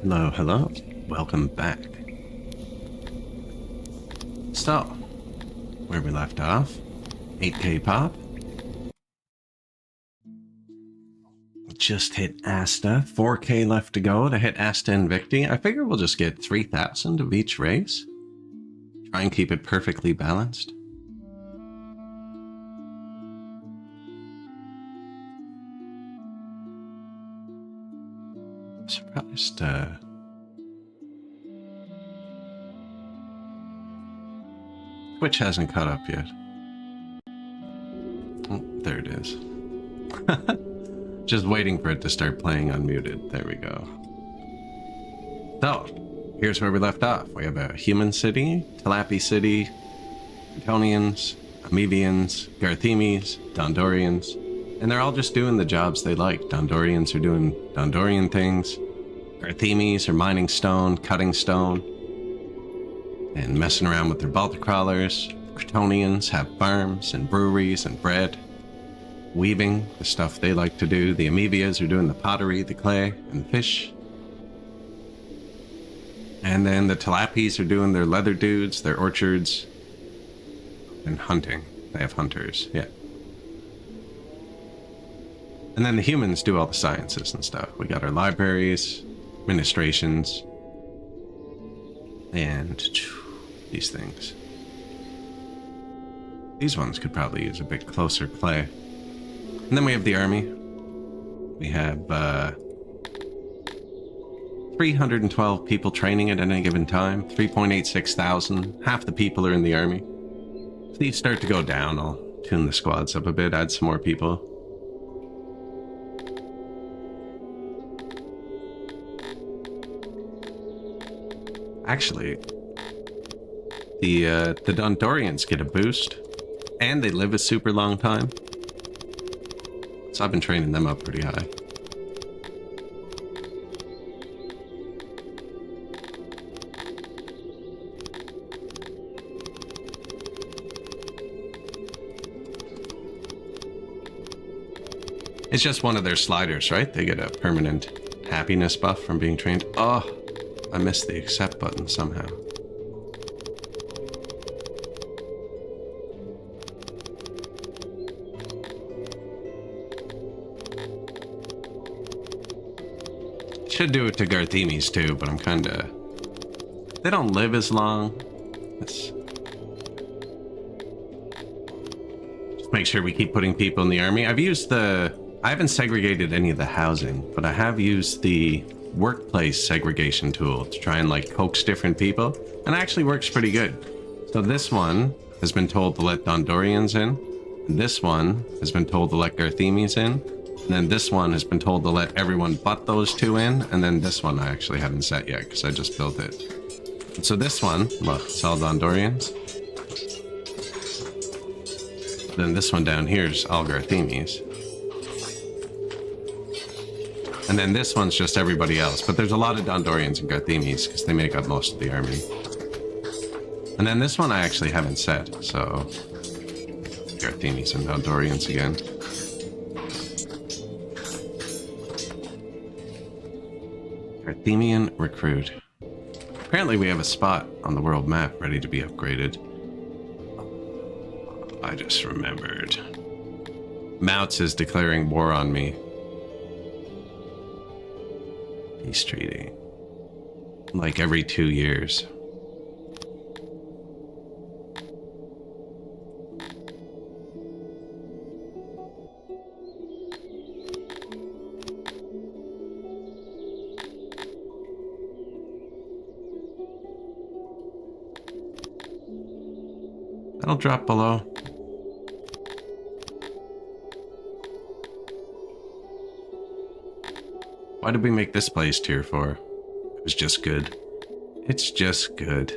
Hello, hello. Welcome back. So, where we left off, 8K pop. Just hit Asta, 4K left to go to hit Asta Invictii. I figure we'll just get 3,000 of each race. Try and keep it perfectly balanced. Surprised, Twitch hasn't caught up yet. Oh, there it is. Just waiting for it to start playing unmuted. There we go. So, here's where we left off. We have a human city, Talapi city, Cantonians, Amoebians, Garthemes, Dondorians, and they're all just doing the jobs they like. Dondorians are doing Dondorian things. Garthemes are mining stone, cutting stone, and messing around with their Baltic crawlers. Cantonians have farms and breweries and bread. Weaving, the stuff they like to do. The Amoebias are doing the pottery, the clay, and the fish. And then the Talapis are doing their leather dudes, their orchards, and hunting. They have hunters, yeah. And then the humans do all the sciences and stuff. We got our libraries, administrations, and these things. These ones could probably use a bit closer clay. And then we have the army. We have 312 people training at any given time. 3.86 thousand. Half the people are in the army. If these start to go down, I'll tune the squads up a bit, add some more people. Actually, the Dondorians get a boost, and they live a super long time. So I've been training them up pretty high. It's just one of their sliders, right? They get a permanent happiness buff from being trained. Oh, I missed the accept button somehow. Should do it to Garthemes too, but I'm kinda... They don't live as long. Let's just make sure we keep putting people in the army. I haven't segregated any of the housing, but I have used the workplace segregation tool to try and like coax different people, and it actually works pretty good. So this one has been told to let Dondorians in, and this one has been told to let Garthemes in, and then this one has been told to let everyone but those two in, and then this one I actually haven't set yet because I just built it. And so this one, look, it's all Dondorians. Then this one down here is all Garthemes. And then this one's just everybody else, but there's a lot of Dondorians and Garthemes because they make up most of the army. And then this one I actually haven't set, so Garthemes and Dondorians again. Garthemian recruit. Apparently we have a spot on the world map ready to be upgraded. I just remembered. Mouts is declaring war on me. Peace treaty. Like every 2 years. That'll drop below. Why did we make this place tier 4? It was just good. It's just good.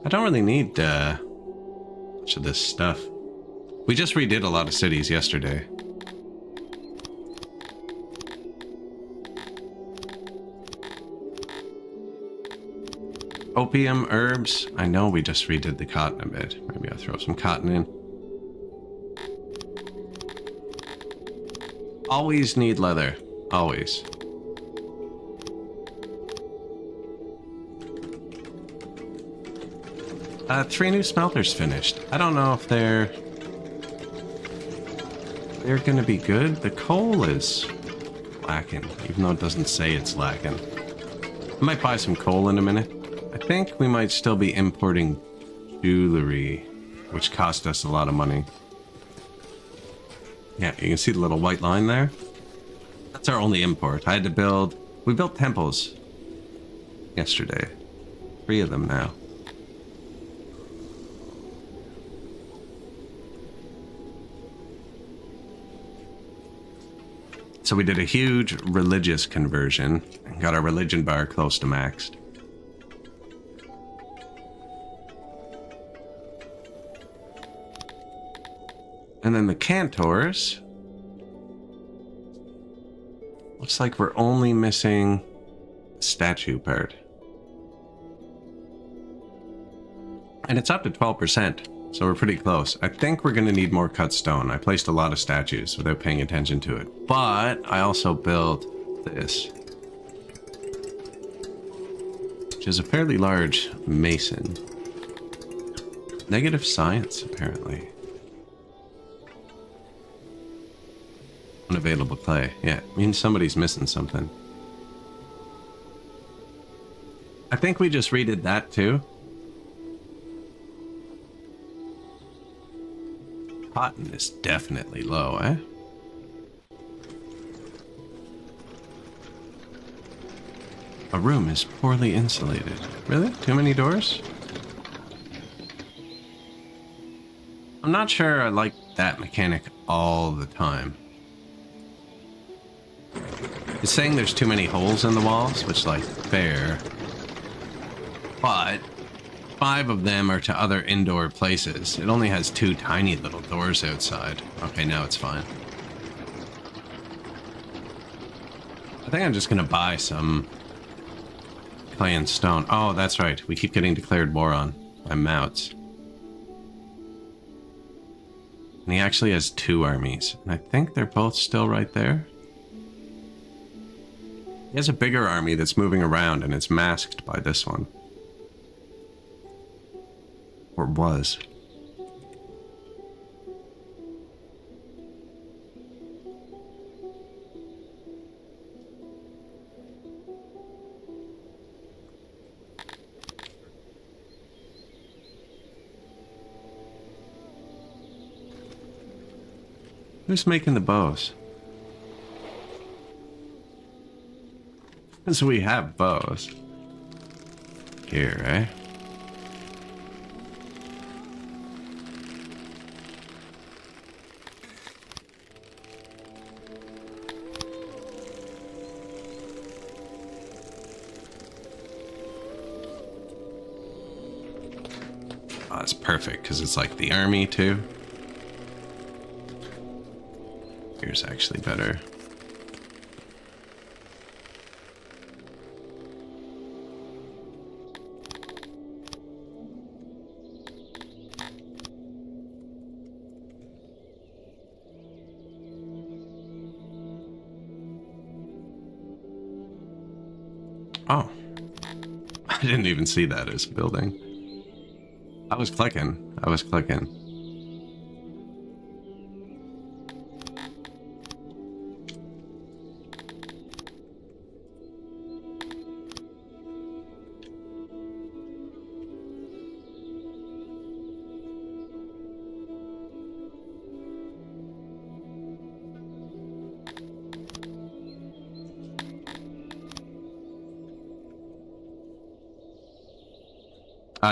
I don't really need much of this stuff. We just redid a lot of cities yesterday. Opium, herbs. I know we just redid the cotton a bit. Maybe I'll throw some cotton in. Always need leather. Always. Three new smelters finished. I don't know if they're gonna be good. The coal is lacking, even though it doesn't say it's lacking. I might buy some coal in a minute. I think we might still be importing jewelry, which cost us a lot of money. Yeah, you can see the little white line there. That's our only import. I had to build... We built temples yesterday. 3 of them now. So we did a huge religious conversion and got our religion bar close to maxed. And then the Cantors. Looks like we're only missing the statue part. And it's up to 12%, so we're pretty close. I think we're going to need more cut stone. I placed a lot of statues without paying attention to it. But I also built this, which is a fairly large mason. Negative science, apparently. Unavailable clay. Yeah, means somebody's missing something. I think we just redid that too. Cotton is definitely low, eh? A room is poorly insulated. Really? Too many doors? I'm not sure I like that mechanic all the time. It's saying there's too many holes in the walls, which, like, fair. But 5 of them are to other indoor places. It only has 2 tiny little doors outside. Okay, now it's fine. I think I'm just gonna buy some clay and stone. Oh, that's right. We keep getting declared war on by Mouts. And he actually has 2 armies. And I think they're both still right there. He has a bigger army that's moving around, and it's masked by this one. Or was. Who's making the bows? So we have bows. Here, eh? Oh, that's perfect, because it's like the army, too. Here's actually better. Oh. I didn't even see that as a building. I was clicking.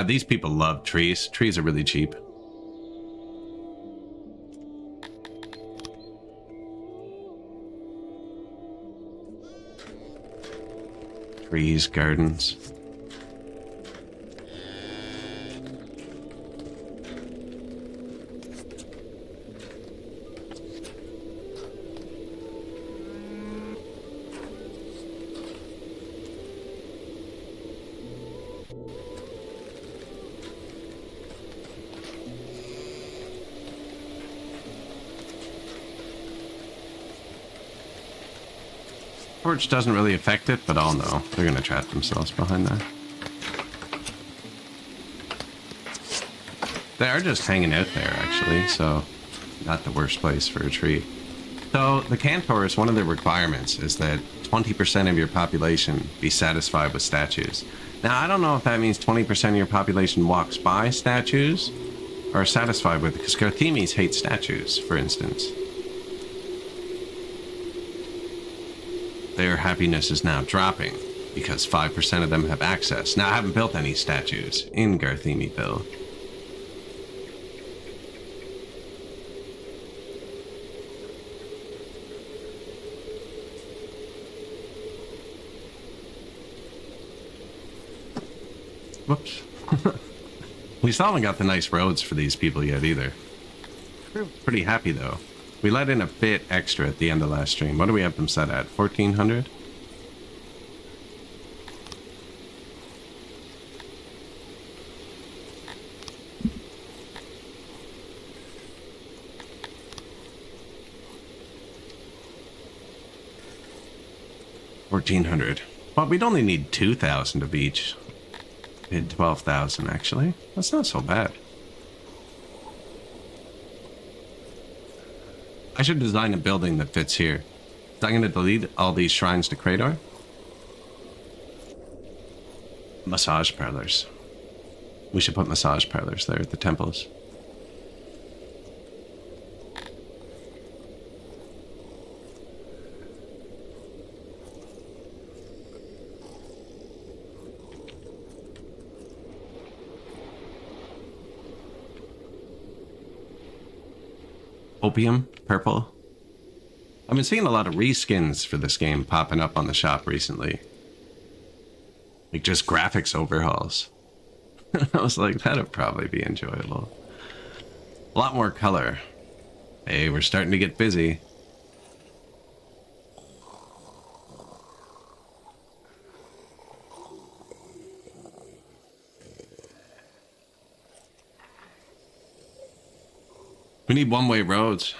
These people love trees. Trees are really cheap. Trees, gardens. Torch doesn't really affect it, but I'll know. They're gonna trap themselves behind that. They are just hanging out there, actually, so not the worst place for a tree. So the Cantors, one of their requirements is that 20% of your population be satisfied with statues. Now, I don't know if that means 20% of your population walks by statues or are satisfied with it, because Garthemis hate statues, for instance. Their happiness is now dropping because 5% of them have access. Now, I haven't built any statues in Garthemiville. Whoops. We still haven't got the nice roads for these people yet either. We're pretty happy though. We let in a bit extra at the end of last stream. What do we have them set at? 1400? $1,400. Well, we'd only need 2,000 of each. Bid 12,000 actually. That's not so bad. I should design a building that fits here. So I'm going to delete all these shrines to Krator. Massage parlors. We should put massage parlors there at the temples. Opium, purple. I've been seeing a lot of reskins for this game popping up on the shop recently. Like just graphics overhauls. I was like, that'd probably be enjoyable. A lot more color. Hey, we're starting to get busy. We need one-way roads.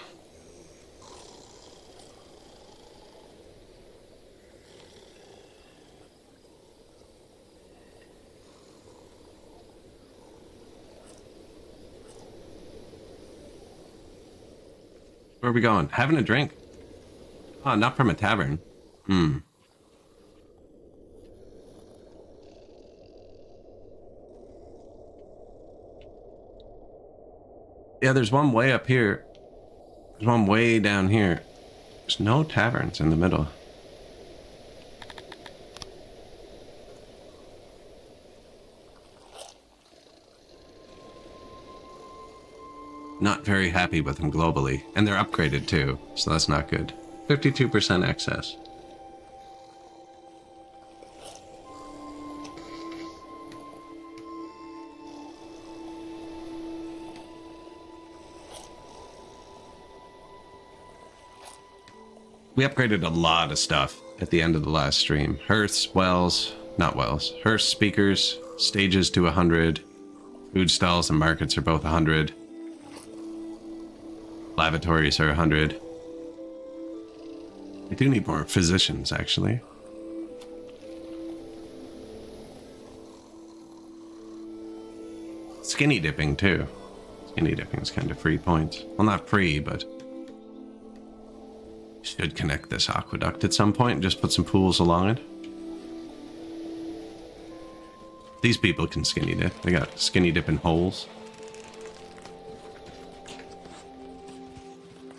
Where are we going? Having a drink. Oh, not from a tavern. Yeah, there's one way up here. There's one way down here. There's no taverns in the middle. Not very happy with them globally. And they're upgraded too, so that's not good. 52% excess. We upgraded a lot of stuff at the end of the last stream. Hearths, wells, not wells. Hearths, speakers, stages to 100. Food stalls and markets are both 100. Lavatories are 100. We do need more physicians, actually. Skinny dipping, too. Skinny dipping is kind of free points. Well, not free, but... should connect this aqueduct at some point and just put some pools along it. These people can skinny dip. They got skinny dipping holes.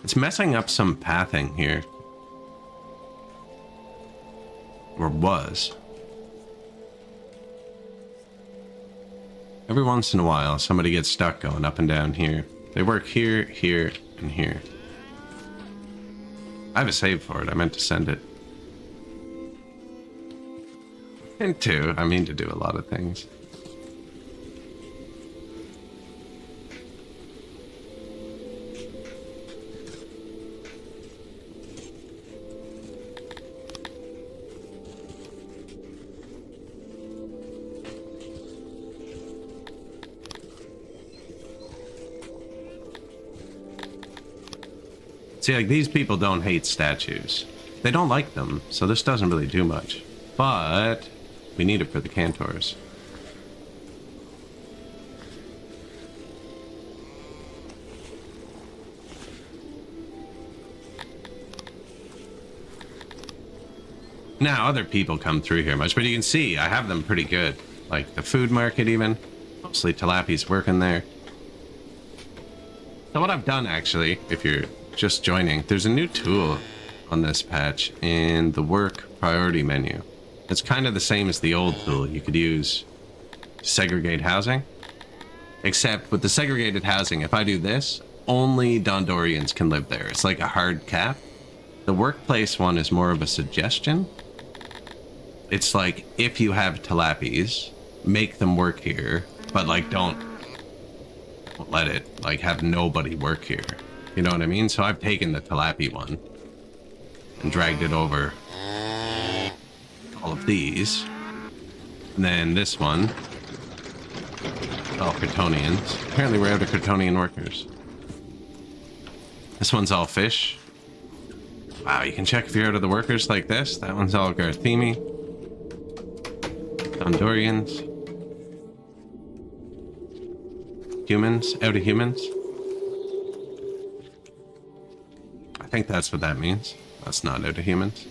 It's messing up some pathing here. Or was. Every once in a while, somebody gets stuck going up and down here. They work here, here, and here. I have a save for it. I meant to send it. I mean to do a lot of things. See, like, these people don't hate statues. They don't like them, so this doesn't really do much. But we need it for the Cantors. Now, other people come through here much, but you can see I have them pretty good. Like the food market even. Mostly Tilapi's working there. So what I've done actually, if you're just joining, there's a new tool on this patch in the work priority menu. It's kind of the same as the old tool. You could use segregate housing. Except with the segregated housing, if I do this, only Dondorians can live there. It's like a hard cap. The workplace one is more of a suggestion. It's like, if you have Tilapis, make them work here, but like don't let it like have nobody work here. You know what I mean? So I've taken the Tilapi one and dragged it over all of these. And then this one, all Kryptonians. Apparently we're out of Kryptonian workers. This one's all fish. Wow, you can check if you're out of the workers like this. That one's all Garthemi. Dondorians. Humans, out of humans. I think that's what that means. That's not out of humans.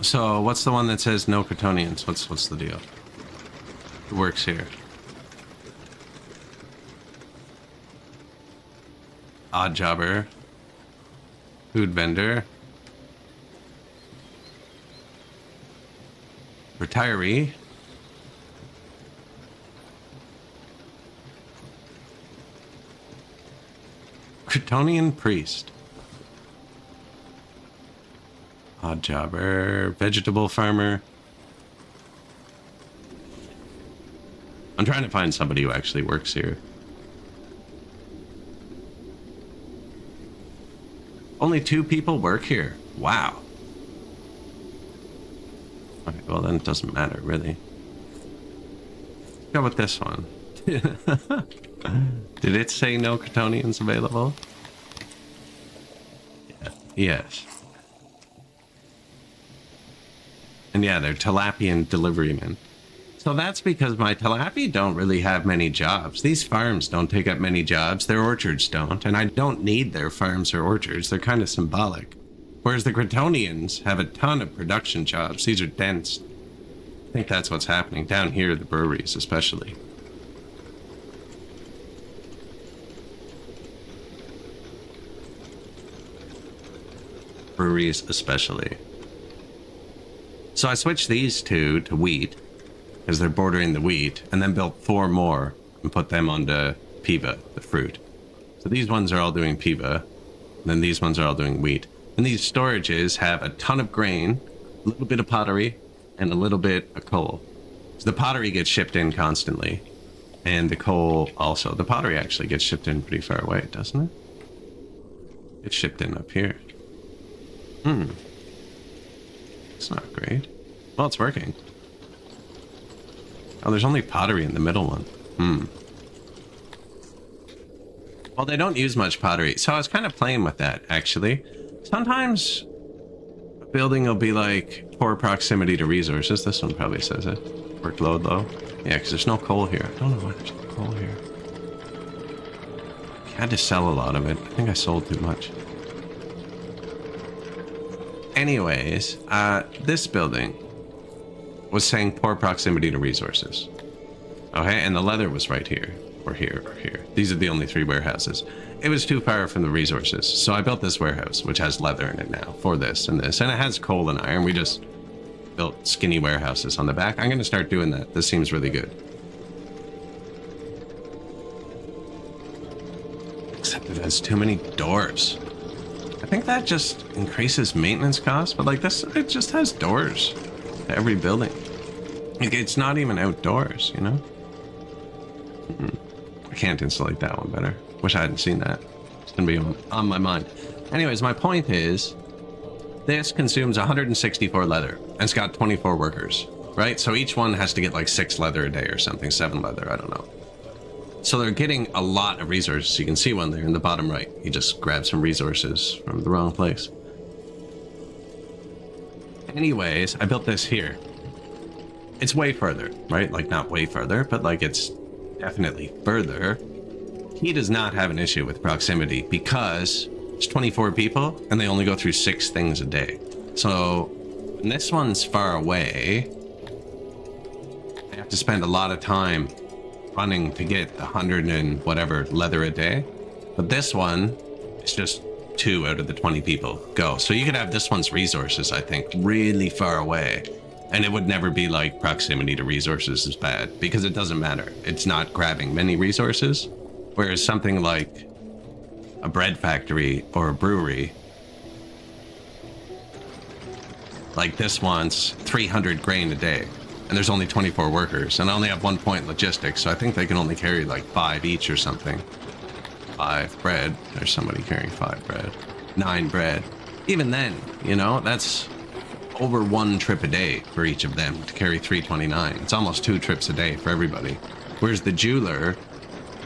So, what's the one that says no Kryptonians? What's the deal? Who works here? Odd jobber. Food vendor. Retiree. Kryptonian priest. Odd jobber. Vegetable farmer. I'm trying to find somebody who actually works here. Only 2 people work here. Wow. Okay, well then it doesn't matter, really. Let's go with this one. Did it say no Kryptonians available? Yeah. Yes. And yeah, they're Tilapian deliverymen. So that's because my Tilapi don't really have many jobs. These farms don't take up many jobs. Their orchards don't. And I don't need their farms or orchards. They're kind of symbolic. Whereas the Kryptonians have a ton of production jobs. These are dense. I think that's what's happening down here, the breweries especially. Breweries especially. So I switched these 2 to wheat, because they're bordering the wheat, and then built 4 more and put them onto piva, the fruit. So these ones are all doing piva, and then these ones are all doing wheat. And these storages have a ton of grain, a little bit of pottery, and a little bit of coal. So the pottery gets shipped in constantly, and the coal also. The pottery actually gets shipped in pretty far away, doesn't it? It's shipped in up here. It's not great. Well, it's working. Oh, there's only pottery in the middle one. Well, they don't use much pottery. So I was kind of playing with that, actually. Sometimes a building will be like poor proximity to resources. This one probably says it. Workload low. Yeah, because there's no coal here. I don't know why there's no coal here. I had to sell a lot of it. I think I sold too much. Anyways, this building was saying poor proximity to resources. Okay, and the leather was right here, or here, or here. These are the only 3 warehouses. It was too far from the resources, so I built this warehouse, which has leather in it now, for this and this. And it has coal and iron. We just built skinny warehouses on the back. I'm going to start doing that. This seems really good. Except it has too many doors. I think that just increases maintenance costs, but like this, it just has doors to every building. Like, it's not even outdoors, you know? I can't insulate that one better. Wish I hadn't seen that. It's gonna be on my mind. Anyways, my point is, this consumes 164 leather, and it's got 24 workers, right? So each one has to get like 6 leather a day or something, 7 leather, I don't know. So they're getting a lot of resources. You can see one there in the bottom right. You just grab some resources from the wrong place. Anyways, I built this here. It's way further, right? Like, not way further, but like it's definitely further. He does not have an issue with proximity because it's 24 people and they only go through 6 things a day. So when this one's far away, I have to spend a lot of time running to get the 100 and whatever leather a day. But this one is just 2 out of the 20 people go. So you could have this one's resources, I think, really far away. And it would never be like proximity to resources is bad because it doesn't matter. It's not grabbing many resources. Whereas something like a bread factory or a brewery, like this wants 300 grain a day. And there's only 24 workers, and I only have 1 point logistics, so I think they can only carry like 5 each or something. 5 bread. There's somebody carrying 5 bread. 9 bread. Even then, you know, that's over 1 trip a day for each of them to carry 329. It's almost 2 trips a day for everybody. Whereas the jeweler,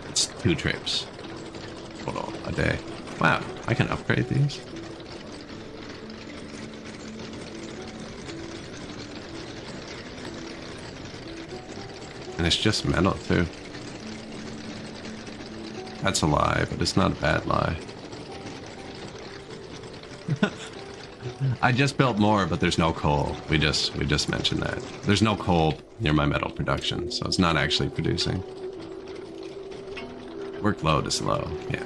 it's 2 trips total a day. Wow, I can upgrade these. And it's just metal too. That's a lie, but it's not a bad lie. I just built more, but there's no coal. We just mentioned that. There's no coal near my metal production, so it's not actually producing. Workload is low, yeah.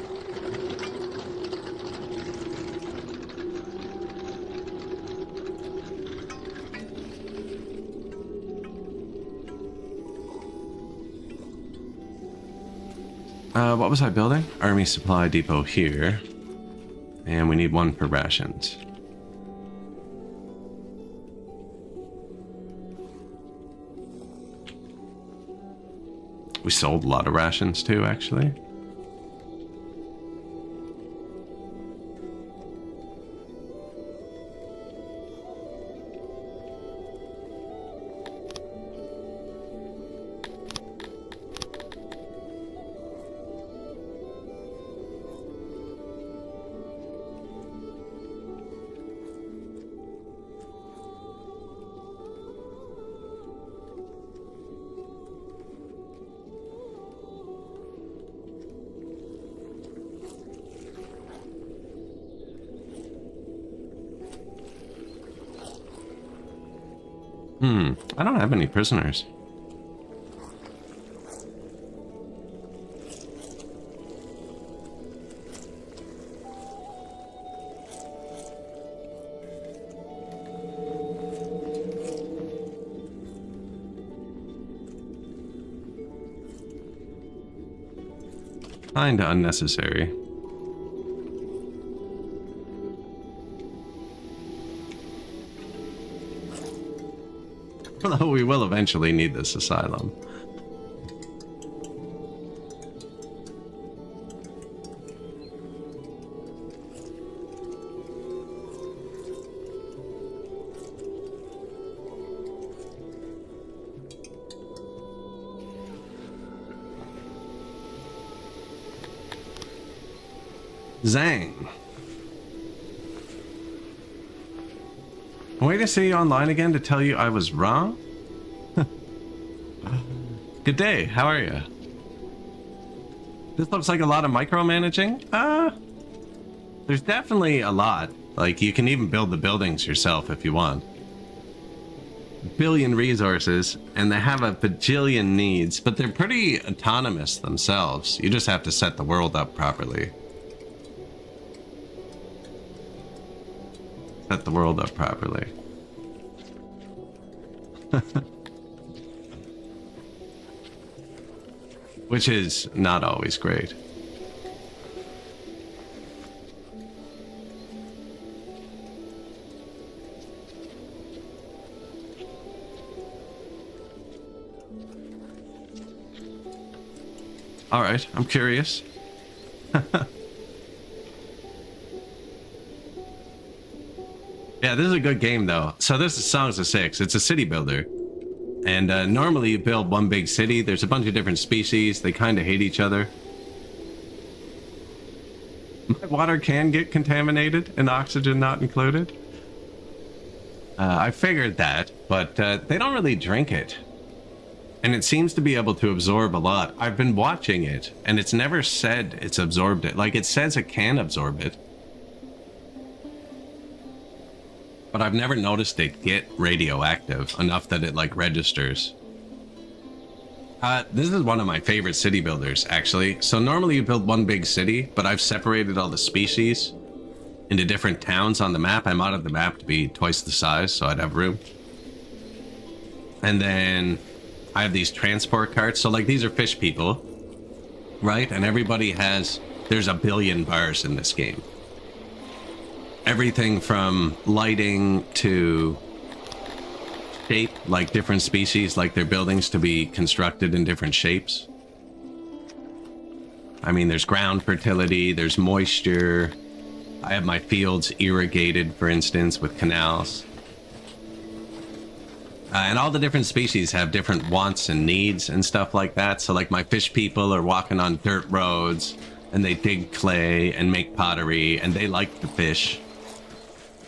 What was I building? Army supply depot here. And we need 1 for rations. We sold a lot of rations too, actually. I don't have any prisoners. Kinda unnecessary. Although we will eventually need this asylum. Zang. Way to see you online again to tell you I was wrong? Good day, how are you? This looks like a lot of micromanaging. There's definitely a lot. Like, you can even build the buildings yourself if you want. A billion resources, and they have a bajillion needs, but they're pretty autonomous themselves. You just have to set the world up properly. Set the world up properly. Which is not always great. All right, I'm curious. Yeah, this is a good game though. So this is Songs of Six. It's a city builder. And normally you build one big city. There's a bunch of different species. They kind of hate each other. My water can get contaminated and oxygen not included. I figured that, but they don't really drink it. And it seems to be able to absorb a lot. I've been watching it, and it's never said it's absorbed it. Like, it says it can absorb it. But I've never noticed it get radioactive enough that it, like, registers. This is one of my favorite city builders, actually. So normally you build one big city, but I've separated all the species into different towns on the map. I modded the map to be twice the size, so I'd have room. And then I have these transport carts. So, like, these are fish people, right? And everybody has... There's a billion bars in this game. Everything from lighting to shape, like different species, like their buildings to be constructed in different shapes. I mean, there's ground fertility, there's moisture. I have my fields irrigated, for instance, with canals. And all the different species have different wants and needs and stuff like that. So, like, my fish people are walking on dirt roads, and they dig clay and make pottery, and they like to fish.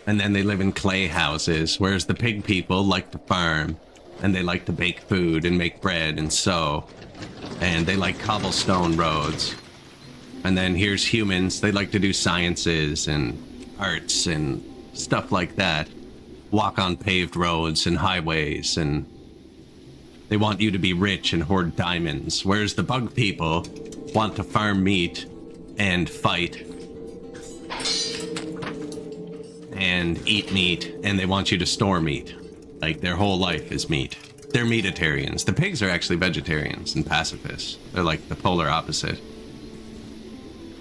And then they live in clay houses, whereas the pig people like to farm, and they like to bake food and make bread and sew. And they like cobblestone roads. And then here's humans. They like to do sciences and arts and stuff like that. Walk on paved roads and highways, and they want you to be rich and hoard diamonds. Whereas the bug people want to farm meat and fight and eat meat, and they want you to store meat. Like, their whole life is meat. They're meatitarians. The pigs are actually vegetarians and pacifists. They're like the polar opposite.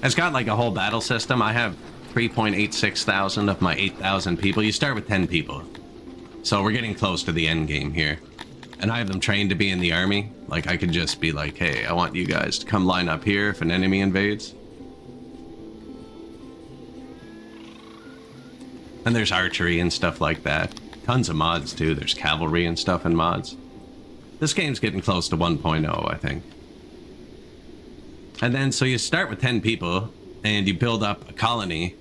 It's got like a whole battle system. I have 3.86 thousand of my 8,000 people. You start with 10 people. So we're getting close to the end game here. And I have them trained to be in the army. Like, I could just be like, hey, I want you guys to come line up here if an enemy invades. And there's archery and stuff like that. Tons of mods, too. There's cavalry and stuff in mods. This game's getting close to 1.0, I think. And then, so you start with 10 people, and you build up a colony,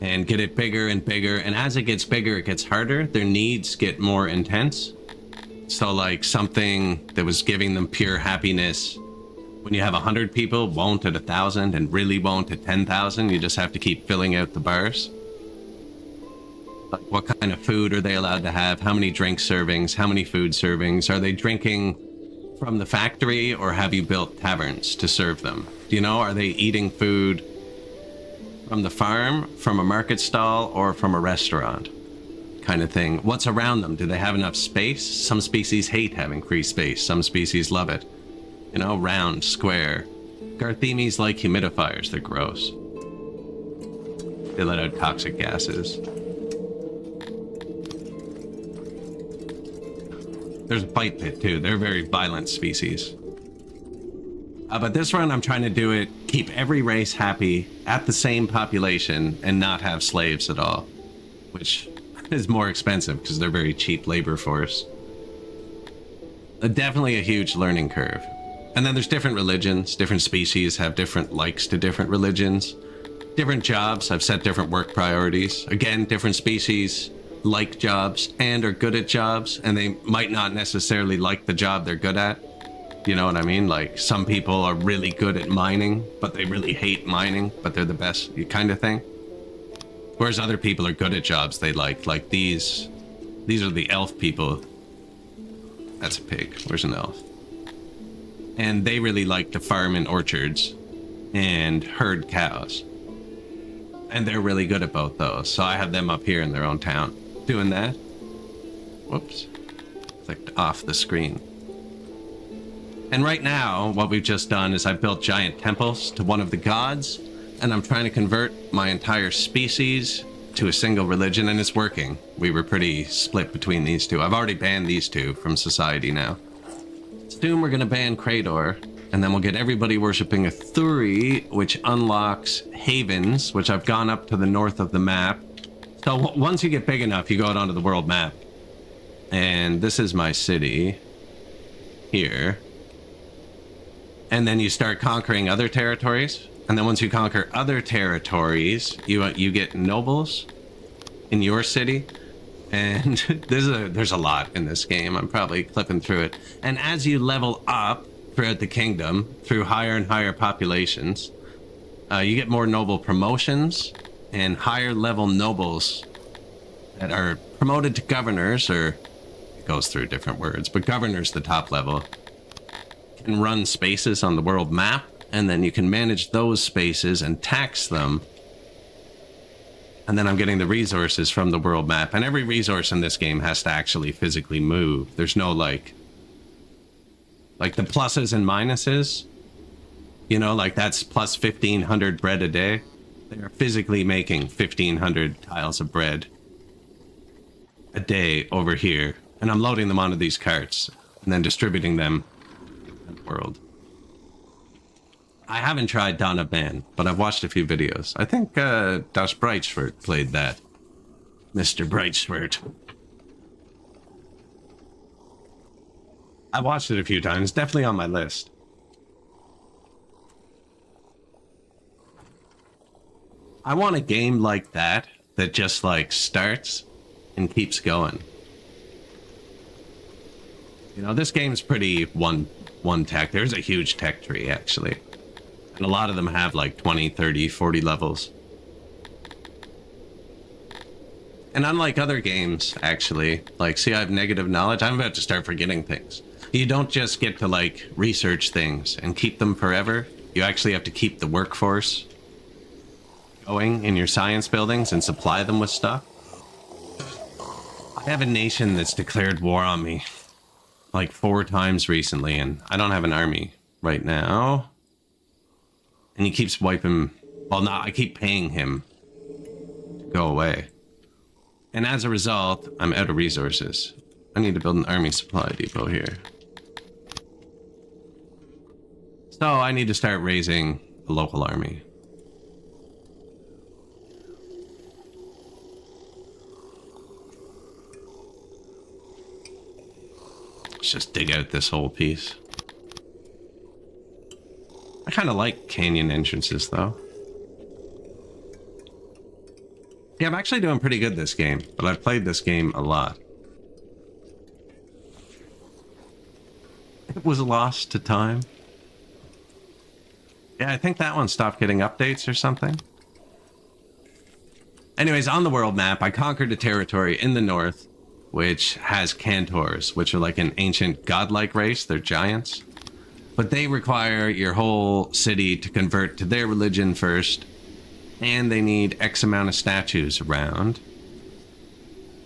and get it bigger and bigger. And as it gets bigger, it gets harder. Their needs get more intense. So, like, something that was giving them pure happiness, when you have 100 people, won't at 1,000, and really won't at 10,000. You just have to keep filling out the bars. Like, what kind of food are they allowed to have? How many drink servings? How many food servings? Are they drinking from the factory, or have you built taverns to serve them? Do you know, are they eating food from the farm, from a market stall, or from a restaurant? Kind of thing. What's around them? Do they have enough space? Some species hate having free space. Some species love it. You know, round, square. Garthemis like humidifiers. They're gross. They let out toxic gases. There's a bite pit, too. They're a very violent species. But this run, I'm trying to do it, keep every race happy at the same population and not have slaves at all. Which is more expensive because they're very cheap labor force. Definitely a huge learning curve. And then there's different religions. Different species have different likes to different religions. Different jobs. I've set different work priorities. Again, different species like jobs and are good at jobs, and they might not necessarily like the job they're good at. You know what I mean? Like, some people are really good at mining, but they really hate mining, but they're the best, kind of thing. Whereas other people are good at jobs they like. Like these are the elf people. That's a pig. Where's an elf? And they really like to farm in orchards and herd cows. And they're really good at both those. So I have them up here in their own town doing that. Whoops. Clicked off the screen. And right now, what we've just done is I've built giant temples to one of the gods, and I'm trying to convert my entire species to a single religion, and it's working. We were pretty split between these two. I've already banned these two from society now. Soon we're going to ban Krator, and then we'll get everybody worshipping a Thuri, which unlocks havens, which I've gone up to the north of the map. So once you get big enough, you go out onto the world map. And this is my city here. And then you start conquering other territories. And then once you conquer other territories, you get nobles in your city. And there's a lot in this game. I'm probably clipping through it. And as you level up throughout the kingdom, through higher and higher populations, you get more noble promotions and higher level nobles that are promoted to governors, or it goes through different words, but governor's the top level, can run spaces on the world map, and then you can manage those spaces and tax them. And then I'm getting the resources from the world map. And every resource in this game has to actually physically move. There's no like the pluses and minuses. You know, like that's plus 1,500 bread a day. They are physically making 1,500 tiles of bread a day over here. And I'm loading them onto these carts and then distributing them in the world. I haven't tried Dawn of Man, but I've watched a few videos. I think Das Breitschwert played that. Mr. Breitschwert. I watched it a few times. Definitely on my list. I want a game like that just like starts and keeps going. You know, this game's pretty one tech. There's a huge tech tree, actually. And a lot of them have like 20, 30, 40 levels. And unlike other games, actually, like, see, I have negative knowledge. I'm about to start forgetting things. You don't just get to, like, research things and keep them forever. You actually have to keep the workforce going in your science buildings and supply them with stuff. I have a nation that's declared war on me like 4 times recently, and I don't have an army right now. And he keeps wiping... Well, no, I keep paying him to go away. And as a result, I'm out of resources. I need to build an army supply depot here. So I need to start raising a local army. Let's just dig out this whole piece. I kind of like canyon entrances, though. Yeah, I'm actually doing pretty good this game, but I've played this game a lot. It was lost to time. Yeah, I think that one stopped getting updates or something. Anyways, on the world map, I conquered a territory in the north, which has Cantors, which are like an ancient godlike race. They're giants. But they require your whole city to convert to their religion first. And they need X amount of statues around.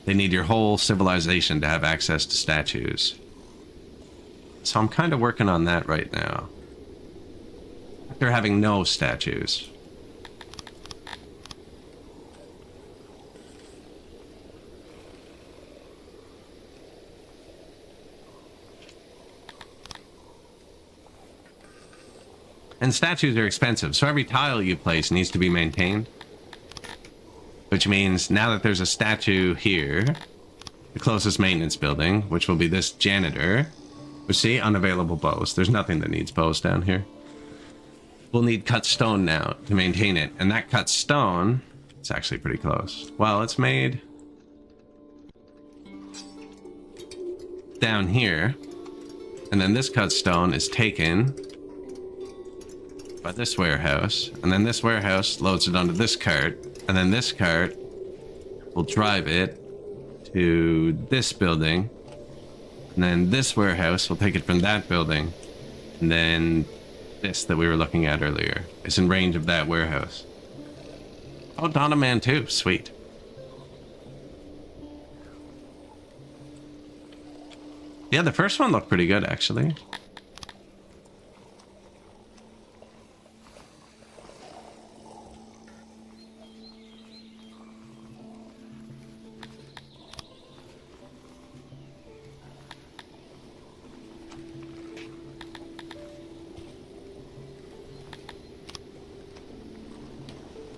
They need your whole civilization to have access to statues. So I'm kind of working on that right now. They're having no statues. And statues are expensive, so every tile you place needs to be maintained. Which means now that there's a statue here, the closest maintenance building, which will be this janitor, we see unavailable bows. There's nothing that needs bows down here. We'll need cut stone now to maintain it. And that cut stone, it's actually pretty close. Well, it's made down here. And then this cut stone is taken by this warehouse. And then this warehouse loads it onto this cart. And then this cart will drive it to this building. And then this warehouse will take it from that building. And then this that we were looking at earlier is in range of that warehouse. Oh, Dawn of Man 2. Sweet. Yeah, the first one looked pretty good, actually.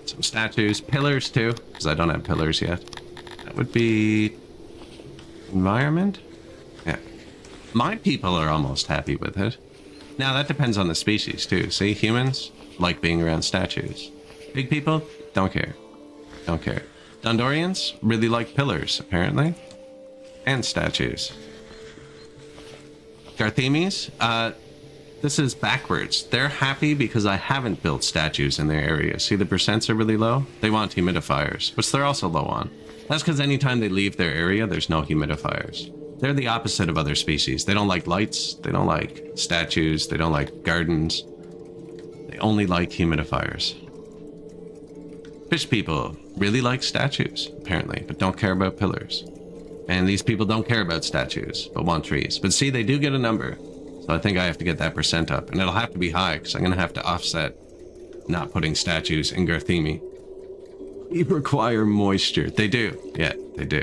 Some statues, pillars too, because I don't have pillars yet. That would be environment. Yeah. My people are almost happy with it. Now, that depends on the species, too. See, humans like being around statues. Big people don't care. Don't care. Dondorians really like pillars, apparently. And statues. Garthemes, this is backwards. They're happy because I haven't built statues in their area. See, the percents are really low? They want humidifiers, which they're also low on. That's because anytime they leave their area, there's no humidifiers. They're the opposite of other species. They don't like lights, they don't like statues, they don't like gardens. They only like humidifiers. Fish people really like statues, apparently, but don't care about pillars. And these people don't care about statues, but want trees. But see, they do get a number. So I think I have to get that percent up. And it'll have to be high, because I'm going to have to offset not putting statues in Garthemi. You require moisture. They do. Yeah, they do.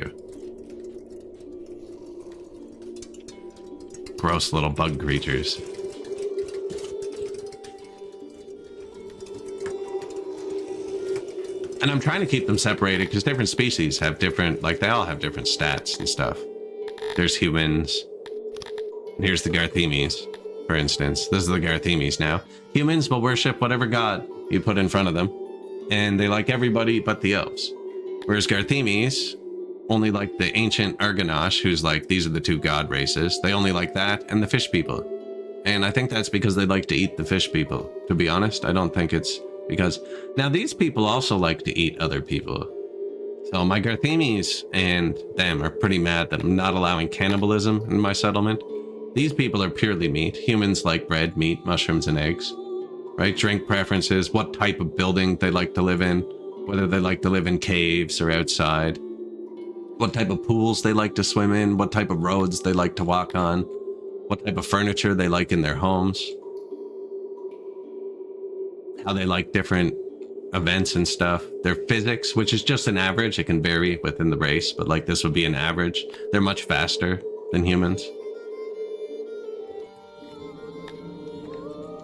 Gross little bug creatures. And I'm trying to keep them separated because different species have different, like they all have different stats and stuff. There's humans. And here's the Garthemes, for instance. This is the Garthemes now. Humans will worship whatever god you put in front of them. And they like everybody but the elves. Whereas Garthemes only like the ancient Argonash, who's like, these are the two god races. They only like that and the fish people. And I think that's because they like to eat the fish people. To be honest, I don't think it's because... Now, these people also like to eat other people. So my Garthemes and them are pretty mad that I'm not allowing cannibalism in my settlement. These people are purely meat. Humans like bread, meat, mushrooms, and eggs. Right? Drink preferences, what type of building they like to live in, whether they like to live in caves or outside, what type of pools they like to swim in, what type of roads they like to walk on, what type of furniture they like in their homes, how they like different events and stuff. Their physics, which is just an average, it can vary within the race, but like this would be an average. They're much faster than humans.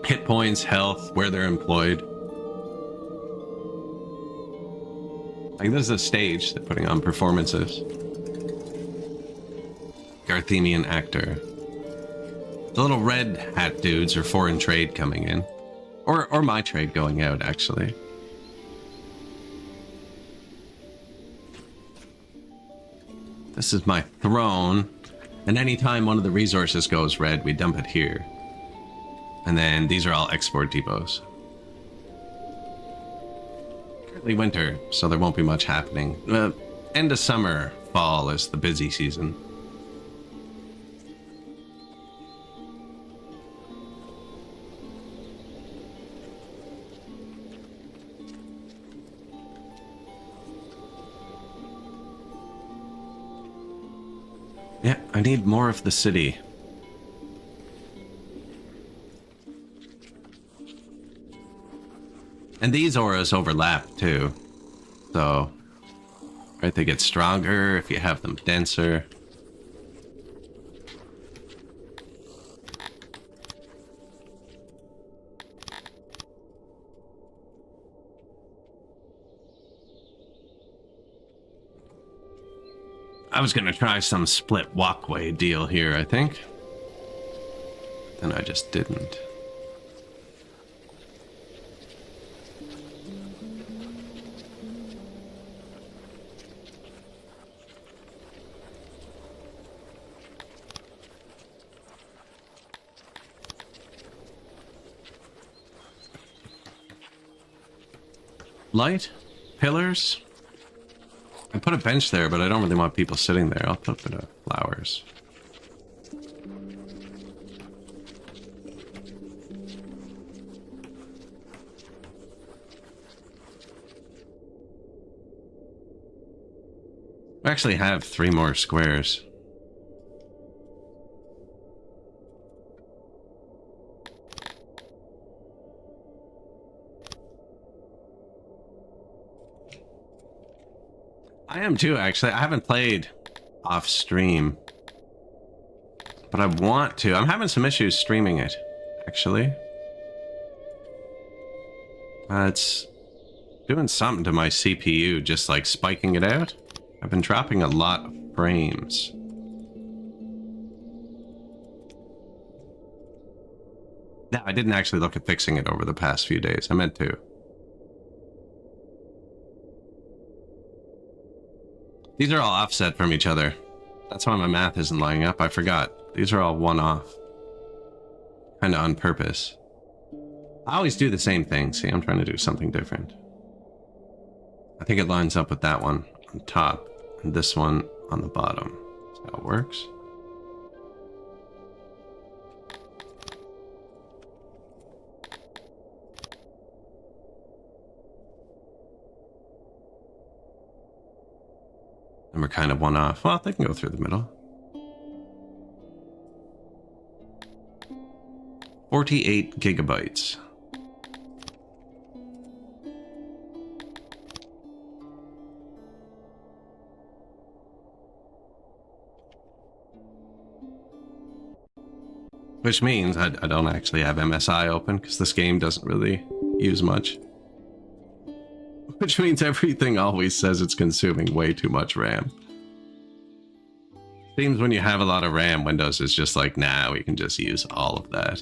Hit points, health, where they're employed. Like this is a stage they're putting on performances. Garthemian actor. The little red hat dudes are foreign trade coming in. Or my trade going out, actually. This is my throne. And anytime one of the resources goes red, we dump it here. And then these are all export depots. Currently winter, so there won't be much happening. End of summer, fall is the busy season. Yeah, I need more of the city. And these auras overlap too. So, right, they get stronger if you have them denser. I was gonna try some split walkway deal here, I think. Then I just didn't. Light? Pillars? I put a bench there, but I don't really want people sitting there. I'll put a bit of flowers. I actually have 3 more squares. I am too, actually. I haven't played off stream, but I want to. I'm having some issues streaming it, actually. It's doing something to my CPU, just like spiking it out. I've been dropping a lot of frames. No, I didn't actually look at fixing it over the past few days. I meant to. These are all offset from each other. That's why my math isn't lining up. I forgot. These are all one-off. Kind of on purpose. I always do the same thing. See, I'm trying to do something different. I think it lines up with that one on top and this one on the bottom. That's how it works. And we're kind of one off. Well, they can go through the middle. 48 gigabytes. Which means I don't actually have MSI open because this game doesn't really use much. Which means everything always says it's consuming way too much RAM. Seems when you have a lot of RAM, Windows is just like, nah, we can just use all of that.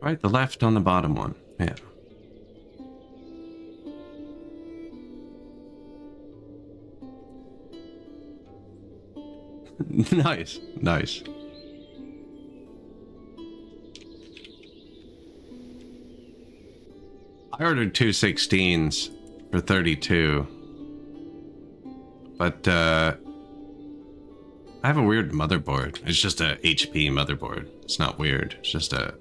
Right, the left on the bottom one. Yeah. Nice, nice. I ordered two 16s for 32. But I have a weird motherboard. It's just a HP motherboard. It's not weird. It's just a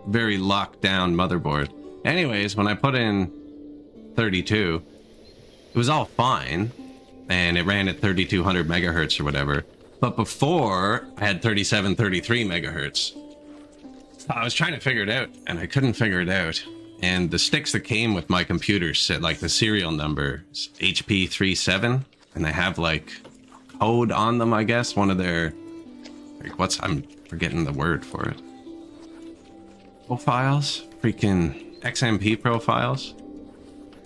very locked down motherboard. Anyways, when I put in 32, it was all fine and it ran at 3200 megahertz or whatever. But before I had 3733 megahertz. So I was trying to figure it out and I couldn't figure it out. And the sticks that came with my computer said like the serial number is HP37 and they have like code on them, I guess. One of their like I'm forgetting the word for it. Profiles, freaking XMP profiles,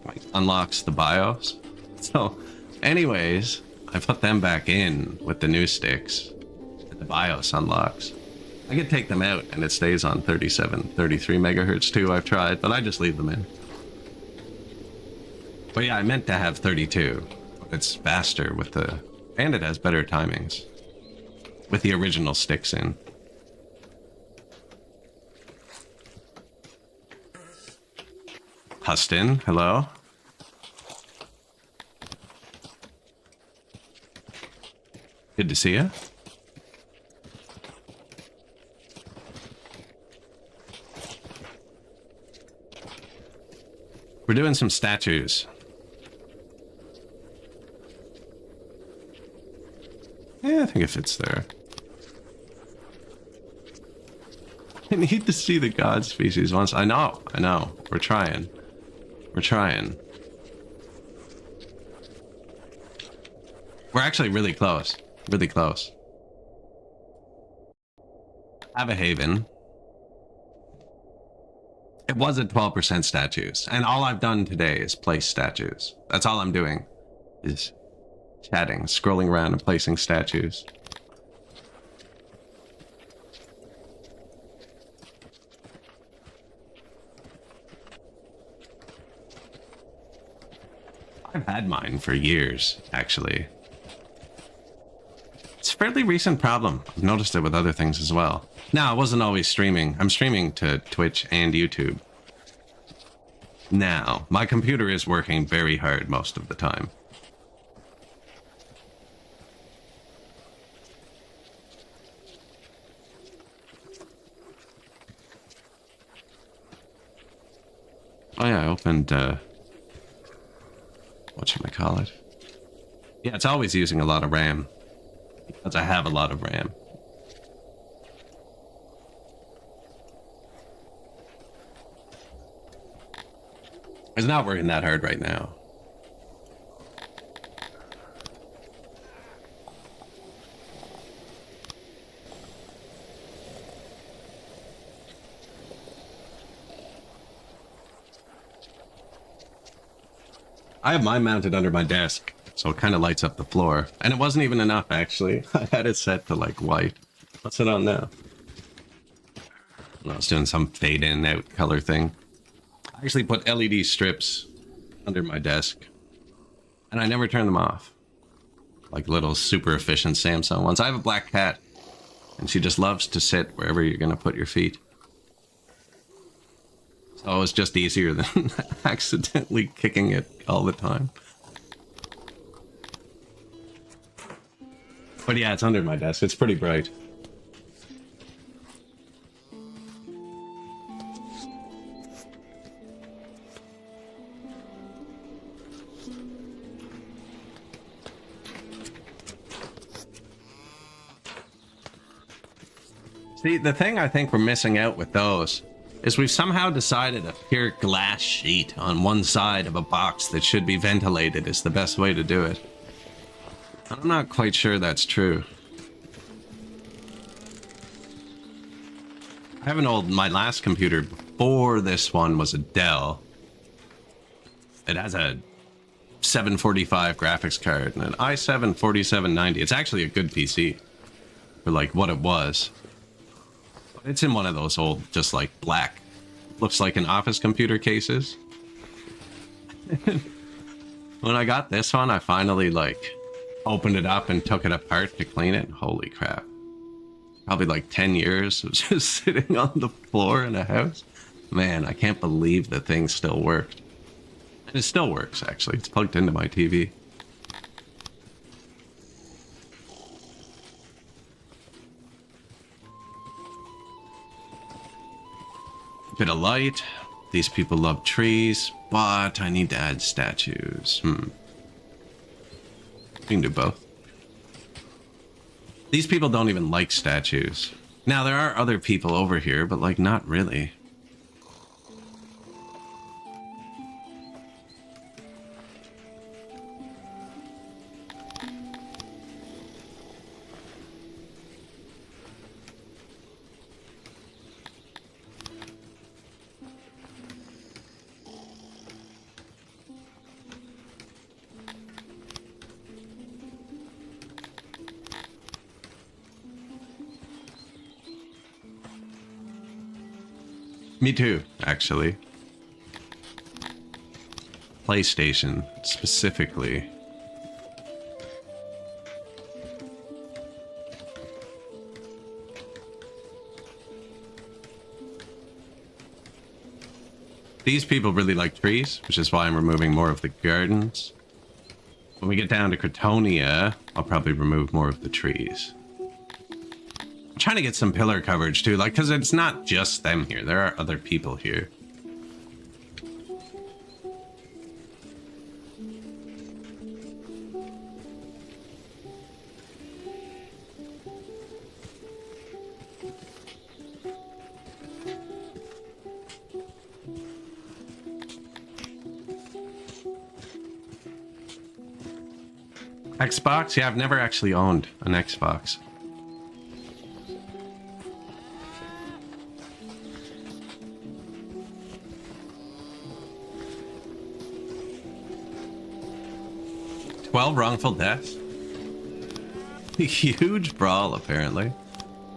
like unlocks the BIOS. So anyways, I put them back in with the new sticks and the BIOS unlocks. I could take them out and it stays on 33 megahertz too. I've tried, but I just leave them in. But yeah, I meant to have 32. It's faster with the, and it has better timings with the original sticks in. Huston, hello. Good to see you. We're doing some statues. Yeah, I think it fits there. I need to see the god species once. I know. We're trying. We're trying. We're actually really close. Really close. Have a haven. It was at 12% statues. And all I've done today is place statues. That's all I'm doing. Is chatting, scrolling around and placing statues. I've had mine for years, actually. It's a fairly recent problem. I've noticed it with other things as well. Now, I wasn't always streaming. I'm streaming to Twitch and YouTube. Now, my computer is working very hard most of the time. Oh yeah, I opened, whatchamacallit? Yeah, it's always using a lot of RAM. Because I have a lot of RAM. It's not working that hard right now. I have mine mounted under my desk, so it kind of lights up the floor. And it wasn't even enough, actually. I had it set to, like, white. What's it on now? I was doing some fade in out color thing. I actually put LED strips under my desk. And I never turn them off. Like little super efficient Samsung ones. I have a black cat. And she just loves to sit wherever you're going to put your feet. So it's just easier than accidentally kicking it all the time. But yeah, it's under my desk. It's pretty bright. See, the thing I think we're missing out with those is we've somehow decided a pure glass sheet on one side of a box that should be ventilated is the best way to do it. I'm not quite sure that's true. I have my last computer before this one was a Dell. It has a 745 graphics card and an i7 4790. It's actually a good PC for like what it was. It's in one of those old, just like black, looks like an office computer cases. When I got this one, I finally like opened it up and took it apart to clean it. Holy crap. Probably like 10 years of just sitting on the floor in a house. Man, I can't believe the thing still worked. And it still works, actually. It's plugged into my TV. Bit of light. These people love trees, but I need to add statues. We can do both. These people don't even like statues. Now, there are other people over here, but like not really. Me too, actually. PlayStation, specifically. These people really like trees, which is why I'm removing more of the gardens. When we get down to Cretonia, I'll probably remove more of the trees. I'm trying to get some pillar coverage too, like, because it's not just them here. There are other people here. Xbox? Yeah, I've never actually owned an Xbox. Wrongful deaths. Huge brawl, apparently.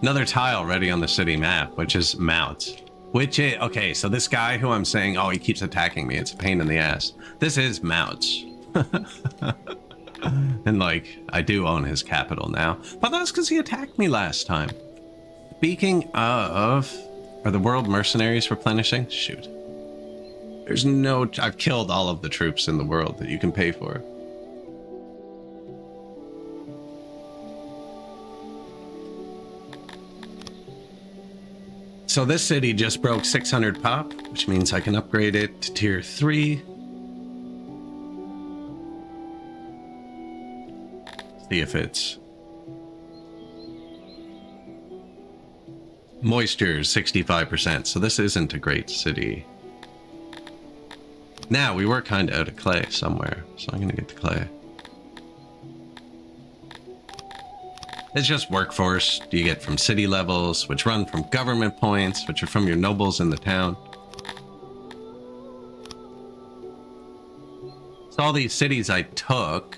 Another tile ready on the city map, which is mounts. Which is, okay, so this guy who I'm saying, oh, he keeps attacking me, it's a pain in the ass. This is mounts. And like, I do own his capital now. But that's because he attacked me last time. Speaking of, are the world mercenaries replenishing? Shoot. There's no, I've killed all of the troops in the world that you can pay for. So this city just broke 600 pop, which means I can upgrade it to tier 3. See if it's... Moisture is 65%, so this isn't a great city. Now, we were kind of out of clay somewhere, so I'm going to get the clay. It's just workforce you get from city levels, which run from government points, which are from your nobles in the town. So all these cities I took,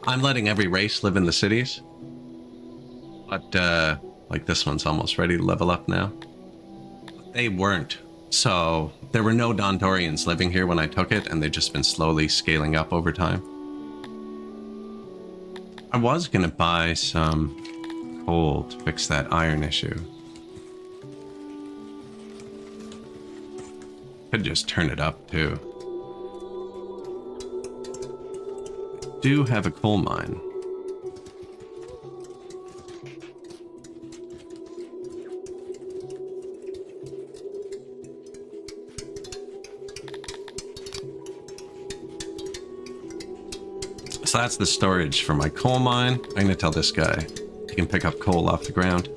I'm letting every race live in the cities. But, like this one's almost ready to level up now. They weren't. So there were no Dondorians living here when I took it, and they've just been slowly scaling up over time. I was going to buy some coal to fix that iron issue. Could just turn it up too. Do have a coal mine. So that's the storage for my coal mine. I'm going to tell this guy he can pick up coal off the ground.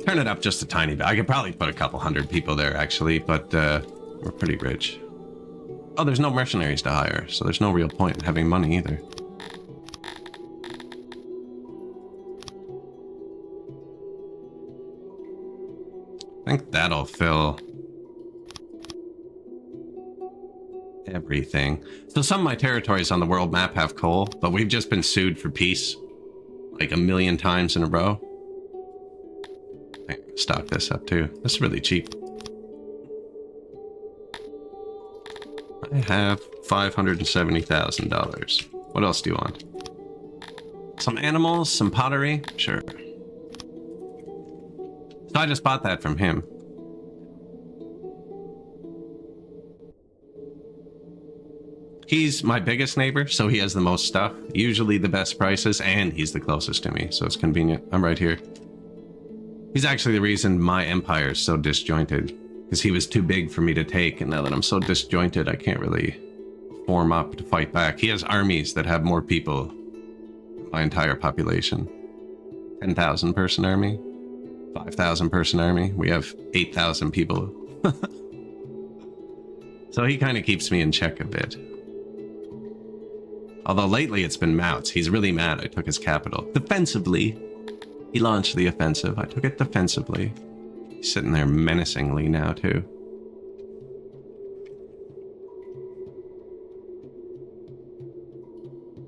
Turn it up just a tiny bit. I could probably put a couple hundred people there, actually, but we're pretty rich. Oh, there's no mercenaries to hire, so there's no real point in having money either. I think that'll fill everything. So some of my territories on the world map have coal, but we've just been sued for peace like 1,000,000 times in a row. I can stock this up too. This is really cheap. I have $570,000. What else do you want? Some animals, some pottery? Sure. So I just bought that from him. He's my biggest neighbor, so he has the most stuff. Usually the best prices, and he's the closest to me, so it's convenient. I'm right here. He's actually the reason my empire is so disjointed, because he was too big for me to take, and now that I'm so disjointed, I can't really form up to fight back. He has armies that have more people than my entire population. 10,000 person army, 5,000 person army. We have 8,000 people. So he kind of keeps me in check a bit. Although lately it's been Mouts. He's really mad I took his capital. Defensively. He launched the offensive. I took it defensively. He's sitting there menacingly now, too.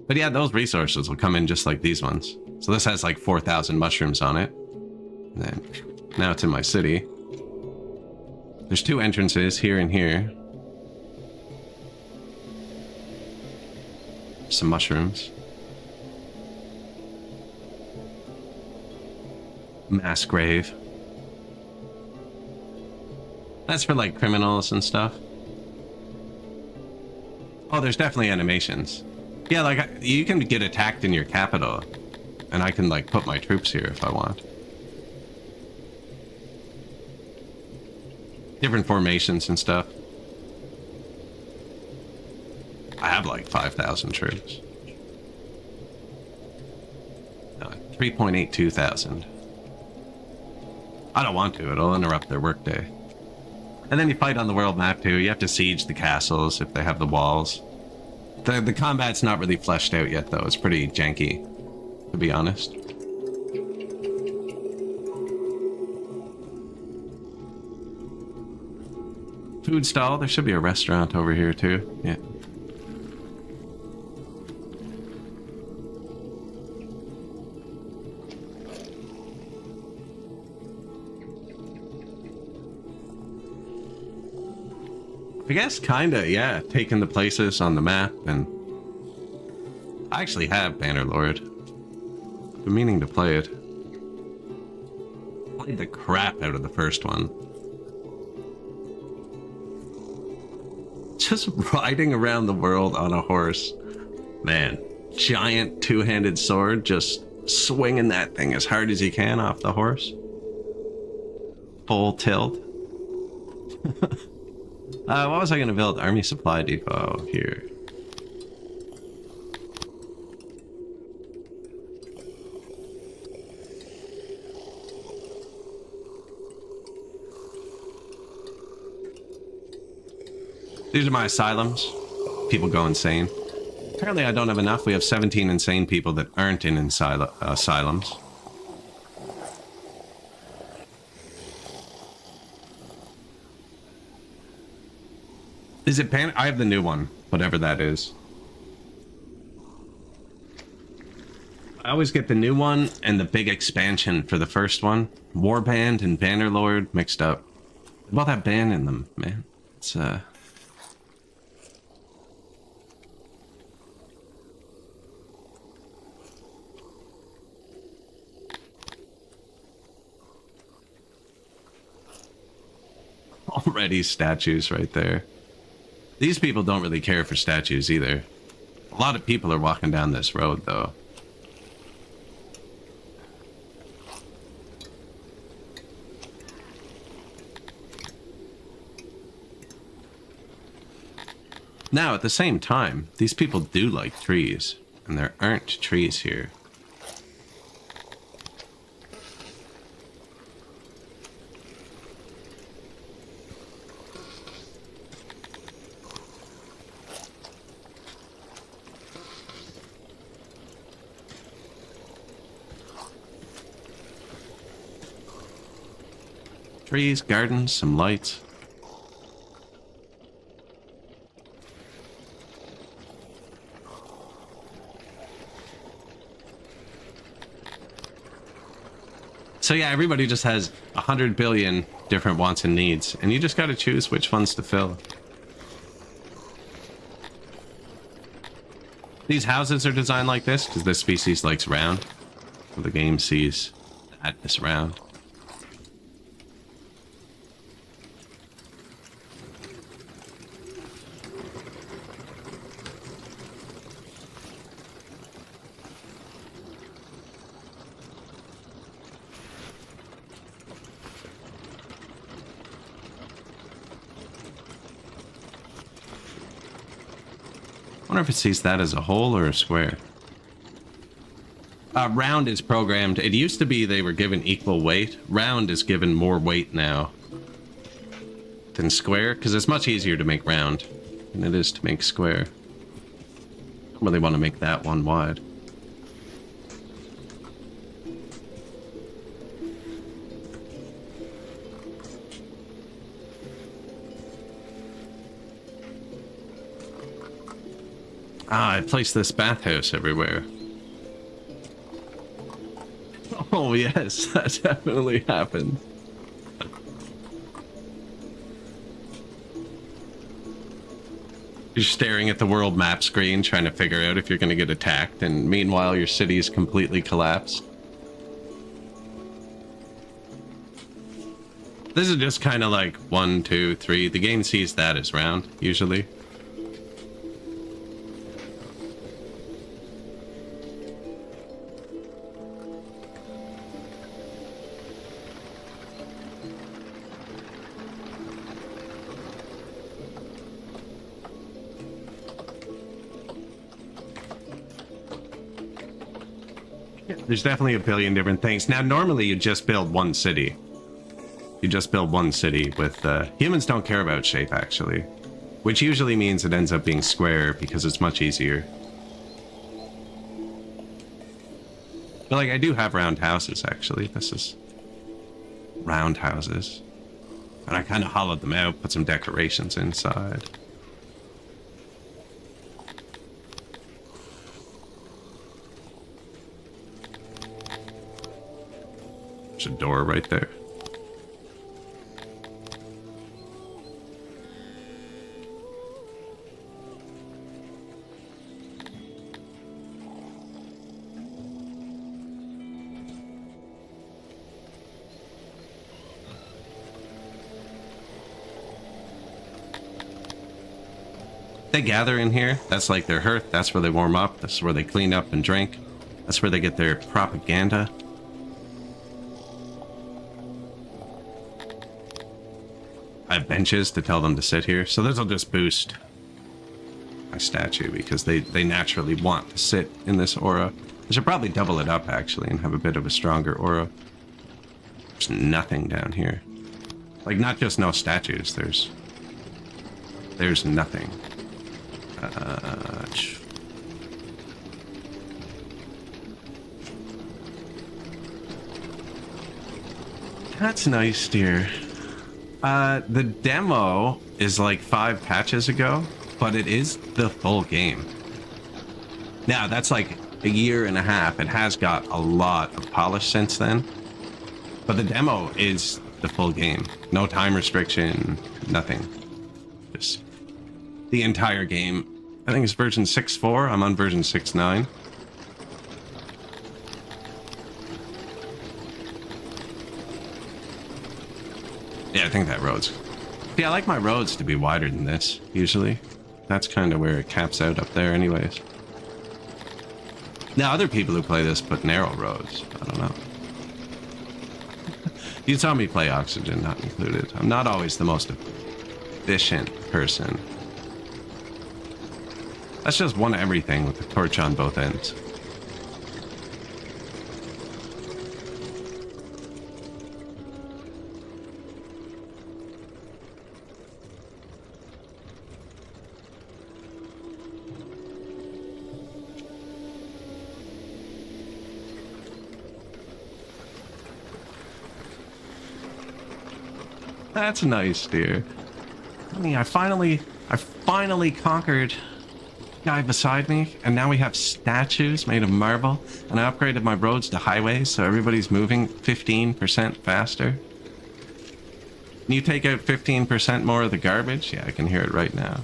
But yeah, those resources will come in just like these ones. So this has like 4,000 mushrooms on it. And then now it's in my city. There's 2 entrances here and here. Some mushrooms. Mass grave. That's for like criminals and stuff. Oh, there's definitely animations. Yeah, like you can get attacked in your capital, and I can like put my troops here if I want. Different formations and stuff. I have like 5,000 troops. 3.82 thousand. I don't want to, it'll interrupt their workday. And then you fight on the world map too. You have to siege the castles if they have the walls. The combat's not really fleshed out yet though. It's pretty janky, to be honest. Food stall, there should be a restaurant over here too. Yeah. I guess kinda, yeah, taking the places on the map, and I actually have Bannerlord. Been meaning to play it. Played the crap out of the first one. Just riding around the world on a horse. Man, giant two-handed sword, just swinging that thing as hard as you can off the horse. Full tilt. What was I going to build? Army supply depot here. These are my asylums. People go insane. Apparently I don't have enough. We have 17 insane people that aren't in asylums. Is it Pan? I have the new one, whatever that is. I always get the new one and the big expansion for the first one. Warband and Bannerlord mixed up. They both have ban in them, man. It's already statues right there. These people don't really care for statues either. A lot of people are walking down this road though. Now, at the same time, these people do like trees, and there aren't trees here. Trees, gardens, some lights. So yeah, everybody just has 100 billion different wants and needs, and you just gotta choose which ones to fill. These houses are designed like this because this species likes round. So the game sees that as round. I wonder if it sees that as a hole or a square. Round is programmed. It used to be they were given equal weight. Round is given more weight now than square, because it's much easier to make round than it is to make square. I don't really want to make that one wide. Ah, I placed this bathhouse everywhere. Oh yes, that definitely happened. You're staring at the world map screen trying to figure out if you're going to get attacked, and meanwhile your city is completely collapsed. This is just kind of like 1, 2, 3. The game sees that as round, usually. There's definitely a billion different things. Now, normally you just build one city. You just build one city with... humans don't care about shape, actually. Which usually means it ends up being square because it's much easier. But, like, I do have round houses, actually. This is round houses. And I kind of hollowed them out, put some decorations inside. There's a door right there. They gather in here. That's like their hearth. That's where they warm up. That's where they clean up and drink. That's where they get their propaganda. I have benches to tell them to sit here, so this will just boost my statue because they naturally want to sit in this aura. I should probably double it up actually and have a bit of a stronger aura. There's nothing down here. Like, not just no statues, there's there's nothing. That's nice, dear. The demo is like 5 patches ago, but it is the full game. Now, that's like a year and a half. It has got a lot of polish since then. But the demo is the full game. No time restriction, nothing. Just the entire game. I think it's version 6.4. I'm on version 6.9. Yeah, I think that road's... See, I like my roads to be wider than this, usually. That's kind of where it caps out up there anyways. Now, other people who play this put narrow roads. I don't know. You saw me play Oxygen, not included. I'm not always the most efficient person. That's just one everything with the torch on both ends. That's nice, dear. Honey, I finally conquered the guy beside me, and now we have statues made of marble, and I upgraded my roads to highways, so everybody's moving 15% faster. Can you take out 15% more of the garbage? Yeah, I can hear it right now.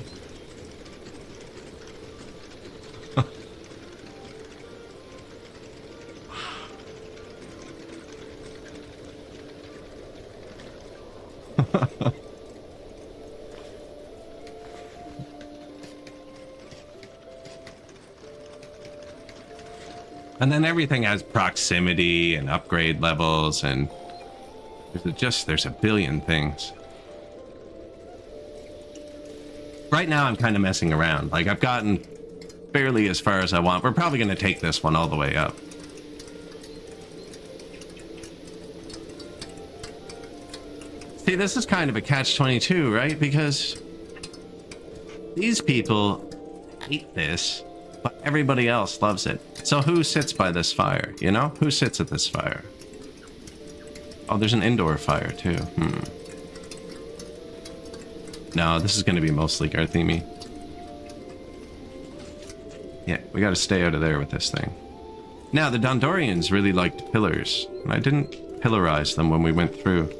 And then everything has proximity and upgrade levels, and there's a billion things. Right now I'm kind of messing around. Like, I've gotten barely as far as I want. We're probably going to take this one all the way up. See, this is kind of a catch-22, right? Because these people hate this, but everybody else loves it. So who sits by this fire, you know? Who sits at this fire? Oh, there's an indoor fire, too. No, this is going to be mostly Garthemi. Yeah, we got to stay out of there with this thing. Now, the Dondorians really liked pillars, and I didn't pillarize them when we went through.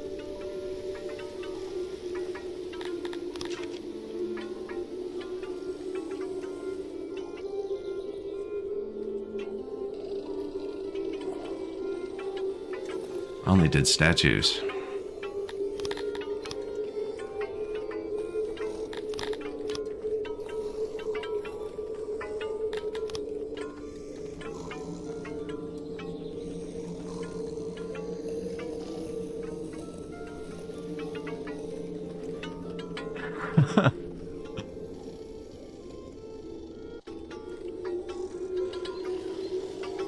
Only did statues.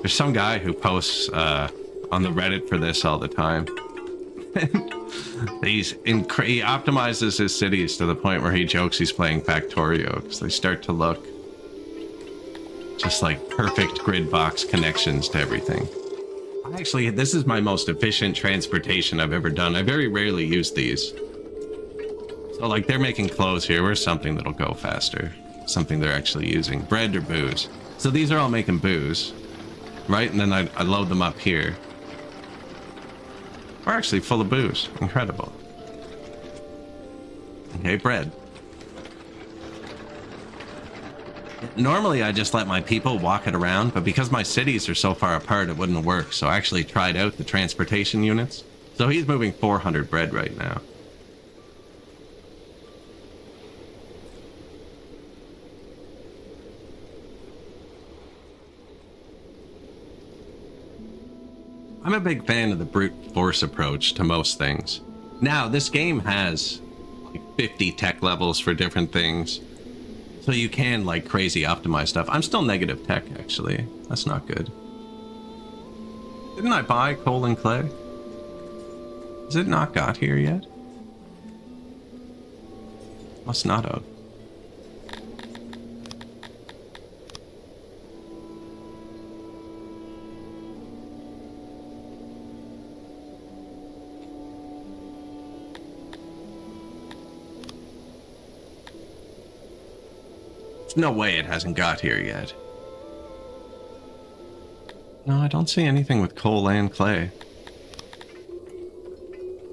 There's some guy who posts on the Reddit for this all the time. He optimizes his cities to the point where he jokes he's playing Factorio, because they start to look just like perfect grid box connections to everything. Actually, this is my most efficient transportation I've ever done. I very rarely use these. So like, they're making clothes here. Where's something that'll go faster? Something they're actually using. Bread or booze. So these are all making booze, right? And then I load them up here. We're actually full of booze. Incredible. Okay, bread. Normally, I just let my people walk it around, but because my cities are so far apart, it wouldn't work. So I actually tried out the transportation units. So he's moving 400 bread right now. I'm a big fan of the brute force approach to most things. Now, this game has like 50 tech levels for different things. So you can like crazy optimize stuff. I'm still negative tech, actually. That's not good. Didn't I buy coal and clay? Has it not got here yet? Must not have. There's no way it hasn't got here yet. No, I don't see anything with coal and clay.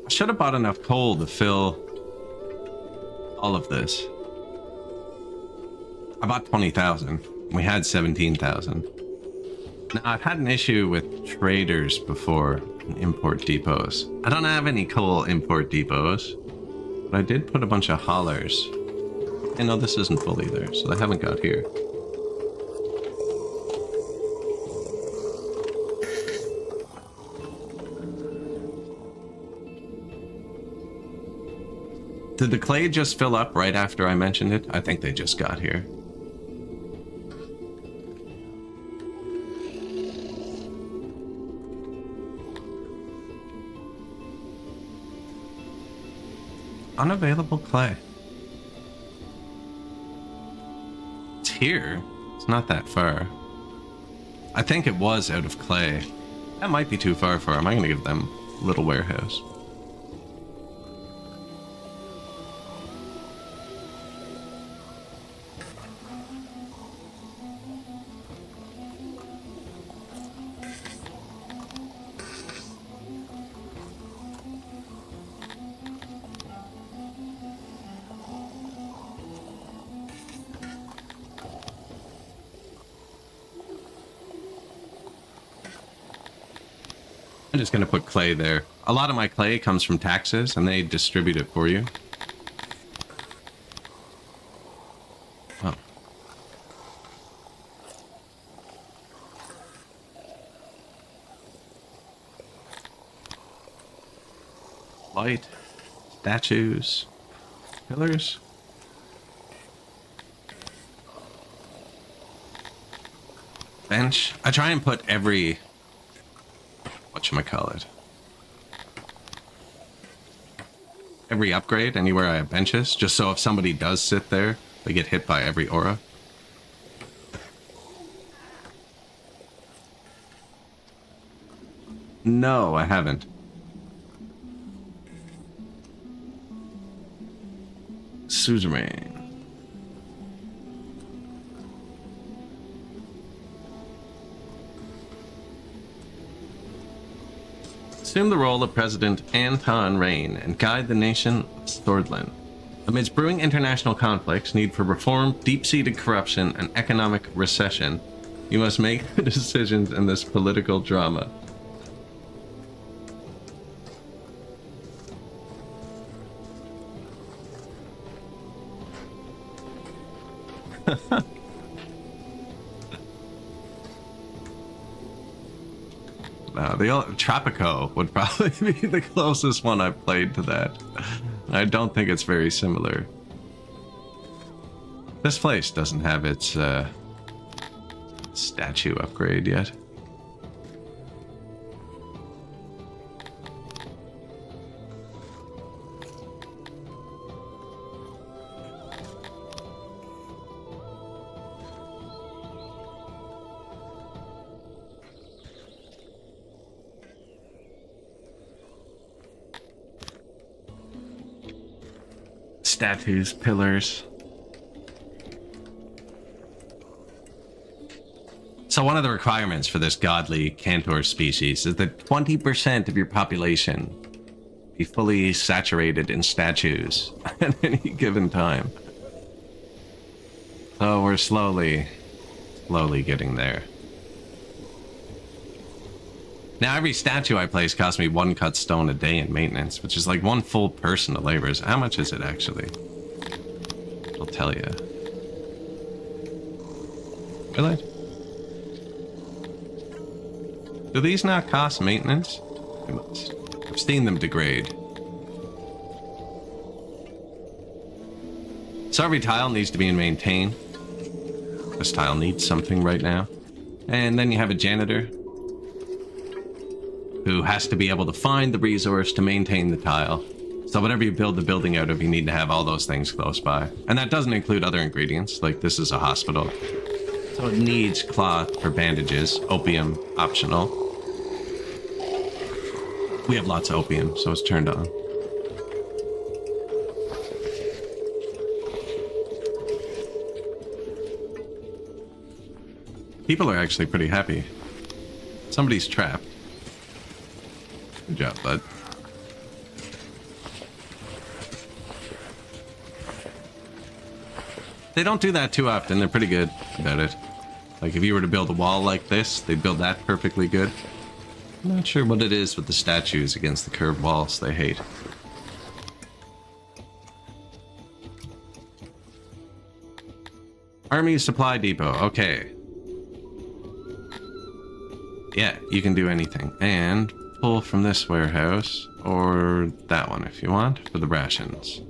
I should have bought enough coal to fill all of this. I bought 20,000. We had 17,000. Now, I've had an issue with traders before, import depots. I don't have any coal import depots, but I did put a bunch of haulers. And no, this isn't full either, so they haven't got here. Did the clay just fill up right after I mentioned it? I think they just got here. Unavailable clay. It's here. It's not that far. I think it was out of clay. That might be too far for them. I'm going to give them a little warehouse. I'm just going to put clay there. A lot of my clay comes from taxes, and they distribute it for you. Oh. Light, statues, pillars. Bench. I try and put every... whatchamacallit. Every upgrade anywhere I have benches, just so if somebody does sit there, they get hit by every aura. No, I haven't. Suzerain. Assume the role of President Anton Rain and guide the nation of Swordland. Amidst brewing international conflicts, need for reform, deep-seated corruption, and economic recession, you must make decisions in this political drama. The Tropico would probably be the closest one I've played to that. I don't think it's very similar. This place doesn't have its statue upgrade yet. Statues, pillars. So one of the requirements for this godly Cantor species is that 20% of your population be fully saturated in statues at any given time. So we're slowly getting there. Now every statue I place costs me 1 cut stone a day in maintenance, which is like 1 full person to labor. How much is it actually? I'll tell you. Really? Do these not cost maintenance? They must. I've seen them degrade. So every tile needs to be maintained. This tile needs something right now. And then you have a janitor who has to be able to find the resource to maintain the tile. So whatever you build the building out of, you need to have all those things close by. And that doesn't include other ingredients, like this is a hospital. So it needs cloth for bandages, opium optional. We have lots of opium, so it's turned on. People are actually pretty happy. Somebody's trapped. Good job, bud. They don't do that too often. They're pretty good about it. Like, if you were to build a wall like this, they'd build that perfectly good. I'm not sure what it is with the statues against the curved walls they hate. Army Supply Depot. Okay. Yeah, you can do anything. And pull from this warehouse, or that one if you want, for the rations.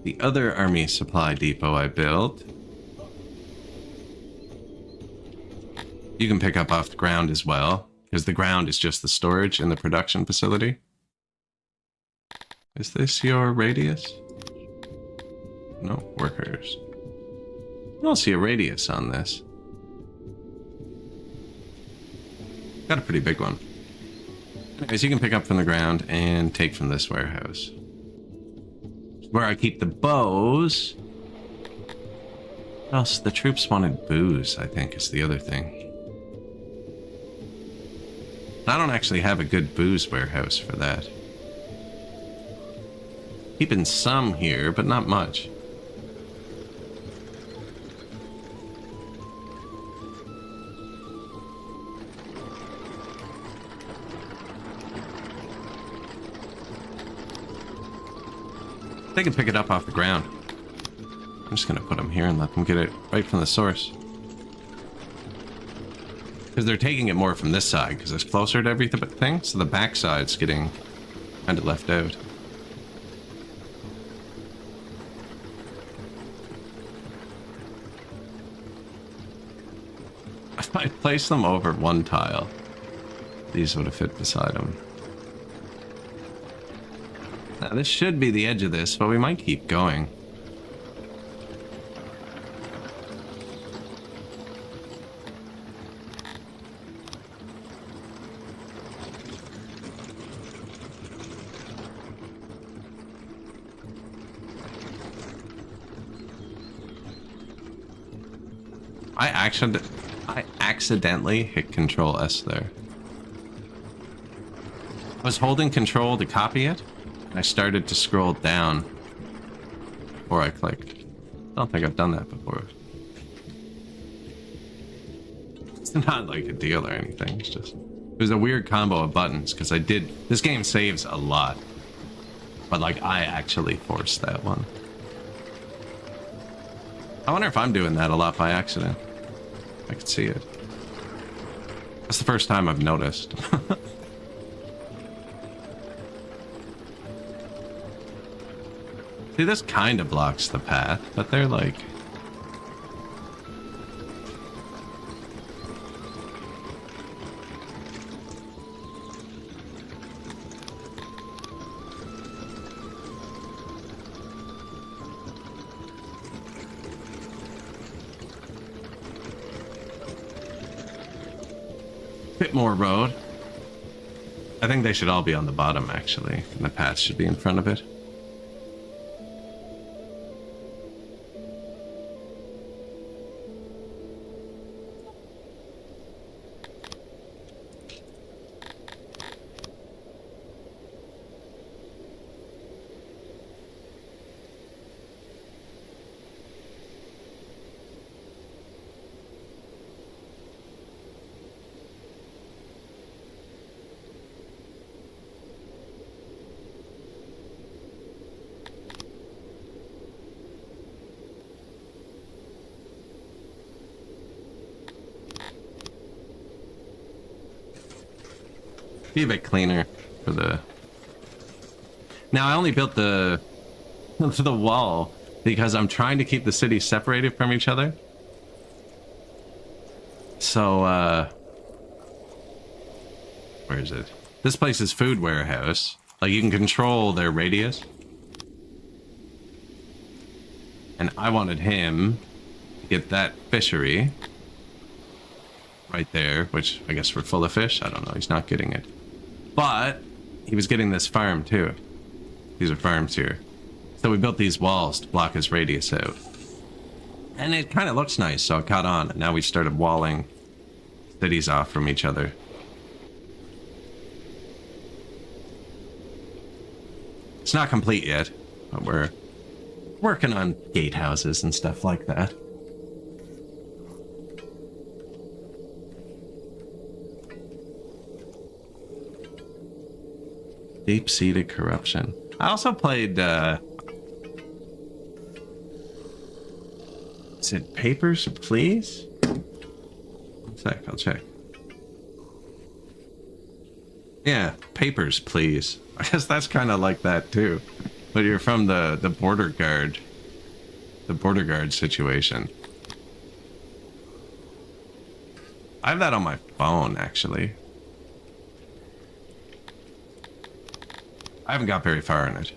The other Army Supply Depot I built, you can pick up off the ground as well, because the ground is just the storage in the production facility. Is this your radius? No, workers. I don't see a radius on this. Got a pretty big one. Anyways, you can pick up from the ground and take from this warehouse. Where I keep the bows. What else? The troops wanted booze, I think, is the other thing. I don't actually have a good booze warehouse for that. Keeping some here, but not much. They can pick it up off the ground. I'm just gonna put them here and let them get it right from the source. Because they're taking it more from this side, because it's closer to everything, so the back side's getting kind of left out. If I place them over one tile, these would have fit beside them. Now, this should be the edge of this, but we might keep going. I accidentally hit Control S there. I was holding Control to copy it. I started to scroll down before I clicked. I don't think I've done that before. It's not like a deal or anything. It's just, it was a weird combo of buttons because this game saves a lot. But like, I actually forced that one. I wonder if I'm doing that a lot by accident. I could see it. That's the first time I've noticed. See, this kind of blocks the path, but they're like... bit more road. I think they should all be on the bottom, actually, and the path should be in front of it. Be a bit cleaner for the... Now, I only built the wall because I'm trying to keep the city separated from each other. So, where is it? This place is food warehouse. Like, you can control their radius. And I wanted him to get that fishery right there, which I guess we're full of fish. I don't know. He's not getting it. But he was getting this farm too. These are farms here. So we built these walls to block his radius out. And it kind of looks nice, so it caught on. And now we started walling cities off from each other. It's not complete yet, but we're working on gatehouses and stuff like that. Deep-seated corruption. I also played, is it Papers, Please? One sec, I'll check. Yeah, Papers, Please. I guess that's kind of like that, too. But you're from the border guard. The border guard situation. I have that on my phone, actually. I haven't got very far in it.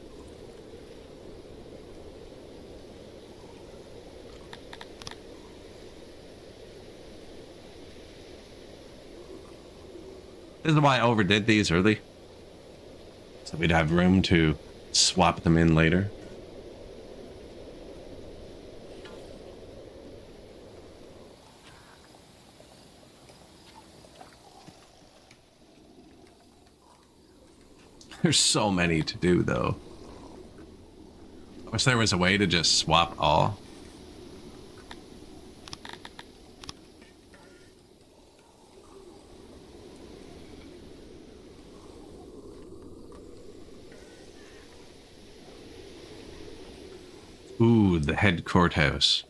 This is why I overdid these early. So we'd have room to swap them in later. There's so many to do, though. I wish there was a way to just swap all. Ooh, the head courthouse.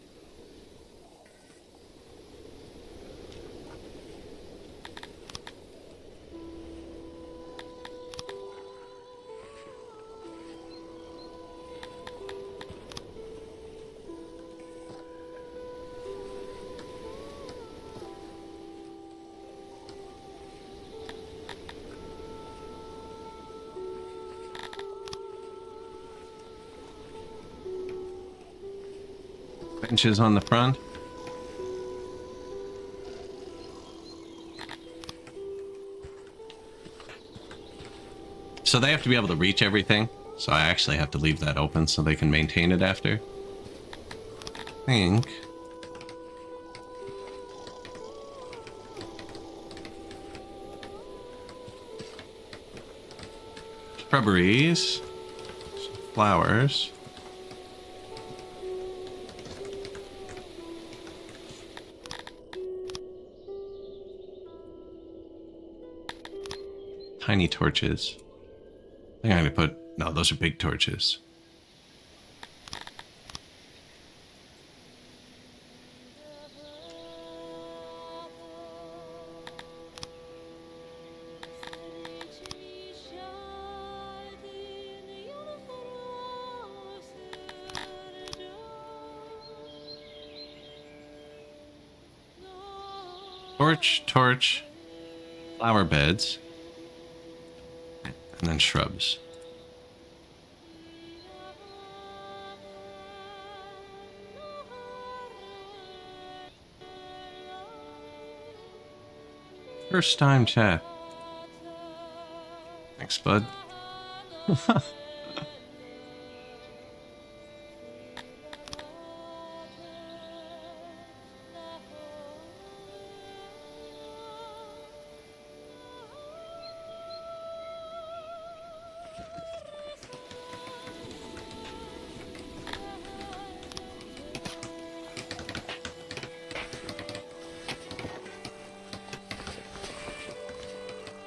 Benches on the front. So they have to be able to reach everything. So I actually have to leave that open so they can maintain it after. I think. Shrubberies. Flowers. Tiny torches. I think I'm gonna put... No, those are big torches. Torch, flower beds. And then shrubs. First time chat. Thanks, bud.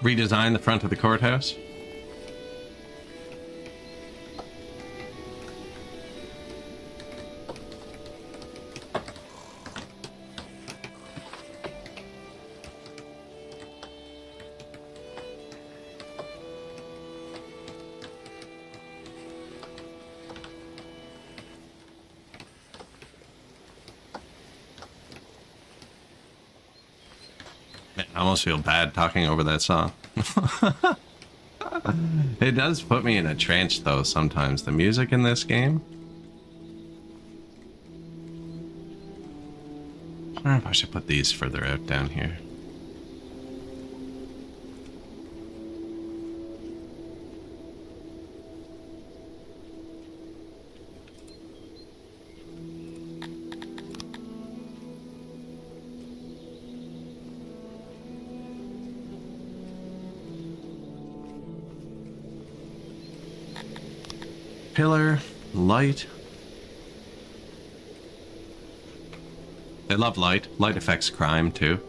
Redesign the front of the courthouse. Man, I almost feel bad talking over that song. It does put me in a trance, though, sometimes. The music in this game. I wonder if I should put these further out down here. Pillar, light. They love light. Light affects crime too.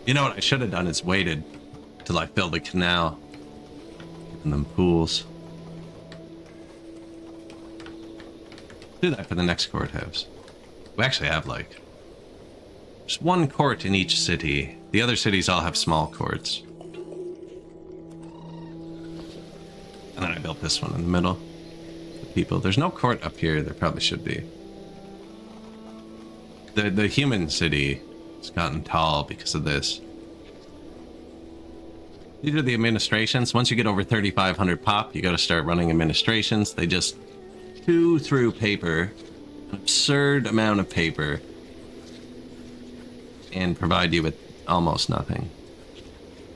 You know what I should have done is waited till I filled the canal and them pools. Do that for the next courthouse. We actually have like just one court in each city. The other cities all have small courts. And then I built this one in the middle. The people. There's no court up here. There probably should be. The human city has gotten tall because of this. These are the administrations. Once you get over 3,500 pop, you got to start running administrations. They just chew through paper, an absurd amount of paper, and provide you with almost nothing.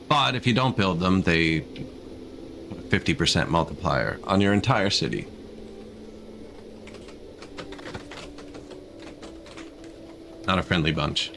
But if you don't build them, they put a 50% multiplier on your entire city. Not a friendly bunch.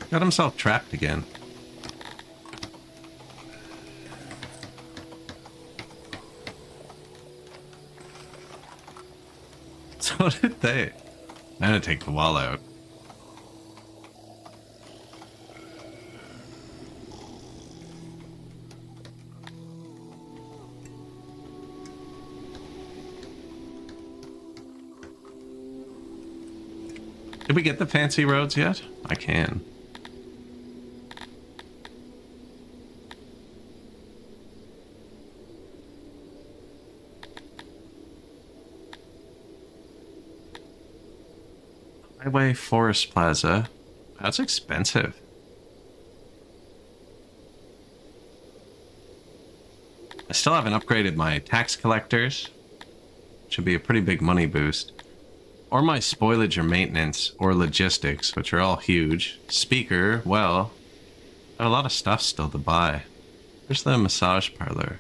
Got himself trapped again. So did they. I'm gonna take the wall out. Did we get the fancy roads yet? I can. Highway Forest Plaza. That's expensive. I still haven't upgraded my tax collectors. Should be a pretty big money boost. Or my spoilage or maintenance or logistics, which are all huge. Speaker, well, got a lot of stuff still to buy. Where's the massage parlor?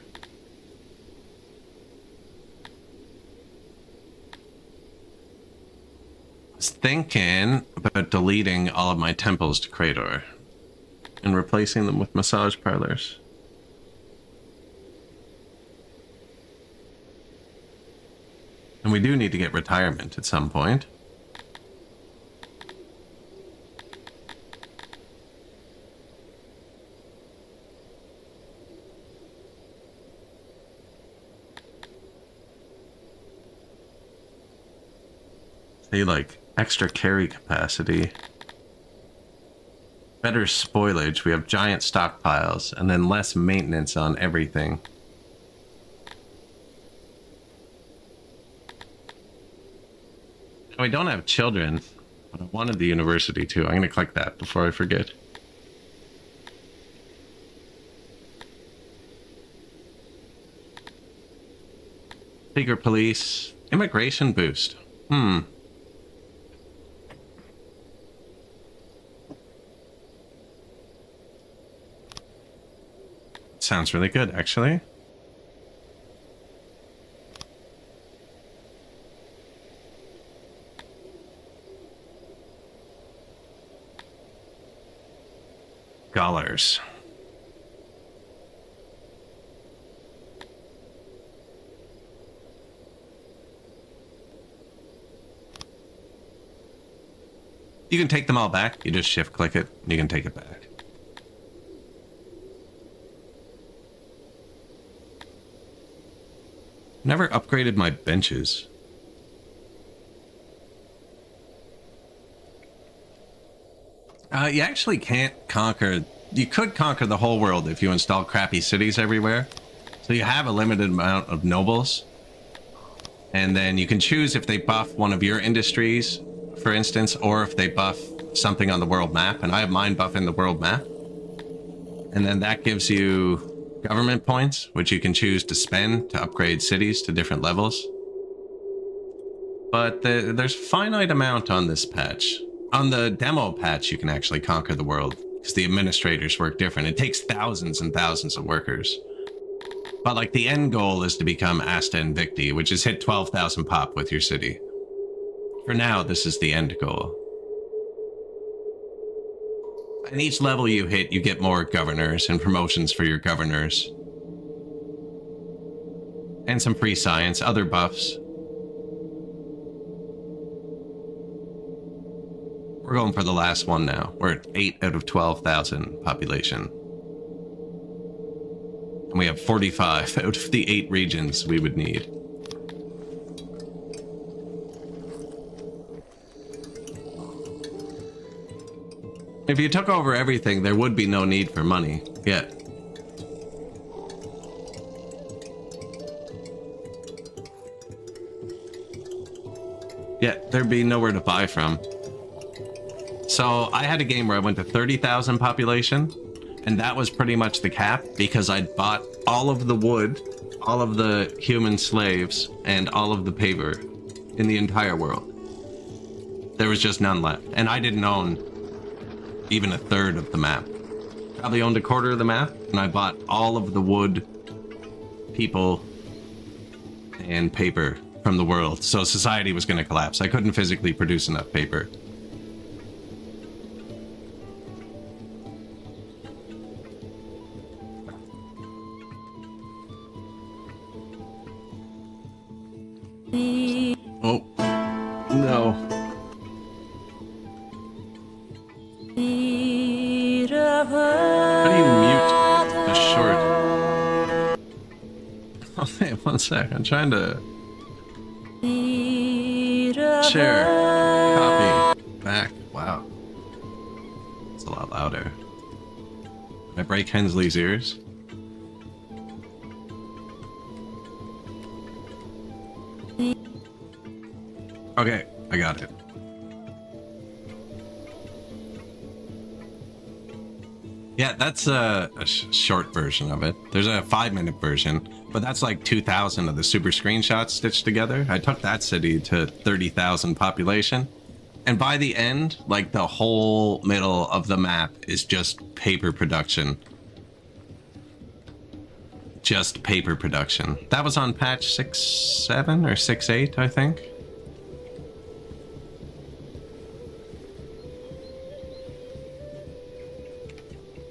I was thinking about deleting all of my temples to Krator and replacing them with massage parlors. And we do need to get retirement at some point. Say like extra carry capacity, better spoilage, we have giant stockpiles, and then less maintenance on everything. We don't have children, but I wanted the university too. I'm going to click that before I forget. Secret police, immigration boost. Sounds really good, actually. Dollars. You can take them all back. You just shift click it, and you can take it back. Never upgraded my benches. You actually can't conquer... You could conquer the whole world if you install crappy cities everywhere. So you have a limited amount of nobles. And then you can choose if they buff one of your industries, for instance, or if they buff something on the world map. And I have mine buffing the world map. And then that gives you government points, which you can choose to spend to upgrade cities to different levels. But there's a finite amount on this patch. On the demo patch, you can actually conquer the world because the administrators work different. It takes thousands and thousands of workers. But like the end goal is to become Asta Invictii, which is hit 12,000 pop with your city. For now, this is the end goal. And each level you hit, you get more governors and promotions for your governors. And some free science, other buffs. We're going for the last one now. We're at 8 out of 12,000 population. And we have 45 out of the 8 regions we would need. If you took over everything, there would be no need for money. Yet. There'd be nowhere to buy from. So I had a game where I went to 30,000 population, and that was pretty much the cap because I'd bought all of the wood, all of the human slaves, and all of the paper in the entire world. There was just none left. And I didn't own even a third of the map. Probably owned a quarter of the map, and I bought all of the wood, people, and paper from the world. So society was going to collapse. I couldn't physically produce enough paper. Oh, no. How do you mute the short? Oh, hey, one sec. I'm trying to share, copy, back. Wow. It's a lot louder. Did I break Hensley's ears? Okay, I got it. Yeah, that's a short version of it. There's a 5-minute version, but that's like 2,000 of the super screenshots stitched together. I took that city to 30,000 population. And by the end, like the whole middle of the map is just paper production. Just paper production. That was on patch 6.7 or 6.8, I think.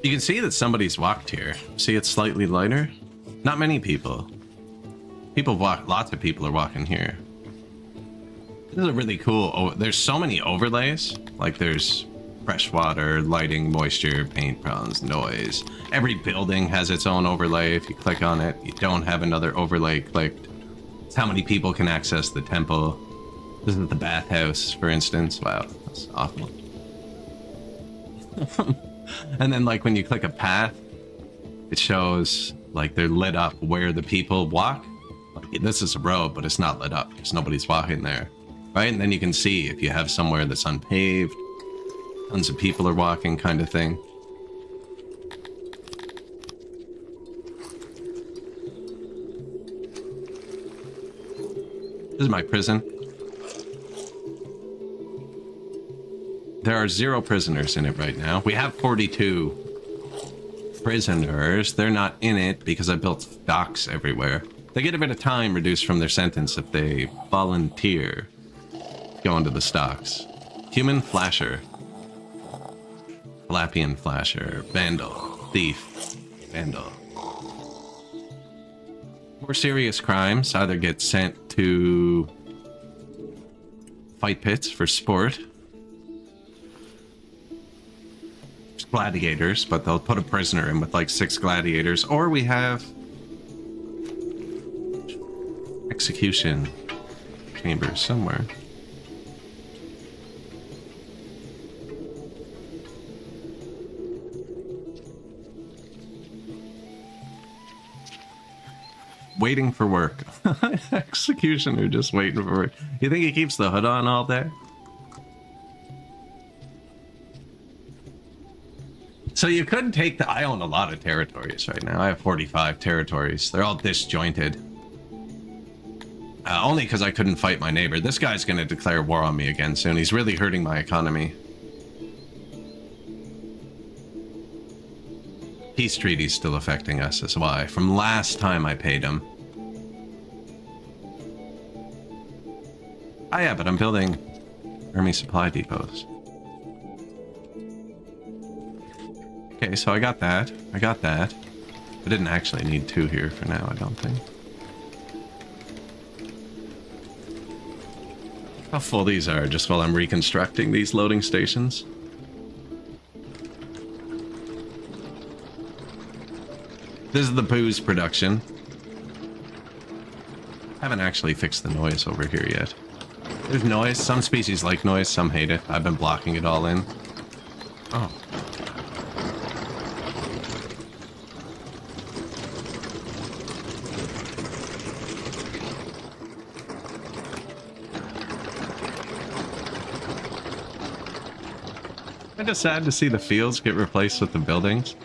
You can see that somebody's walked here. See, it's slightly lighter. Not many people. Lots of people are walking here. This is a really cool, there's so many overlays. Like there's fresh water, lighting, moisture, paint problems, noise. Every building has its own overlay. If you click on it, you don't have another overlay clicked. It's how many people can access the temple. This is the bathhouse, for instance. Wow, that's awful. And then like when you click a path, it shows like they're lit up where the people walk. Like, this is a road, but it's not lit up because nobody's walking there, right? And then you can see if you have somewhere that's unpaved, tons of people are walking, kind of thing. This is my prison. There are 0 prisoners in it right now. We have 42 prisoners. They're not in it because I built docks everywhere. They get a bit of time reduced from their sentence if they volunteer to go into the stocks. Human flasher. Flapian flasher. Vandal. Thief. Vandal. More serious crimes either get sent to fight pits for sport. Gladiators, but they'll put a prisoner in with like 6 gladiators, or we have execution chambers somewhere. waiting for work. Executioner just waiting for work. You think he keeps the hood on all day? So you could take the... I own a lot of territories right now. I have 45 territories. They're all disjointed. Only because I couldn't fight my neighbor. This guy's going to declare war on me again soon. He's really hurting my economy. Peace treaty's still affecting us, is why. From last time I paid him. Oh yeah, but I'm building army supply depots. Okay, so I got that. I got that. I didn't actually need 2 here for now, I don't think. How full these are just while I'm reconstructing these loading stations. This is the booze production. Haven't actually fixed the noise over here yet. There's noise. Some species like noise, some hate it. I've been blocking it all in. Oh. I'm just sad to see the fields get replaced with the buildings.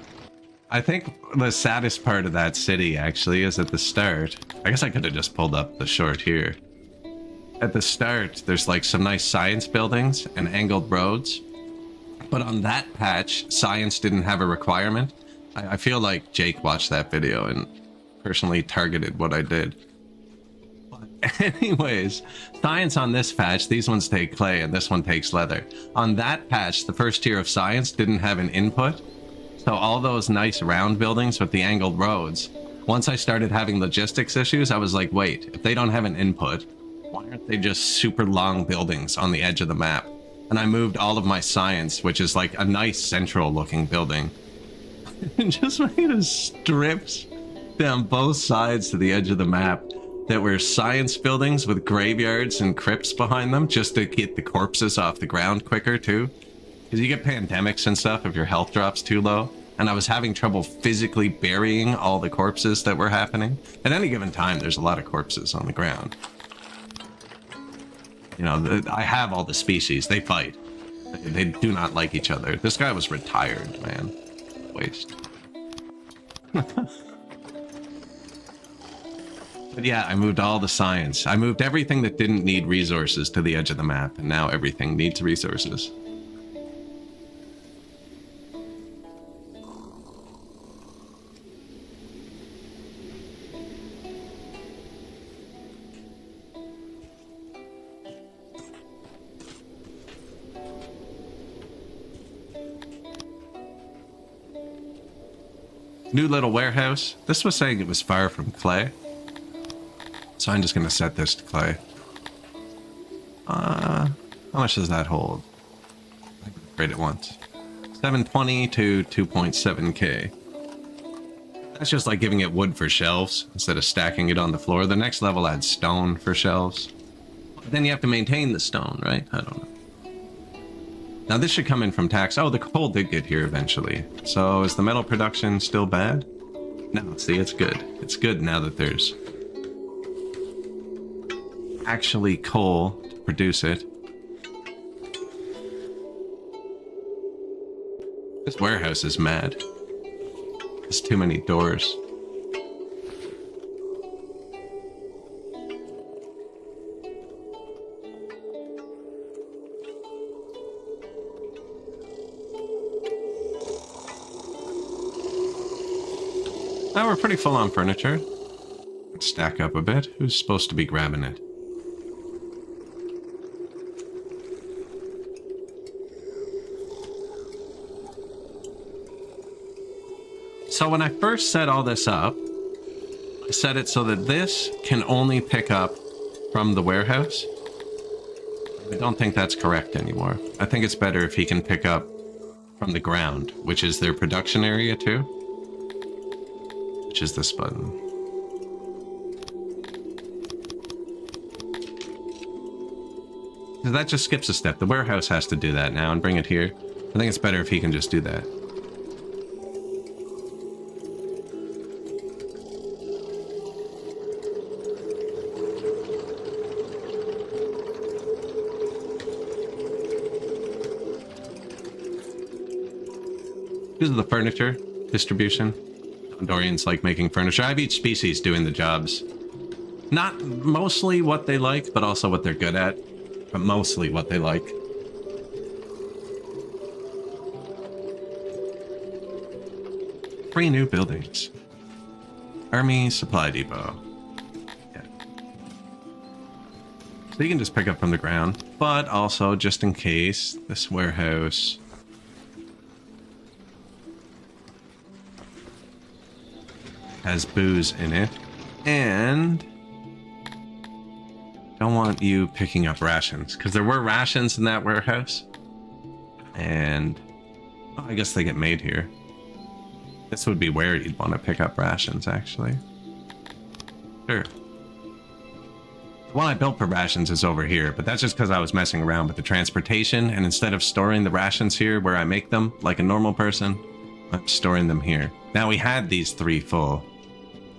I think the saddest part of that city, actually, is at the start. I guess I could have just pulled up the short here. At the start, there's like some nice science buildings and angled roads. But on that patch, science didn't have a requirement. I feel like Jake watched that video and personally targeted what I did. But anyways, science on this patch, these ones take clay and this one takes leather. On that patch, the first tier of science didn't have an input. So all those nice round buildings with the angled roads, once I started having logistics issues, I was like, wait, if they don't have an input, why aren't they just super long buildings on the edge of the map? And I moved all of my science, which is like a nice central looking building, and just made a strips down both sides to the edge of the map that were science buildings with graveyards and crypts behind them, just to get the corpses off the ground quicker too. Because you get pandemics and stuff if your health drops too low. And I was having trouble physically burying all the corpses that were happening. At any given time, there's a lot of corpses on the ground. You know, I have all the species. They fight. They do not like each other. This guy was retired, man. Waste. But yeah, I moved all the science. I moved everything that didn't need resources to the edge of the map. And now everything needs resources. New little warehouse. This was saying it was far from clay. So I'm just going to set this to clay. How much does that hold? I can upgrade it once. 720 to 2.7k. That's just like giving it wood for shelves instead of stacking it on the floor. The next level adds stone for shelves. But then you have to maintain the stone, right? I don't know. Now this should come in from tax. Oh, the coal did get here eventually. So is the metal production still bad? No, see, it's good. It's good now that there's actually coal to produce it. This warehouse is mad. There's too many doors. Now we're pretty full on furniture. Let's stack up a bit. Who's supposed to be grabbing it? So when I first set all this up, I set it so that this can only pick up from the warehouse. I don't think that's correct anymore. I think it's better if he can pick up from the ground, which is their production area too. Which is this button. That just skips a step. The warehouse has to do that now and bring it here. I think it's better if he can just do that. This is the furniture distribution. Dorians like making furniture. I have each species doing the jobs. Not mostly what they like, but also what they're good at. But mostly what they like. 3 new buildings. Army Supply Depot. Yeah. So you can just pick up from the ground. But also, just in case, this warehouse has booze in it. And don't want you picking up rations, because there were rations in that warehouse. And oh, I guess they get made here. This would be where you'd want to pick up rations, actually. Sure. The one I built for rations is over here, but that's just because I was messing around with the transportation, and instead of storing the rations here where I make them, like a normal person, I'm storing them here. Now, we had these 3 full.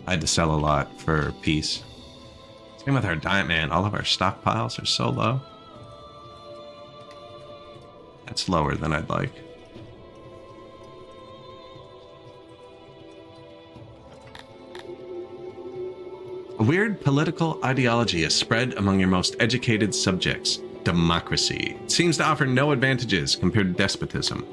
I had to sell a lot for peace. Same with our diet, man. All of our stockpiles are so low. That's lower than I'd like. A weird political ideology is spread among your most educated subjects. Democracy. It seems to offer no advantages compared to despotism.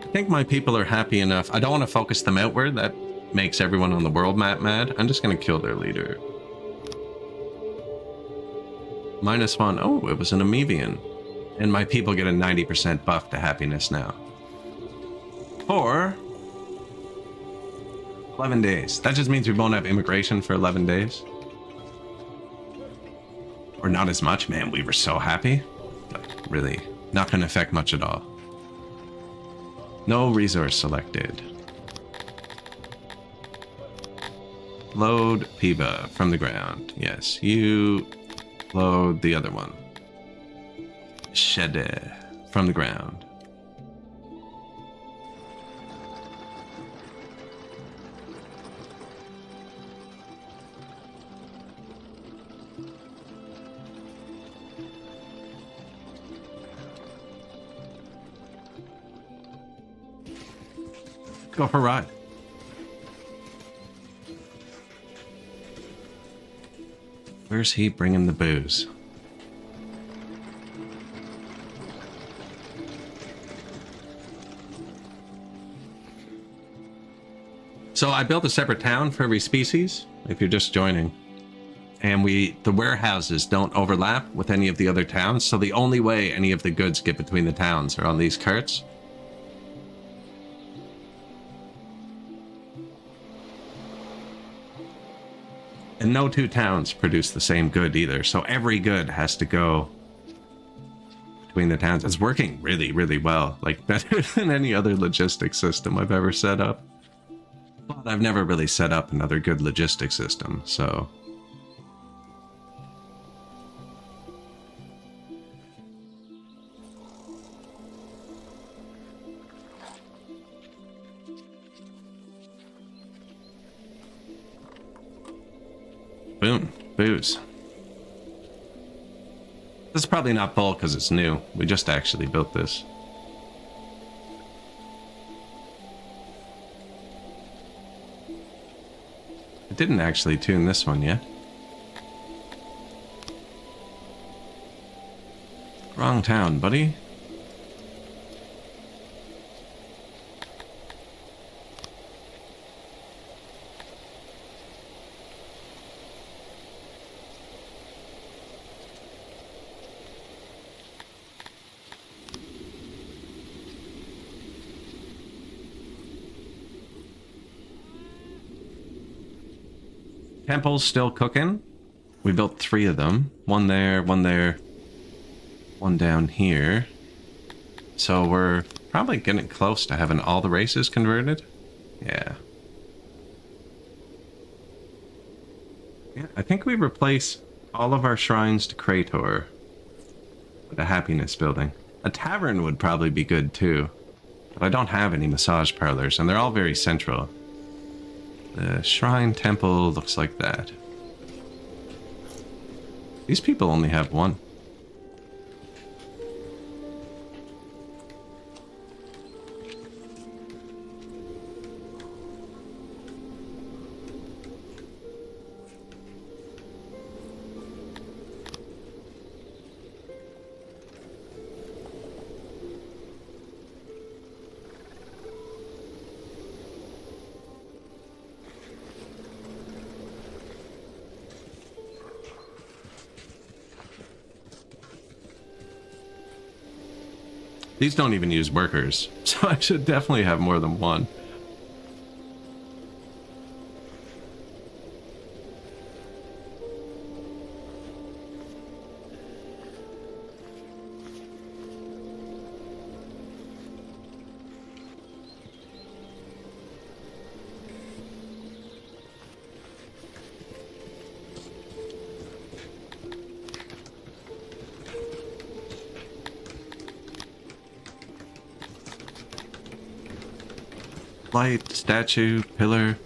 I think my people are happy enough. I don't want to focus them outward. That makes everyone on the world map mad. I'm just going to kill their leader. -1. Oh, it was an Amoebian. And my people get a 90% buff to happiness now. For 11 days. That just means we won't have immigration for 11 days. Or not as much. Man, we were so happy. But really, not going to affect much at all. No resource selected. Load Piba from the ground. Yes, you load the other one. Shede from the ground. Go for a ride. Where's he bringing the booze? So I built a separate town for every species, if you're just joining. And the warehouses don't overlap with any of the other towns, so the only way any of the goods get between the towns are on these carts. And no 2 towns produce the same good either, so every good has to go between the towns. It's working really, really well, like better than any other logistics system I've ever set up. But I've never really set up another good logistics system, so... Boom. Booze. This is probably not full because it's new. We just actually built this. I didn't actually tune this one yet. Wrong town, buddy. Temple's still cooking. We built 3 of them. One there, one down here. So we're probably getting close to having all the races converted. Yeah. Yeah, I think we replace all of our shrines to Krator with a happiness building. A tavern would probably be good too. But I don't have any massage parlors, and they're all very central. The shrine temple looks like that. These people only have 1. These don't even use workers, so I should definitely have more than one. Light, statue, pillar.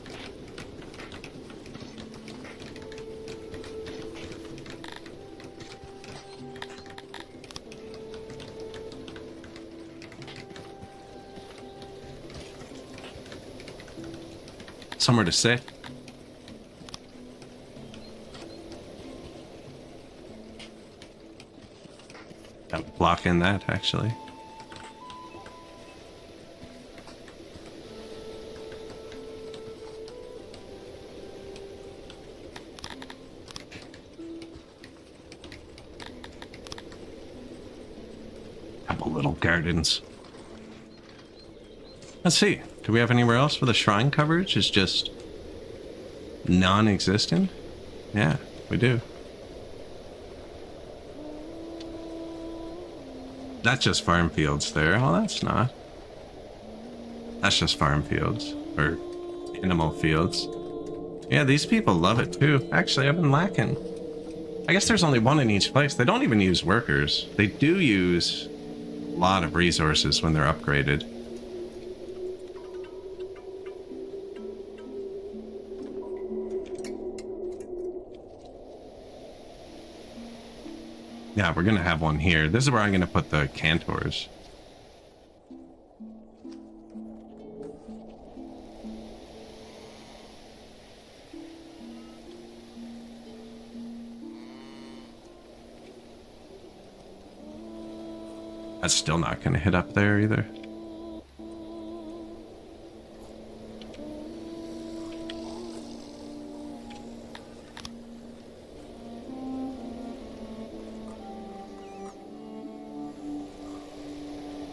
Somewhere to sit. I'm blocking that, actually. Couple little gardens. Let's see. Do we have anywhere else where the shrine coverage is just non-existent? Yeah, we do. That's just farm fields there. Oh, that's not. That's just farm fields. Or animal fields. Yeah, these people love it too. Actually, I've been lacking. I guess there's only one in each place. They don't even use workers. They do use a lot of resources when they're upgraded. Yeah, we're gonna have one here. This is where I'm gonna put the Cantors. That's still not gonna hit up there either.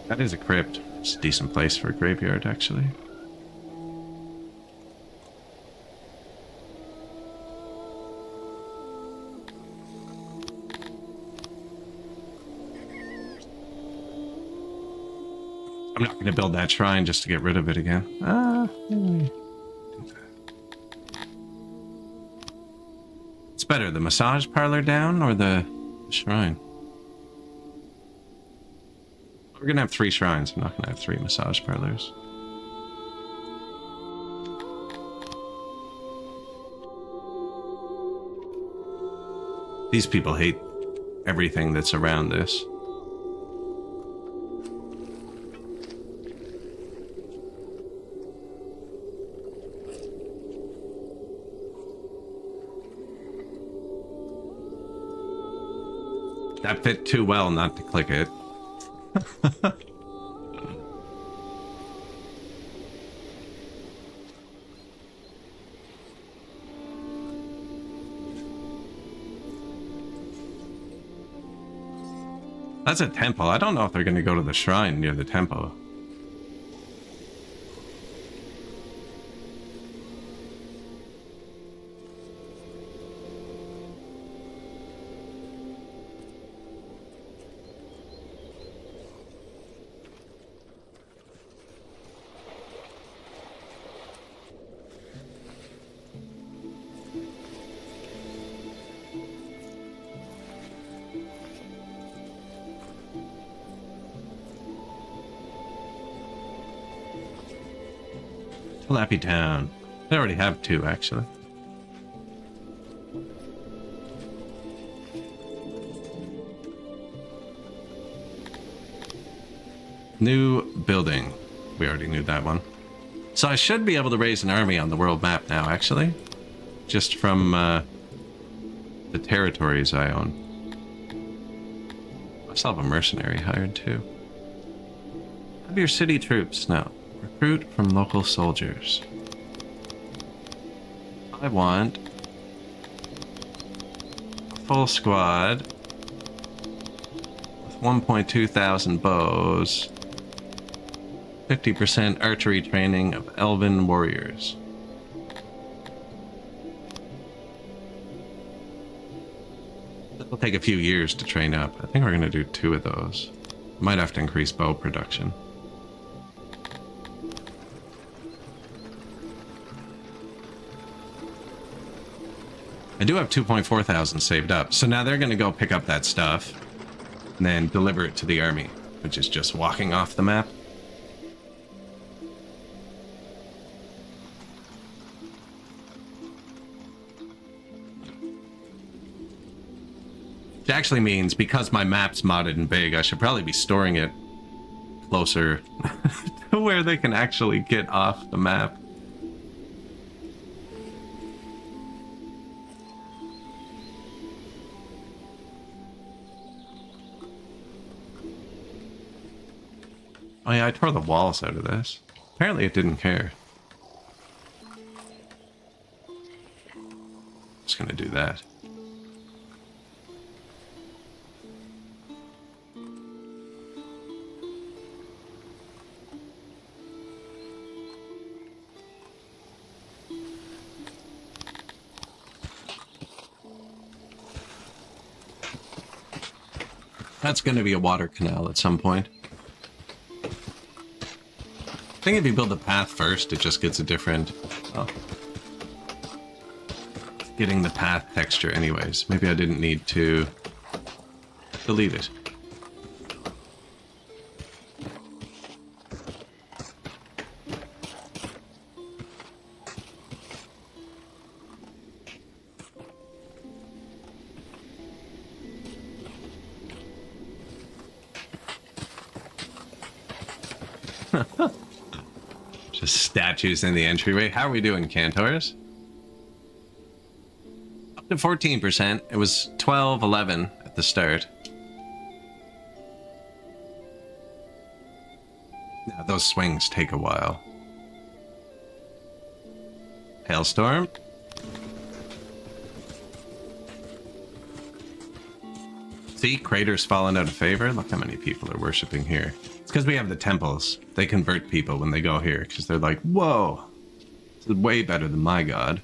That is a crypt. It's a decent place for a graveyard, actually. I'm not going to build that shrine just to get rid of it again. It's better, the massage parlor down or the shrine? We're gonna have 3 shrines. I'm not gonna have 3 massage parlors. These people hate everything that's around this. That fit too well not to click it. That's a temple. I don't know if they're going to go to the shrine near the temple. Lappy Town. They already have 2, actually. New building. We already knew that one. So I should be able to raise an army on the world map now, actually. Just from the territories I own. I still have a mercenary hired, too. Have your city troops now. Recruit from local soldiers. I want a full squad with 1.2 thousand bows. 50% archery training of elven warriors. It'll take a few years to train up. I think we're going to do 2 of those. Might have to increase bow production. I do have 2.4 thousand saved up. So now they're going to go pick up that stuff and then deliver it to the army, which is just walking off the map. Which actually means, because my map's modded and big, I should probably be storing it closer to where they can actually get off the map. Oh yeah, I tore the walls out of this. Apparently it didn't care. Just gonna do that. That's going to be a water canal at some point. I think if you build the path first, it just gets a different... Oh. Getting the path texture anyways. Maybe I didn't need to delete it. Just statues in the entryway. How are we doing, Cantors? Up to 14%. It was 12, 11 at the start. Now, those swings take a while. Hailstorm. See, crater's fallen out of favor. Look how many people are worshipping here. It's because we have the temples. They convert people when they go here, because they're like, whoa, this is way better than my god.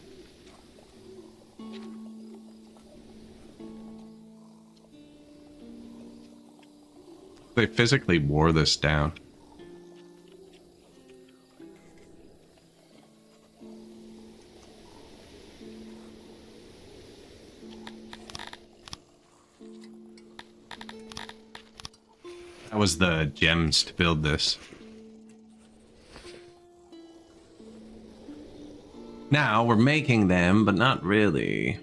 They physically wore this down. That was the gems to build this. Now we're making them, but not really.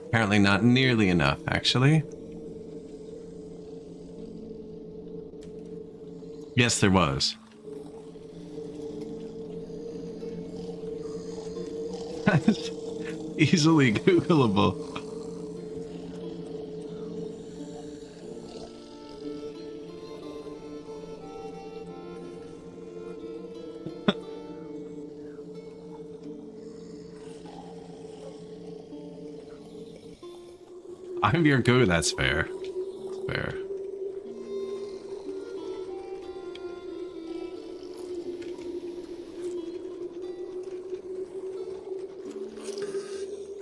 Apparently not nearly enough, actually. Yes, there was. Easily Googleable. I'm your goo, that's fair. That's fair.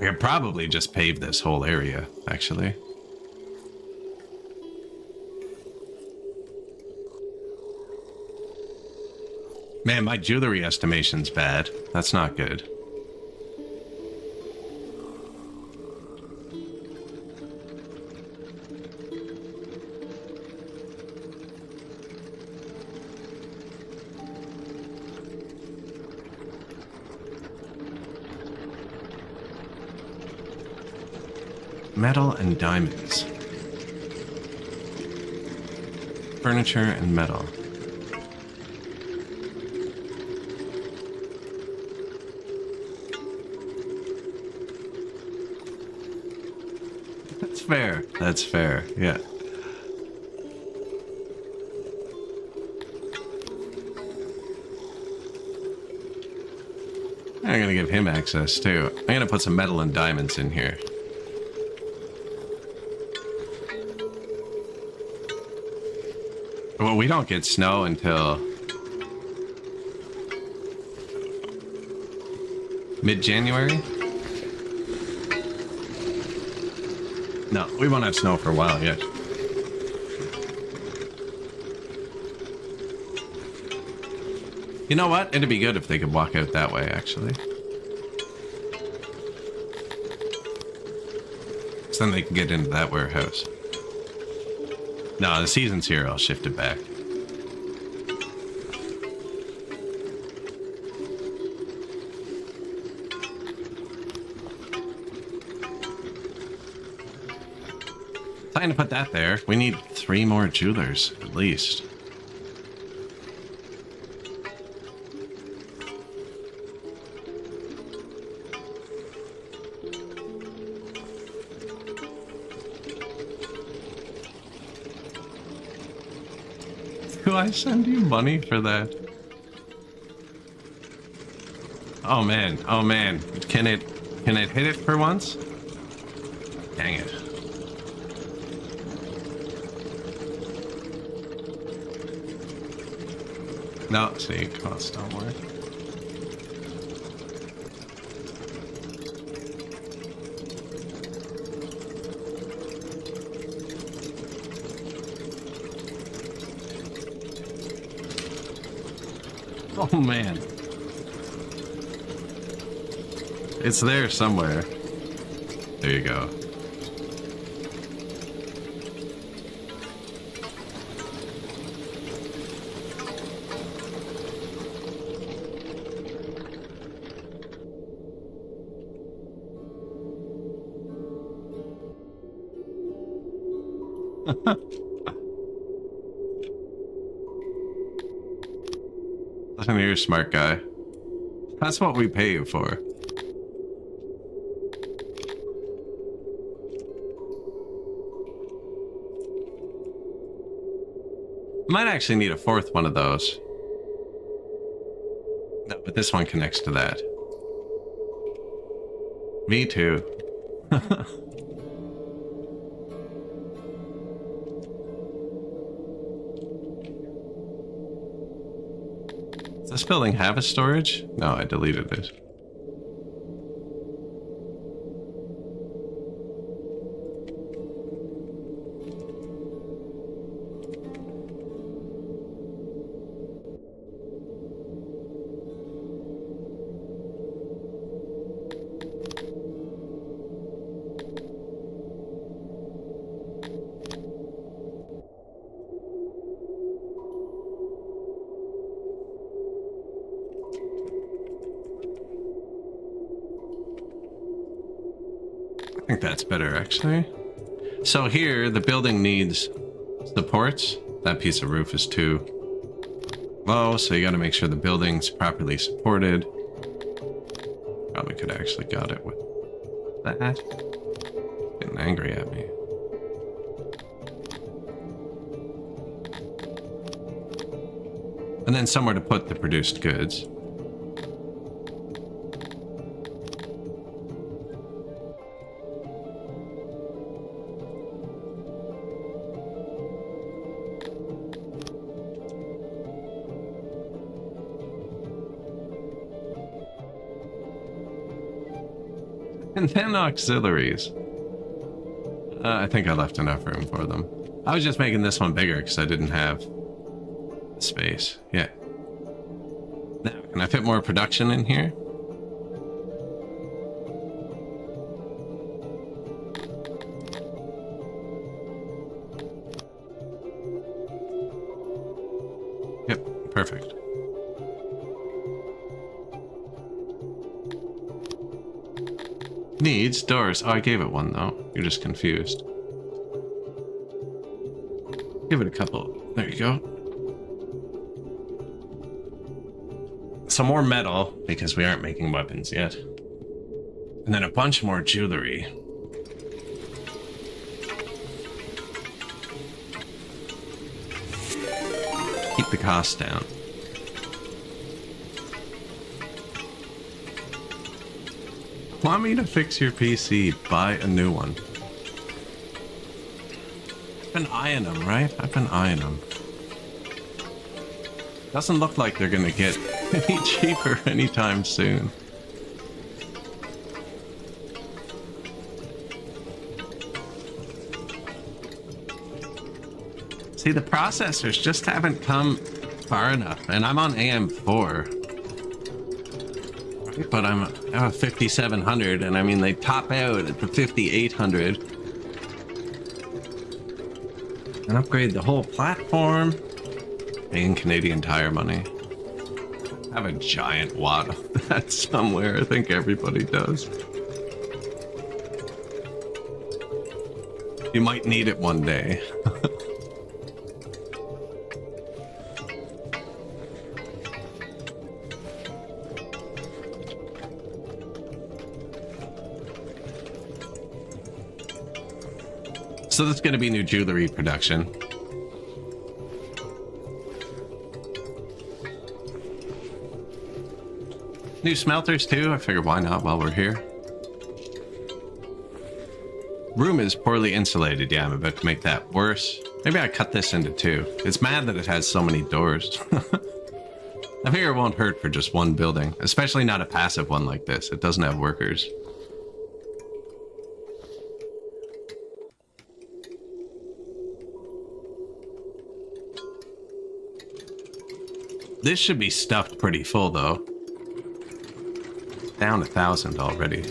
I could probably just pave this whole area, actually. Man, my jewelry estimation's bad. That's not good. Metal and diamonds. Furniture and metal. That's fair. That's fair, yeah. I'm gonna give him access too. I'm gonna put some metal and diamonds in here. Well, we don't get snow until mid-January. No, we won't have snow for a while yet. You know what? It'd be good if they could walk out that way, actually. So then they can get into that warehouse. No, the season's here. I'll shift it back. Time to put that there. We need 3 more jewelers, at least. Do I send you money for that? Oh man, oh man. Can it hit it for once? Dang it. No, see, costs don't work. Oh man. It's there somewhere. There you go. Listen here, smart guy. That's what we pay you for. Might actually need a 4th one of those. No, but this one connects to that. Me too. Does this building have a storage? No, I deleted it. I think that's better, actually. So here, the building needs supports. That piece of roof is too low, so you got to make sure the building's properly supported. Probably could have actually got it with that. Getting angry at me. And then somewhere to put the produced goods. And then auxiliaries. I think I left enough room for them. I was just making this one bigger because I didn't have space. Yeah. Now, can I fit more production in here? Yep, perfect. Needs doors. Oh, I gave it one though. You're just confused. Give it a couple. There you go. Some more metal, because we aren't making weapons yet. And then a bunch more jewelry. Keep the cost down. Want me to fix your PC? Buy a new one. I've been eyeing them, right? I've been eyeing them. Doesn't look like they're gonna get any cheaper anytime soon. See, the processors just haven't come far enough, and I'm on AM4. But I'm a 5700, and I mean, they top out at the 5800. And upgrade the whole platform. Paying Canadian Tire money. I have a giant wad of that somewhere. I think everybody does. You might need it one day. So there's going to be new jewelry production. New smelters too. I figured why not while we're here. Room is poorly insulated. Yeah, I'm about to make that worse. Maybe I cut this into two. It's mad that it has so many doors. I figure it won't hurt for just one building, especially not a passive one like this. It doesn't have workers. This should be stuffed pretty full, though. Down 1,000 already.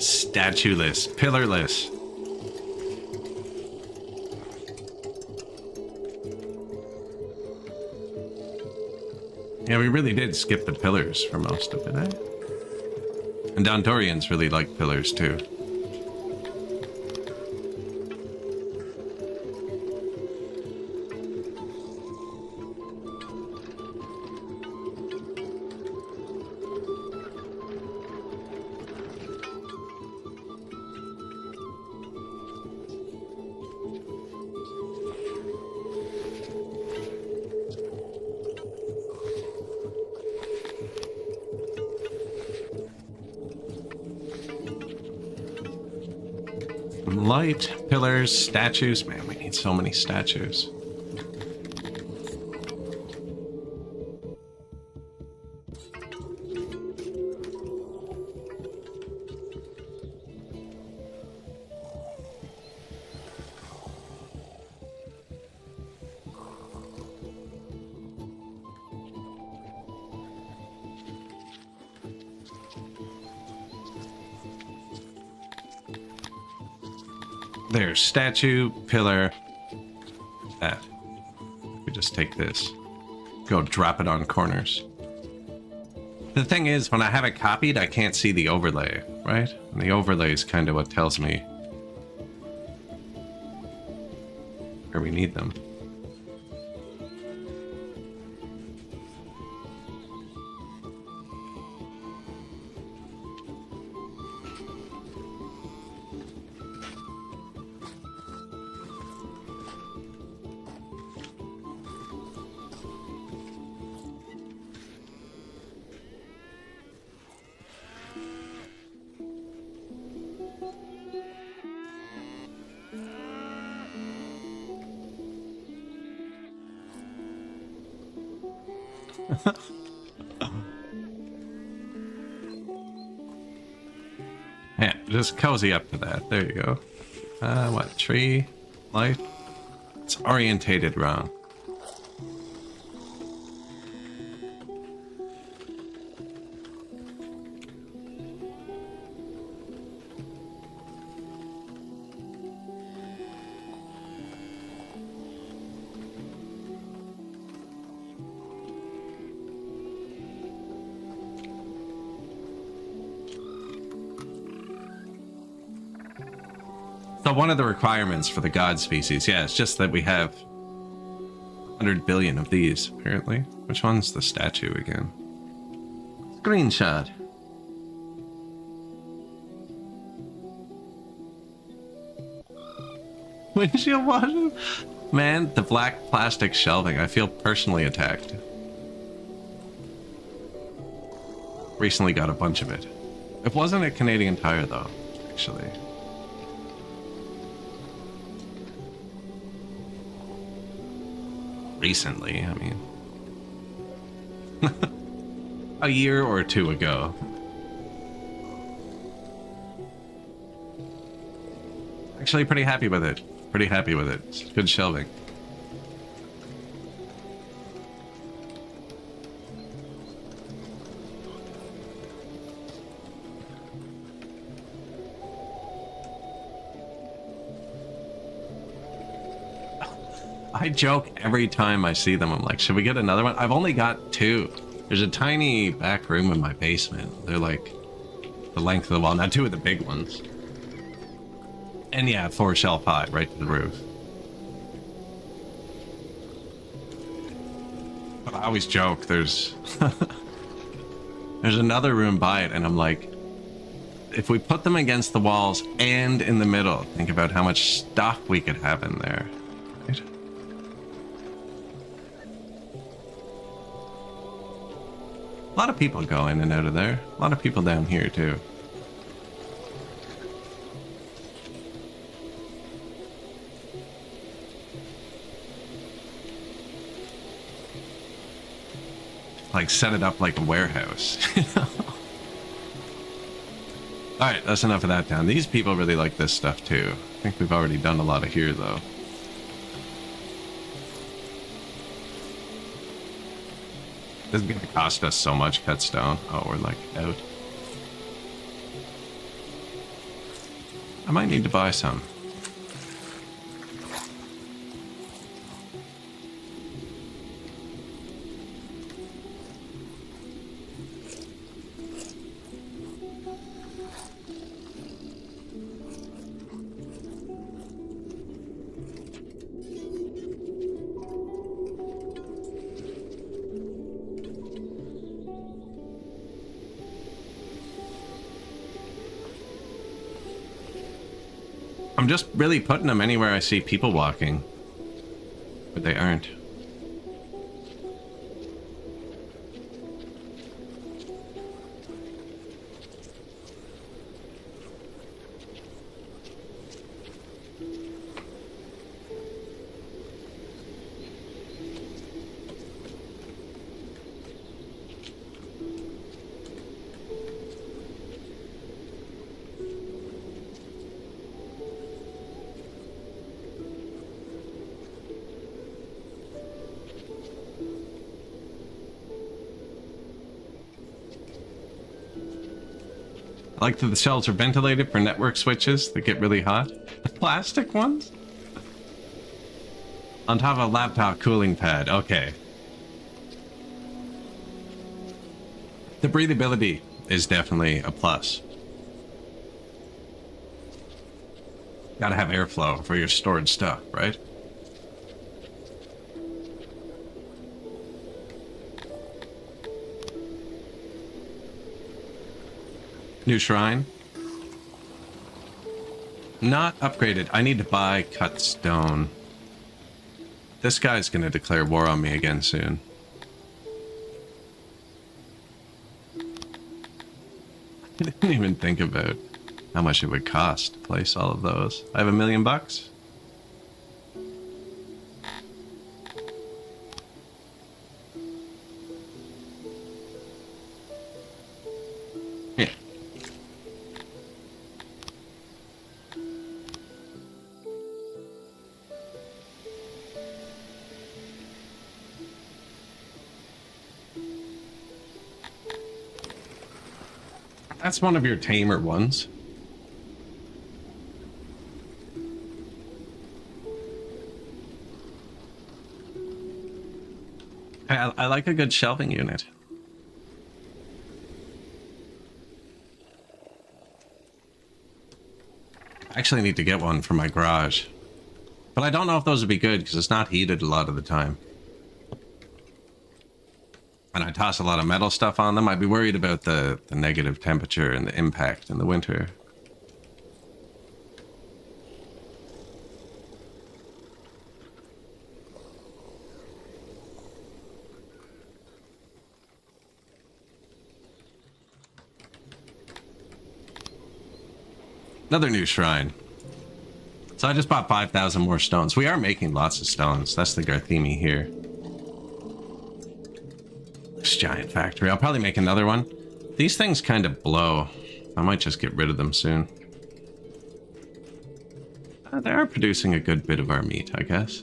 Statueless, pillarless. Yeah, we really did skip the pillars for most of it, eh? And Dondorians really like pillars too. Light, pillars, statues. Man, we need so many statues. There's statue, pillar, that. We just take this, go drop it on corners. The thing is, when I have it copied, I can't see the overlay, right? And the overlay is kind of what tells me where we need them. Yeah, just cozy up to that. There you go. What? Tree? Light? It's orientated wrong. So one of the requirements for the god species, yeah, it's just that we have 100 billion of these, apparently. Which one's the statue again? Screenshot. Windshield washer? Man, the black plastic shelving. I feel personally attacked. Recently got a bunch of it. It wasn't a Canadian Tire though, actually. Recently, I mean. A year or two ago. Actually pretty happy with it. Pretty happy with it. It's good shelving. I joke every time I see them. I'm like, should we get another one? I've only got 2. There's a tiny back room in my basement. They're like the length of the wall. Now 2 of the big ones. And yeah, 4 shelf high, right to the roof. But I always joke, there's there's another room by it, and I'm like, if we put them against the walls and in the middle, think about how much stuff we could have in there. Right? A lot of people go in and out of there. A lot of people down here too. Like set it up like a warehouse. Alright, that's enough of that town. These people really like this stuff too. I think we've already done a lot of here though. This is gonna cost us so much, cut stone. Oh, we're like out. I might need to buy some. I'm just really putting them anywhere I see people walking. But they aren't. I like that the shelves are ventilated for network switches that get really hot. The plastic ones? On top of a laptop cooling pad. Okay. The breathability is definitely a plus. Gotta have airflow for your stored stuff, right? New shrine. Not upgraded. I need to buy cut stone. This guy's gonna declare war on me again soon. I didn't even think about how much it would cost to place all of those. I have $1 million bucks. Yeah. That's one of your tamer ones. I like a good shelving unit. I actually need to get one for my garage. But I don't know if those would be good because it's not heated a lot of the time. and I toss a lot of metal stuff on them, I'd be worried about the negative temperature and the impact in the winter. Another new shrine. So I just bought 5,000 more stones. We are making lots of stones. That's the Garthemi here. This giant factory. I'll probably make another one. These things kind of blow. I might just get rid of them soon. They are producing a good bit of our meat, I guess.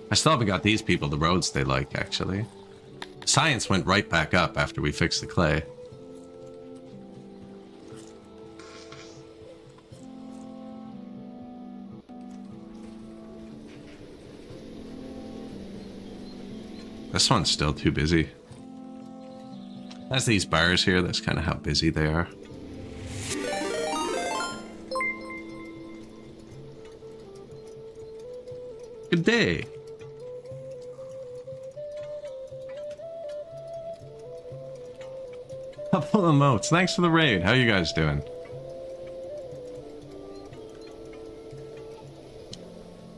I still haven't got these people the roads they like, actually. Science went right back up after we fixed the clay. This one's still too busy. As these bars here, that's kind of how busy they are. Good day. Couple of emotes. Thanks for the raid. How you guys doing?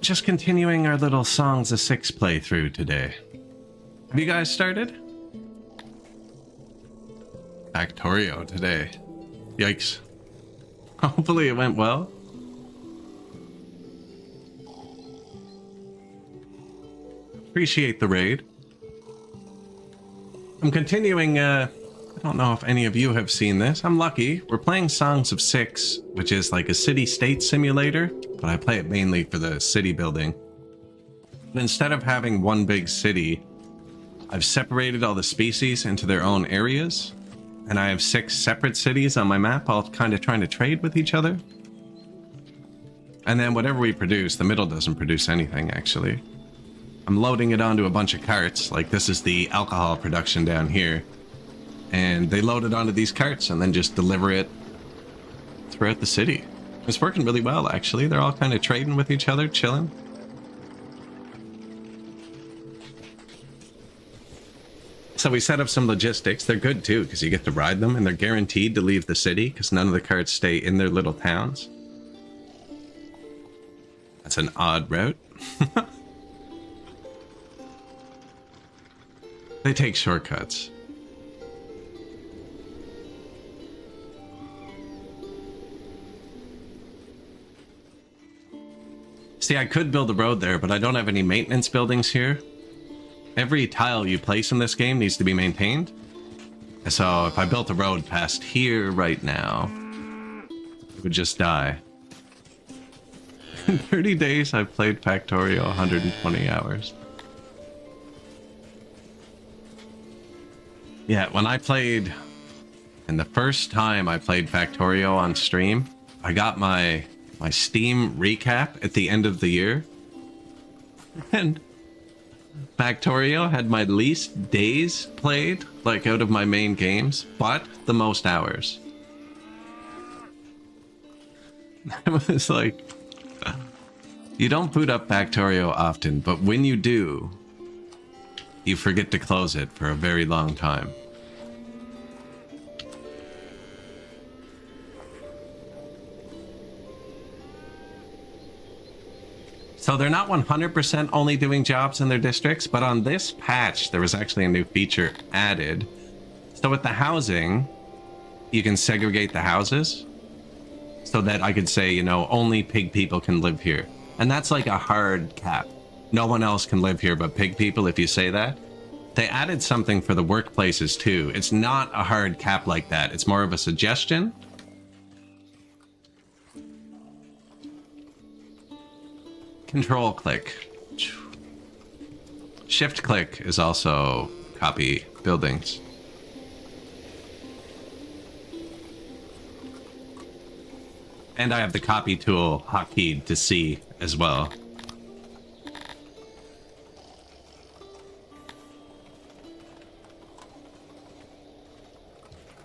Just continuing our little Songs of Six playthrough today. Have you guys started? Factorio today. Yikes. Hopefully it went well. Appreciate the raid. I'm continuing, I don't know if any of you have seen this. I'm lucky. We're playing Songs of Six, which is like a city-state simulator, but I play it mainly for the city building. And instead of having one big city, I've separated all the species into their own areas, and I have 6 separate cities on my map, all kind of trying to trade with each other. And then whatever we produce, the middle doesn't produce anything, actually. I'm loading it onto a bunch of carts, like this is the alcohol production down here. And they load it onto these carts and then just deliver it throughout the city. It's working really well, actually. They're all kind of trading with each other, chilling. So we set up some logistics. They're good too, because you get to ride them, and they're guaranteed to leave the city, because none of the carts stay in their little towns. That's an odd route. They take shortcuts. See, I could build a road there, but I don't have any maintenance buildings here. Every tile you place in this game needs to be maintained. So if I built a road past here right now, it would just die. In 30 days, I've played Factorio 120 hours. Yeah, when I played, and the first time I played Factorio on stream, I got my Steam recap at the end of the year. And Factorio had my least days played, like out of my main games, but the most hours. I was like, you don't boot up Factorio often, but when you do, you forget to close it for a very long time. So they're not 100% only doing jobs in their districts, but on this patch, there was actually a new feature added. So with the housing, you can segregate the houses so that I could say, you know, only pig people can live here. And that's like a hard cap. No one else can live here but pig people if you say that. They added something for the workplaces too. It's not a hard cap like that. It's more of a suggestion. Control click. Shift click is also copy buildings. And I have the copy tool hotkeyed to C as well.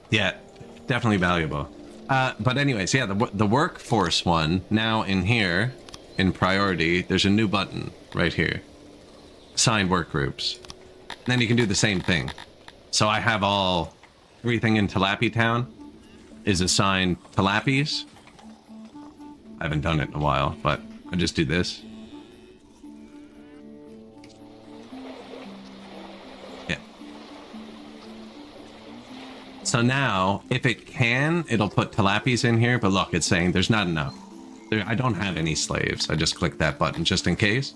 Yeah, definitely valuable. But anyways, yeah, the workforce one, now in here, in priority, there's a new button right here. Assigned work groups. And then you can do the same thing. So I have everything in Talapi Town is assigned Talapis. I haven't done it in a while, but I just do this. Yeah. So now, if it can, it'll put Talapis in here, but look, it's saying there's not enough. I don't have any slaves. I just clicked that button just in case.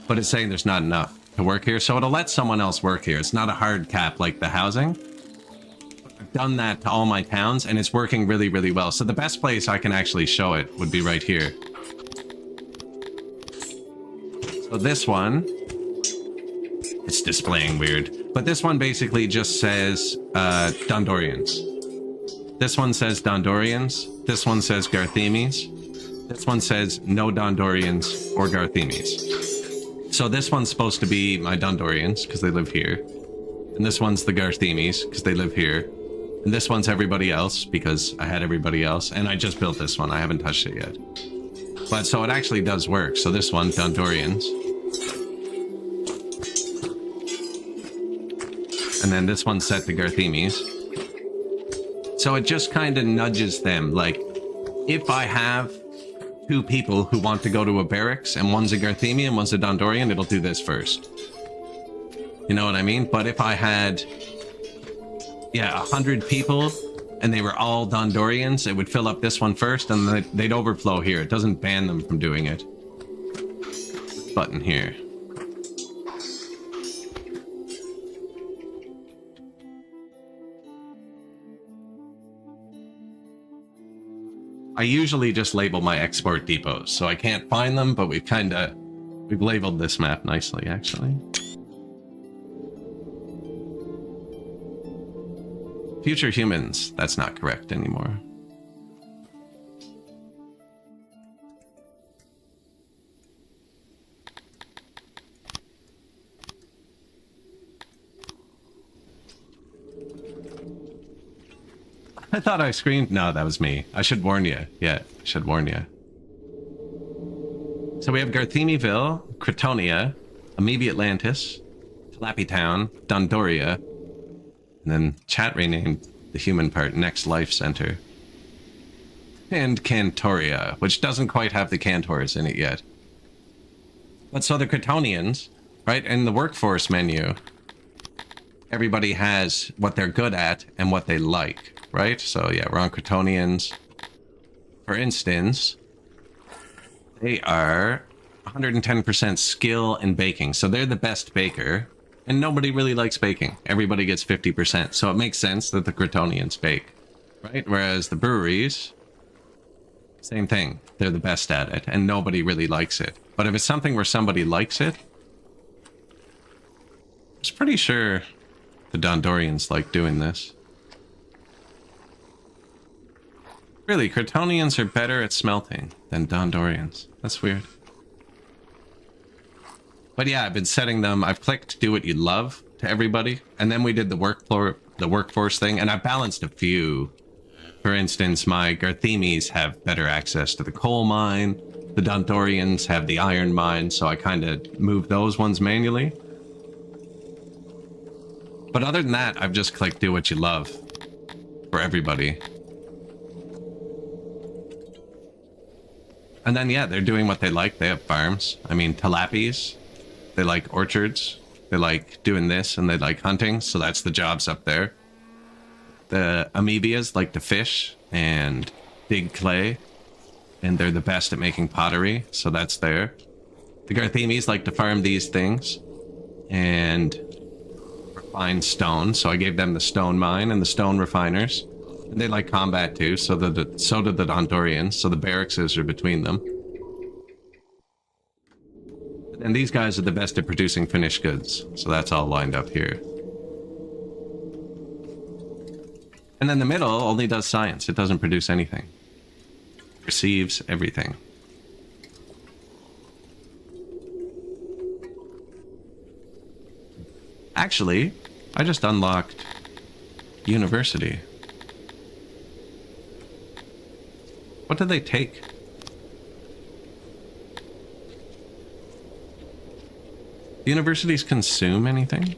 But it's saying there's not enough to work here, so it'll let someone else work here. It's not a hard cap like the housing. I've done that to all my towns, and it's working really, really well. So the best place I can actually show it would be right here. So this one, it's displaying weird, but this one basically just says Dondorians. This one says Dondorians. This one says Garthemes. This one says no Dondorians or Garthemes. So this one's supposed to be my Dondorians because they live here. And this one's the Garthemes because they live here. And this one's everybody else because I had everybody else. And I just built this one. I haven't touched it yet. But so it actually does work. So this one, Dondorians. And then this one's set to Garthemes. So it just kind of nudges them. Like, if I have two people who want to go to a barracks and one's a Garthemi and one's a Dondorian, it'll do this first. You know what I mean? But if I had, 100 people and they were all Dondorians, it would fill up this one first and they'd overflow here. It doesn't ban them from doing it. Button here. I usually just label my export depots, so I can't find them, but we've labeled this map nicely, actually. Future humans, that's not correct anymore. I thought I screamed. No, that was me. I should warn you. Yeah, I should warn you. So we have Garthemiville, Cretonia, Amoebi Atlantis, Talapi Town, Dondoria, and then chat renamed the human part Next Life Center. And Cantoria, which doesn't quite have the Cantors in it yet. But so the Cretonians, right, in the workforce menu, everybody has what they're good at and what they like, right? So yeah, we're on Cretonians. For instance, they are 110% skill in baking. So they're the best baker, and nobody really likes baking. Everybody gets 50%. So it makes sense that the Cretonians bake, right? Whereas the breweries, same thing. They're the best at it, and nobody really likes it. But if it's something where somebody likes it, I was pretty sure the Dondorians like doing this. Really, Cretonians are better at smelting than Dondorians. That's weird. But yeah, I've been setting them. I've clicked do what you love to everybody. And then we did the workforce thing. And I balanced a few. For instance, my Garthemes have better access to the coal mine. The Dondorians have the iron mine. So I kind of moved those ones manually. But other than that, I've just clicked do what you love for everybody. And then, yeah, they're doing what they like. They have farms. I mean, Talapis, they like orchards. They like doing this, and they like hunting. So that's the jobs up there. The Amoebias like to fish and dig clay. And they're the best at making pottery. So that's there. The Garthemes like to farm these things. And refine stone. So I gave them the stone mine and the stone refiners. And they like combat too, so do the Dondorians, so the barracks are between them. And these guys are the best at producing finished goods, so that's all lined up here. And then the middle only does science, it doesn't produce anything. Perceives everything. Actually, I just unlocked university. What did they take? Do universities consume anything?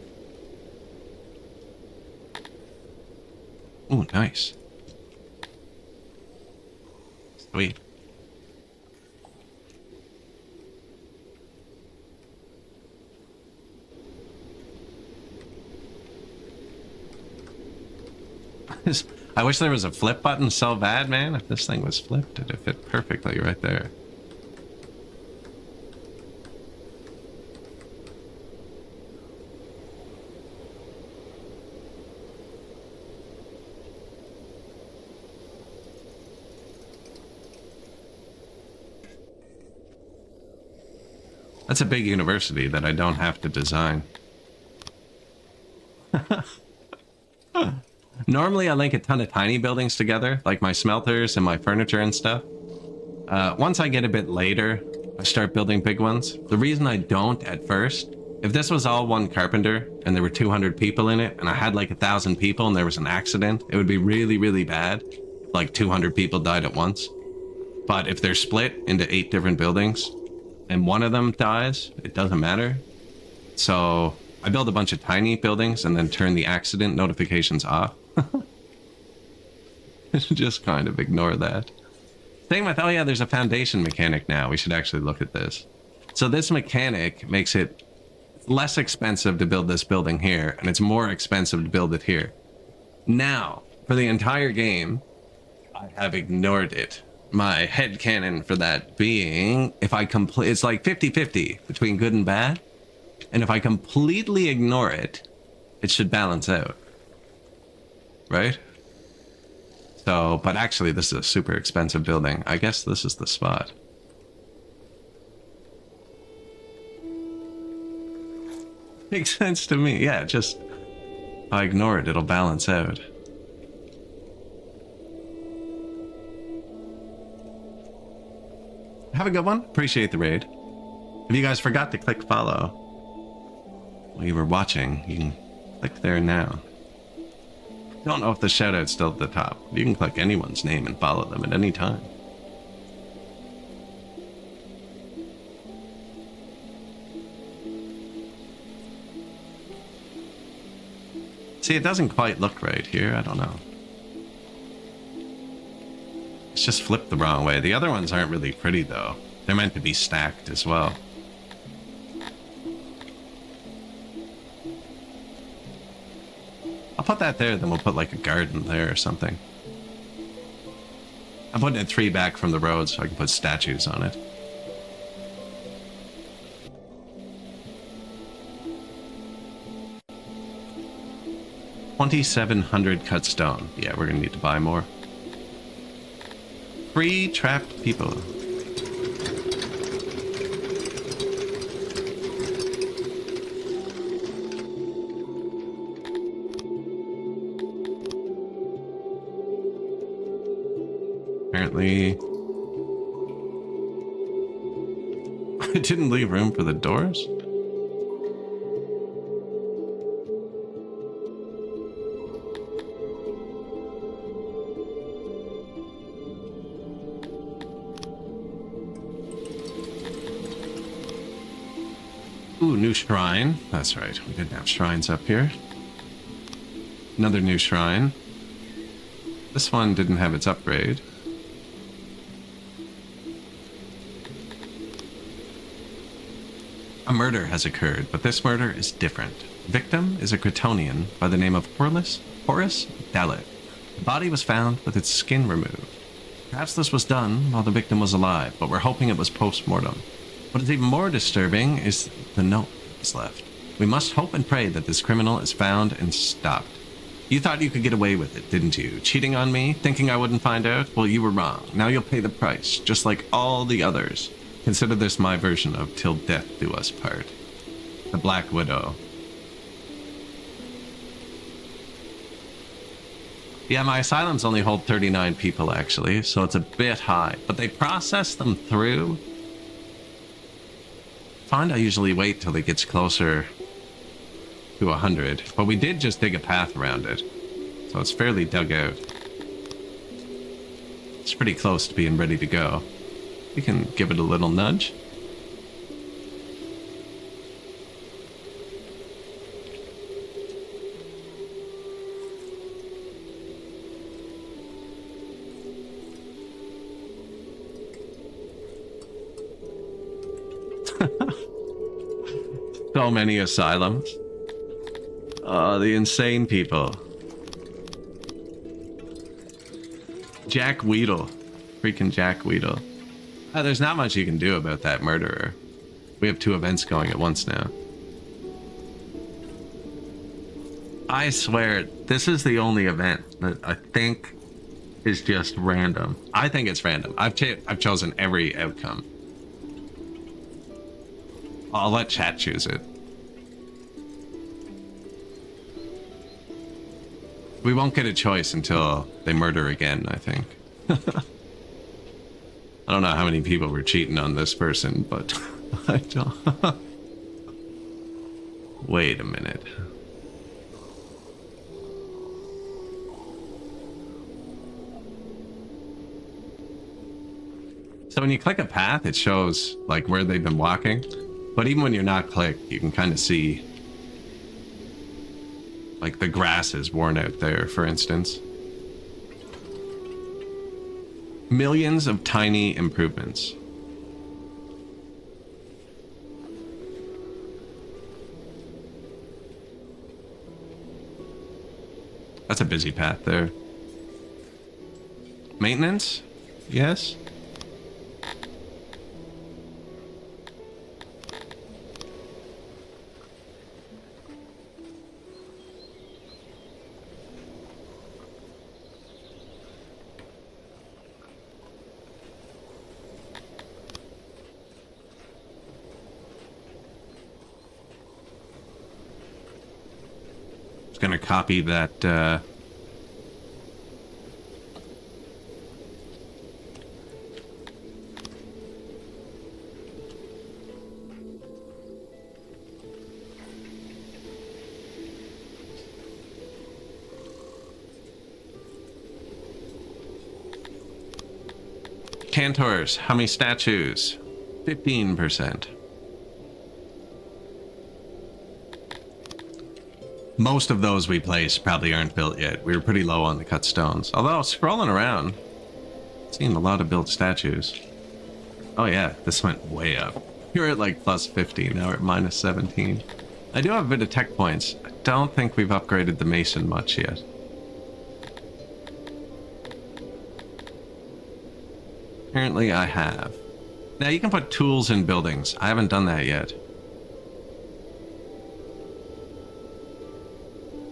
Oh, nice. Sweet. I wish there was a flip button so bad, man. If this thing was flipped, it'd fit perfectly right there. That's a big university that I don't have to design. Normally I link a ton of tiny buildings together, like my smelters and my furniture and stuff. Once I get a bit later, I start building big ones. The reason I don't at first, if this was all one carpenter and there were 200 people in it and I had like 1,000 people and there was an accident, it would be really, really bad if like 200 people died at once. But if they're split into 8 different buildings and one of them dies, it doesn't matter. So I build a bunch of tiny buildings and then turn the accident notifications off. Just kind of ignore that. Same with, oh yeah, there's a foundation mechanic now. We should actually look at this. So this mechanic makes it less expensive to build this building here, and it's more expensive to build it here. Now, for the entire game, I have ignored it. My headcanon for that being, if I complete, it's like 50-50 between good and bad. And if I completely ignore it, it should balance out. Right? So, but actually this is a super expensive building. I guess this is the spot. Makes sense to me. Yeah, just, if I ignore it, it'll balance out. Have a good one. Appreciate the raid. If you guys forgot to click follow while you were watching, you can click there now. Don't know if the shoutout's still at the top. You can click anyone's name and follow them at any time. See, it doesn't quite look right here. I don't know. It's just flipped the wrong way. The other ones aren't really pretty, though. They're meant to be stacked as well. I'll put that there, then we'll put like a garden there or something. I'm putting it 3 back from the road so I can put statues on it. $2,700 cut stone. Yeah, we're gonna need to buy more. 3 trapped people. Apparently, I didn't leave room for the doors. Ooh, new shrine. That's right, we didn't have shrines up here. Another new shrine. This one didn't have its upgrade. A murder has occurred, but this murder is different. The victim is a Cretonian by the name of Horace Dalit. The body was found with its skin removed. Perhaps this was done while the victim was alive, but we're hoping it was post-mortem. What is even more disturbing is the note that's left. We must hope and pray that this criminal is found and stopped. You thought you could get away with it, didn't you? Cheating on me, thinking I wouldn't find out? Well, you were wrong. Now you'll pay the price, just like all the others. Consider this my version of Till Death Do Us Part. The Black Widow. Yeah, my asylums only hold 39 people, actually, so it's a bit high. But they process them through. Find I usually wait till it gets closer to 100. But we did just dig a path around it, so it's fairly dug out. It's pretty close to being ready to go. We can give it a little nudge. So many asylums. Oh, the insane people. Jack Weedle. Freaking Jack Weedle. There's not much you can do about that murderer. We have 2 events going at once now. I swear, this is the only event that I think is just random. I think it's random. I've chosen every outcome. I'll let chat choose it. We won't get a choice until they murder again, I think. I don't know how many people were cheating on this person, but I don't. Wait a minute. So when you click a path, it shows like where they've been walking. But even when you're not clicked, you can kind of see like the grass is worn out there, for instance. Millions of tiny improvements. That's a busy path there. Maintenance? Yes. Gonna copy that Cantors, how many statues? 15%. Most of those we placed probably aren't built yet. We were pretty low on the cut stones. Although, scrolling around, seeing a lot of built statues. Oh yeah, this went way up. We were at like plus 50, now we're at minus 17. I do have a bit of tech points. I don't think we've upgraded the mason much yet. Apparently I have. Now you can put tools in buildings. I haven't done that yet.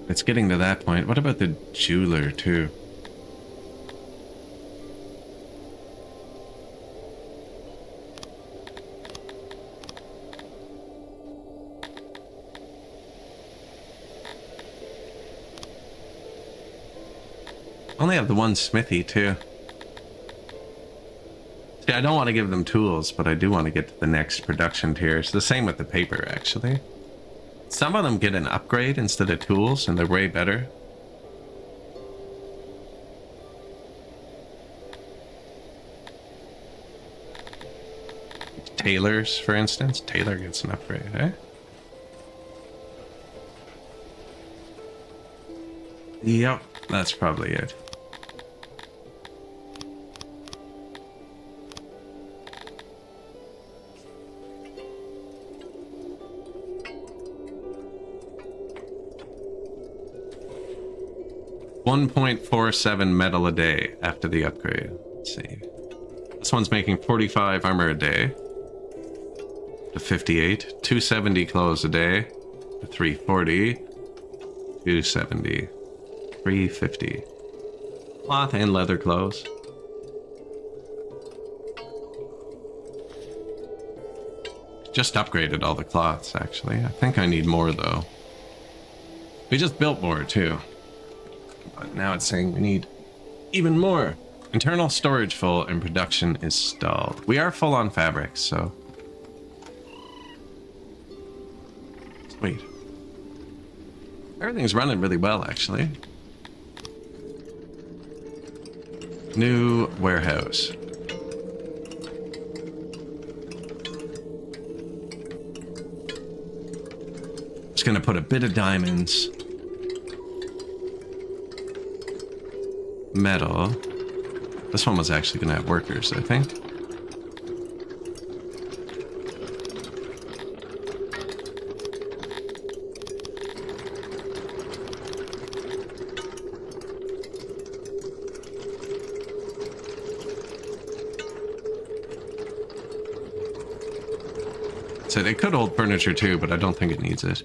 It's getting to that point. What about the jeweler, too? Only have the one smithy, too. See, I don't want to give them tools, but I do want to get to the next production tier. It's the same with the paper, actually. Some of them get an upgrade instead of tools, and they're way better. Tailors, for instance. Tailor gets an upgrade, eh? Yep, that's probably it. $1.47 metal a day after the upgrade. Let's see. This one's making 45 armor a day. To 58. 270 clothes a day. To 340. 270. 350. Cloth and leather clothes. Just upgraded all the cloths, actually. I think I need more, though. We just built more, too. but now it's saying we need even more. Internal storage full and production is stalled. We are full on fabrics, so... Sweet. Everything's running really well, actually. New warehouse. Just gonna put a bit of diamonds. Metal. This one was actually gonna have workers, I think. So it could hold furniture too, but I don't think it needs it.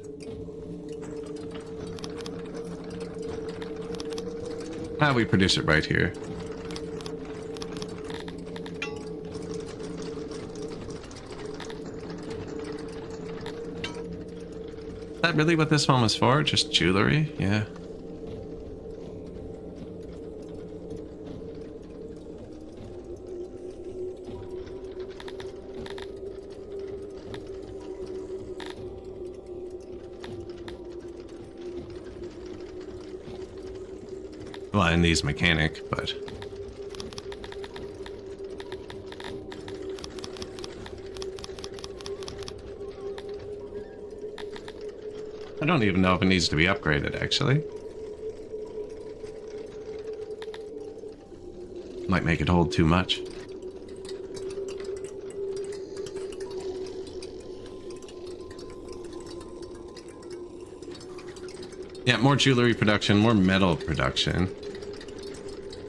Ah, we produce it right here. Is that really what this one was for? Just jewelry? Yeah. Well, and these mechanic, but... I don't even know if it needs to be upgraded, actually. Might make it hold too much. Yeah, more jewelry production, more metal production.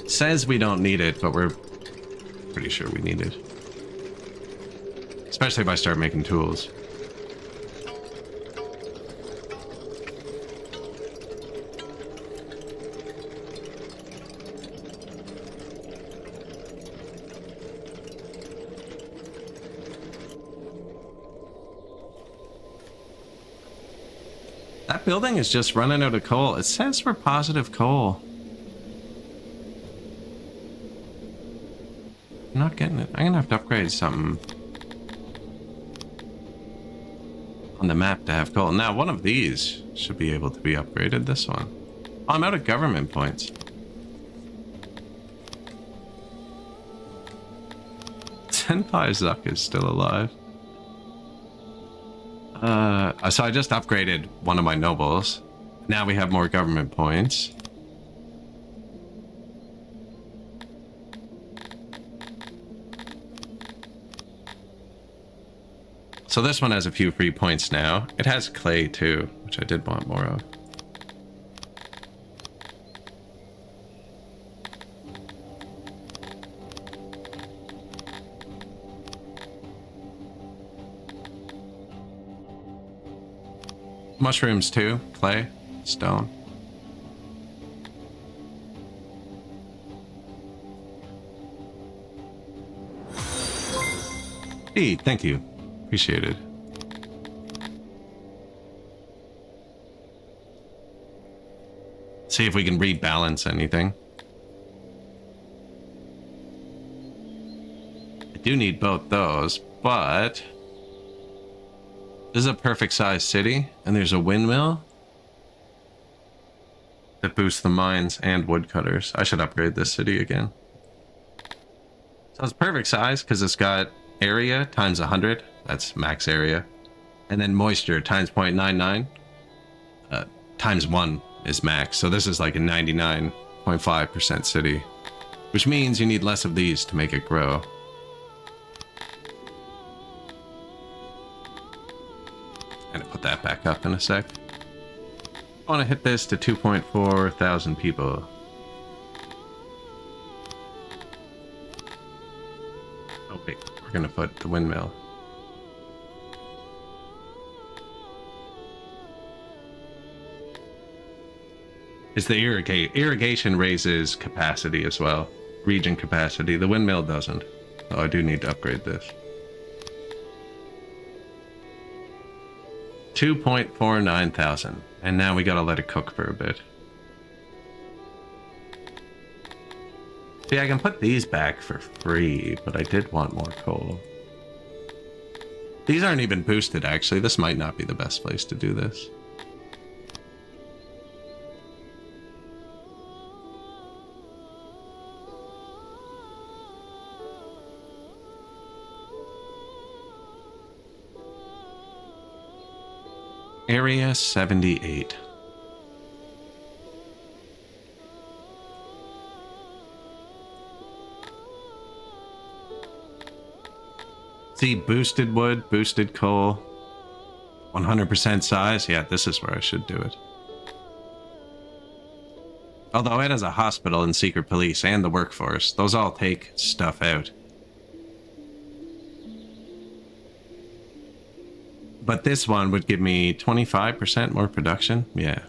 Says we don't need it, but we're pretty sure we need it. Especially if I start making tools. That building is just running out of coal. It says we're positive coal. I'm not getting it. I'm gonna have to upgrade something on the map to have coal. Now, one of these should be able to be upgraded. This one. Oh, I'm out of government points. Senpai Zuck is still alive. So I just upgraded one of my nobles. Now we have more government points. So this one has a few free points now. It has clay too, which I did want more of. Mushrooms too, clay, stone. Hey, thank you. Appreciate it. See if we can rebalance anything. I do need both those, but this is a perfect size city, and there's a windmill that boosts the mines and woodcutters. I should upgrade this city again. So it's perfect size because it's got area times 100. That's max area. And then moisture times 0.99. Times 1 is max. So this is like a 99.5% city, which means you need less of these to make it grow. I'm gonna put that back up in a sec. I want to hit this to 2.4 thousand people. Oh wait, we're gonna put the windmill. It's the irrigation raises capacity as well, region capacity. The windmill doesn't. So I do need to upgrade this. 2.49 thousand, and now we gotta let it cook for a bit. See, I can put these back for free, but I did want more coal. These aren't even boosted, actually. This might not be the best place to do this. Area 78. See, boosted wood, boosted coal, 100% size. Yeah, this is where I should do it. Although it has a hospital and secret police and the workforce. Those all take stuff out. But this one would give me 25% more production. Yeah.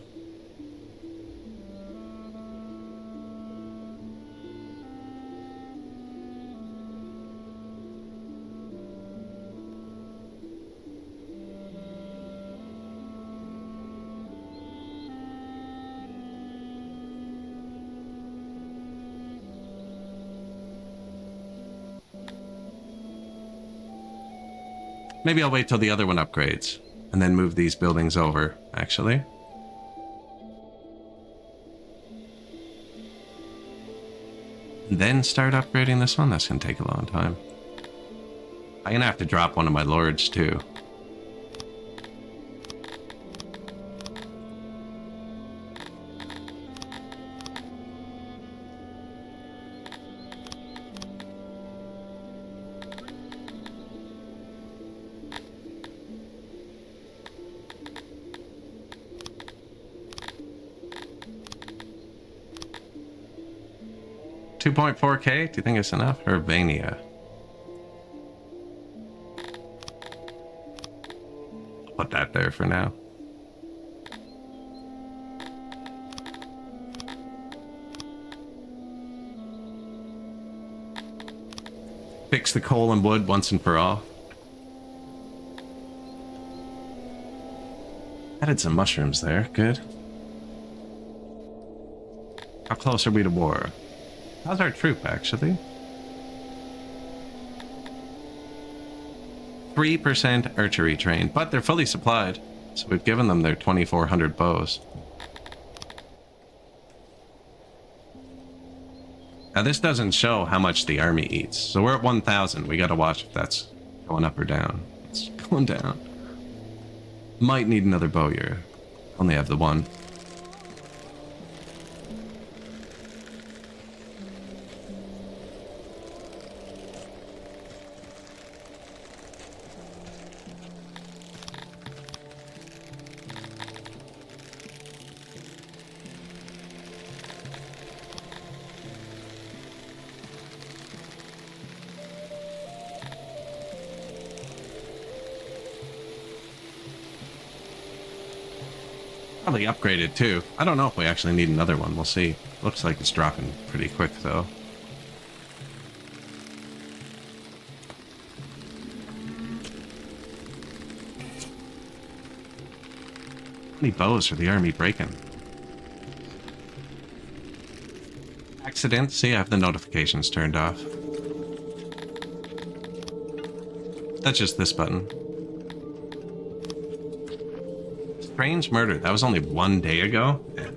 Maybe I'll wait till the other one upgrades and then move these buildings over, actually. And then start upgrading this one. That's going to take a long time. I'm going to have to drop one of my lords, too. $2.4K? Do you think it's enough? Urbania. I'll put that there for now. Fix the coal and wood once and for all. Added some mushrooms there. Good. How close are we to war? How's our troop, actually? 3% archery trained, but they're fully supplied. So we've given them their 2,400 bows. Now this doesn't show how much the army eats. So we're at 1,000. We gotta watch if that's going up or down. It's going down. Might need another bowyer. Only have the one. Probably upgraded too. I don't know if we actually need another one. We'll see. Looks like it's dropping pretty quick though. How many bows are the army breaking? Accident. See, I have the notifications turned off. That's just this button. Strange murder. That was only 1 day ago. Yeah.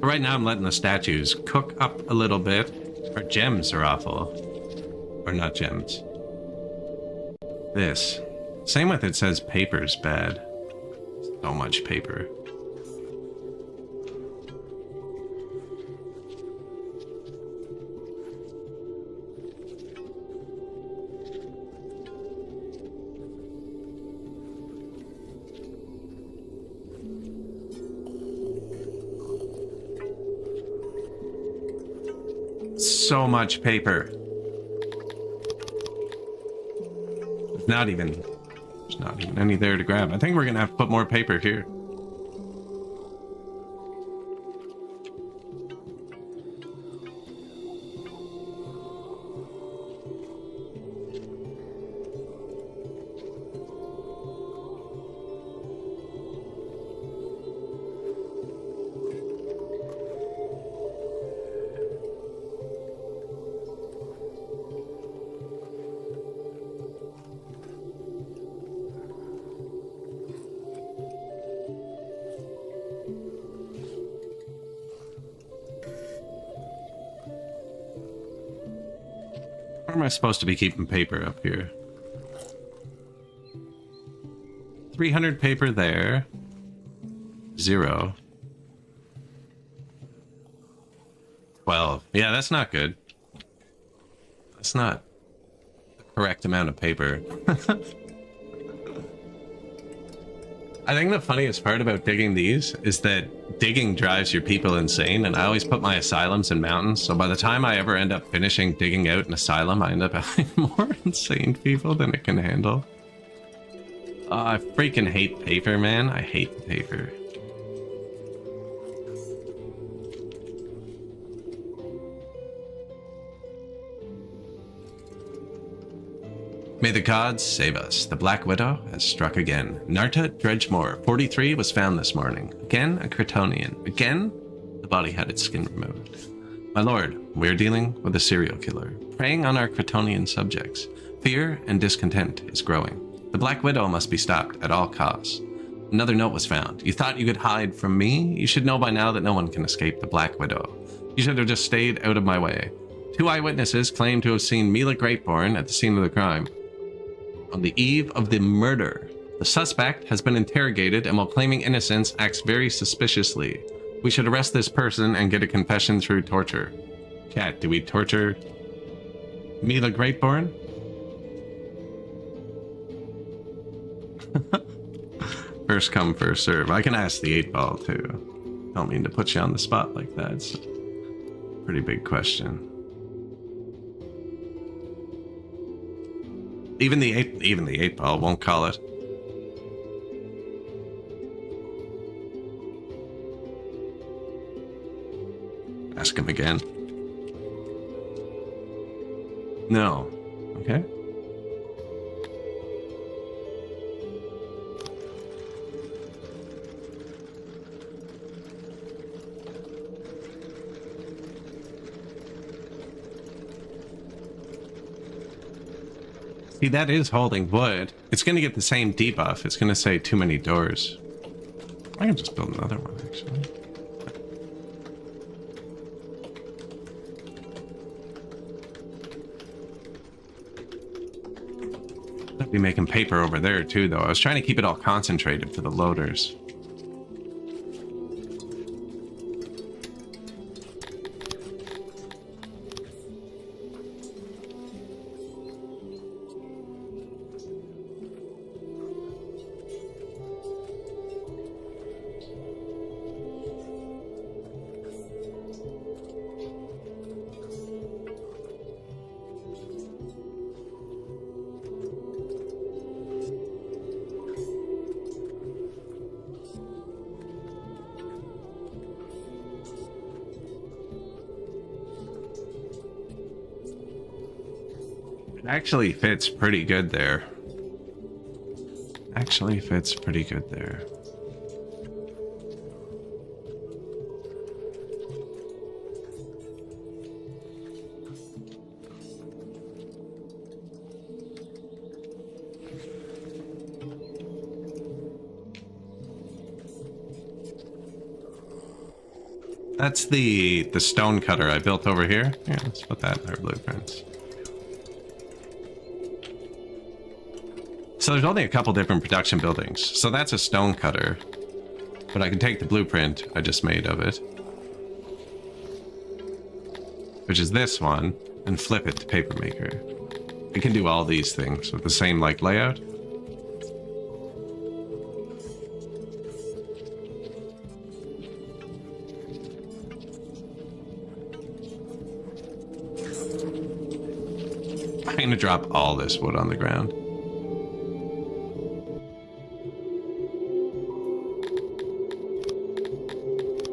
Right now I'm letting the statues cook up a little bit. Our gems are awful. Or not gems. This. Same with it says paper's bad. So much paper. So much paper. There's not even any there to grab. I think we're gonna have to put more paper here. Where am I supposed to be keeping paper up here? 300 paper there. 0. 12. Yeah, that's not good. That's not the correct amount of paper. I think the funniest part about digging these is that digging drives your people insane, and I always put my asylums in mountains, so by the time I ever end up finishing digging out an asylum, I end up having more insane people than it can handle. I freaking hate paper, man. I hate paper. May the gods save us. The Black Widow has struck again. Narta Dredgemore, 43, was found this morning. Again, a Kryptonian. Again, the body had its skin removed. My lord, we are dealing with a serial killer, preying on our Kryptonian subjects. Fear and discontent is growing. The Black Widow must be stopped at all costs. Another note was found. You thought you could hide from me? You should know by now that no one can escape the Black Widow. You should have just stayed out of my way. 2 eyewitnesses claim to have seen Mila Greatborn at the scene of the crime. On the eve of the murder, the suspect has been interrogated and while claiming innocence acts very suspiciously. We should arrest this person and get a confession through torture. Cat, do we torture Mila Greatborn? First come, first serve. I can ask the 8-ball too. Don't mean to put you on the spot like that. It's a pretty big question. Even the 8-ball won't call it. Ask him again. No. Okay. See, that is holding wood. It's going to get the same debuff. It's going to say too many doors. I can just build another one, actually. I'd be making paper over there, too, though. I was trying to keep it all concentrated for the loaders. Actually fits pretty good there. Actually fits pretty good there. That's the stone cutter I built over here. Yeah, let's put that in our blueprints. So there's only a couple different production buildings. So that's a stone cutter. But I can take the blueprint I just made of it, which is this one, and flip it to paper maker. It can do all these things with the same like layout. I'm gonna drop all this wood on the ground.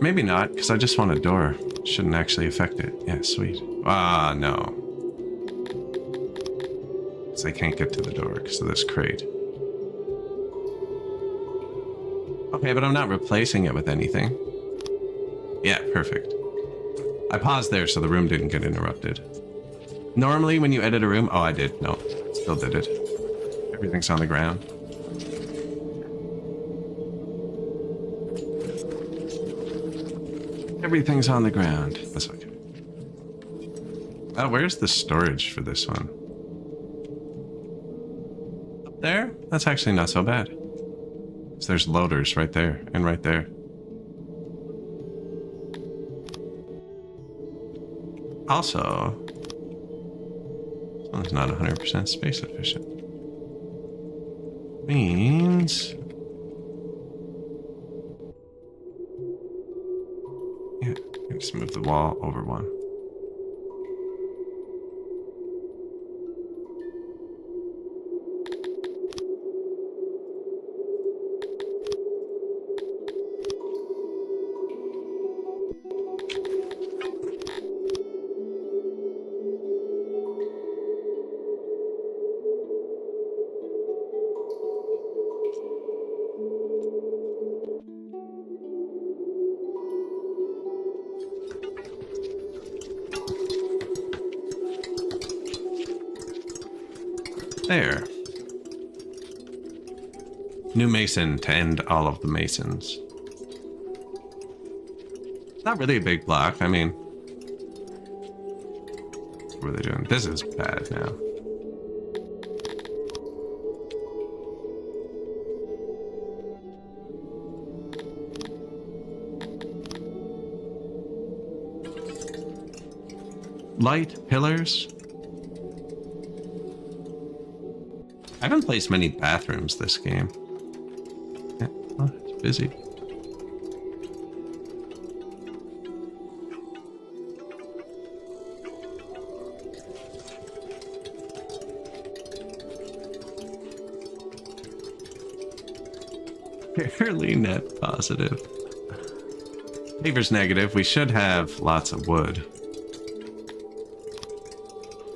Maybe not, because I just want a door. Shouldn't actually affect it. Yeah, sweet. Ah, no. Because I can't get to the door because of this crate. Okay, but I'm not replacing it with anything. Yeah, perfect. I paused there so the room didn't get interrupted. Normally when you edit a room... Oh, I did. No, still did it. Everything's on the ground. Everything's on the ground. That's okay. Oh, where's the storage for this one? Up there? That's actually not so bad. So there's loaders right there and right there. Also, it's not 100% space efficient. Means... yeah, just move the wall over one. There. New mason to end all of the masons. Not really a big block. I mean, what are they doing? This is bad now. Light pillars. I haven't placed many bathrooms this game. Yeah, well, it's busy. Fairly net positive. Paper's negative. We should have lots of wood.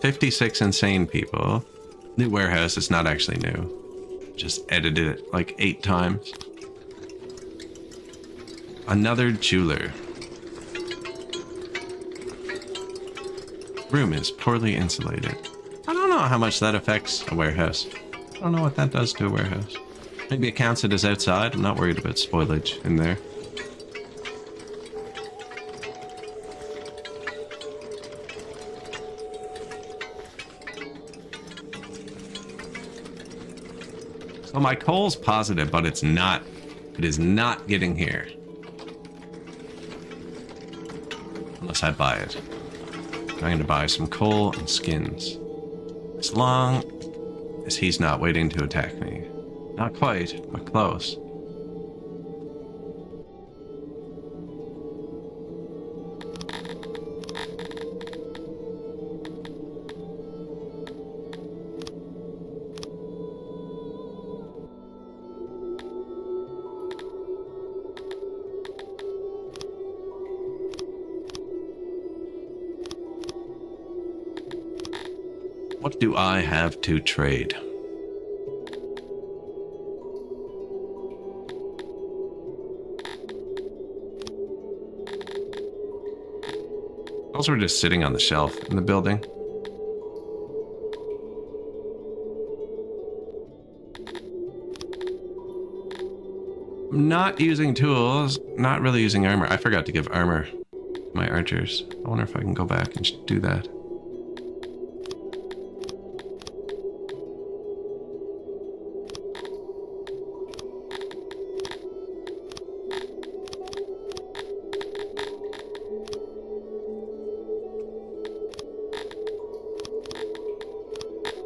56 insane people. New warehouse. It's not actually new. Just edited it like 8 times. Another jeweler. Room is poorly insulated. I don't know how much that affects a warehouse. I don't know what that does to a warehouse. Maybe it counts it as outside. I'm not worried about spoilage in there. So my coal's positive, but it's not. It is not getting here. Unless I buy it. I'm going to buy some coal and skins. As long as he's not waiting to attack me. Not quite, but close. What do I have to trade? Those were just sitting on the shelf in the building. I'm not using tools, not really using armor. I forgot to give armor to my archers. I wonder if I can go back and do that.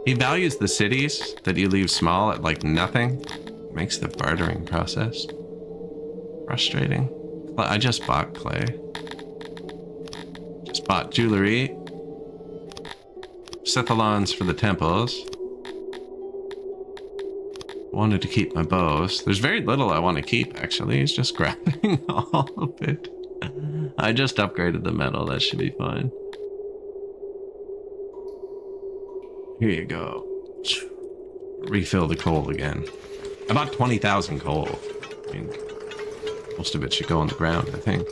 He values the cities that you leave small at like nothing. Makes the bartering process frustrating. I just bought clay. Just bought jewelry. Cephalons for the temples. Wanted to keep my bows. There's very little I want to keep actually. He's just grabbing all of it. I just upgraded the metal. That should be fine. Here you go. Refill the coal again. I bought 20,000 coal. I mean, most of it should go on the ground, I think.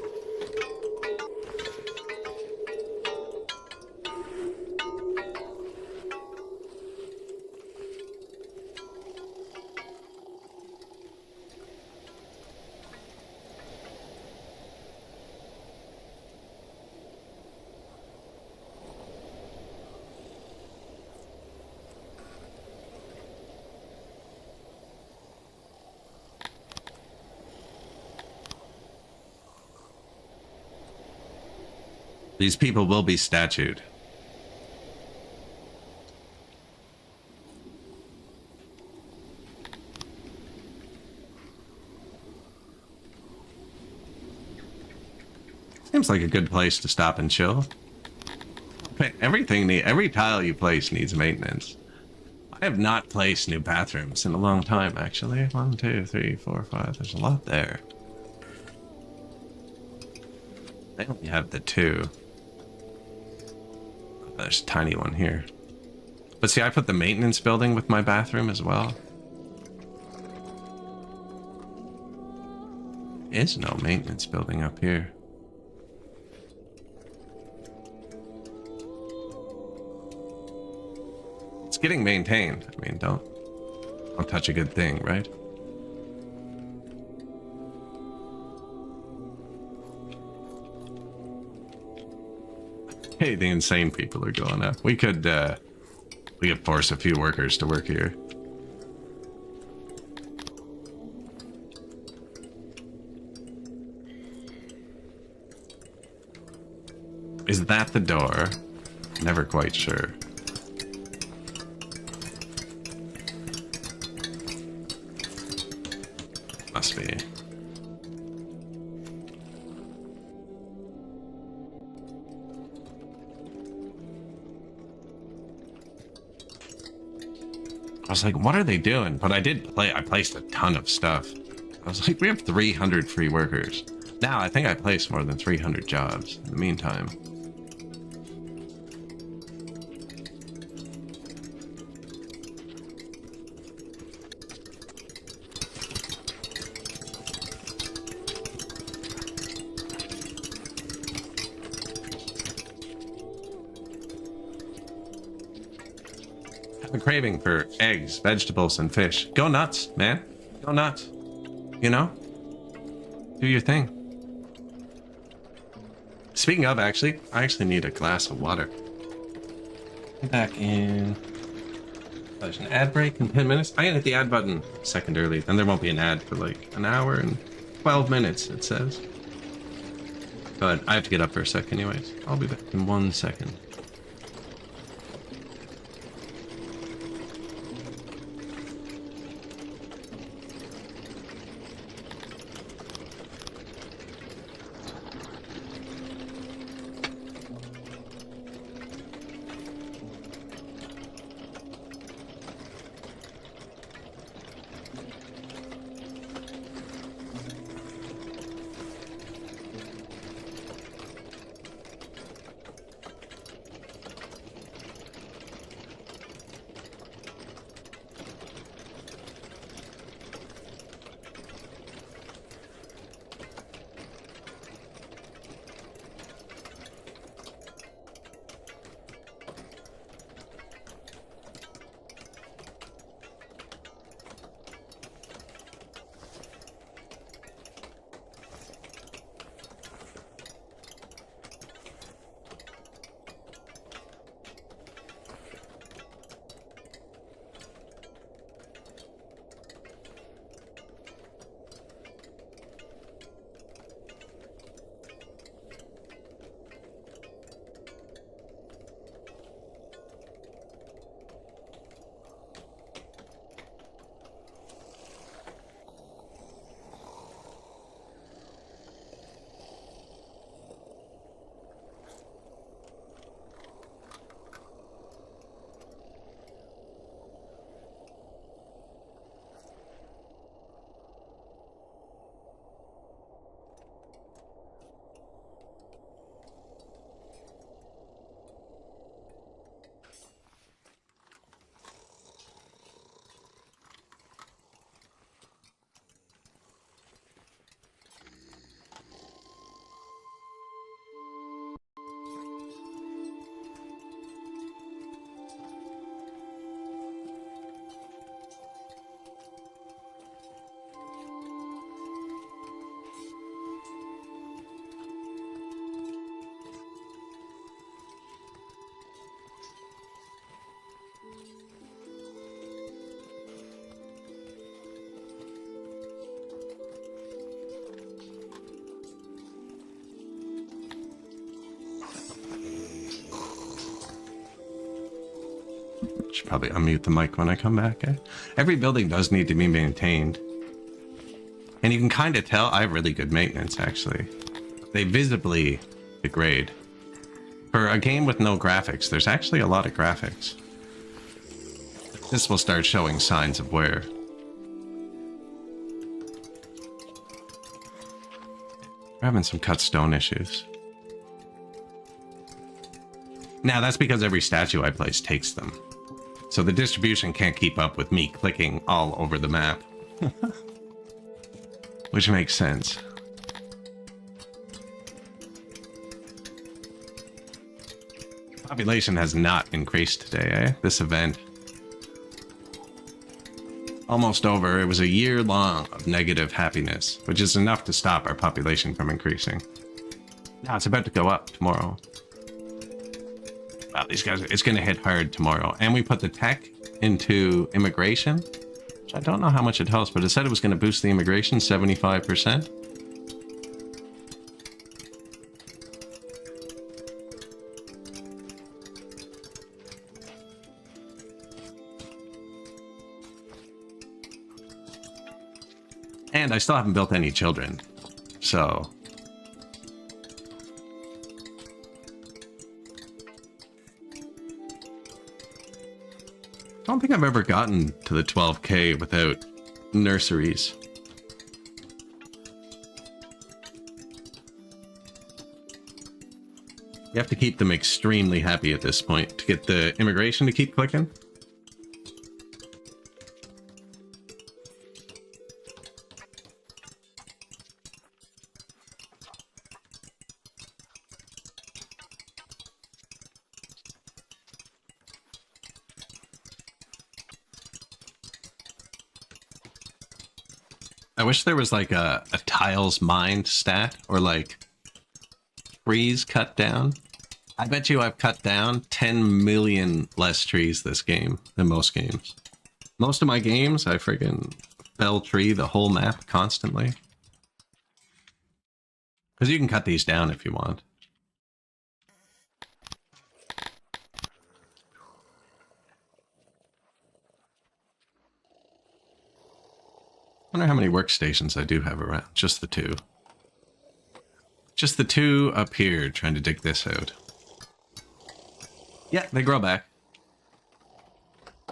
These people will be statued. Seems like a good place to stop and chill. Every tile you place needs maintenance. I have not placed new bathrooms in a long time, actually. 1, 2, 3, 4, 5. There's a lot there. I only have the 2. There's a tiny one here. But see, I put the maintenance building with my bathroom as well. There is no maintenance building up here. It's getting maintained. I mean, don't touch a good thing, right? Hey, the insane people are going up. We could force a few workers to work here. Is that the door? Never quite sure. Must be. I was like, what are they doing? But I placed a ton of stuff. I was like, we have 300 free workers. Now, I think I placed more than 300 jobs in the meantime. A craving for eggs, vegetables, and fish. Go nuts, man. Go nuts. You know? Do your thing. Speaking of, I actually need a glass of water. Back in... There's an ad break in 10 minutes. I hit the ad button a second early. Then there won't be an ad for like an hour and 12 minutes, it says. But I have to get up for a sec anyways. I'll be back in 1 second. Should probably unmute the mic when I come back. Eh? Every building does need to be maintained. And you can kind of tell I have really good maintenance, actually. They visibly degrade. For a game with no graphics, there's actually a lot of graphics. This will start showing signs of wear. We're having some cut stone issues. Now, that's because every statue I place takes them. So the distribution can't keep up with me clicking all over the map. Which makes sense. Population has not increased today, eh? This event. Almost over. It was a year long of negative happiness, which is enough to stop our population from increasing. Now it's about to go up tomorrow. Wow, these guys, it's going to hit hard tomorrow. And we put the tech into immigration, which I don't know how much it helps, but it said it was going to boost the immigration 75%. And I still haven't built any children, so... I don't think I've ever gotten to the 12K without nurseries. You have to keep them extremely happy at this point to get the immigration to keep clicking. I wish there was like a tiles mined stat or like trees cut down. I bet you I've cut down 10 million less trees this game than most games. Most of my games, I friggin' fell tree the whole map constantly. Because you can cut these down if you want. I wonder how many workstations I do have around. Just the two. Just the two up here trying to dig this out. Yeah, they grow back.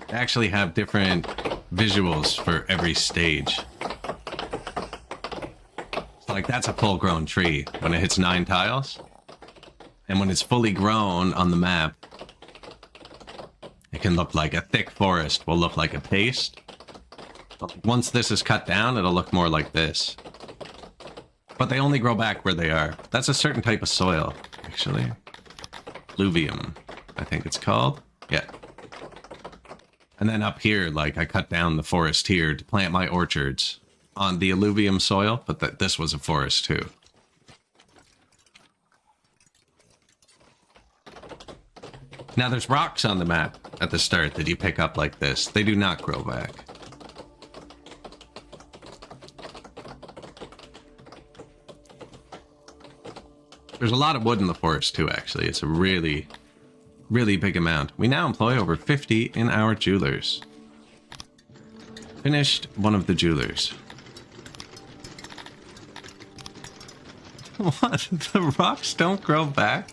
They actually have different visuals for every stage. So like that's a full-grown tree when it hits 9 tiles. And when it's fully grown on the map, it can look like a thick forest will look like a paste. Once this is cut down, it'll look more like this. But they only grow back where they are. That's a certain type of soil, actually. Alluvium, I think it's called. Yeah. And then up here, like, I cut down the forest here to plant my orchards on the alluvium soil, but this was a forest too. Now, there's rocks on the map at the start that you pick up like this. They do not grow back. There's a lot of wood in the forest too, actually. It's a really, really big amount. We now employ over 50 in our jewelers. Finished one of the jewelers. What? The rocks don't grow back?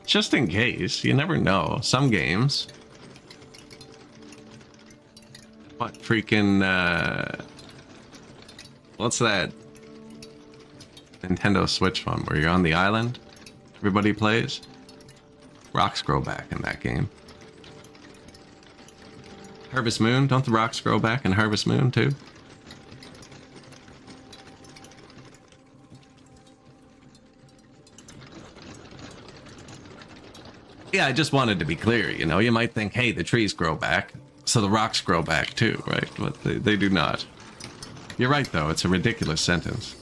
Just in case. You never know. Some games. What freaking, what's that Nintendo Switch one where you're on the island? Everybody plays? Rocks grow back in that game. Harvest Moon? Don't the rocks grow back in Harvest Moon too? Yeah, I just wanted to be clear, you know, you might think, hey, the trees grow back, so the rocks grow back too, right? But they do not. You're right, though, it's a ridiculous sentence.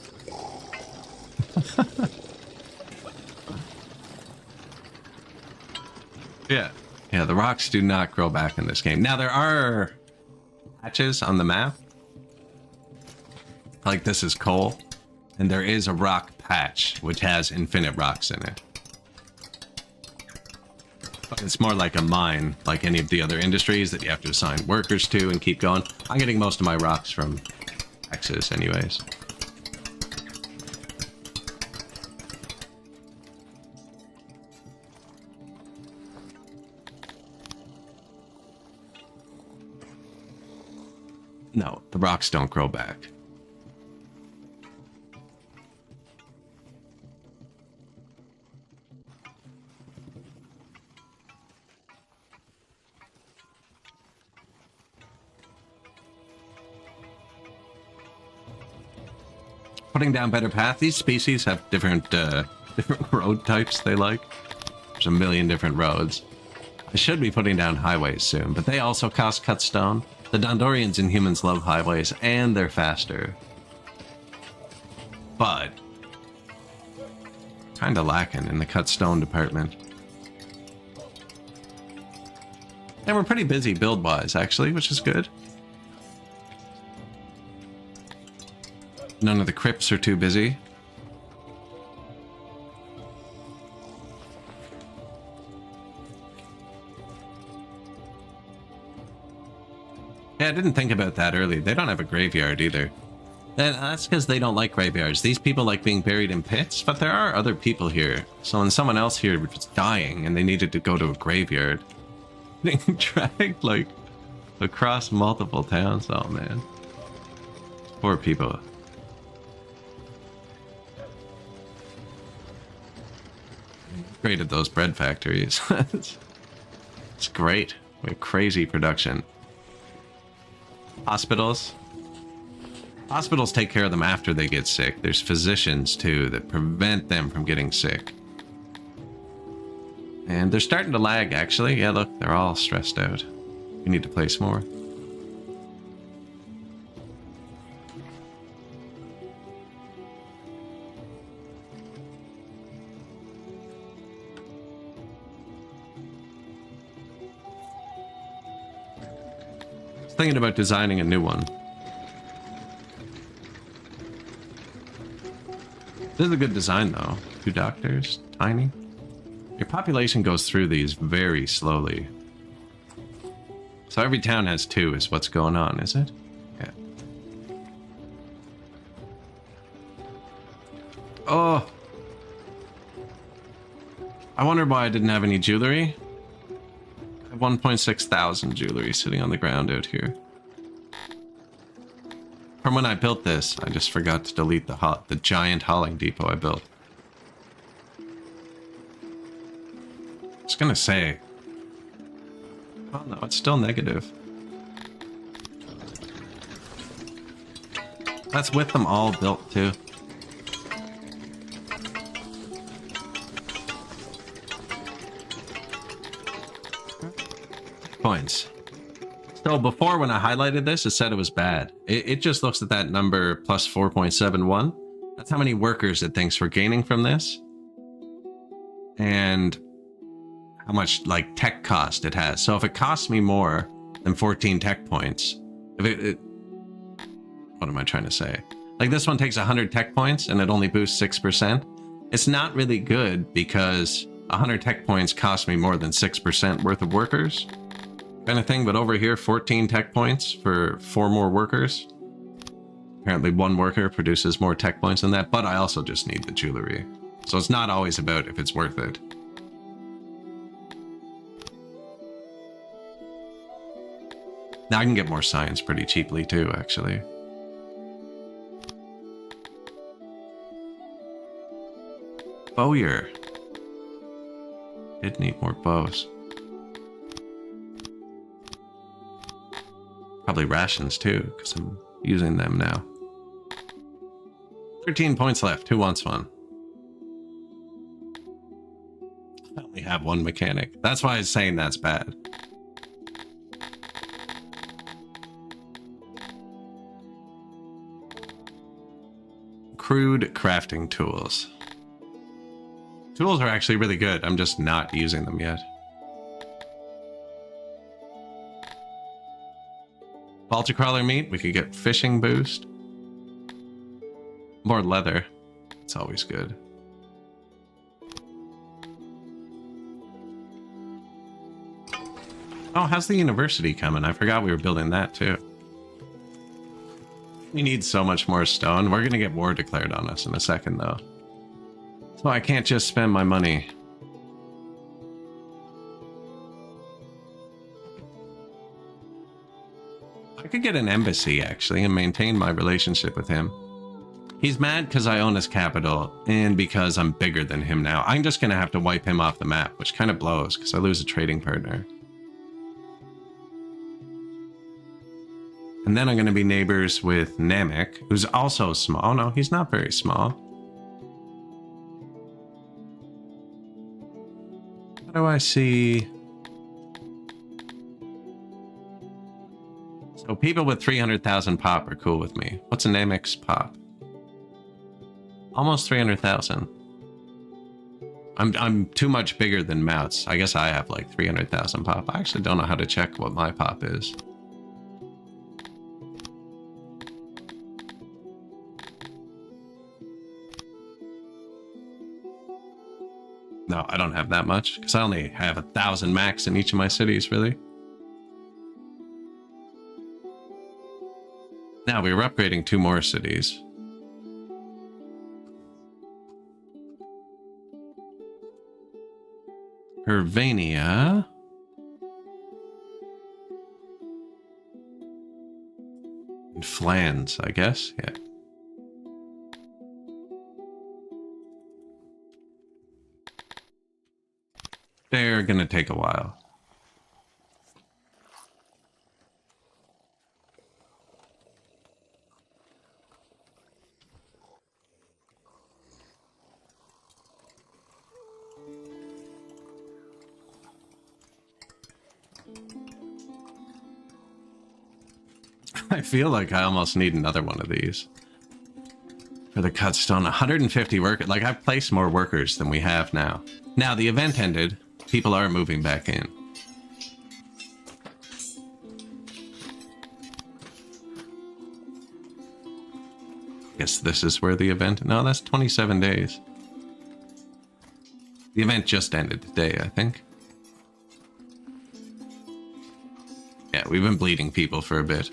Yeah, the rocks do not grow back in this game. Now, there are patches on the map. Like, this is coal, and there is a rock patch, which has infinite rocks in it. But it's more like a mine, like any of the other industries that you have to assign workers to and keep going. I'm getting most of my rocks from Texas anyways. No, the rocks don't grow back. Putting down better path. These species have different different road types they like. There's a million different roads. I should be putting down highways soon, but they also cost cut stone. The Dondorians and humans love highways, and they're faster. But kind of lacking in the cut stone department. And we're pretty busy build-wise, actually, which is good. None of the crypts are too busy. Yeah, I didn't think about that early. They don't have a graveyard either. And that's because they don't like graveyards. These people like being buried in pits, but there are other people here. So when someone else here was dying and they needed to go to a graveyard, being dragged like across multiple towns. Oh man. Poor people. Created those bread factories. It's great. We have crazy production. Hospitals. Hospitals take care of them after they get sick. There's physicians too that prevent them from getting sick. And they're starting to lag actually. Yeah, look, they're all stressed out. We need to place more. Thinking about designing a new one. This is a good design though. 2 doctors, tiny. Your population goes through these very slowly. So every town has 2 is what's going on, is it? Yeah. Oh. I wonder why I didn't have any jewelry. 1.6 thousand jewelry sitting on the ground out here. From when I built this, I just forgot to delete the giant hauling depot I built. I was gonna say, oh no, it's still negative. That's with them all built too. Points. So before when I highlighted this, it said it was bad. It just looks at that number plus 4.71. That's how many workers it thinks we're gaining from this. And how much like tech cost it has. So if it costs me more than 14 tech points, if what am I trying to say? Like this one takes 100 tech points and it only boosts 6%. It's not really good because 100 tech points cost me more than 6% worth of workers. Kind of thing, but over here 14 tech points for 4 more workers. Apparently 1 worker produces more tech points than that, but I also just need the jewelry. So it's not always about if it's worth it. Now I can get more science pretty cheaply too, actually. Bowyer. Did need more bows. Probably rations too, because I'm using them now. 13 points left. Who wants one? I only have 1 mechanic. That's why I was saying that's bad. Crude crafting tools. Tools are actually really good. I'm just not using them yet. Vulture crawler meat, we could get fishing boost. More leather. It's always good. Oh, how's the university coming? I forgot we were building that too. We need so much more stone. We're gonna get war declared on us in a second though. So I can't just spend my money. I could get an embassy actually and maintain my relationship with him. He's mad because I own his capital and because I'm bigger than him now. I'm just gonna have to wipe him off the map, which kind of blows because I lose a trading partner. And then I'm going to be neighbors with Namek, who's also small. Oh, no, he's not very small. How do I see? So people with 300,000 pop are cool with me. What's a Namek's pop? Almost 300,000. I'm too much bigger than Mouts. I guess I have like 300,000 pop. I actually don't know how to check what my pop is. No, I don't have that much, because I only have 1,000 max in each of my cities, really. Now, we were upgrading 2 more cities. Hervania. And Flans, I guess, yeah. They're gonna take a while. I feel like I almost need another one of these. For the cut stone, 150 workers. Like, I've placed more workers than we have now. Now, the event ended. People are moving back in. Guess this is where the event... No, that's 27 days. The event just ended today, I think. Yeah, we've been bleeding people for a bit.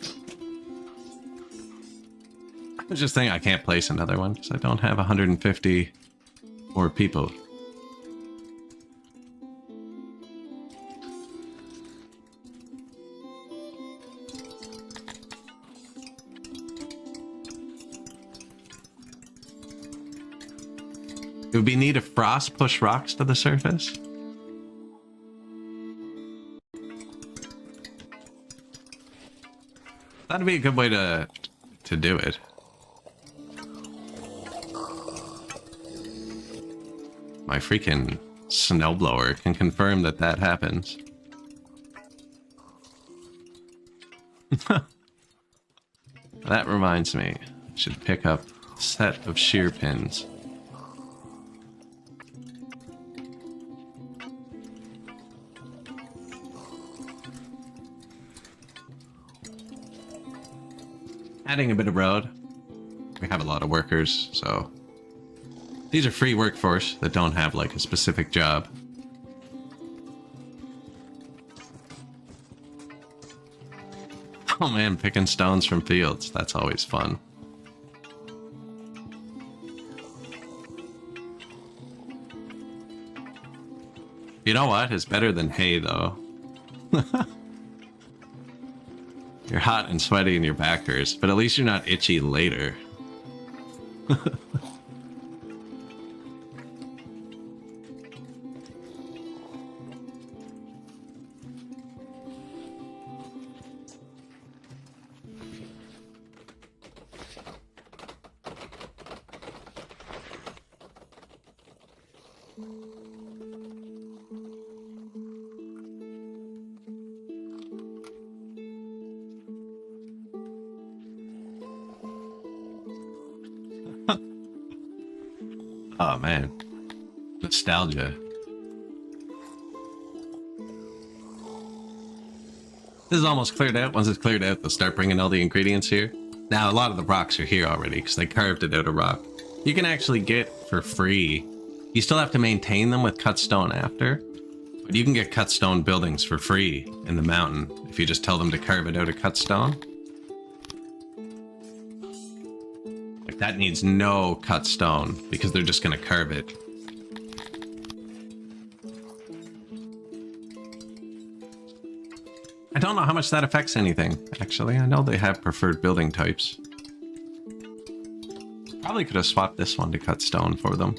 I was just thinking I can't place another one because I don't have 150 more people. Do we need a frost push rocks to the surface? That'd be a good way to do it. My freaking snowblower can confirm that that happens. That reminds me, I should pick up a set of shear pins. Adding a bit of road. We have a lot of workers, so these are free workforce that don't have like a specific job. Oh man, picking stones from fields. That's always fun. You know what? It's better than hay though. You're hot and sweaty and your back hurts, but at least you're not itchy later. Oh man, nostalgia. This is almost cleared out. Once it's cleared out, they'll start bringing all the ingredients here. Now, a lot of the rocks are here already because they carved it out of rock. You can actually get for free. You still have to maintain them with cut stone after, But you can get cut stone buildings for free in the mountain if you just tell them to carve it out of cut stone. Like, that needs no cut stone because they're just going to carve it. I don't know how much that affects anything, actually. I know they have preferred building types. Probably could have swapped this one to cut stone for them.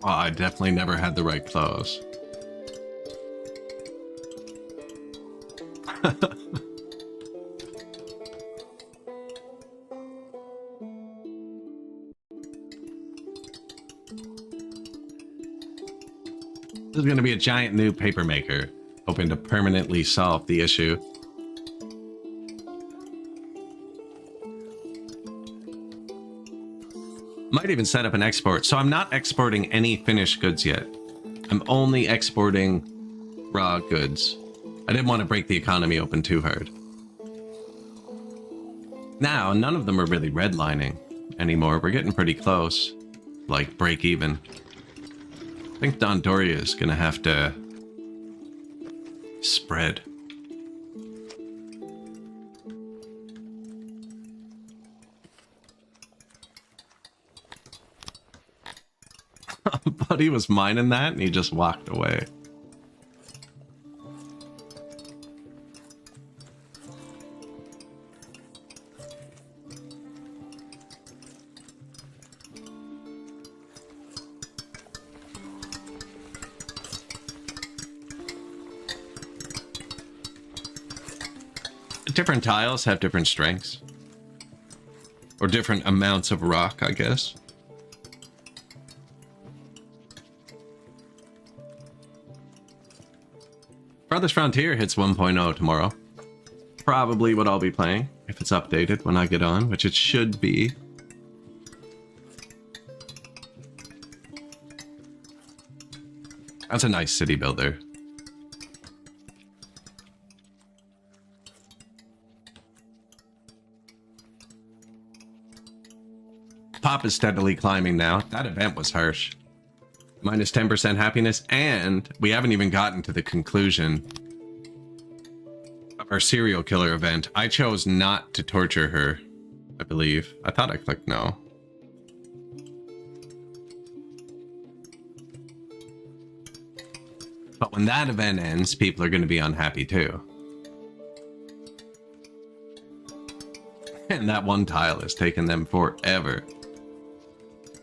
Well, I definitely never had the right clothes. There's going to be a giant new paper maker, hoping to permanently solve the issue. Might even set up an export. So I'm not exporting any finished goods yet. I'm only exporting raw goods. I didn't want to break the economy open too hard. Now, none of them are really redlining anymore. We're getting pretty close. Like, break even. I think Dondoria is going to have to spread. Buddy was mining that and he just walked away. Different tiles have different strengths. Or different amounts of rock, I guess. Farthest Frontier hits 1.0 tomorrow. Probably what I'll be playing, if it's updated when I get on, which it should be. That's a nice city builder. Pop is steadily climbing now. That event was harsh. Minus 10% happiness, and we haven't even gotten to the conclusion of our serial killer event. I chose not to torture her, I believe. I thought I clicked no. But when that event ends, people are going to be unhappy too. And that one tile has taken them forever.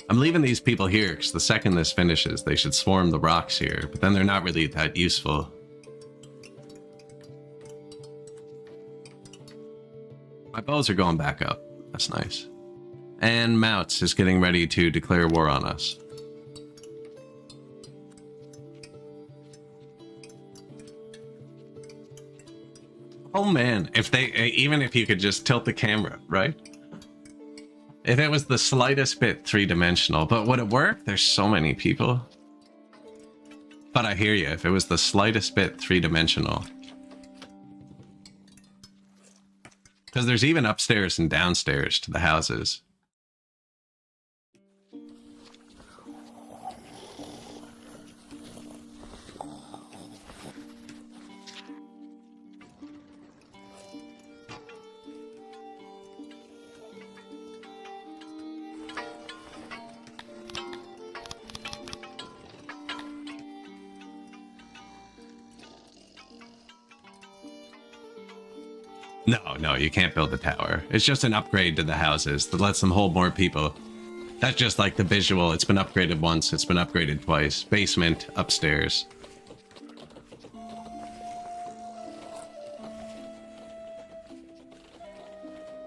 I'm leaving these people here because the second this finishes, they should swarm the rocks here, but then they're not really that useful. My bows are going back up. That's nice. And Mouts is getting ready to declare war on us. Oh man, if they, even if you could just tilt the camera, right? If it was the slightest bit three-dimensional, but would it work? There's so many people. But I hear you, if it was the slightest bit three-dimensional. Because there's even upstairs and downstairs to the houses. No, you can't build the tower. It's just an upgrade to the houses that lets them hold more people. That's just like the visual. It's been upgraded once, it's been upgraded twice. Basement, upstairs.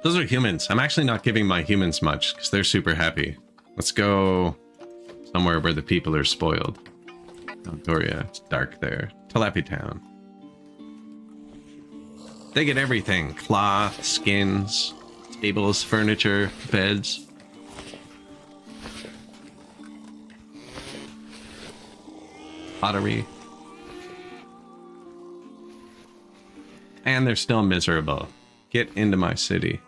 Those are humans. I'm actually not giving my humans much because they're super happy. Let's go somewhere where the people are spoiled. Victoria, it's dark there. Telepi Town. They get everything. Cloth, skins. Tables, furniture, beds. Pottery. And they're still miserable. Get into my city.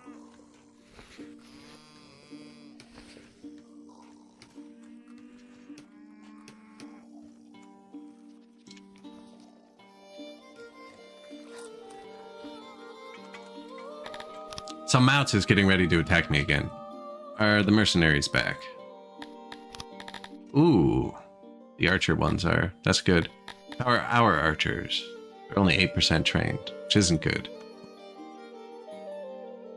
So Mouts is getting ready to attack me again. Are the mercenaries back? Ooh. The archer ones are. That's good. Our archers. They're only 8% trained, which isn't good.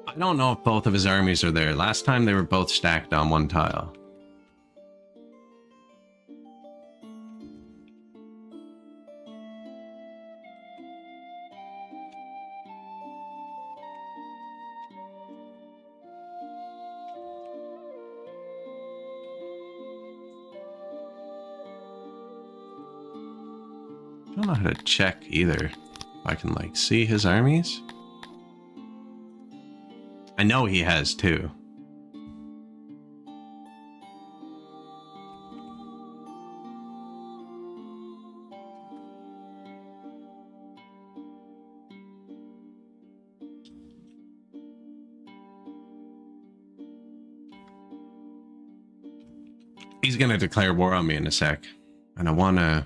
I don't know if both of his armies are there. Last time they were both stacked on one tile. I don't know how to check either. If I can like see his armies. I know he has two. He's gonna declare war on me in a sec. And I wanna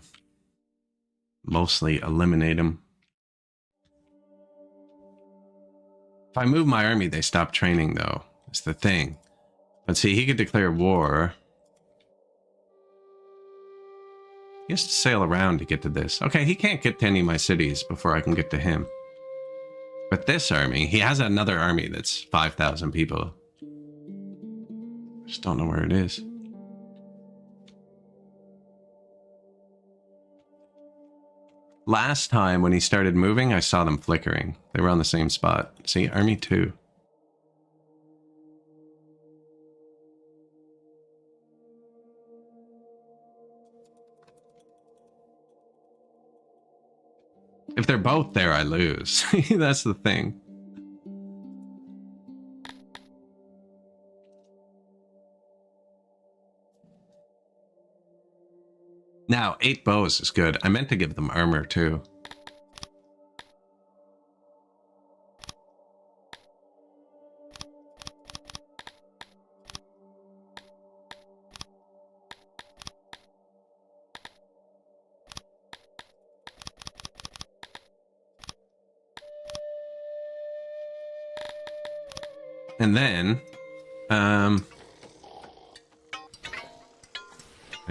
mostly eliminate him. If I move my army, they stop training, though. That's the thing. But see, he could declare war. He has to sail around to get to this. Okay, he can't get to any of my cities before I can get to him. But this army, he has another army that's 5,000 people. Just don't know where it is. Last time when he started moving, I saw them flickering. They were on the same spot. See, Army 2. If they're both there, I lose. That's the thing. Now, 8 bows is good. I meant to give them armor, too. And then, I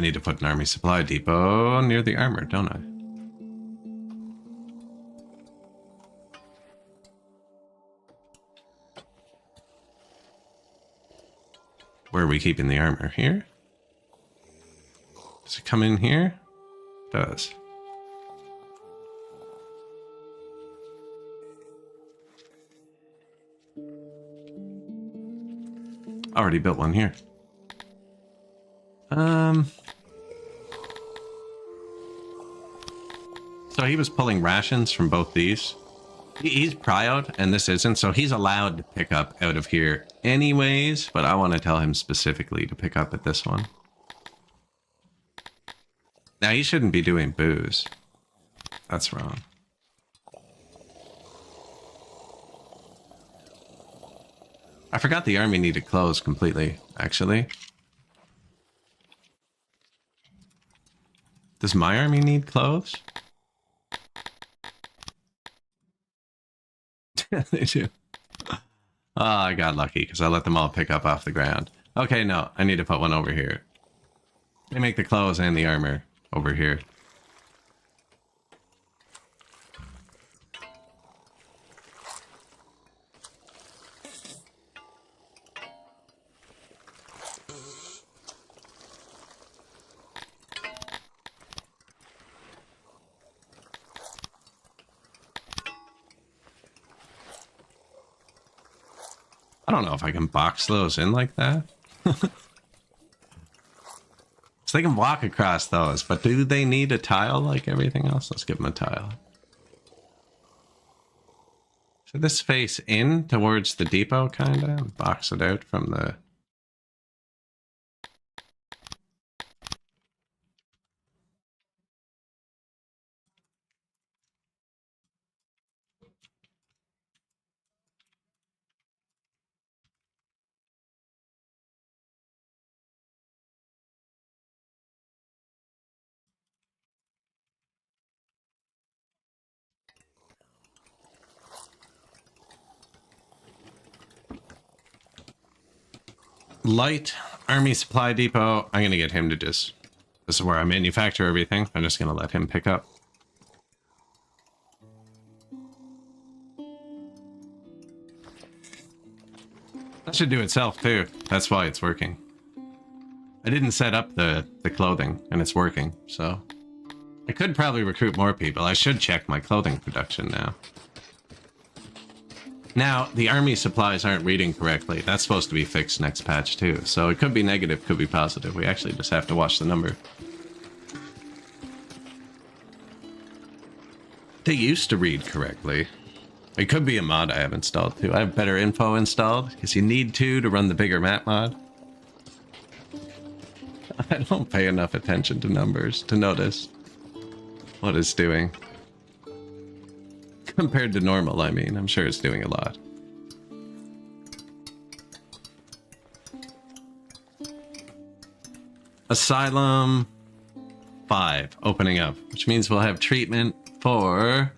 need to put an army supply depot near the armor, don't I? Where are we keeping the armor? Here? Does it come in here? It does. Already built one here. So he was pulling rations from both these. He's proud, and this isn't, so he's allowed to pick up out of here anyways, but I want to tell him specifically to pick up at this one. Now, he shouldn't be doing booze. That's wrong. I forgot the army needed clothes completely, actually. Does my army need clothes? They do. Oh, I got lucky because I let them all pick up off the ground. Okay, no, I need to put one over here. They make the clothes and the armor over here. I don't know if I can box those in like that. So they can walk across those, but do they need a tile like everything else? Let's give them a tile. Should this face in towards the depot, kinda? Box it out from the... Light Army Supply Depot. I'm gonna get him to just... This is where I manufacture everything. I'm just gonna let him pick up. That should do itself too. That's why it's working. I didn't set up the clothing and it's working, so... I could probably recruit more people. I should check my clothing production now. Now, the army supplies aren't reading correctly. That's supposed to be fixed next patch too. So it could be negative, could be positive. We actually just have to watch the number. They used to read correctly. It could be a mod I have installed too. I have better info installed because you need to run the bigger map mod. I don't pay enough attention to numbers to notice what it's doing. Compared to normal, I mean. I'm sure it's doing a lot. Asylum 5 opening up, which means we'll have treatment for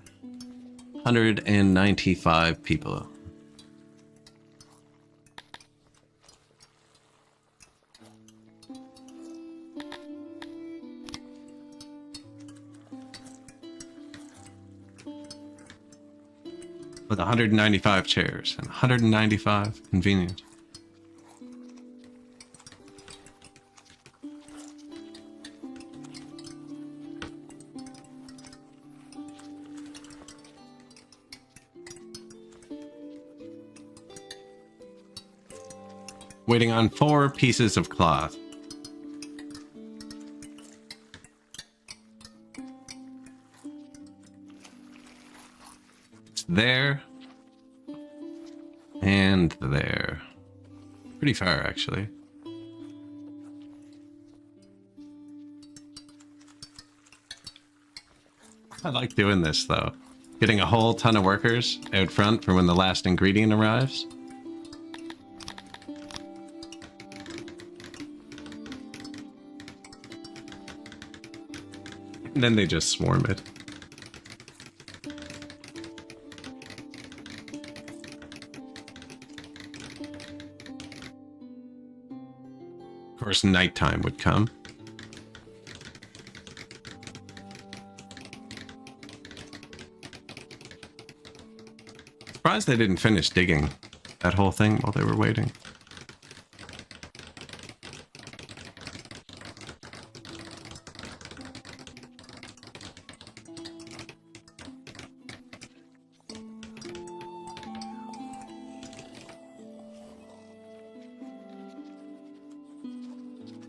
195 people. With 195 chairs and 195 convenient. Waiting on 4 pieces of cloth. There and there. Pretty far, actually. I like doing this, though. Getting a whole ton of workers out front for when the last ingredient arrives. And then they just swarm it. Of course, nighttime would come. Surprised they didn't finish digging that whole thing while they were waiting.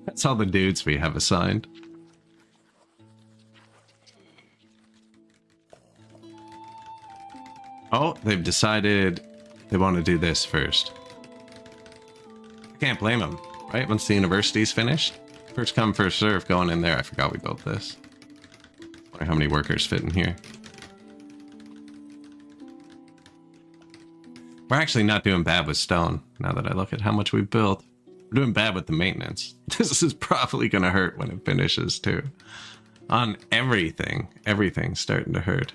That's all the dudes we have assigned. Oh, they've decided they want to do this first. I can't blame them, right? Once the university's finished, first come, first serve going in there. I forgot we built this. Wonder how many workers fit in here. We're actually not doing bad with stone, now that I look at how much we've built. We're doing bad with the maintenance. This is probably going to hurt when it finishes, too. On everything. Everything's starting to hurt.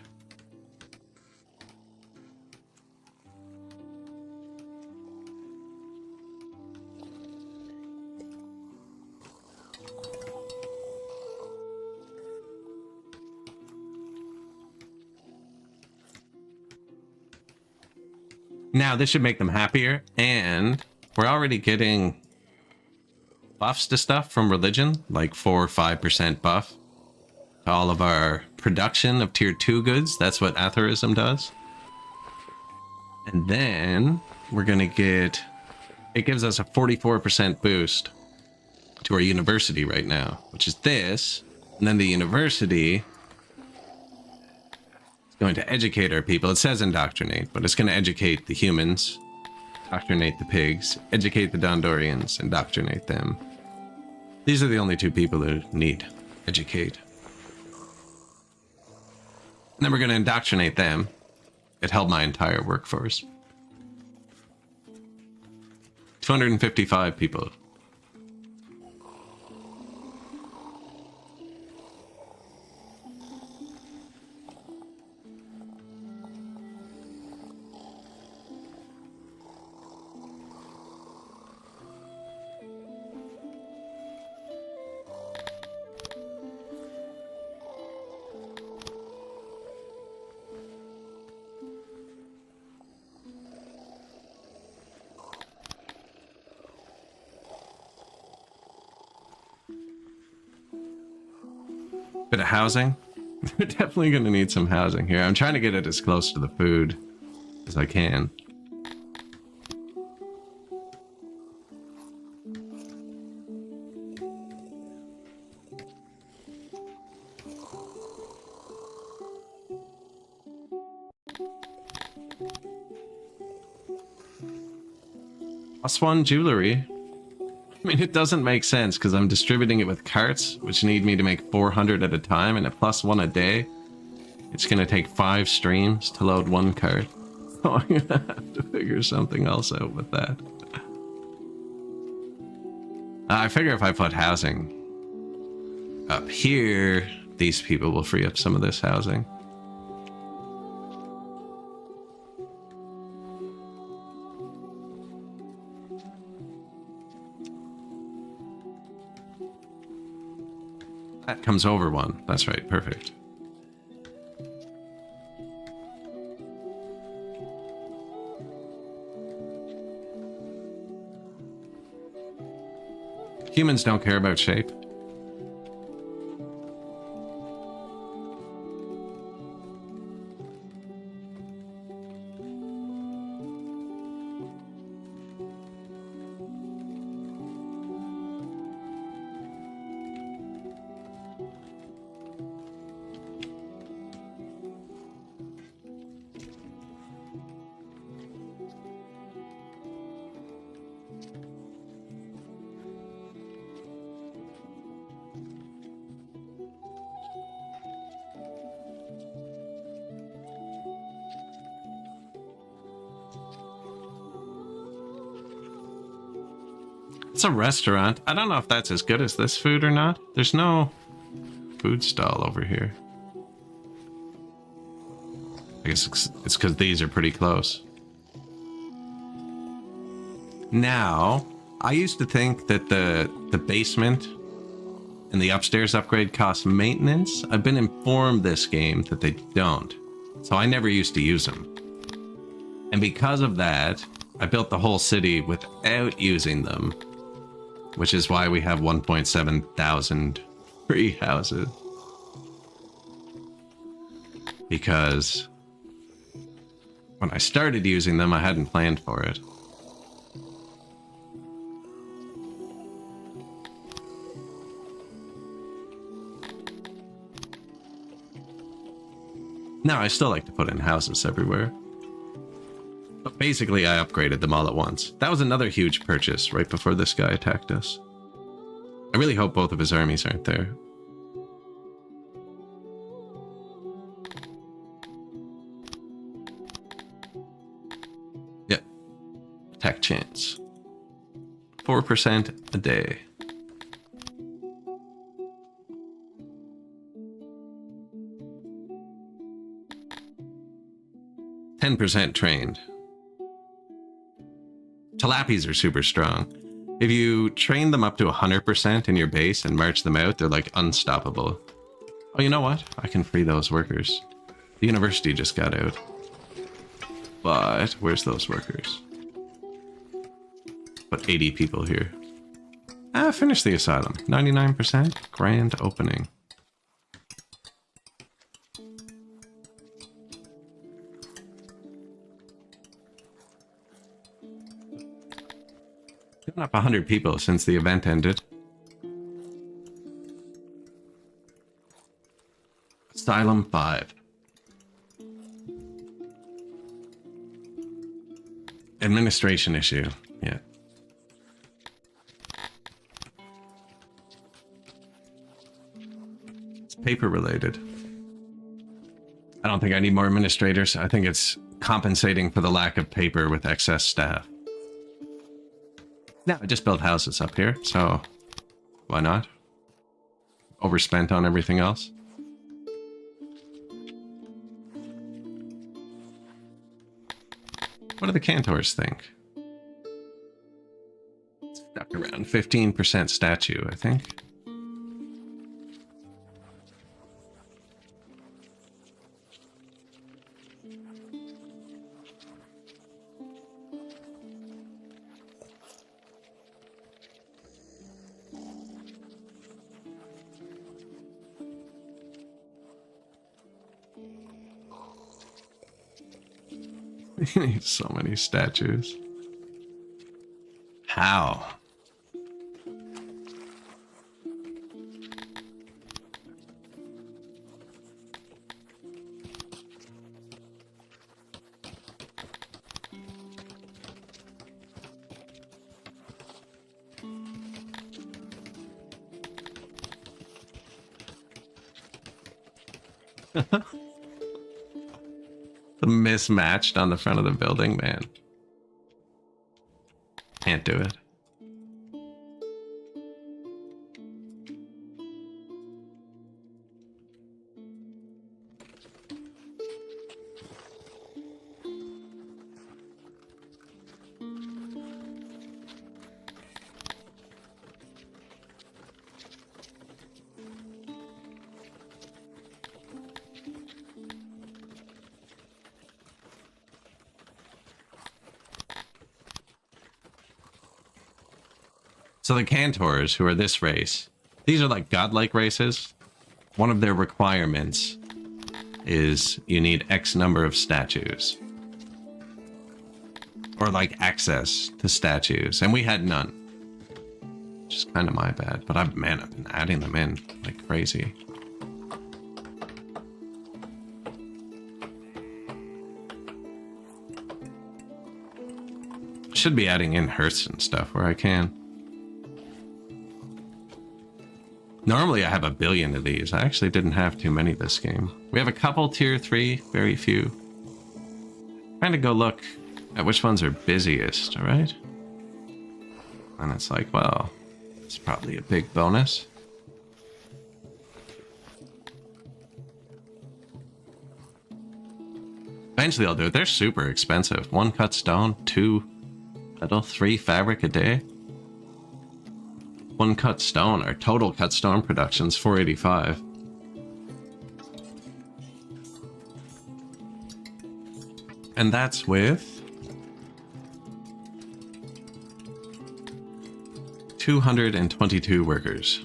Now, this should make them happier, and we're already getting buffs to stuff from religion, like 4 or 5% buff to all of our production of tier 2 goods. That's what atherism does. And then we're going to get, it gives us a 44% boost to our university right now, which is this. And then the university is going to educate our people. It says indoctrinate, but it's going to educate the humans, indoctrinate the pigs, educate the Dondorians, indoctrinate them. These are the only two people who need educate. And then we're going to indoctrinate them. It held my entire workforce. 255 people. Bit of housing. We're definitely going to need some housing here. I'm trying to get it as close to the food as I can. +1 jewelry. I mean, it doesn't make sense because I'm distributing it with carts, which need me to make 400 at a time, and at +1 a day, it's going to take 5 streams to load 1 cart. So I'm going to have to figure something else out with that. I figure if I put housing up here, these people will free up some of this housing. That comes over 1. That's right. Perfect. Humans don't care about shape. It's a restaurant. I don't know if that's as good as this food or not. There's no food stall over here. I guess it's because these are pretty close. Now, I used to think that the basement and the upstairs upgrade cost maintenance. I've been informed this game that they don't. So I never used to use them. And because of that, I built the whole city without using them. Which is why we have 1.7 thousand free houses. Because when I started using them, I hadn't planned for it. Now, I still like to put in houses everywhere. But basically, I upgraded them all at once. That was another huge purchase right before this guy attacked us. I really hope both of his armies aren't there. Yep. Attack chance. 4% a day. %, trained. Talapis are super strong. If you train them up to 100% in your base and march them out, they're like unstoppable. Oh, you know what? I can free those workers. The university just got out. But where's those workers? But 80 people here. Finish the asylum. 99%. Grand opening. Gone up 100 people since the event ended. Asylum 5. Administration issue. Yeah. It's paper related. I don't think I need more administrators. I think it's compensating for the lack of paper with excess staff. Yeah, I just built houses up here, so why not? Overspent on everything else. What do the Cantors think? Stuck around 15% statue, I think. You need so many statues. How? Mismatched on the front of the building, man. Can't do it. So the Cantors, who are this race, these are like godlike races. One of their requirements is you need X number of statues. Or like access to statues. And we had none. Which is kind of my bad. But I've been adding them in like crazy. Should be adding in hearths and stuff where I can. Normally I have a billion of these. I actually didn't have too many this game. We have a couple tier 3, very few. Trying to go look at which ones are busiest, alright? And it's like, well, it's probably a big bonus. Eventually I'll do it. They're super expensive. 1 cut stone, 2 metal, 3 fabric a day. 1 cut stone, our total cut stone production's 485. And that's with 222 workers.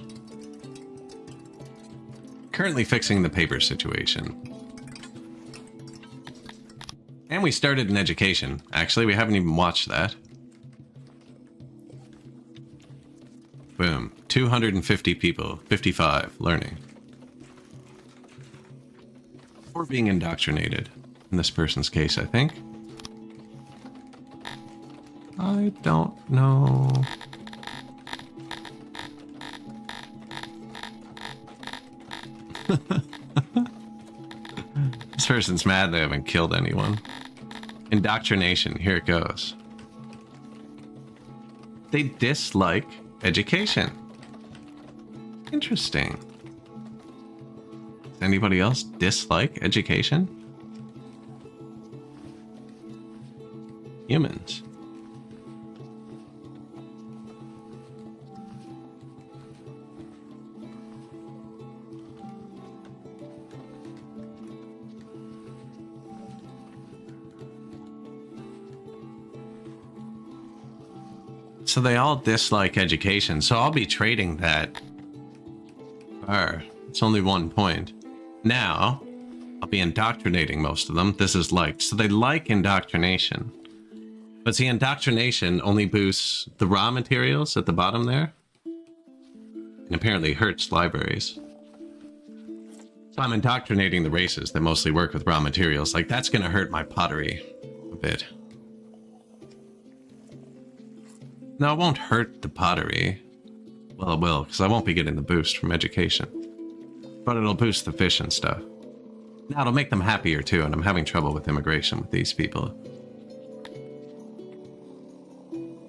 Currently fixing the paper situation. And we started an education. Actually, we haven't even watched that. Boom. 250 people. 55 learning. Or being indoctrinated. In this person's case, I think. I don't know. This person's mad they haven't killed anyone. Indoctrination. Here it goes. They dislike education. Interesting. Does anybody else dislike education? Humans. So they all dislike education, so I'll be trading that. It's only 1 point. Now, I'll be indoctrinating most of them. This is liked. So they like indoctrination. But see, indoctrination only boosts the raw materials at the bottom there. And apparently hurts libraries. So I'm indoctrinating the races that mostly work with raw materials. Like, that's going to hurt my pottery a bit. No, it won't hurt the pottery. Well, it will, because I won't be getting the boost from education. But it'll boost the fish and stuff. Now, it'll make them happier too, and I'm having trouble with immigration with these people.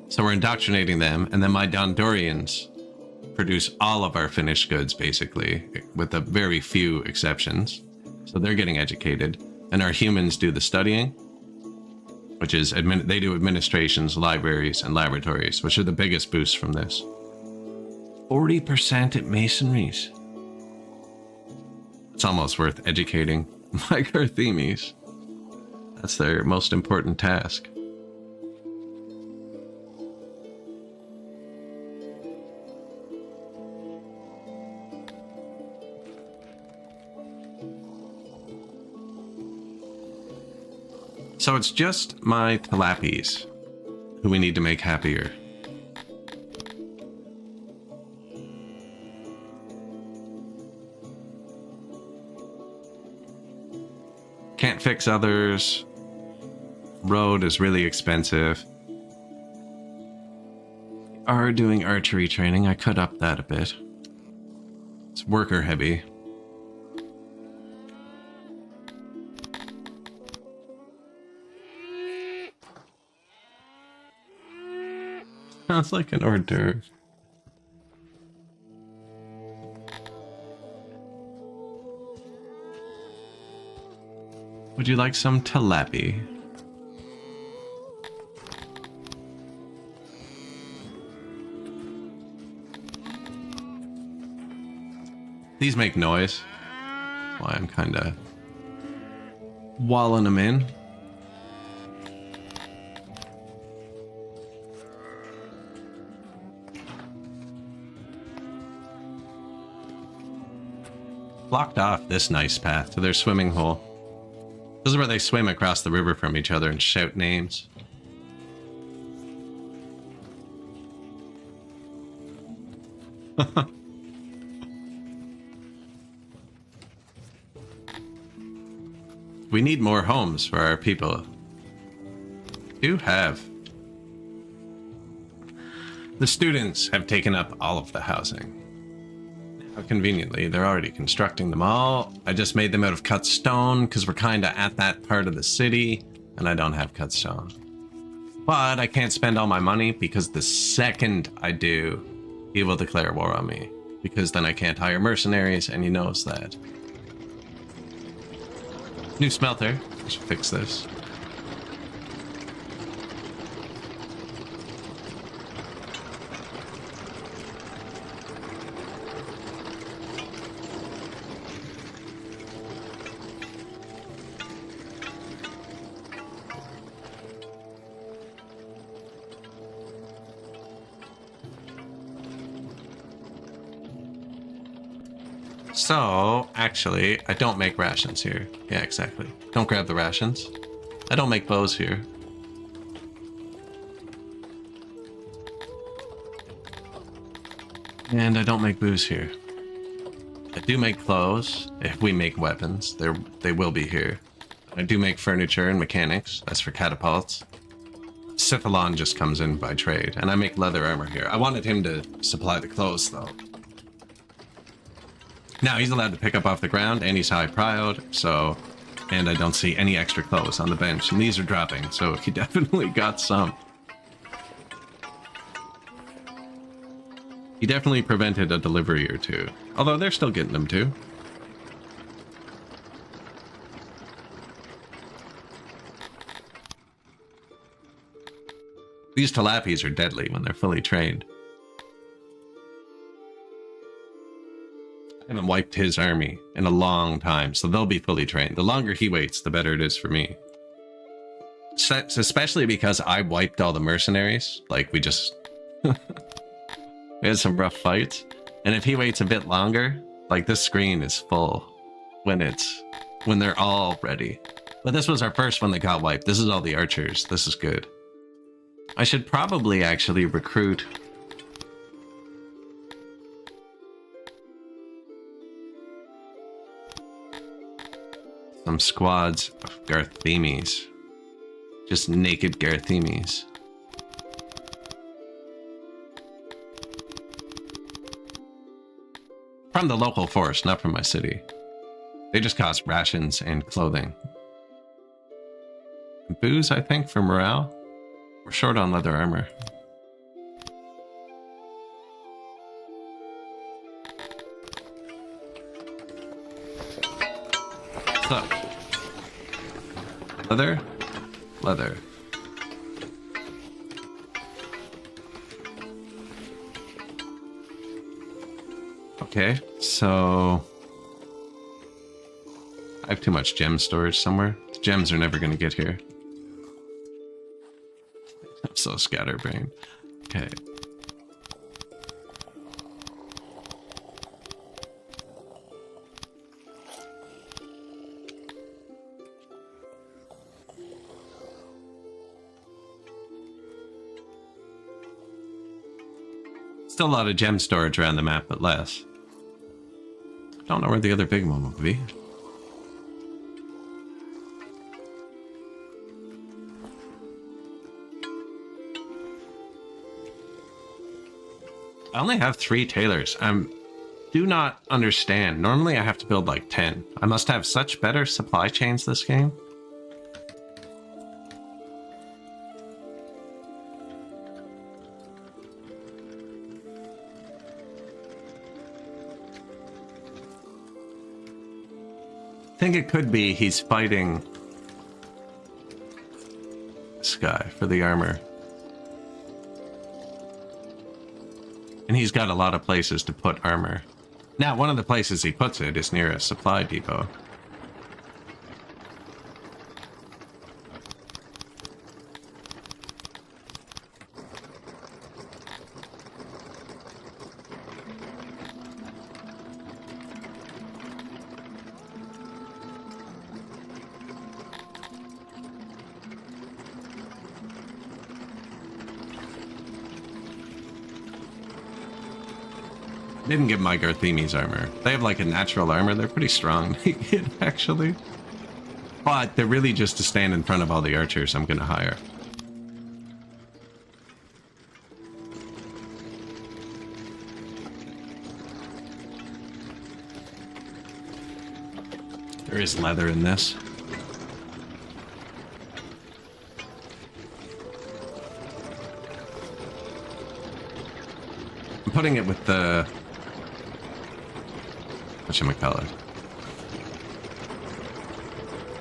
So we're indoctrinating them, and then my Dondorians produce all of our finished goods, basically, with a very few exceptions. So they're getting educated, and our humans do the studying, which is, they do administrations, libraries, and laboratories, which are the biggest boosts from this. 40% at masonries. It's almost worth educating my Garthemes. That's their most important task. So it's just my Tilapis who we need to make happier. Can't fix others. Road is really expensive. Are doing archery training. I could up that a bit. It's worker heavy. Sounds like an hors d'oeuvre. Would you like some tilapia? These make noise. That's why I'm kind of walling them in. Blocked off this nice path to their swimming hole. This is where they swim across the river from each other and shout names. We need more homes for our people. We do have. The students have taken up all of the housing. How conveniently, they're already constructing them all. I just made them out of cut stone because we're kind of at that part of the city and I don't have cut stone. But I can't spend all my money because the second I do, he will declare war on me because then I can't hire mercenaries and he knows that. New smelter. I should fix this. So, actually, I don't make rations here. Yeah, exactly. Don't grab the rations. I don't make bows here. And I don't make booze here. I do make clothes. If we make weapons, they will be here. I do make furniture and mechanics. That's for catapults. Sithalon just comes in by trade. And I make leather armor here. I wanted him to supply the clothes, though. Now he's allowed to pick up off the ground, and he's high proud, so... And I don't see any extra clothes on the bench, and these are dropping, so he definitely got some. He definitely prevented a delivery or two. Although they're still getting them too. These tilapias are deadly when they're fully trained. I haven't wiped his army in a long time, so they'll be fully trained. The longer he waits, the better it is for me. Especially because I wiped all the mercenaries. Like, we just... we had some rough fights. And if he waits a bit longer, like, this screen is full when they're all ready. But this was our first one that got wiped. This is all the archers. This is good. I should probably actually recruit... some squads of Garthemes. Just naked Garthemes. From the local forest, not from my city. They just cost rations and clothing. And booze, I think, for morale. We're short on leather armor. What's up? Leather? Leather. Okay, so I have too much gem storage somewhere. The gems are never going to get here. I'm so scatterbrained. Okay. Still a lot of gem storage around the map, but less. Don't know where the other big one would be. I only have 3 tailors. Do not understand. Normally I have to build like 10. I must have such better supply chains this game. I think it could be he's fighting this guy for the armor. And he's got a lot of places to put armor. Now, one of the places he puts it is near a supply depot. Didn't get my Garthemi's armor. They have like a natural armor. They're pretty strong, actually. But they're really just to stand in front of all the archers I'm gonna hire. There is leather in this. I'm putting it with the... whatchamacallit.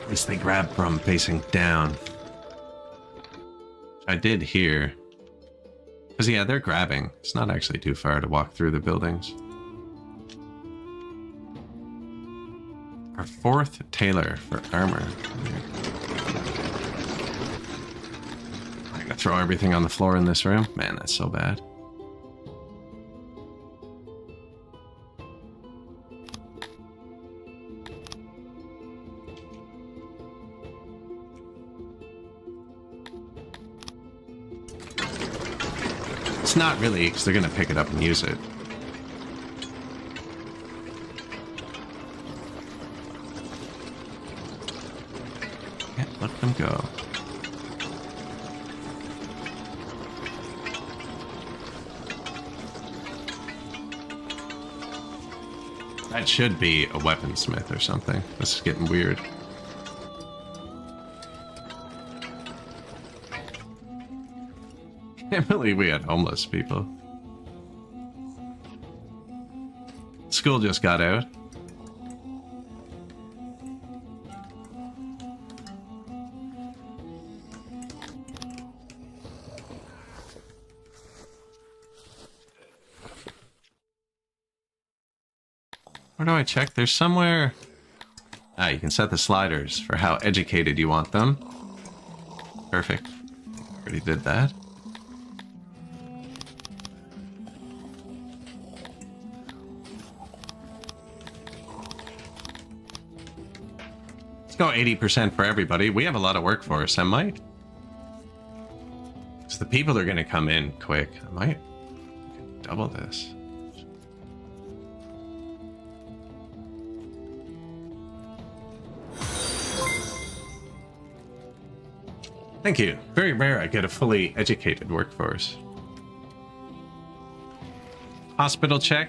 This they grab from facing down. I did here. Because yeah, they're grabbing. It's not actually too far to walk through the buildings. Our 4th tailor for armor. I'm gonna throw everything on the floor in this room. Man, that's so bad. It's not really, because they're going to pick it up and use it. Yeah, let them go. That should be a weaponsmith or something. This is getting weird. I can't believe we had homeless people. School just got out. Where do I check? There's somewhere... Ah, you can set the sliders for how educated you want them. Perfect. Already did that. Let's go 80% for everybody. We have a lot of workforce. I might... So the people are going to come in quick. I might double this. Thank you. Very rare I get a fully educated workforce. Hospital check.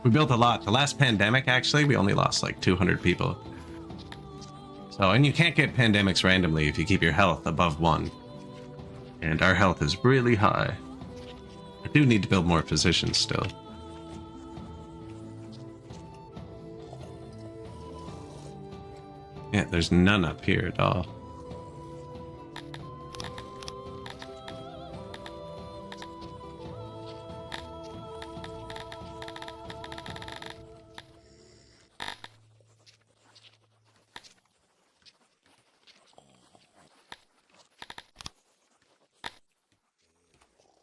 We built a lot. The last pandemic, actually, we only lost like 200 people. So, and you can't get pandemics randomly if you keep your health above 1. And our health is really high. I do need to build more physicians still. Yeah, there's none up here at all.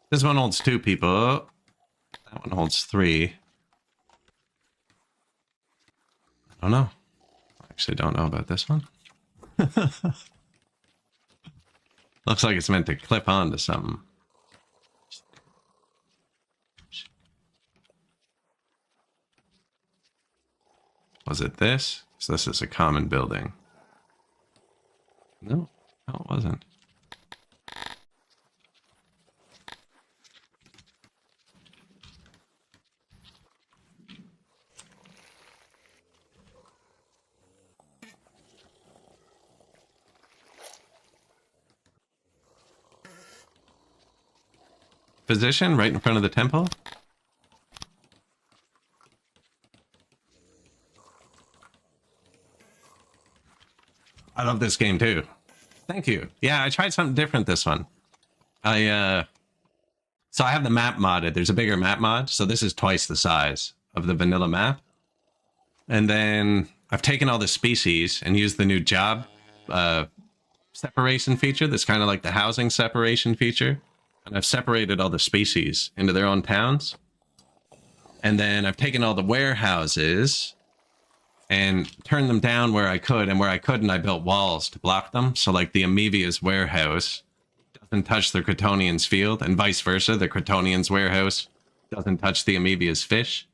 This one holds 2 people. That one holds 3. I don't know. I actually don't know about this one. Looks like it's meant to clip onto something. Was it this? So this is a common building. No, it wasn't. Physician right in front of the temple? I love this game too. Thank you. Yeah, I tried something different this one. So I have the map modded. There's a bigger map mod, so this is twice the size of the vanilla map. And then I've taken all the species and used the new job separation feature that's kind of like the housing separation feature. And I've separated all the species into their own towns. And then I've taken all the warehouses and turned them down where I could. And where I couldn't, I built walls to block them. So like the Amoebia's warehouse doesn't touch the Crotonian's field, and vice versa. The Crotonian's warehouse doesn't touch the Amoebia's fish.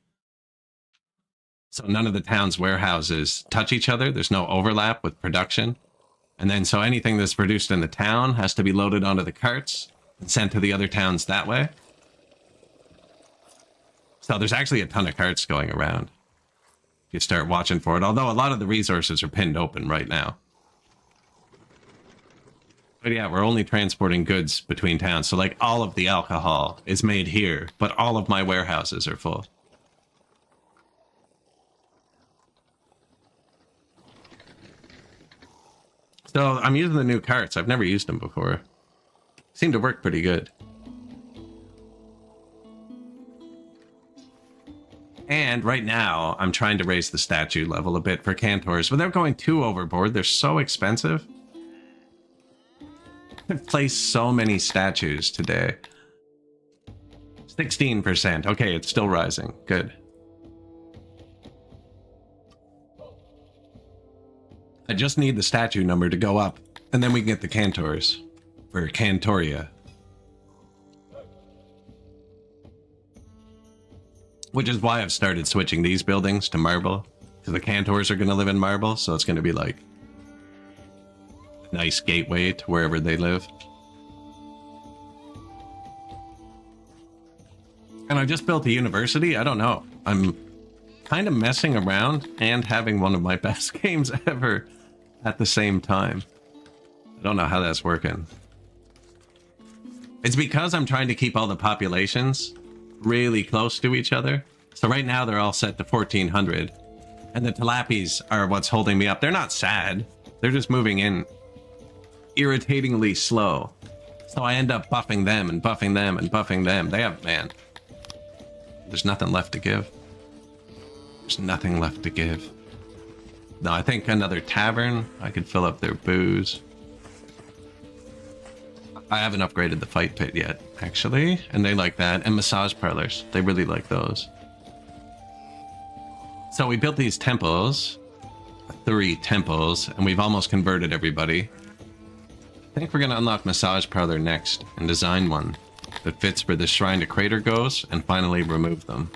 So none of the town's warehouses touch each other. There's no overlap with production. And then so anything that's produced in the town has to be loaded onto the carts and sent to the other towns that way. So there's actually a ton of carts going around if you start watching for it, although a lot of the resources are pinned open right now. But yeah, we're only transporting goods between towns. So like all of the alcohol is made here, but all of my warehouses are full. So I'm using the new carts. I've never used them before. Seem to work pretty good. And right now, I'm trying to raise the statue level a bit for Cantors without going too overboard. They're so expensive. I've placed so many statues today. 16%. Okay, it's still rising. Good. I just need the statue number to go up, and then we can get the Cantors. For Cantoria. Which is why I've started switching these buildings to marble. Because the Cantors are going to live in marble, so it's going to be like a nice gateway to wherever they live. And I just built a university. I don't know. I'm kind of messing around and having one of my best games ever at the same time. I don't know how that's working. It's because I'm trying to keep all the populations really close to each other. So right now they're all set to 1400. And the Tilapis are what's holding me up. They're not sad. They're just moving in irritatingly slow. So I end up buffing them and buffing them and buffing them. They have, man, there's nothing left to give. There's nothing left to give. No, I think another tavern. I could fill up their booze. I haven't upgraded the fight pit yet, actually, and they like that. And massage parlors, they really like those. So we built these temples, 3 temples, and we've almost converted everybody. I think we're going to unlock massage parlor next and design one that fits where the shrine to crater goes, and finally remove them.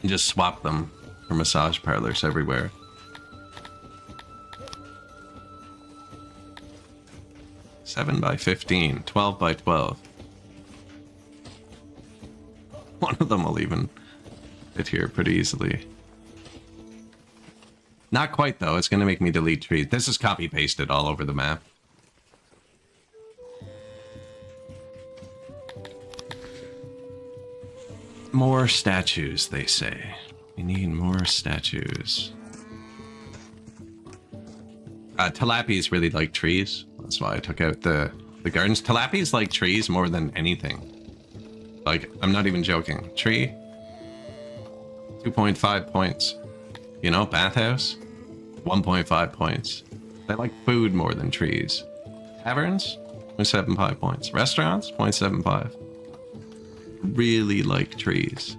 And just swap them for massage parlors everywhere. (7 by 15, 12 by 12). One of them will even fit here pretty easily. Not quite, though. It's going to make me delete trees. This is copy-pasted all over the map. More statues, they say. We need more statues. Tilapies really like trees. That's why I took out the gardens. Tilapies like trees more than anything. Like, I'm not even joking. Tree, 2.5 points. You know, bathhouse, 1.5 points. They like food more than trees. Taverns, 0.75 points. Restaurants, 0.75. Really like trees.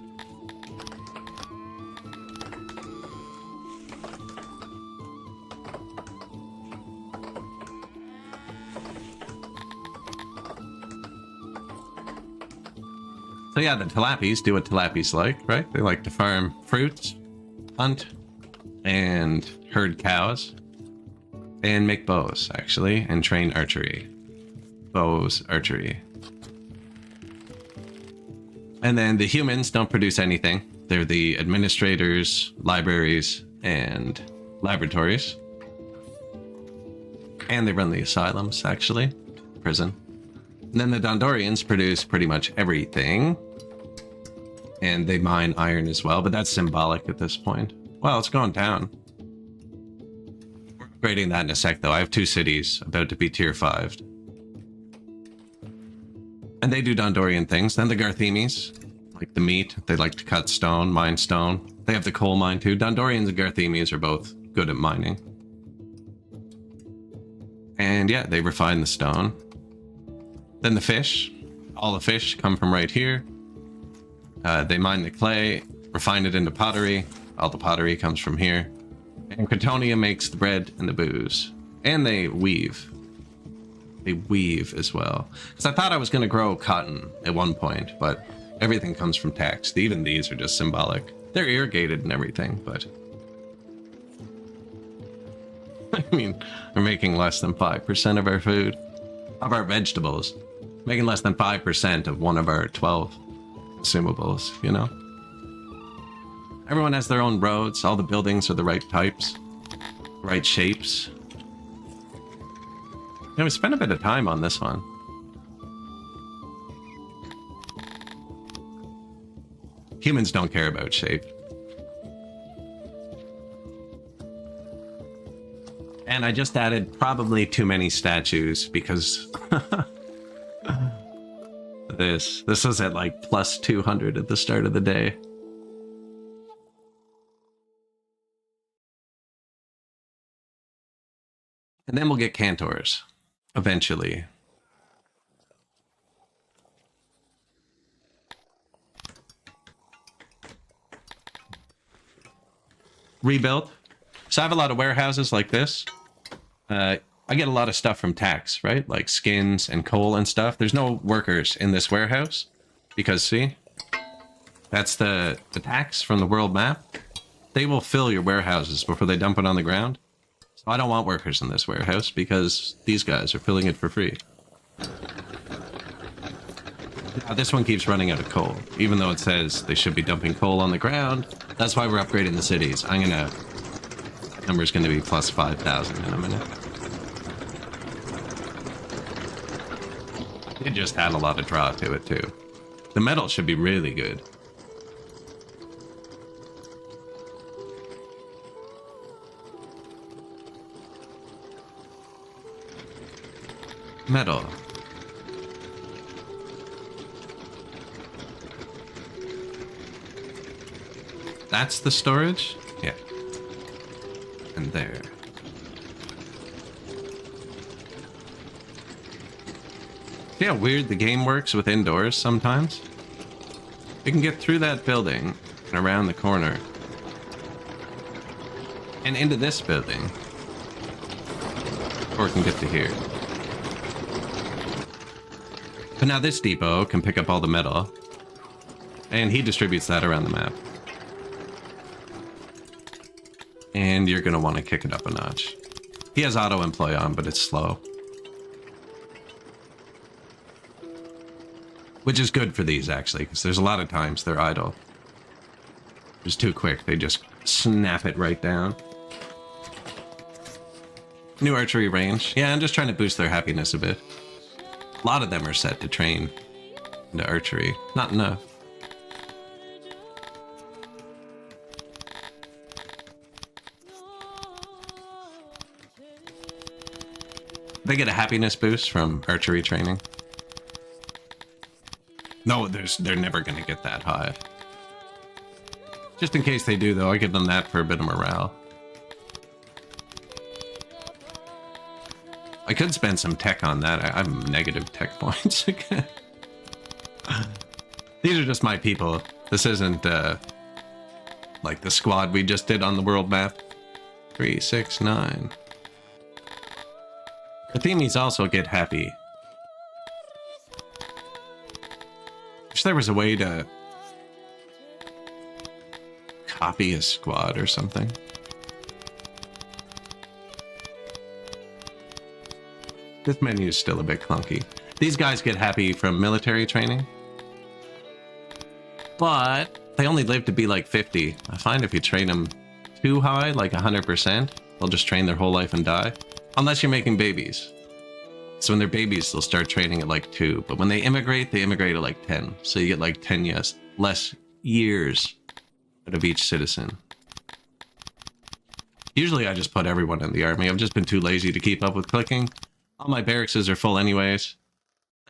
So yeah, the tilapies do what tilapies like, right? They like to farm fruits, hunt, and herd cows, and make bows, actually, and train archery. Bows, archery. And then the humans don't produce anything. They're the administrators, libraries, and laboratories. And they run the asylums, actually. Prison. And then the Dondorians produce pretty much everything. And they mine iron as well, but that's symbolic at this point. Well, it's going down. We're upgrading that in a sec, though. I have 2 cities about to be tier 5'd. And they do Dondorian things. Then the Garthemes, like the meat. They like to cut stone, mine stone. They have the coal mine, too. Dondorians and Garthemes are both good at mining. And yeah, they refine the stone. Then the fish. All the fish come from right here. They mine the clay, refine it into pottery. All the pottery comes from here. And Cretonia makes the bread and the booze. And they weave. They weave as well. Because I thought I was going to grow cotton at one point, but everything comes from text. Even these are just symbolic. They're irrigated and everything, but... I mean, we're making less than 5% of our food. Of our vegetables. Making less than 5% of one of our 12 consumables, you know? Everyone has their own roads. All the buildings are the right types. Right shapes. You know, we spent a bit of time on this one. Humans don't care about shape. And I just added probably too many statues because this was at like plus 200 at the start of the day. And then we'll get Cantors eventually. Rebuilt. So I have a lot of warehouses like this. I get a lot of stuff from tax, right? Like skins and coal and stuff. There's no workers in this warehouse because, see? That's the tax from the world map. They will fill your warehouses before they dump it on the ground. So I don't want workers in this warehouse because these guys are filling it for free. Now, this one keeps running out of coal, even though it says they should be dumping coal on the ground. That's why we're upgrading the cities. Number's gonna be plus 5,000 in a minute. It just had a lot of draw to it too. The metal should be really good. Metal. That's the storage? Yeah. And there. See how weird the game works with indoors sometimes? You can get through that building and around the corner. And into this building. Or it can get to here. But now this depot can pick up all the metal. And he distributes that around the map. And you're going to want to kick it up a notch. He has auto-employ on, but it's slow. Which is good for these, actually, because there's a lot of times they're idle. It's too quick. They just snap it right down. New archery range. Yeah, I'm just trying to boost their happiness a bit. A lot of them are set to train into archery. Not enough. They get a happiness boost from archery training. No, they're never going to get that high. Just in case they do, though, I give them that for a bit of morale. I could spend some tech on that. I'm negative tech points again. These are just my people. This isn't like the squad we just did on the world map. 3, 6, 9. The themies also get happy. Wish there was a way to copy a squad or something. This menu is still a bit clunky. These guys get happy from military training, but they only live to be like 50. I find if you train them too high, like 100%, they'll just train their whole life and die. Unless you're making babies. So when they're babies, they'll start training at like 2. But when they immigrate at like 10. So you get like 10 less years out of each citizen. Usually I just put everyone in the army. I've just been too lazy to keep up with clicking. All my barracks are full anyways.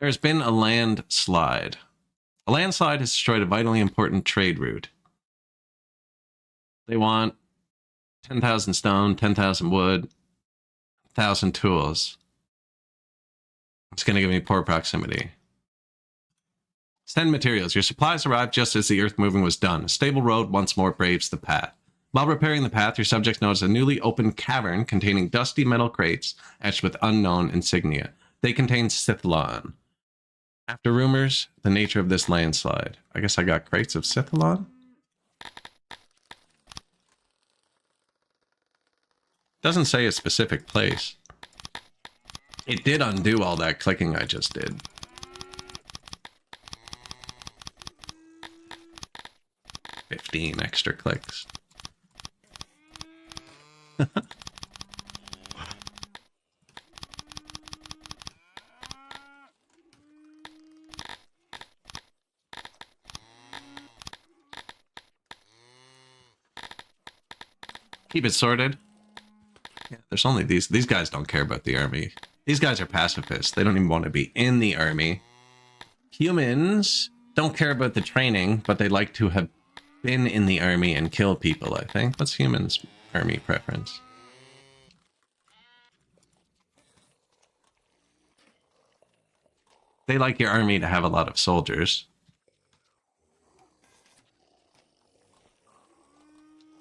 There's been a landslide. A landslide has destroyed a vitally important trade route. They want 10,000 stone, 10,000 wood, 1,000 tools. It's going to give me poor proximity. Send materials. Your supplies arrived just as the earth moving was done. A stable road once more braves the path. While repairing the path, your subjects notice a newly opened cavern containing dusty metal crates etched with unknown insignia. They contain Sithlon. After rumors, the nature of this landslide. I guess I got crates of Sithlon? Doesn't say a specific place. It did undo all that clicking I just did. $15 extra clicks. Keep it sorted. Yeah, there's only these guys don't care about the army. These guys are pacifists. They don't even want to be in the army. Humans don't care about the training, but they like to have been in the army and kill people, I think. What's humans' army preference? They like your army to have a lot of soldiers.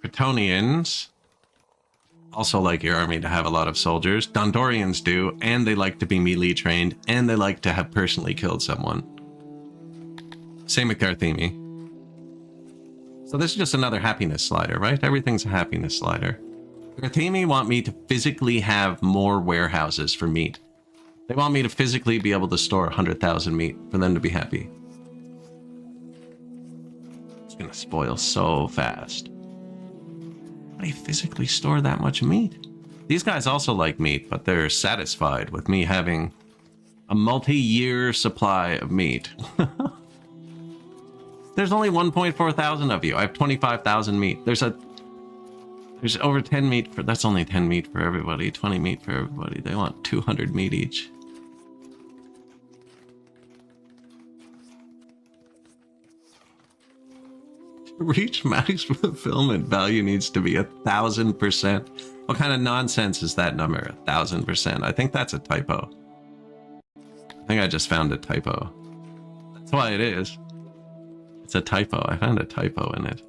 Bretonians also like your army to have a lot of soldiers. Dondorians do, and they like to be melee trained, and they like to have personally killed someone. Same with Garthemi. So this is just another happiness slider, right? Everything's a happiness slider. Garthemi want me to physically have more warehouses for meat. They want me to physically be able to store 100,000 meat for them to be happy. It's gonna spoil so fast. How do you physically store that much meat? These guys also like meat, but they're satisfied with me having a multi-year supply of meat. There's only 1.4 thousand of you. I have 25,000 meat. There's over 10 meat for, that's only 10 meat for everybody, 20 meat for everybody. They want 200 meat each. To reach max fulfillment value needs to be 1,000%. What kind of nonsense is that number? 1,000%. I think that's a typo. I think I just found a typo. That's why it is. It's a typo. I found a typo in it.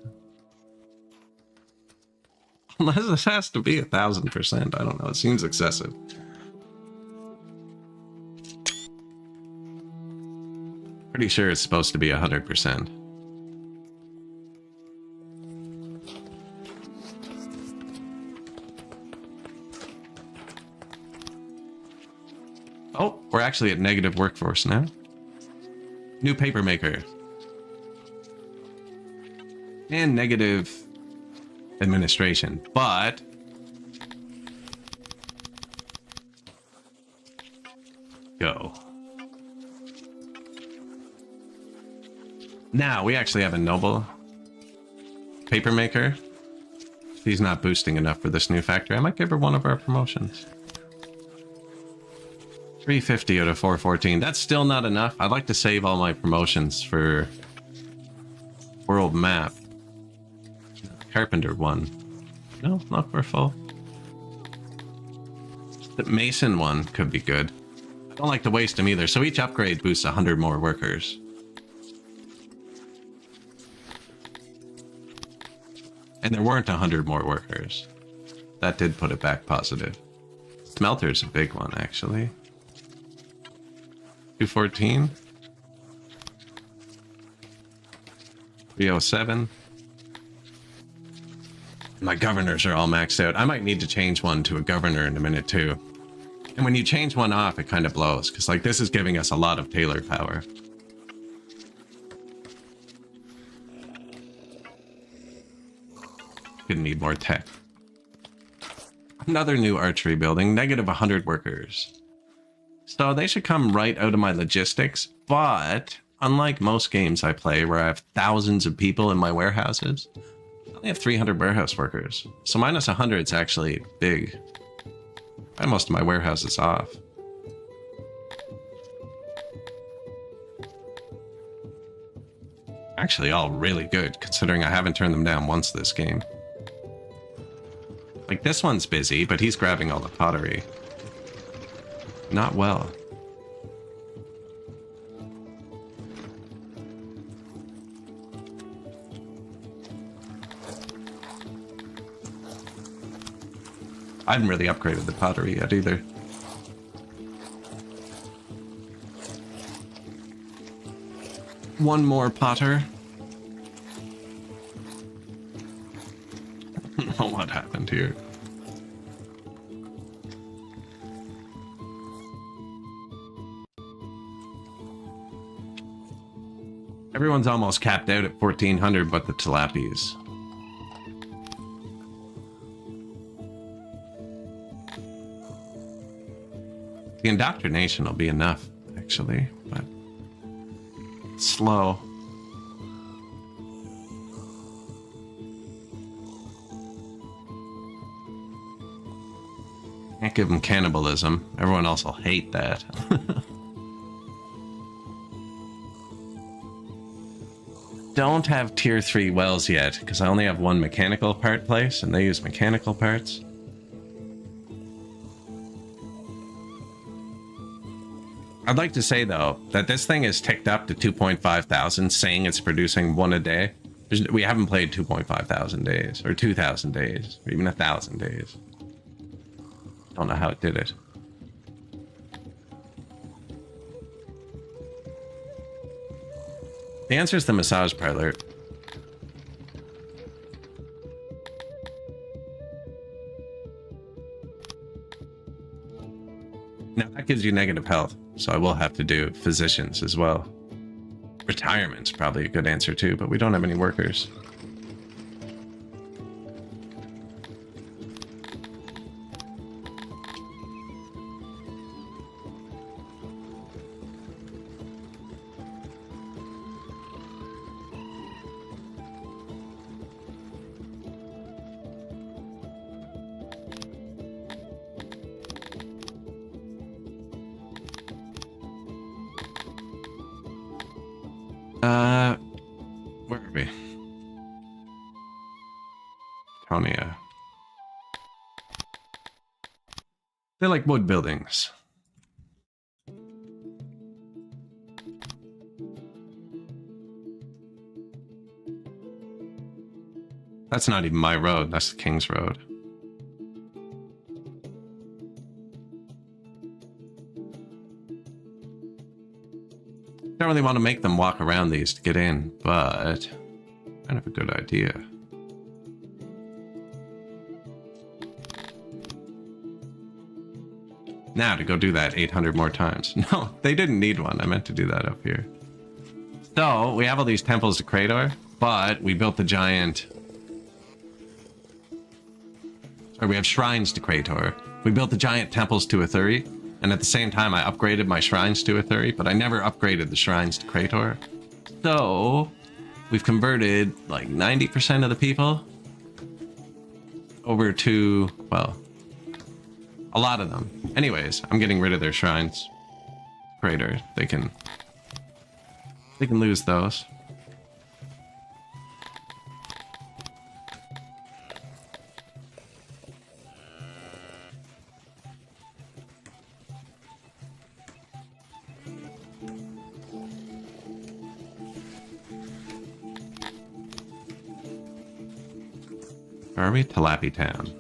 Unless this has to be 1,000%. I don't know. It seems excessive. Pretty sure it's supposed to be 100%. Oh, we're actually at negative workforce now. New paper maker. And negative administration, but go. Now we actually have a noble paper maker. She's not boosting enough for this new factory. I might give her one of our promotions. 350 out of 414. That's still not enough. I'd like to save all my promotions for world map. Carpenter one. No, not for full. The Mason one could be good. I don't like to waste them either. So each upgrade boosts 100 more workers. And there weren't 100 more workers. That did put it back positive. Smelter's a big one, actually. 214. 307. My governors are all maxed out. I might need to change one to a governor in a minute too. And when you change one off, it kind of blows. Because like this is giving us a lot of tailor power. Gonna need more tech. Another new archery building, negative 100 workers. So they should come right out of my logistics, but unlike most games I play where I have thousands of people in my warehouses, I only have 300 warehouse workers. So minus 100 is actually big. I have most of my warehouses off. Actually all really good, considering I haven't turned them down once this game. Like, this one's busy, but he's grabbing all the pottery. Not well. I haven't really upgraded the pottery yet either. One more potter. I don't know what happened here. Everyone's almost capped out at 1400 but the tilapies. The indoctrination will be enough, actually, but it's slow. Can't give them cannibalism. Everyone else will hate that. Don't have tier 3 wells yet, because I only have one mechanical part place, and they use mechanical parts. I'd like to say, though, that this thing is ticked up to 2.5 thousand, saying it's producing one a day. We haven't played 2.5 thousand days, or 2,000 days, or even 1,000 days. Don't know how it did it. The answer is the massage parlor. Now that gives you negative health, so I will have to do physicians as well. Retirement's probably a good answer too, but we don't have any workers. Where are we? Tonia. They're like wood buildings. That's not even my road, that's the King's Road. Don't really want to make them walk around these to get in, but kind of a good idea. Now to go do that 800 more times. No, they didn't need one. I meant to do that up here. So, we have all these temples to Krator, but we built the giant... Or we have shrines to Krator. We built the giant temples to Athuri, and at the same time I upgraded my shrines to Athuri, but I never upgraded the shrines to Krator. So, we've converted like 90% of the people over to, well, a lot of them. Anyways, I'm getting rid of their shrines. Krator, they can lose those. Where are we? Talapi Town.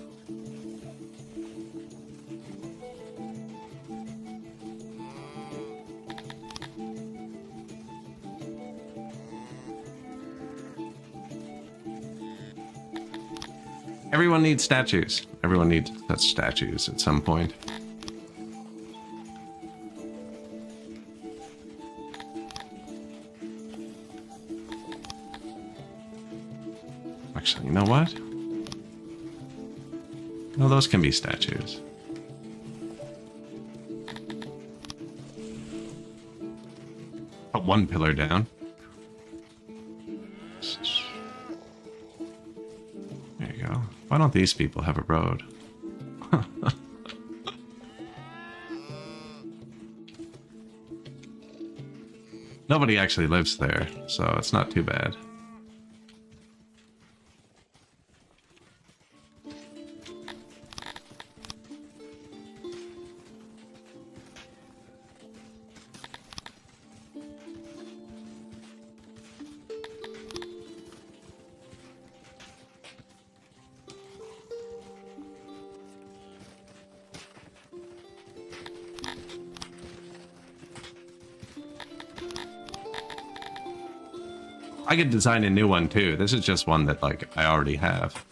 Everyone needs statues. Everyone needs such statues at some point. Actually, you know what? No, those can be statues. Put one pillar down. There you go. Why don't these people have a road? Nobody actually lives there, so it's not too bad. I could design a new one too. This is just one that like I already have.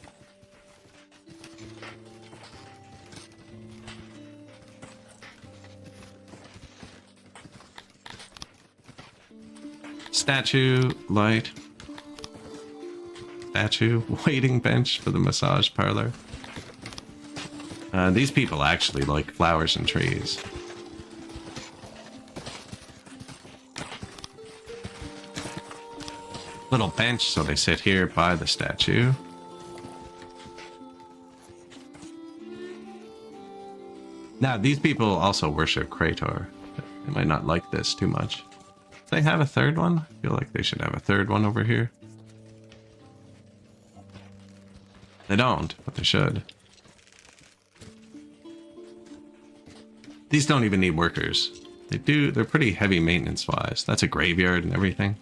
Statue, light. Statue, waiting bench for the massage parlor. These people actually like flowers and trees. Little bench, so they sit here by the statue. Now, these people also worship Krator. They might not like this too much. Do they have a third one? I feel like they should have a third one over here. They don't, but they should. These don't even need workers. They do, they're pretty heavy maintenance-wise. That's a graveyard and everything.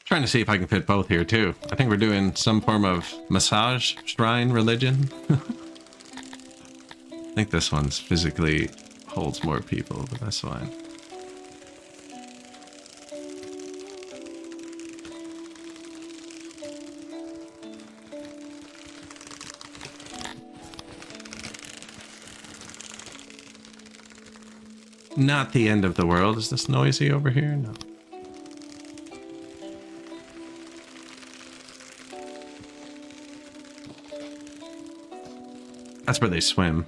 Trying to see if I can fit both here too. I think we're doing some form of massage shrine religion. I think this one's physically holds more people, but that's fine. Not the end of the world. Is this noisy over here? No. That's where they swim.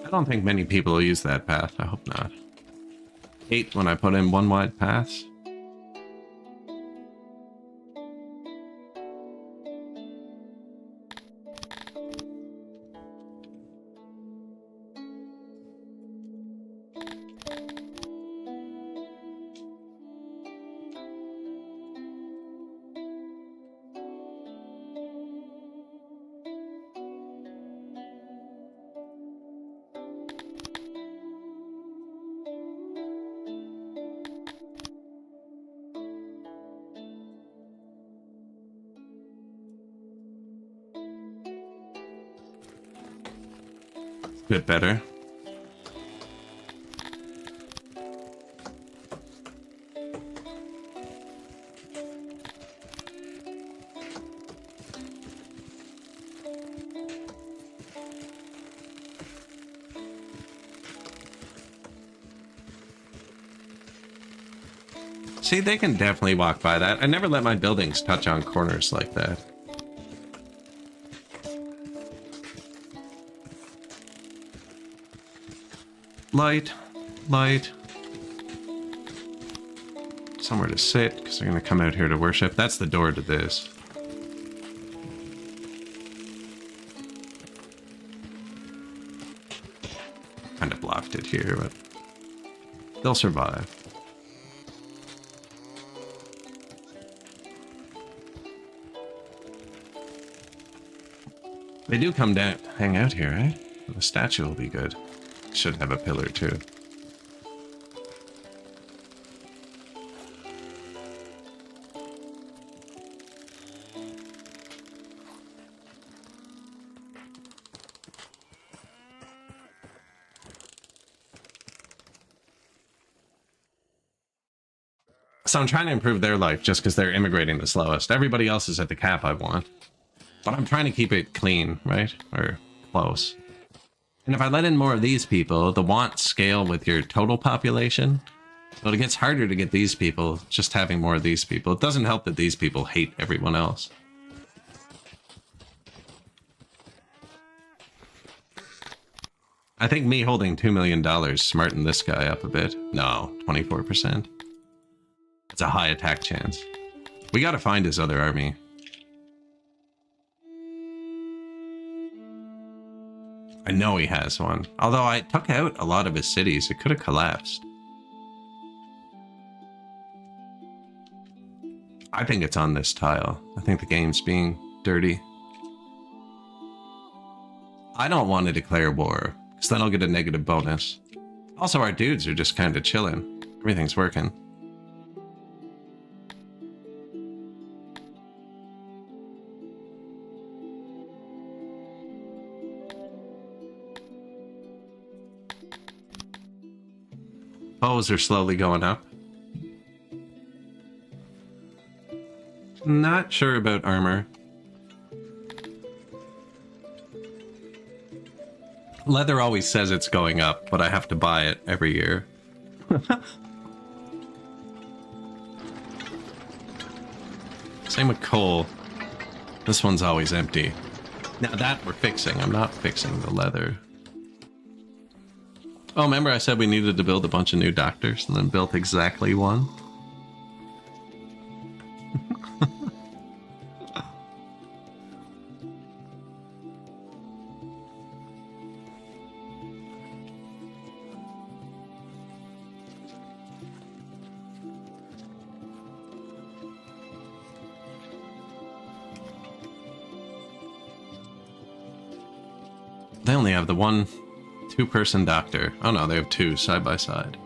I don't think many people will use that path. I hope not. Hate when I put in one wide paths. bit better. See, they can definitely walk by that. I never let my buildings touch on corners like that. Light, light. Somewhere to sit, because they're going to come out here to worship. That's the door to this. Kind of blocked it here, but they'll survive. They do come down, hang out here, eh? The statue will be good. Should have a pillar too. So I'm trying to improve their life just because they're immigrating the slowest. Everybody else is at the cap I want. But I'm trying to keep it clean, right? Or close. And if I let in more of these people, the wants scale with your total population. But it gets harder to get these people, just having more of these people. It doesn't help that these people hate everyone else. I think me holding $2 million smartened this guy up a bit. No, 24%. It's a high attack chance. We gotta find his other army. I know he has one. Although I took out a lot of his cities, it could have collapsed. I think it's on this tile. I think the game's being dirty. I don't want to declare war, because then I'll get a negative bonus. Also, our dudes are just kind of chilling. Everything's working. Bows are slowly going up. Not sure about armor. Leather always says it's going up, but I have to buy it every year. Same with coal. This one's always empty. Now that we're fixing. I'm not fixing the leather. Oh, remember I said we needed to build a bunch of new doctors and then built exactly one? They only have the one two-person doctor. Oh no, they have two side by side.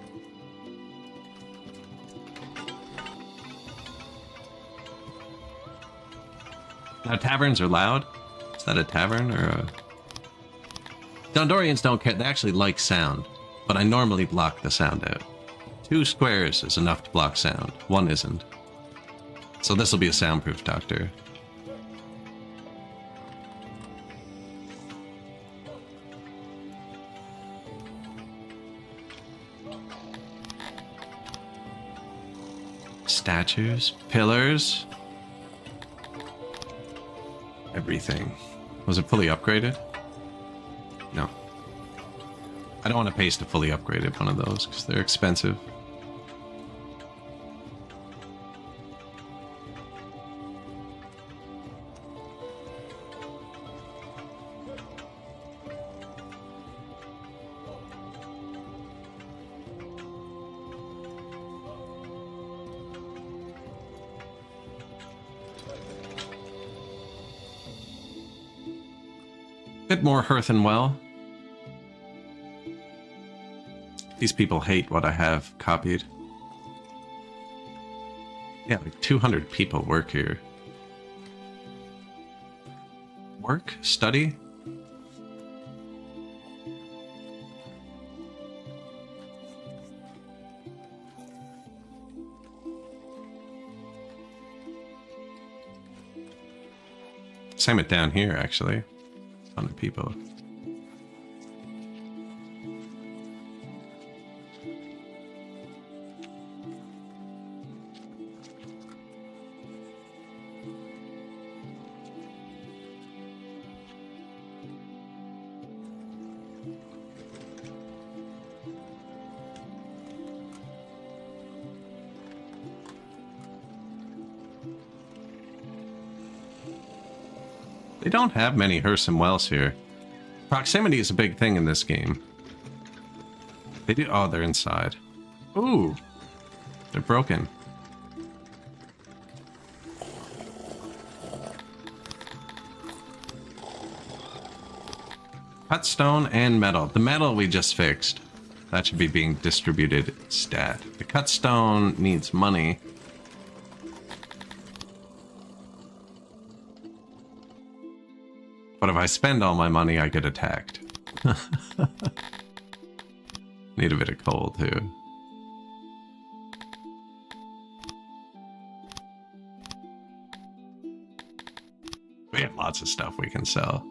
Now taverns are loud. Is that a tavern or a... Dondorians don't care. They actually like sound, but I normally block the sound out. 2 squares is enough to block sound. 1 isn't. So this will be a soundproof doctor. Statues, pillars, everything. Was it fully upgraded? No. I don't want to paste a fully upgraded one of those because they're expensive. Bit more hearth and well. These people hate what I have copied. Yeah, like 200 people work here. Work? Study? Same with down here, actually. A ton of people. They don't have many hearse and wells here. Proximity is a big thing in this game. They do. Oh, they're inside. Ooh, they're broken. Cut stone and metal. The metal we just fixed. That should be being distributed stat. The cut stone needs money. But if I spend all my money, I get attacked. Need a bit of coal, too. We have lots of stuff we can sell.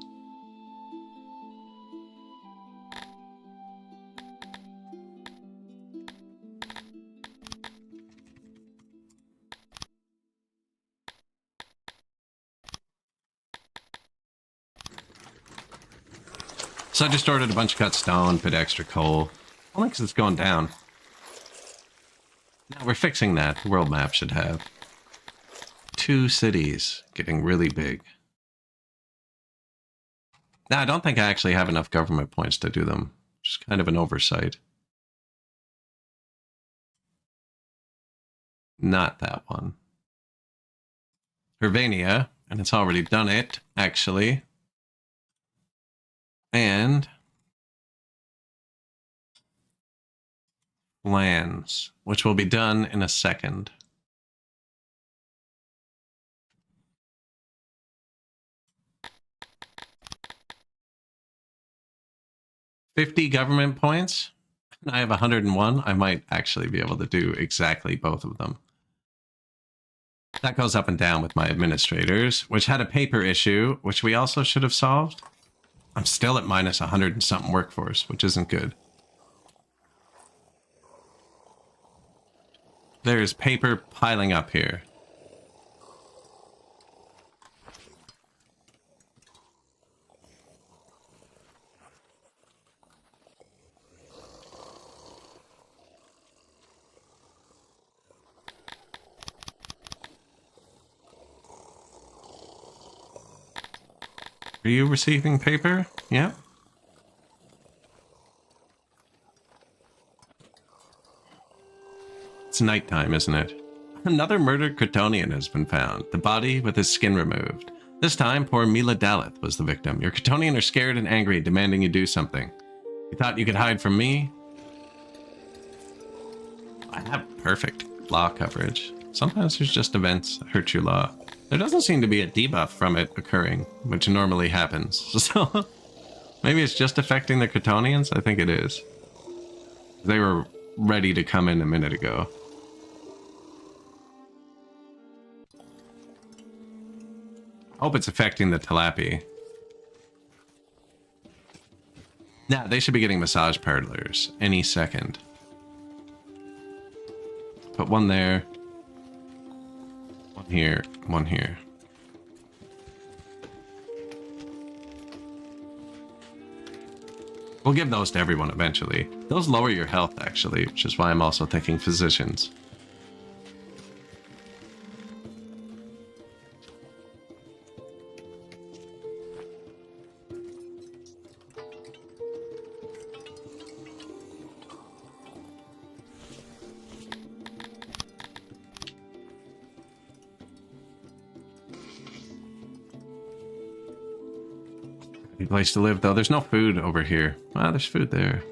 So I just ordered a bunch of cut stone, put extra coal. Only because it's going down. Now we're fixing that. The world map should have 2 cities getting really big. Now I don't think I actually have enough government points to do them. Just kind of an oversight. Not that one. Hervania, and it's already done it, actually. And lands, which will be done in a second. $50 government points. I have 101. I might actually be able to do exactly both of them. That goes up and down with my administrators, which had a paper issue, which we also should have solved. I'm still at minus 100 and something workforce, which isn't good. There's paper piling up here. Are you receiving paper? Yeah. It's nighttime, isn't it? Another murdered Kryptonian has been found. The body with his skin removed. This time, poor Mila Daleth was the victim. Your Kryptonian are scared and angry, demanding you do something. You thought you could hide from me? I have perfect law coverage. Sometimes there's just events that hurt your law. There doesn't seem to be a debuff from it occurring, which normally happens. So maybe it's just affecting the Kryptonians? I think it is. They were ready to come in a minute ago. Hope it's affecting the Talapi. Now, they should be getting massage parlors any second. Put one there. One here, one here. We'll give those to everyone eventually. Those lower your health, actually, which is why I'm also thinking physicians. Good place to live, though. There's no food over here. Ah, there's food there.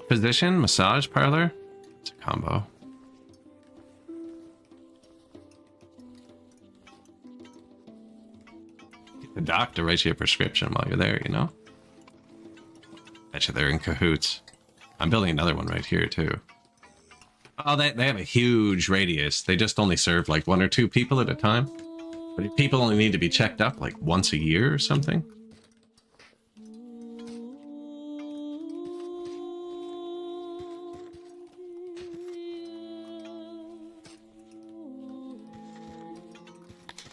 Physician, massage parlor. It's a combo. The doctor writes you a prescription while you're there, you know? Betcha they're in cahoots. I'm building another one right here, too. Oh, they have a huge radius. They just only serve like 1 or 2 people at a time. But people only need to be checked up like once a year or something.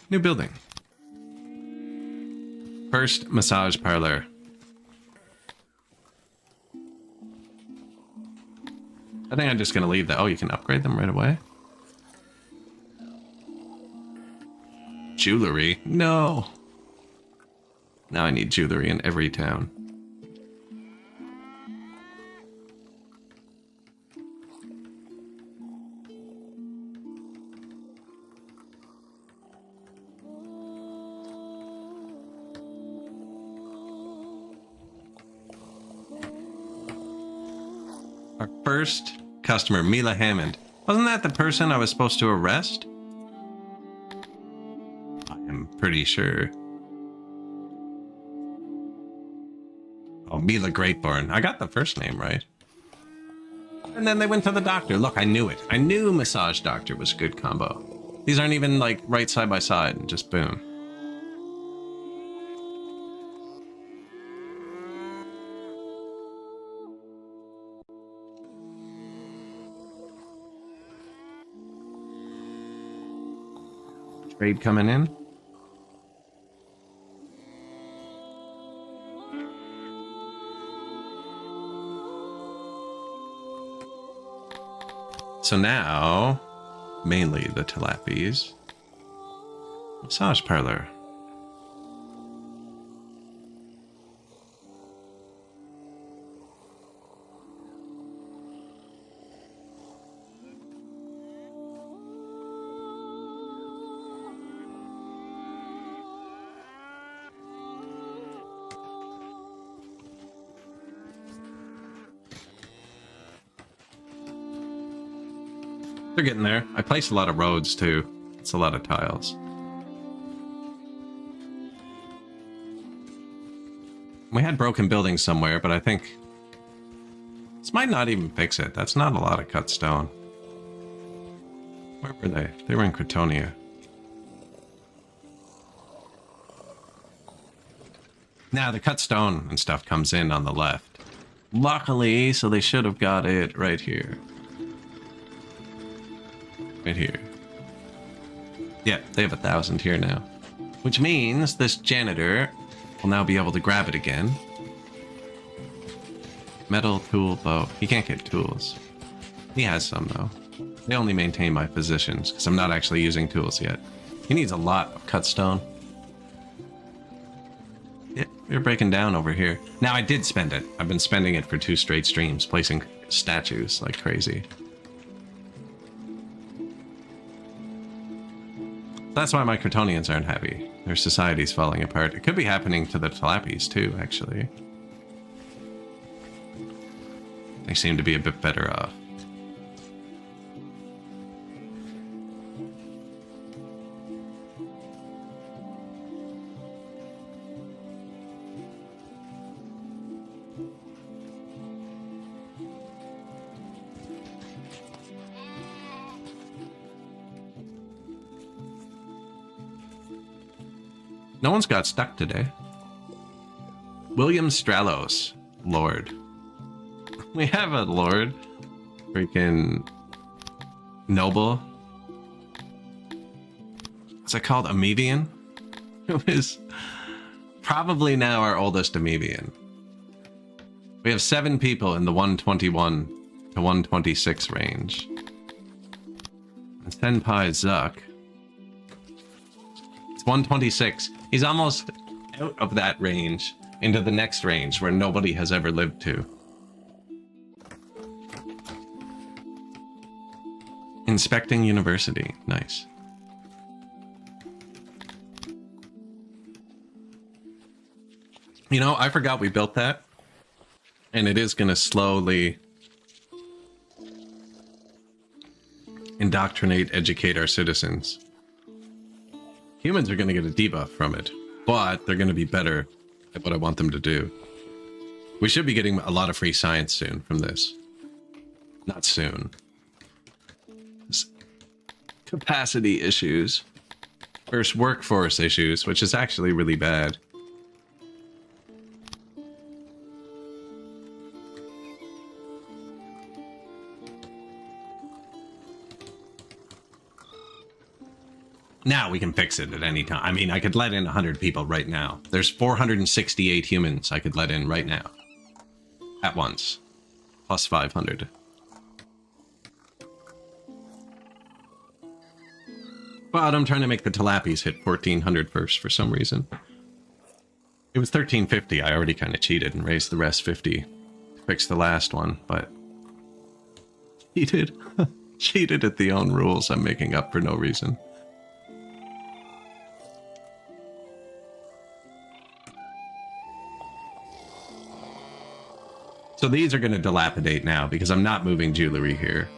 New building. First massage parlor. I think I'm just going to leave that. Oh, you can upgrade them right away? Jewelry? No. Now I need jewelry in every town. Our first customer, Mila Hammond. Wasn't that the person I was supposed to arrest? I am pretty sure. Oh, Mila Greatborn. I got the first name right. And then they went to the doctor. Look, I knew it. I knew massage doctor was a good combo. These aren't even like right side by side and just boom. Trade coming in. So now, mainly the tilapies. Massage parlor. They're getting there. I placed a lot of roads too. It's a lot of tiles. We had broken buildings somewhere, but I think this might not even fix it. That's not a lot of cut stone. Where were they? They were in Cretonia. Now the cut stone and stuff comes in on the left. Luckily, so they should have got it right here. Right here. Yeah, they have 1,000 here now. Which means this janitor will now be able to grab it again. Metal, tool, bow. He can't get tools. He has some, though. They only maintain my positions, because I'm not actually using tools yet. He needs a lot of cut stone. Yeah, we're breaking down over here. Now, I did spend it. I've been spending it for 2 straight streams, placing statues like crazy. That's why my Cretonians aren't happy. Their society's falling apart. It could be happening to the Tilapis too, actually. They seem to be a bit better off. No one's got stuck today. William Stralos, Lord. We have a Lord. Freaking noble. What's it called? Amevian? Who is probably now our oldest Amevian. We have 7 people in the 121 to 126 range. And Senpai Zuck. It's 126. He's almost out of that range into the next range where nobody has ever lived to. Inspecting university. Nice. You know, I forgot we built that. And it is going to slowly indoctrinate, educate our citizens. Humans are going to get a debuff from it. but they're going to be better at what I want them to do. We should be getting a lot of free science soon from this. Not soon. Capacity issues. First, workforce issues, which is actually really bad. Now we can fix it at any time. I mean, I could let in 100 people right now. There's 468 humans I could let in right now. At once. Plus 500. But I'm trying to make the tilapies hit 1400 first for some reason. It was 1350. I already kind of cheated and raised the rest 50 to fix the last one, but cheated. Cheated at the own rules I'm making up for no reason. So these are going to dilapidate now because I'm not moving jewelry here.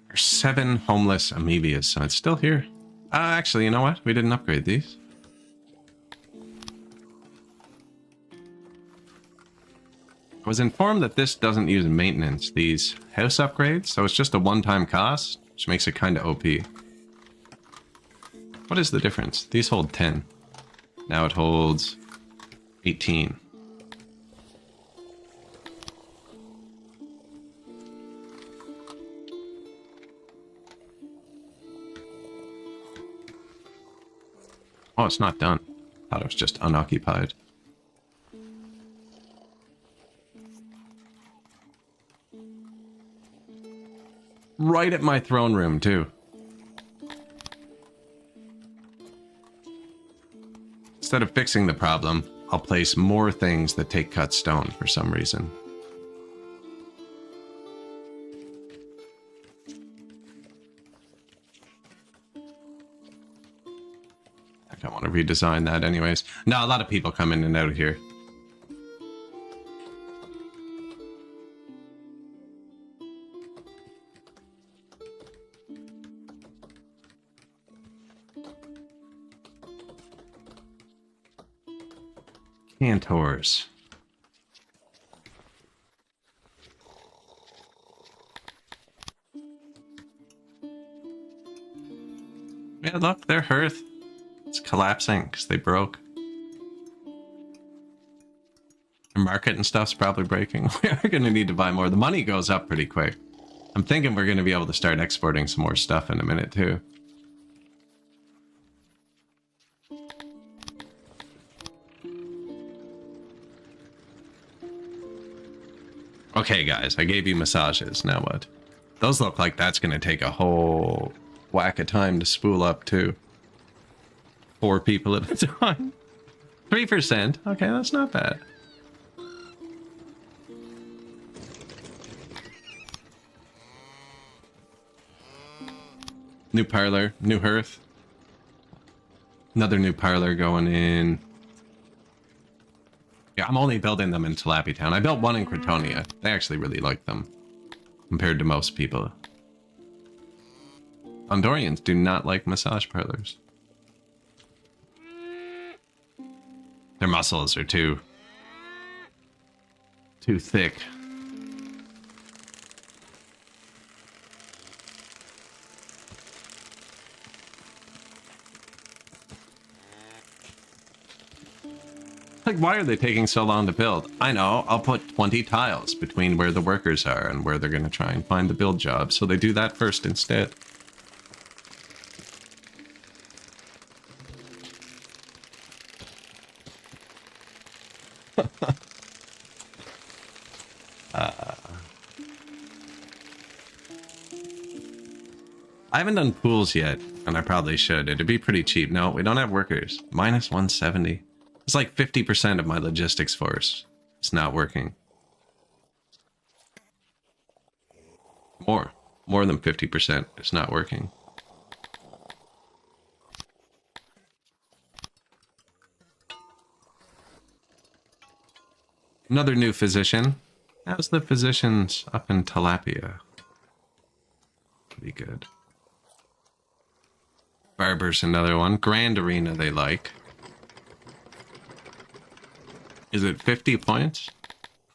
There's 7 homeless amoebias, so it's still here. Actually, you know what? We didn't upgrade these. I was informed that this doesn't use maintenance, these house upgrades, so it's just a one-time cost, which makes it kind of OP. What is the difference? These hold 10. Now it holds 18. Oh, it's not done. Thought it was just unoccupied. Right at my throne room, too. Instead of fixing the problem, I'll place more things that take cut stone for some reason. I don't want to redesign that anyways. No, a lot of people come in and out of here. Cantors. Yeah, look, their hearth. It's collapsing because they broke. The market and stuff's probably breaking. We are going to need to buy more. The money goes up pretty quick. I'm thinking we're going to be able to start exporting some more stuff in a minute, too. Okay, guys, I gave you massages. Now what? Those look like that's going to take a whole whack of time to spool up, too. 4 people at a time. 3%. Okay, that's not bad. New parlor, new hearth. Another new parlor going in. Yeah, I'm only building them in Tilapia Town. I built one in Cretonia. They actually really like them, compared to most people. Hondurians do not like massage parlors. Their muscles are too thick. Like, why are they taking so long to build? I know, I'll put 20 tiles between where the workers are and where they're going to try and find the build job, so they do that first instead. I haven't done pools yet, and I probably should. It'd be pretty cheap. No, we don't have workers. Minus 170. It's like 50% of my logistics force. It's not working. More than 50%. It's not working. Another new physician. How's the physicians up in Tilapia? Pretty good. Barber's another one. Grand Arena they like. Is it 50 points?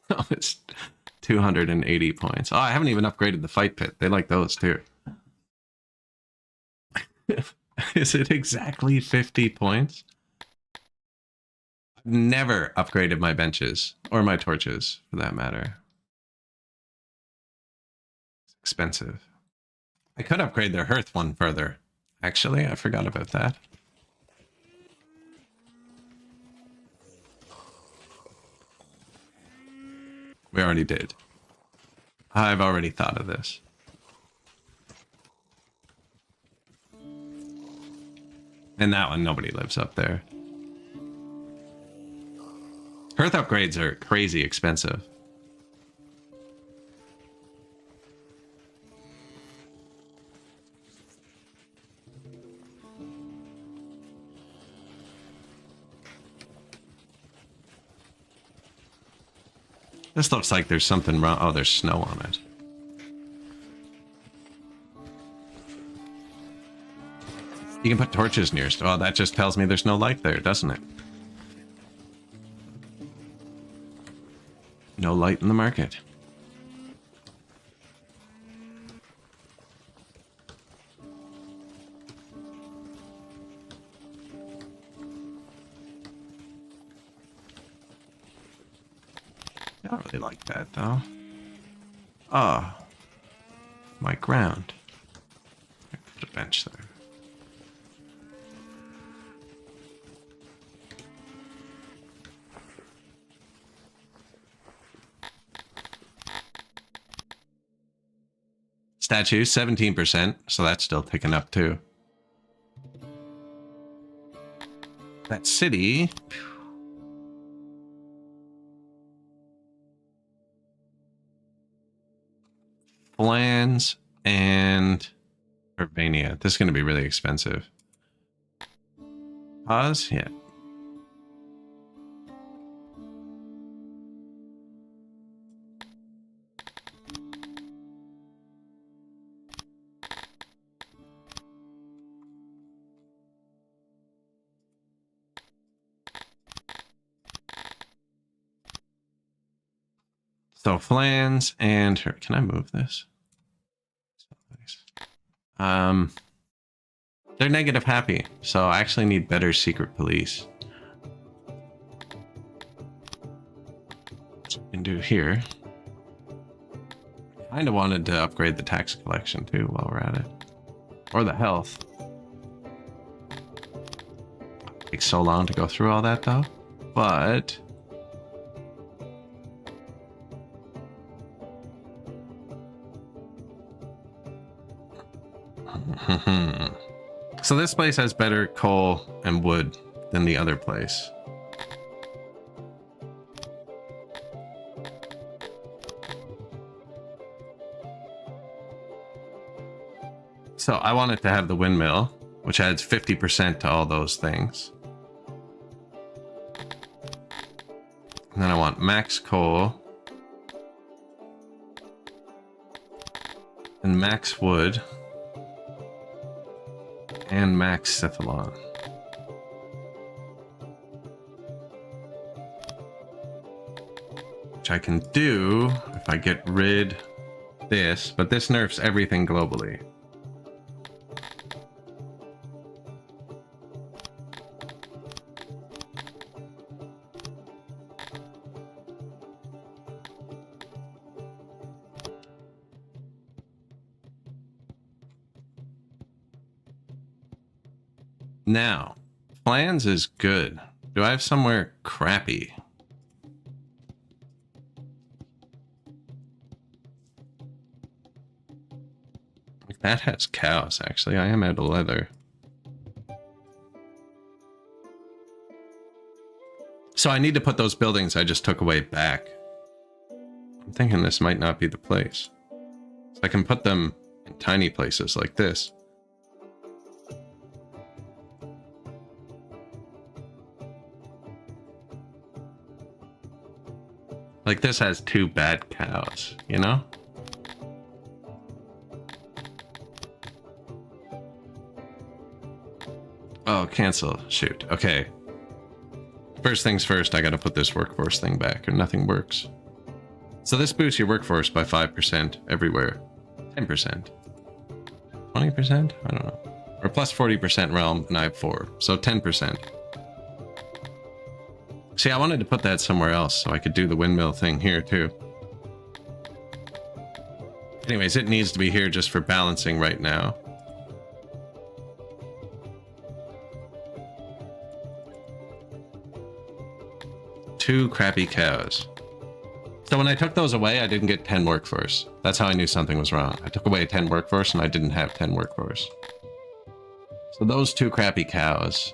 Oh, it's 280 points. Oh, I haven't even upgraded the fight pit. They like those too. Is it exactly 50 points? I've never upgraded my benches or my torches for that matter. It's expensive. I could upgrade their hearth one further. Actually, I forgot about that. We already did. I've already thought of this. And that one, nobody lives up there. Hearth upgrades are crazy expensive. This looks like there's something wrong. Oh, there's snow on it. You can put torches near stuff. Oh, that just tells me there's no light there, doesn't it? No light in the market. I don't really like that, though. Ah. Oh, my ground. Put a bench there. Statues, 17%, so that's still picking up too. That city. Flans and Urbania. This is going to be really expensive. Pause? Yeah. So Flans and her. Can I move this? They're negative happy, so I actually need better secret police. What we can do here. Kind of wanted to upgrade the tax collection too while we're at it, or the health. Takes so long to go through all that though, but. So this place has better coal and wood than the other place. So I wanted to have the windmill, which adds 50% to all those things. And then I want max coal. And max wood. And max cephalon. Which I can do if I get rid this, but this nerfs everything globally. Now, plans is good. Do I have somewhere crappy? Like that has cows, actually. I am out of leather. So I need to put those buildings I just took away back. I'm thinking this might not be the place. So I can put them in tiny places like this. Like this has 2 bad cows, you know? Oh, cancel. Shoot. Okay. First things first, I gotta put this workforce thing back or nothing works. So this boosts your workforce by 5% everywhere. 10%. 20%? I don't know. Or plus 40% realm, and I have 4. So 10%. See, I wanted to put that somewhere else so I could do the windmill thing here too. Anyways, it needs to be here just for balancing right now. Two crappy cows. So when I took those away, I didn't get 10 workforce. That's how I knew something was wrong. I took away 10 workforce and I didn't have 10 workforce. So those 2 crappy cows.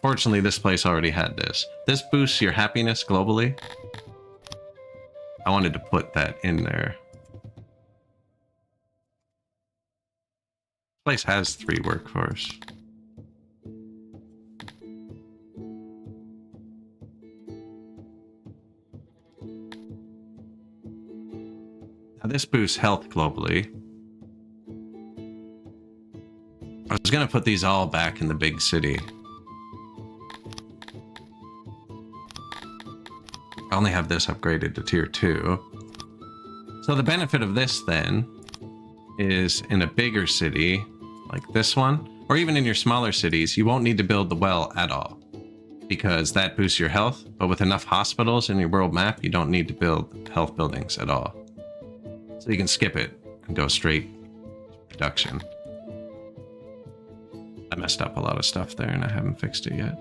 Fortunately, this place already had this. This boosts your happiness globally. I wanted to put that in there. This place has 3 workforce. Now this boosts health globally. I was gonna put these all back in the big city. I only have this upgraded to tier 2. So the benefit of this then is in a bigger city like this one, or even in your smaller cities, you won't need to build the well at all because that boosts your health. But with enough hospitals in your world map, you don't need to build health buildings at all. So you can skip it and go straight to production. I messed up a lot of stuff there and I haven't fixed it yet.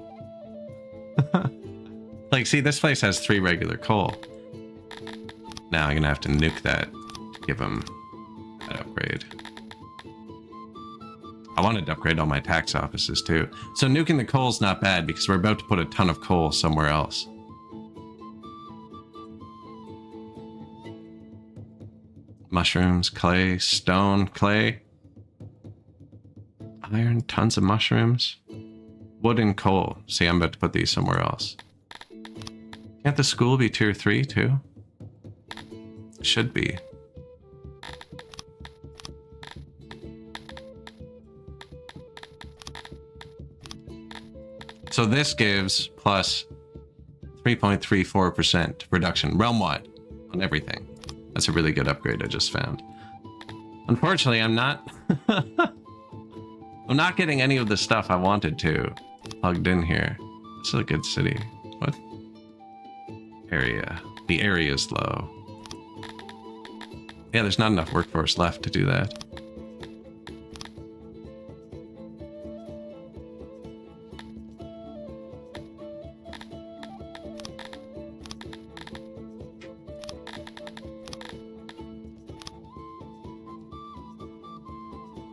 Like, see, this place has 3 regular coal. Now I'm gonna have to nuke that to give them that upgrade. I wanted to upgrade all my tax offices too. So nuking the coal's not bad because we're about to put a ton of coal somewhere else. Mushrooms, clay, stone, clay. Iron, tons of mushrooms. Wood and coal. See, I'm about to put these somewhere else. Can't the school be tier 3 too? It should be. So this gives plus 3.34% to production realm-wide on everything. That's a really good upgrade I just found. Unfortunately, I'm not I'm not getting any of the stuff I wanted to plugged in here. This is a good city. What? Area. The area is low. Yeah, there's not enough workforce left to do that.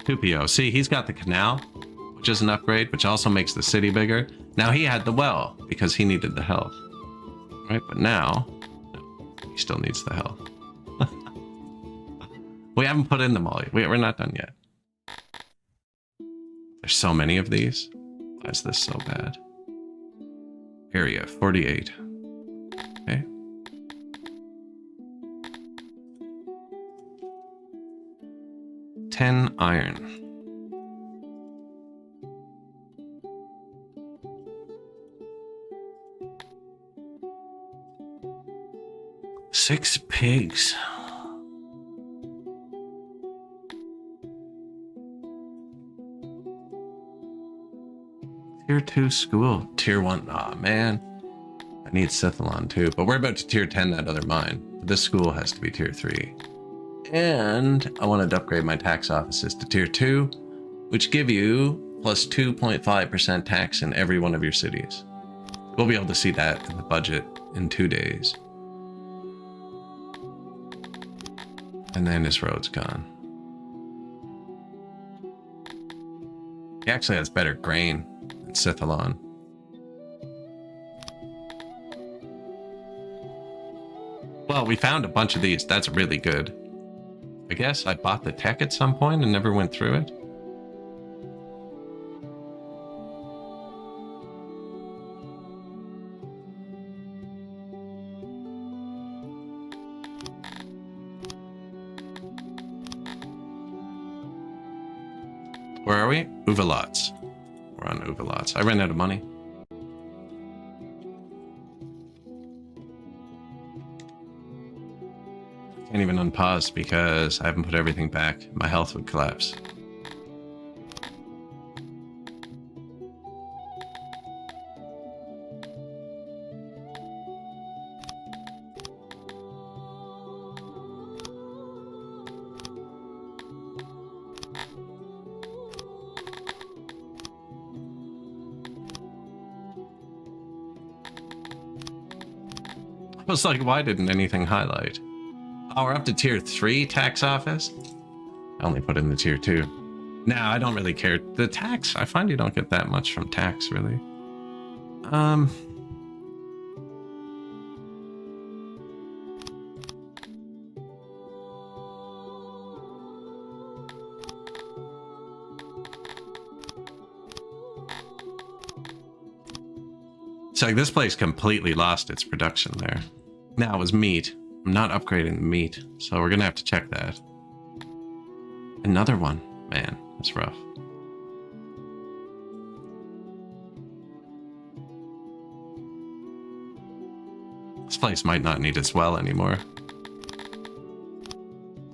Tupio. See, he's got the canal, which is an upgrade, which also makes the city bigger. Now he had the well because he needed the health. Right, but now no, he still needs the health. We haven't put in them all. We're not done yet. There's so many of these. Why is this so bad? Area 48. Okay. $10 iron. Six pigs. Tier 2 school. Tier 1. Aw, man. I need Sithalon too. But we're about to tier 10 that other mine. This school has to be tier 3. And I wanted to upgrade my tax offices to tier 2, which give you plus 2.5% tax in every one of your cities. We'll be able to see that in the budget in 2 days. And then his road's gone. He actually has better grain than Sithalon. Well, we found a bunch of these. That's really good. I guess I bought the tech at some point and never went through it. Where are we? Uvalots. We're on Uvalots. I ran out of money. Can't even unpause because I haven't put everything back. My health would collapse. I was like, why didn't anything highlight? Oh, we're up to tier 3 tax office? I only put in the tier 2. Now, I don't really care. The tax, I find you don't get that much from tax, really. It's like this place completely lost its production there. Now it was meat. I'm not upgrading the meat, so we're gonna have to check that. Another one. Man, that's rough. This place might not need its well anymore.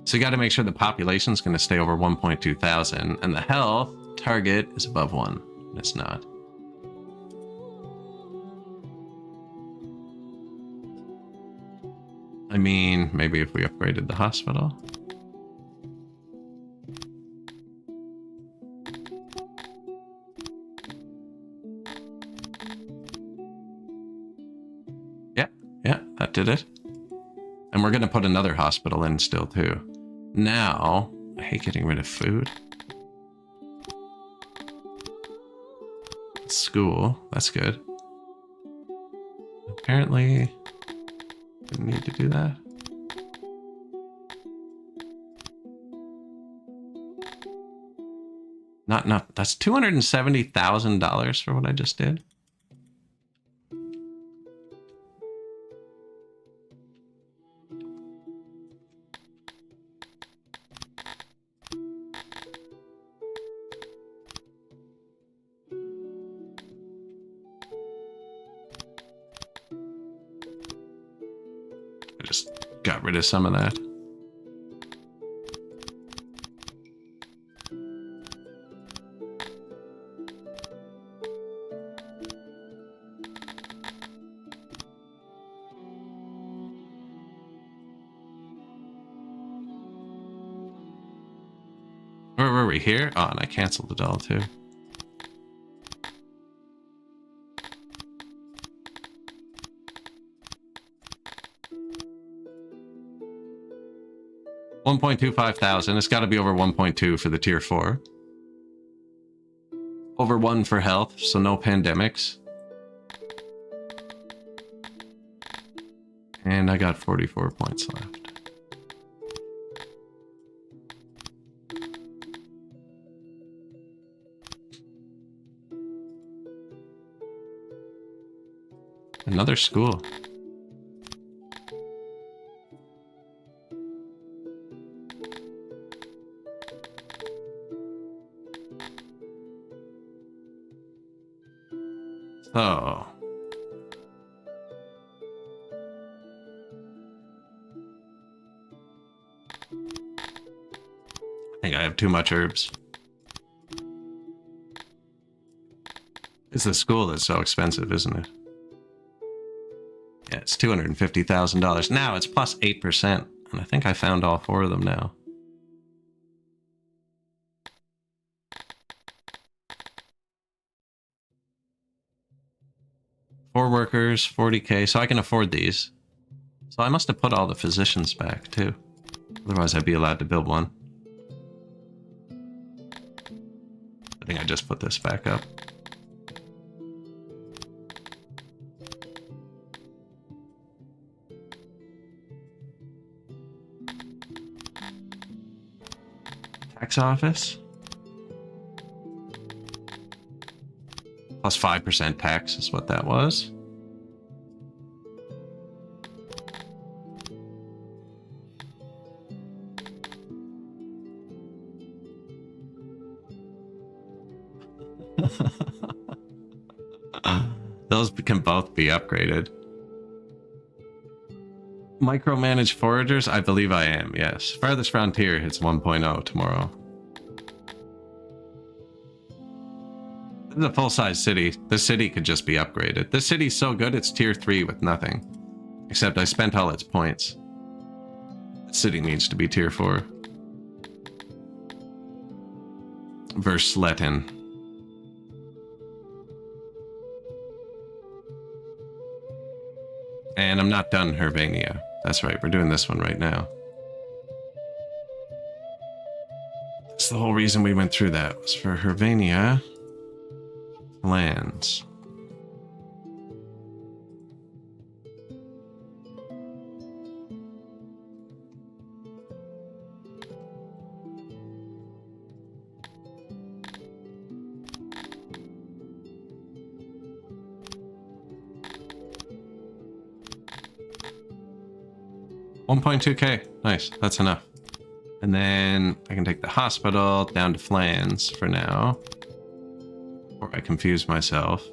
So you gotta make sure the population's gonna stay over 1.2 thousand, and the health target is above 1. And it's not. I mean, maybe if we upgraded the hospital. Yeah, that did it. And we're going to put another hospital in still, too. Now, I hate getting rid of food. School, that's good. Apparently, didn't need to do that. Not enough. That's $270,000 for what I just did. I just got rid of some of that. Where were we here? Oh, and I canceled it all too. $1.25 thousand. It's got to be over 1.2 for the tier 4. Over 1 for health, so no pandemics. And I got 44 points left. Another school. So, I think I have too much herbs. It's the school that's so expensive, isn't it? Yeah, it's $250,000. Now it's plus 8%, and I think I found all 4 of them now. Four workers, 40K, so I can afford these. So I must have put all the physicians back, too. Otherwise, I'd be allowed to build one. I think I just put this back up. Tax office. Plus 5% tax is what that was. Those can both be upgraded. Micromanage foragers? I believe I am, yes. Farthest Frontier hits 1.0 tomorrow. This is a full-size city. This city could just be upgraded. This city's so good, it's tier 3 with nothing. Except I spent all its points. The city needs to be tier 4. Versletten. And I'm not done Hervania. That's right, we're doing this one right now. That's the whole reason we went through that, was for Hervania lands. $1.2K. Nice, that's enough. And then I can take the hospital down to Flans for now. Before I confuse myself.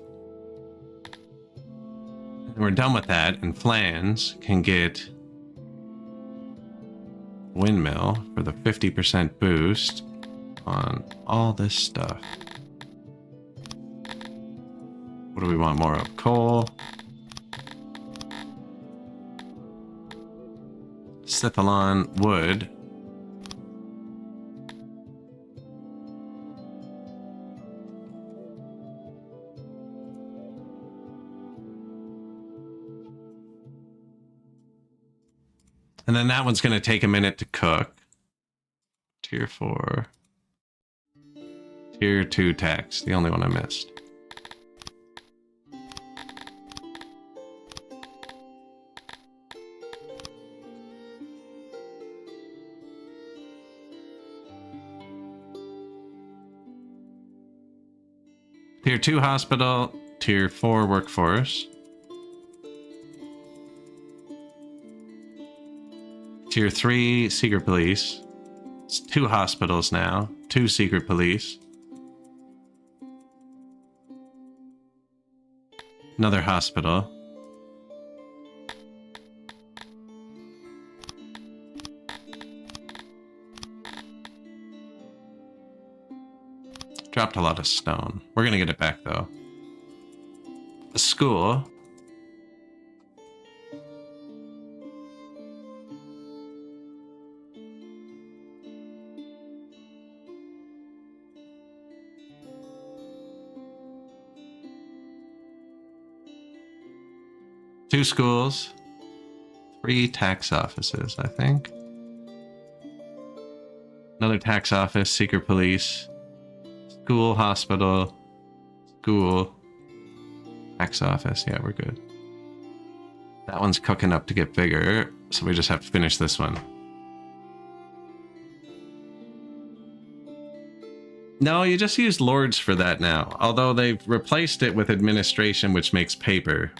And we're done with that, and Flans can get Windmill for the 50% boost on all this stuff. What do we want more of? Coal. Sithalon wood. And then that one's going to take a minute to cook. Tier 4. Tier 2 tax, the only one I missed. Tier 2 hospital, Tier 4 workforce. Tier 3 secret police. It's 2 hospitals now, 2 secret police. Another hospital. Dropped a lot of stone. We're gonna get it back though. A school. Two schools. 3 tax offices, I think. Another tax office, secret police. School, hospital, school, tax office. Yeah, we're good. That one's cooking up to get bigger, so we just have to finish this one. No, you just use lords for that now, although they've replaced it with administration, which makes paper.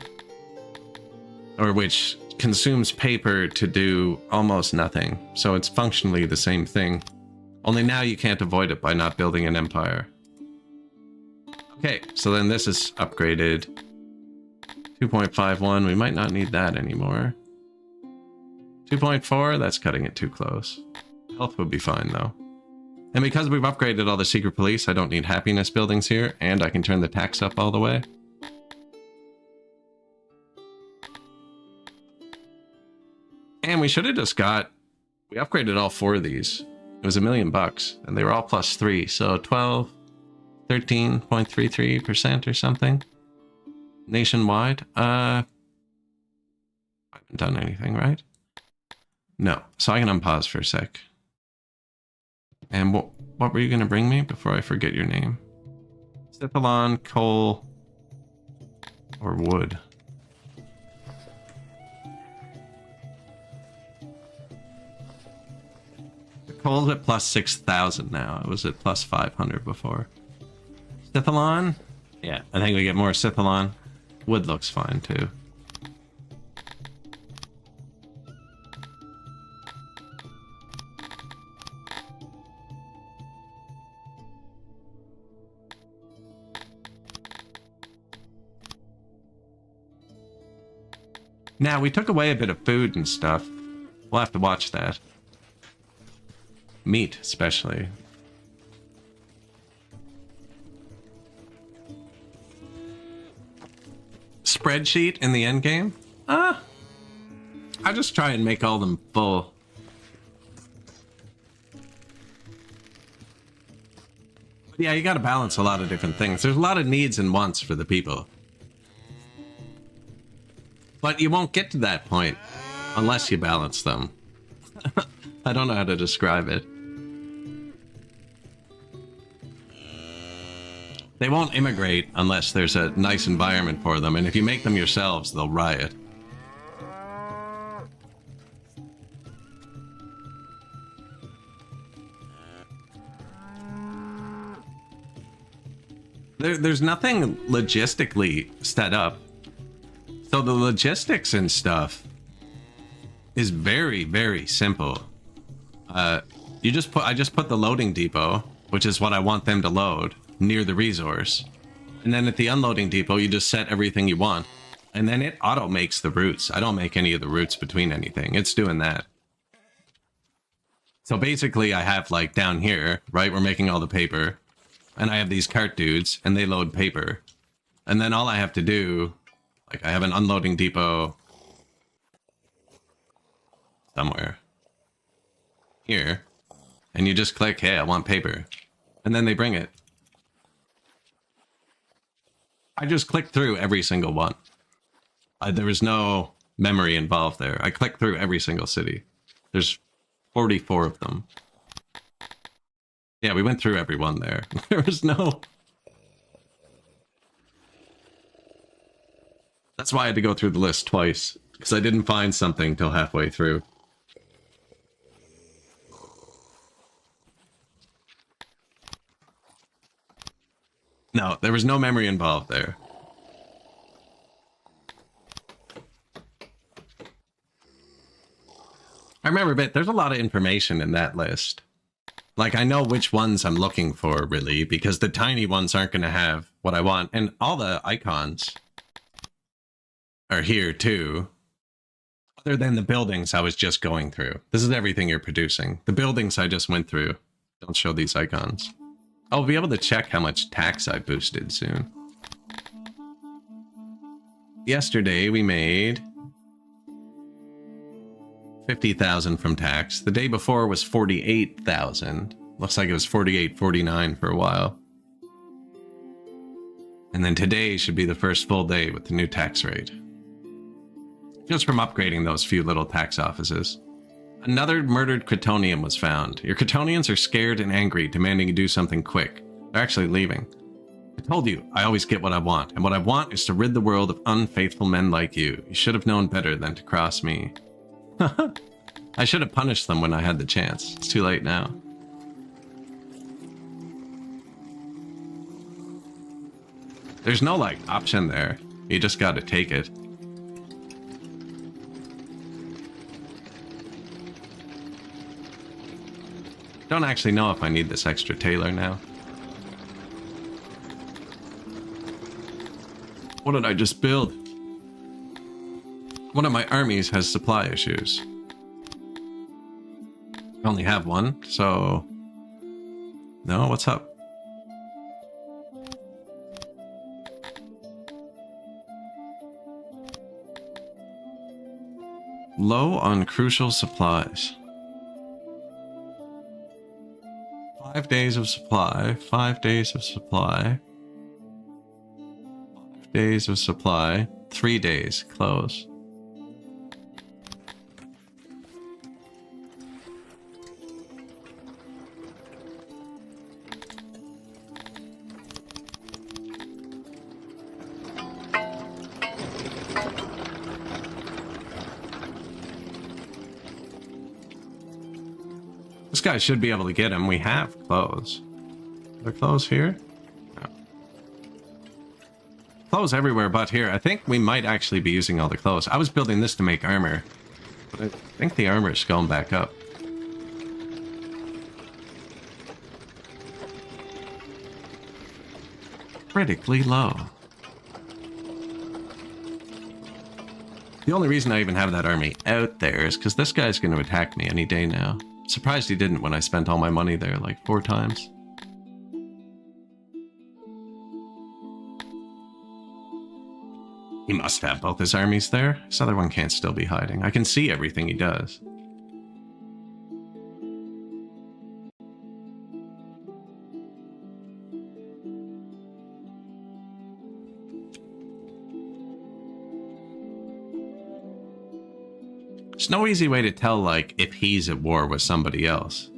Or which consumes paper to do almost nothing. So it's functionally the same thing. Only now you can't avoid it by not building an empire. Okay, so then this is upgraded. 2.51, we might not need that anymore. 2.4, that's cutting it too close. Health would be fine though. And because we've upgraded all the secret police, I don't need happiness buildings here, and I can turn the tax up all the way. And we should have just got... We upgraded all 4 of these. It was $1 million, and they were all +3, so 12... 13.33% or something nationwide. I haven't done anything, right? No, so I can unpause for a sec. And what were you going to bring me before I forget your name? Sithalon, coal, or wood? The coal's at +6,000 now. It was at +500 before. Sithalon? Yeah, I think we get more Sithalon. Wood looks fine too. Now, we took away a bit of food and stuff. We'll have to watch that. Meat, especially. Spreadsheet in the end game? I just try and make all them full. Yeah, you gotta balance a lot of different things. There's a lot of needs and wants for the people. But you won't get to that point unless you balance them. I don't know how to describe it. They won't immigrate unless there's a nice environment for them, and if you make them yourselves, they'll riot. There's nothing logistically set up. So the logistics and stuff is very, very simple. I just put the loading depot, which is what I want them to load, near the resource. And then at the unloading depot, you just set everything you want. And then it auto makes the routes. I don't make any of the routes between anything. It's doing that. So basically I have like down here, right? We're making all the paper. And I have these cart dudes and they load paper. And then all I have to do, like I have an unloading depot somewhere here. And you just click, hey, I want paper. And then they bring it. I just clicked through every single one. There was no memory involved there. I clicked through every single city. There's 44 of them. Yeah, we went through every one there. There was no... That's why I had to go through the list twice. Because I didn't find something till halfway through. No, there was no memory involved there. I remember, but there's a lot of information in that list. Like, I know which ones I'm looking for, really, because the tiny ones aren't going to have what I want. And all the icons are here, too. Other than the buildings I was just going through. This is everything you're producing. The buildings I just went through don't show these icons. I'll be able to check how much tax I boosted soon. Yesterday, we made 50,000 from tax. The day before was 48,000. Looks like it was 48.49 for a while. And then today should be the first full day with the new tax rate. Just from upgrading those few little tax offices. Another murdered Cretonian was found. Your Cretonians are scared and angry, demanding you do something quick. They're actually leaving. I told you, I always get what I want, and what I want is to rid the world of unfaithful men like you. You should have known better than to cross me. I should have punished them when I had the chance. It's too late now. There's no, like, option there. You just gotta take it. Don't actually know if I need this extra tailor now. What did I just build? One of my armies has supply issues. I only have one, so... No, what's up? Low on crucial supplies. 5 days of supply, 5 days of supply, 5 days of supply, 3 days, close. This guy should be able to get him. We have clothes. Are there clothes here? No. Clothes everywhere but here. I think we might actually be using all the clothes. I was building this to make armor. But I think the armor is going back up. Critically low. The only reason I even have that army out there is because this guy's going to attack me any day now. Surprised he didn't when I spent all my money there like 4 times. He must have both his armies there. This other one can't still be hiding. I can see everything he does. There's no easy way to tell, like, if he's at war with somebody else.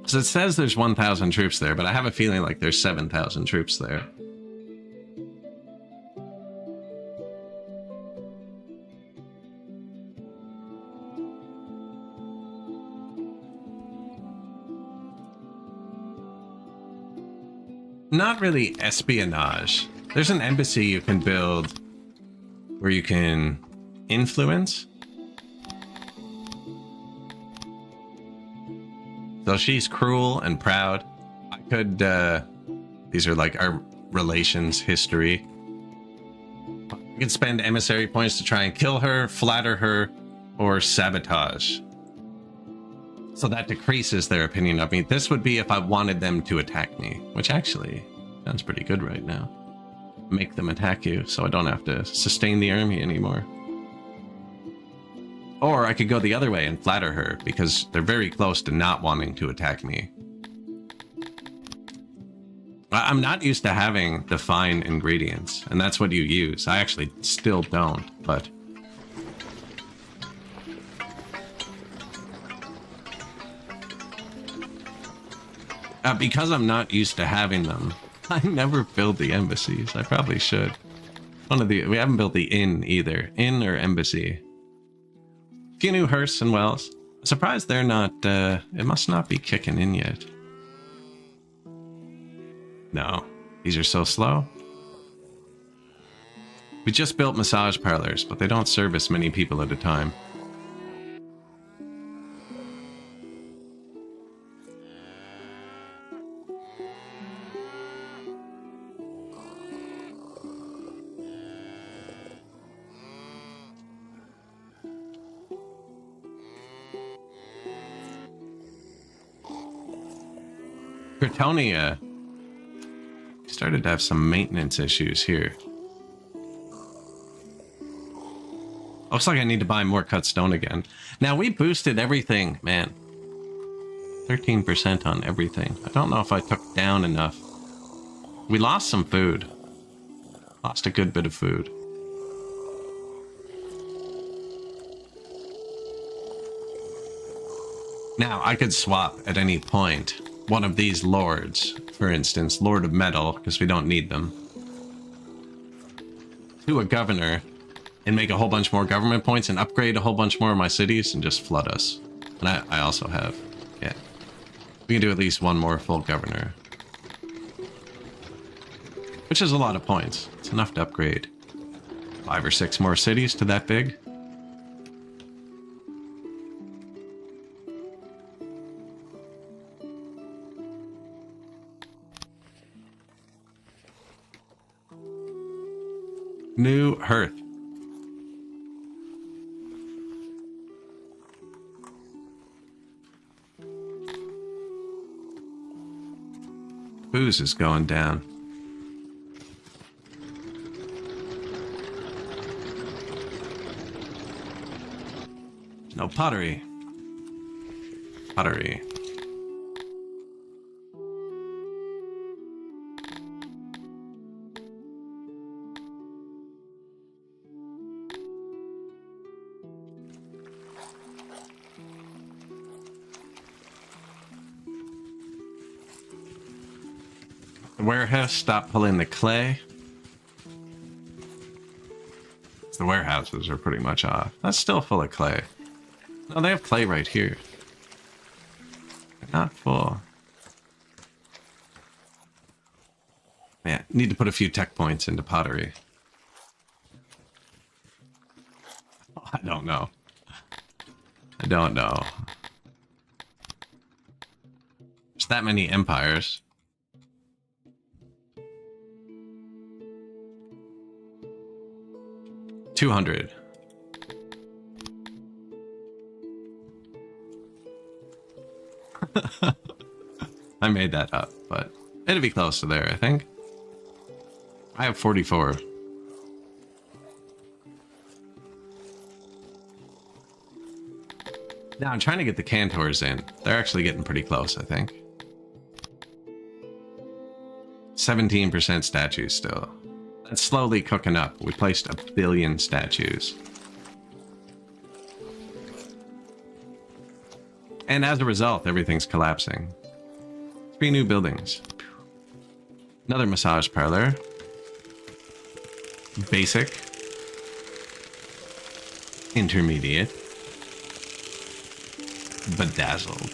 So it says there's 1,000 troops there, but I have a feeling like there's 7,000 troops there. Not really espionage. There's an embassy you can build where you can influence. So she's cruel and proud. I could, these are like our relations history. I could spend emissary points to try and kill her, flatter her, or sabotage. So that decreases their opinion of me. This would be if I wanted them to attack me, which actually sounds pretty good right now. Make them attack you so I don't have to sustain the army anymore. Or I could go the other way and flatter her because they're very close to not wanting to attack me. I'm not used to having the fine ingredients, and that's what you use. I actually still don't, but... because I'm not used to having them, I never build the embassies. I probably should. We haven't built the inn either. Inn or embassy. A few new hearths and wells. I'm surprised they're not, it must not be kicking in yet. No, these are so slow. We just built massage parlors, but they don't service many people at a time. Cretonia started to have some maintenance issues here. Looks like I need to buy more cut stone again. Now, we boosted everything, man. 13% on everything. I don't know if I took down enough. We lost some food. Lost a good bit of food. Now, I could swap at any point one of these lords, for instance, Lord of Metal, because we don't need them, to a governor, and make a whole bunch more government points and upgrade a whole bunch more of my cities and just flood us. And I also have, yeah. We can do at least one more full governor. Which is a lot of points. It's enough to upgrade 5 or 6 more cities to that big. New hearth. Booze is going down. No pottery. Pottery. The warehouse stopped pulling the clay. The warehouses are pretty much off. That's still full of clay. No, they have clay right here. They're not full. Yeah, need to put a few tech points into pottery. I don't know. I don't know. There's that many empires. 200. I made that up, but it'll be close to there, I think. I have 44. Now I'm trying to get the Cantors in. They're actually getting pretty close, I think. 17% statues still. That's slowly cooking up. We placed 1 billion statues. And as a result, everything's collapsing. 3 new buildings. Another massage parlor. Basic. Intermediate. Bedazzled.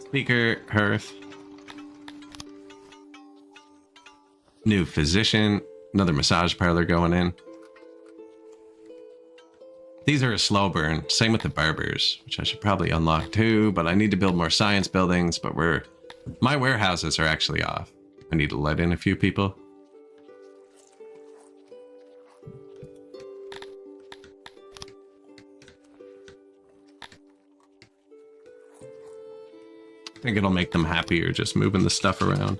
Speaker, hearth. New physician. Another massage parlor going in. These are a slow burn. Same with the barbers, which I should probably unlock too, but I need to build more science buildings, but my warehouses are actually off. I need to let in a few people. I think it'll make them happier just moving the stuff around.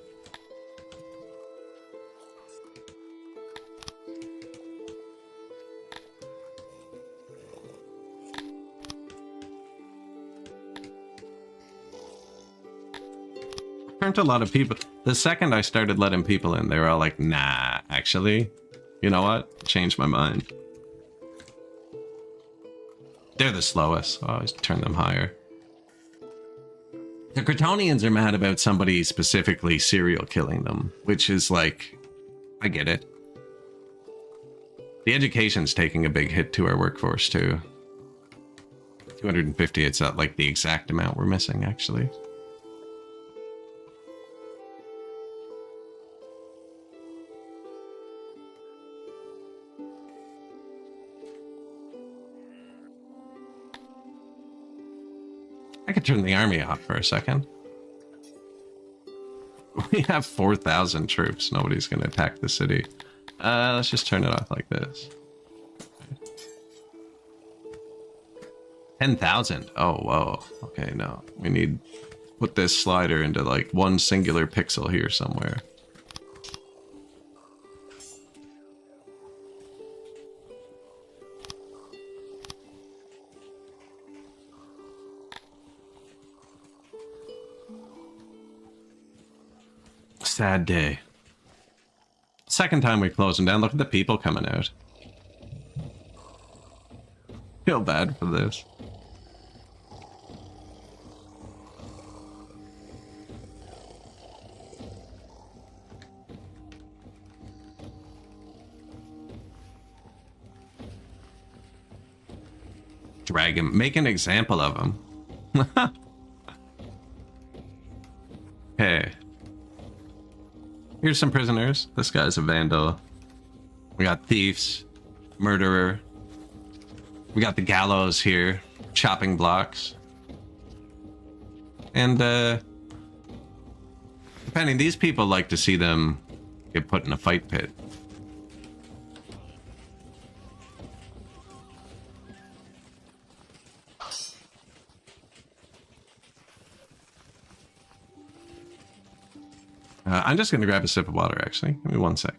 Turned a lot of people. The second I started letting people in, they were all like, nah, actually, you know what? Changed my mind. They're the slowest, so I always turn them higher. The Cretonians are mad about somebody specifically serial killing them, which is like, I get it. The education's taking a big hit to our workforce too. 250, it's not like the exact amount we're missing, actually. I could turn the army off for a second. We have 4,000 troops. Nobody's going to attack the city. Let's just turn it off like this. 10,000. Oh, whoa. Okay, no. We need to put this slider into like one singular pixel here somewhere. Sad day. Second time we closed them down. Look at the people coming out. Feel bad for this. Drag him. Make an example of him. Hey. Here's some prisoners. This guy's a vandal. We got thieves, murderer. We got the gallows here, chopping blocks. And depending, these people like to see them get put in a fight pit. I'm just going to grab a sip of water, actually. Give me 1 sec.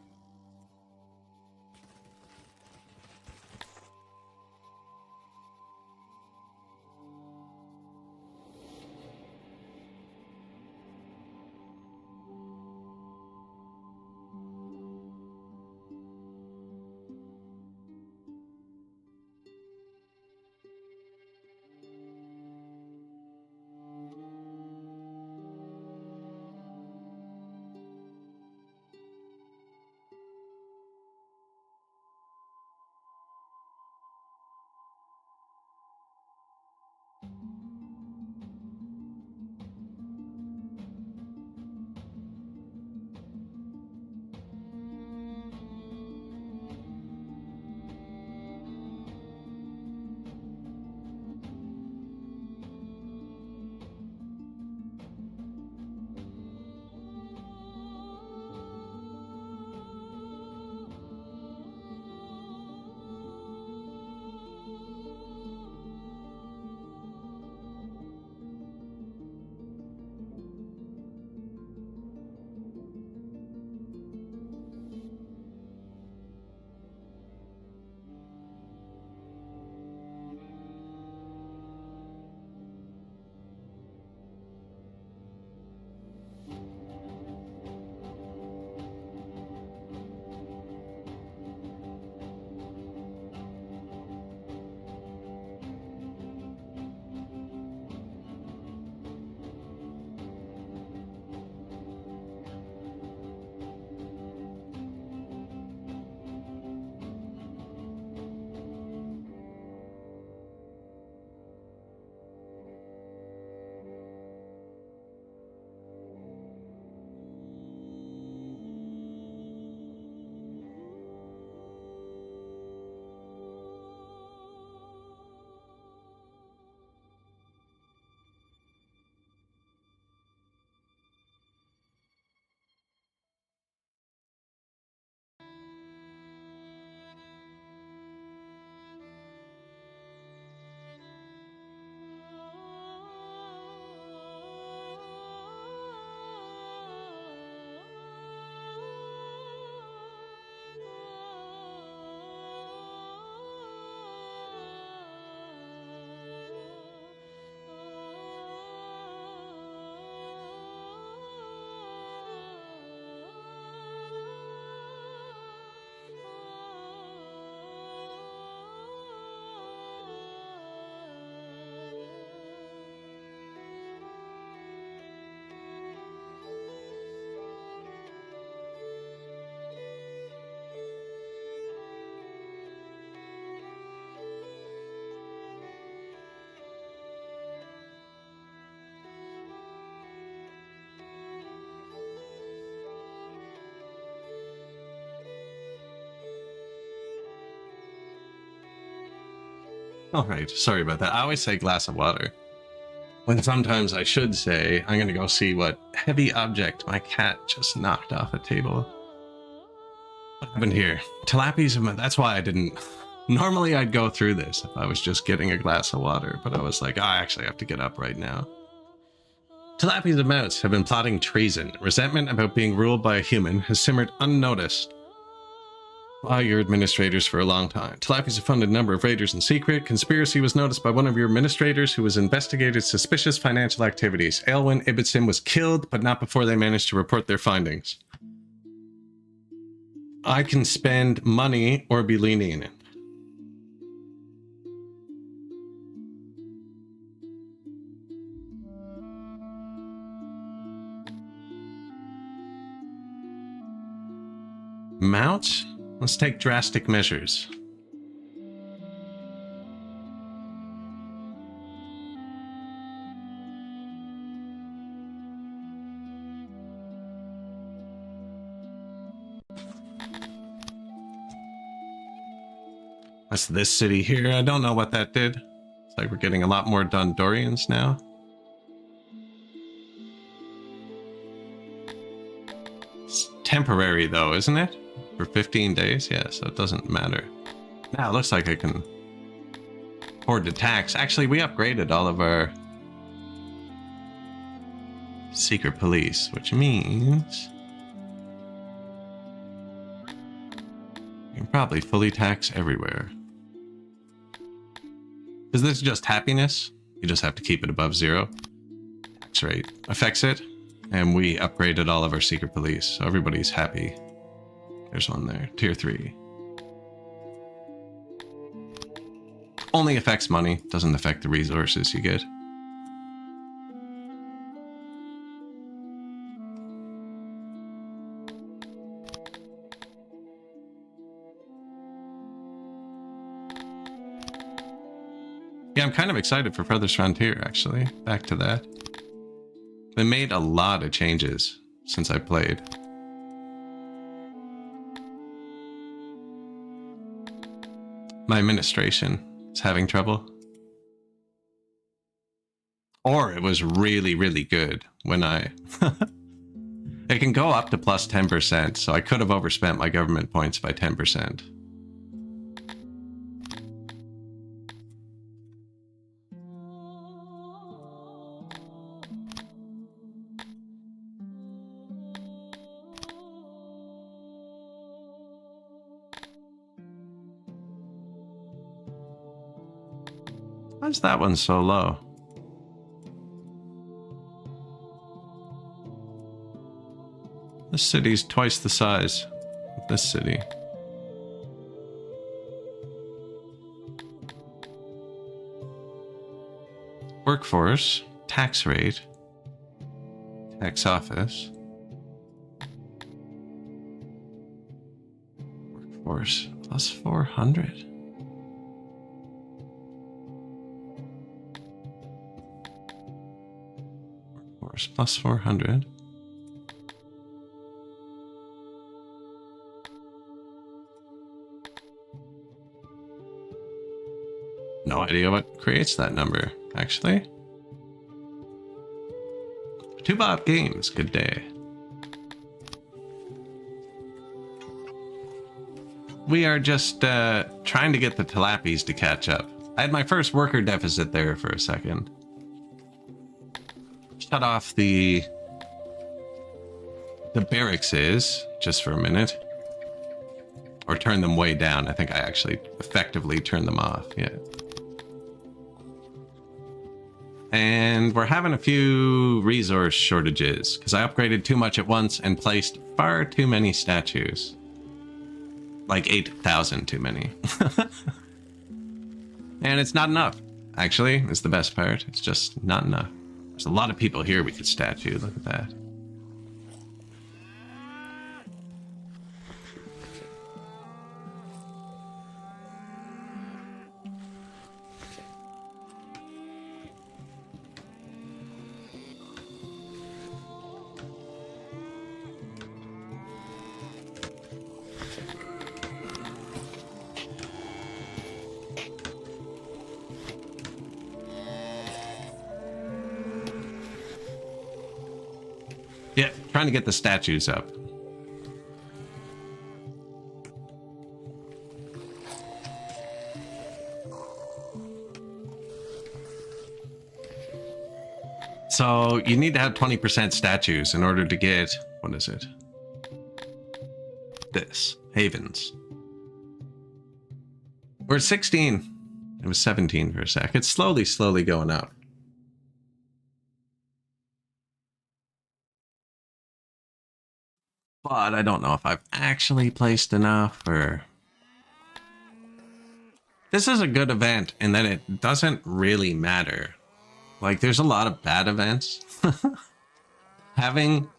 Alright, sorry about that. I always say glass of water. When sometimes I should say, I'm gonna go see what heavy object my cat just knocked off a table. What happened here? Tilapi's, that's why I didn't... Normally I'd go through this if I was just getting a glass of water, but I was like, I actually have to get up right now. Tilapi's amounts have been plotting treason. Resentment about being ruled by a human has simmered unnoticed by your administrators for a long time. Tilapi's have funded a number of raiders in secret. Conspiracy was noticed by one of your administrators who has investigated suspicious financial activities. Aelwyn Ibbotson was killed, but not before they managed to report their findings. I can spend money or be lenient. Mounts? Let's take drastic measures. That's this city here. I don't know what that did. It's like we're getting a lot more Dondorians now. It's temporary though, isn't it? For 15 days? Yeah, so it doesn't matter. Now it looks like I can afford to tax. Actually, we upgraded all of our secret police, which means you can probably fully tax everywhere. Is this just happiness? You just have to keep it above 0. Tax rate affects it, and we upgraded all of our secret police, so everybody's happy. There's one there, tier 3. Only affects money, doesn't affect the resources you get. Yeah, I'm kind of excited for Furthest Frontier, actually. Back to that. They made a lot of changes since I played. My administration is having trouble. Or it was really, really good when I... It can go up to plus 10%, so I could have overspent my government points by 10%. Why's that one so low? This city's twice the size of this city. Workforce, tax rate, tax office, workforce plus 400. Workforce plus 400. No idea what creates that number, actually. 2Bot Games, good day. We are just trying to get the Tilapis to catch up. I had my first worker deficit there for a second. Shut off the barracks just for a minute. Or turn them way down. I think I actually effectively turned them off, yeah. And we're having a few resource shortages because I upgraded too much at once and placed far too many statues. Like 8,000 too many. And it's not enough. Actually, it's the best part. It's just not enough. There's a lot of people here we could statue. Look at that. Yeah, trying to get the statues up. So you need to have 20% statues in order to get, what is it? This, Havens. We're at 16. It was 17 for a sec. It's slowly going up. But I don't know if I've actually placed enough or... This is a good event in that it doesn't really matter. Like, there's a lot of bad events. Having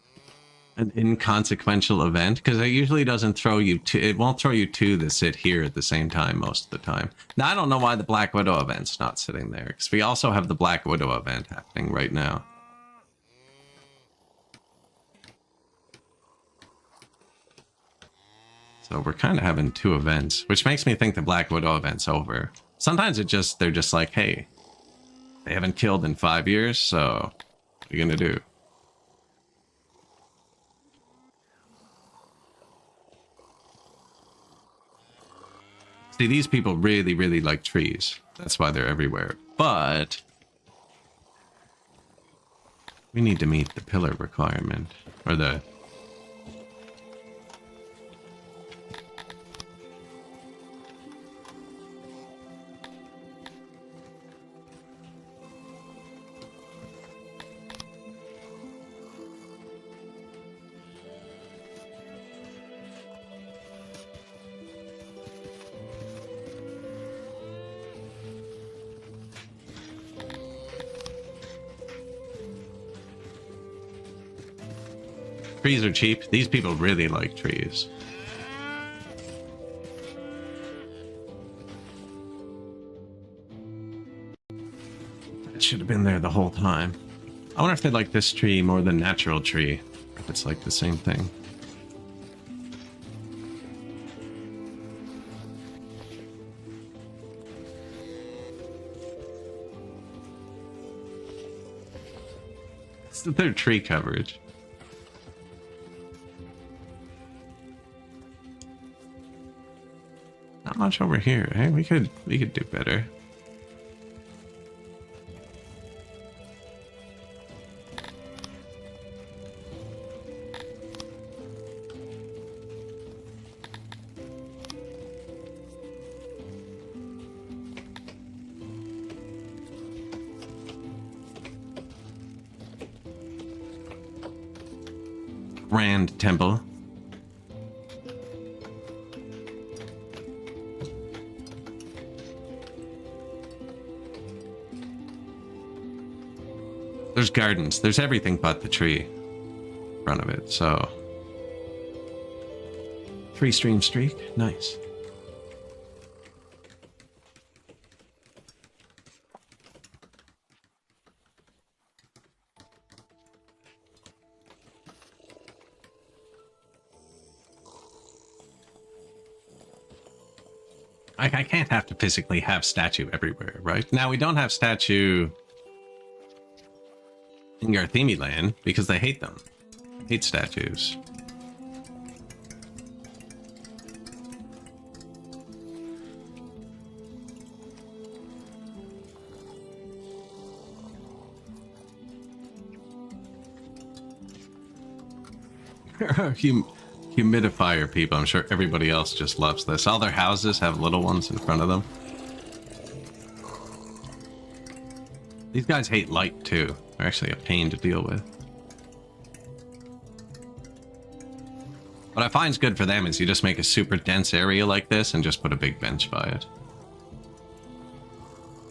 an inconsequential event, because it usually doesn't throw you to... It won't throw you two that sit here at the same time most of the time. Now, I don't know why the Black Widow event's not sitting there, because we also have the Black Widow event happening right now. So we're kind of having two events, which makes me think the Black Widow event's over. Sometimes they're just like, hey, they haven't killed in 5 years, so what are you gonna do? See, these people really like trees. That's why they're everywhere. But we need to meet the pillar requirement, or the... Trees are cheap. These people really like trees. That should have been there the whole time. I wonder if they like this tree more than natural tree. If it's like the same thing. It's their tree coverage. Not much over here, eh? We could do better. Grand Temple. There's gardens. There's everything but the tree in front of it, so... Free stream streak. Nice. I can't have to physically have statue everywhere, right? Now, we don't have statue in Garthemi land because they hate them. Hate statues. Humidifier people. I'm sure everybody else just loves this. All their houses have little ones in front of them. These guys hate light too. They're actually a pain to deal with. What I find is good for them is you just make a super dense area like this and just put a big bench by it.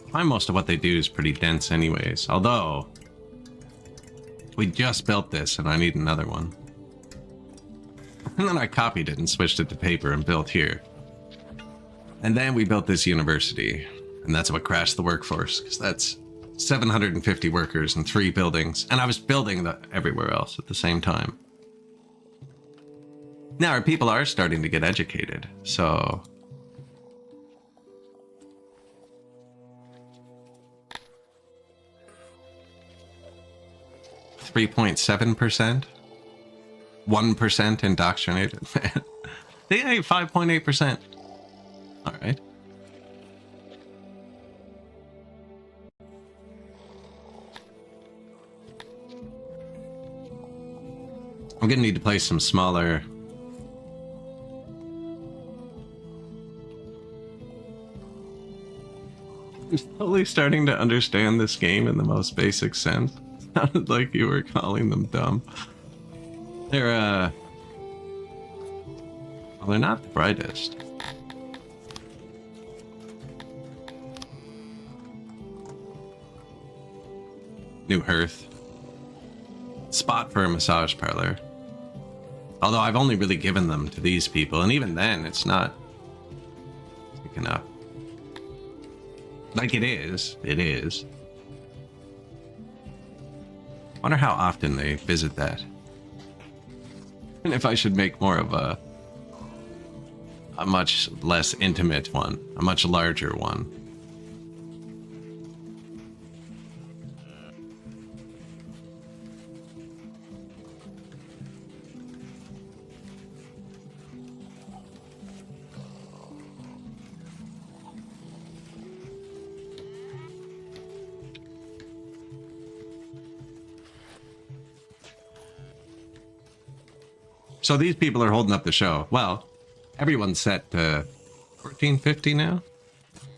I find most of what they do is pretty dense anyways, although we just built this and I need another one. And then I copied it and switched it to paper and built here. And then we built this university, and that's what crashed the workforce, because that's 750 workers and 3 buildings, and I was building everywhere else at the same time. Now our people are starting to get educated, so... 3.7%. 1% indoctrinated. Man. They ain't 5.8%. All right. I'm gonna need to play some smaller. I'm slowly starting to understand this game in the most basic sense. Sounded like you were calling them dumb. They're well, they're not the brightest. New hearth. Spot for a massage parlor. Although I've only really given them to these people, and even then, it's not big enough. Like it is. It is. Wonder how often they visit that. And if I should make more of a much less intimate one, a much larger one. So these people are holding up the show. Well, everyone's set to 1450 now.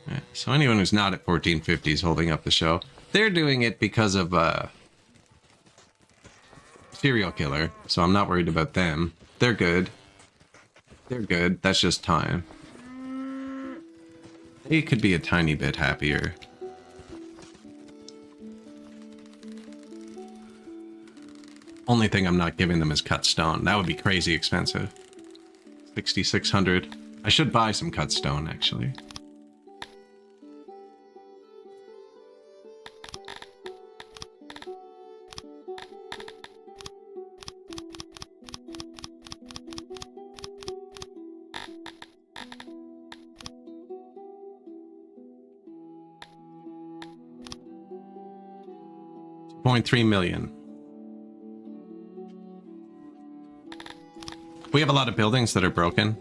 Yeah, so anyone who's not at 1450 is holding up the show. They're doing it because of serial killer, so I'm not worried about them. They're good. They're good. That's just time. They could be a tiny bit happier. Only thing I'm not giving them is cut stone. That would be crazy expensive. 6,600. I should buy some cut stone, actually. $0.3 million. We have a lot of buildings that are broken,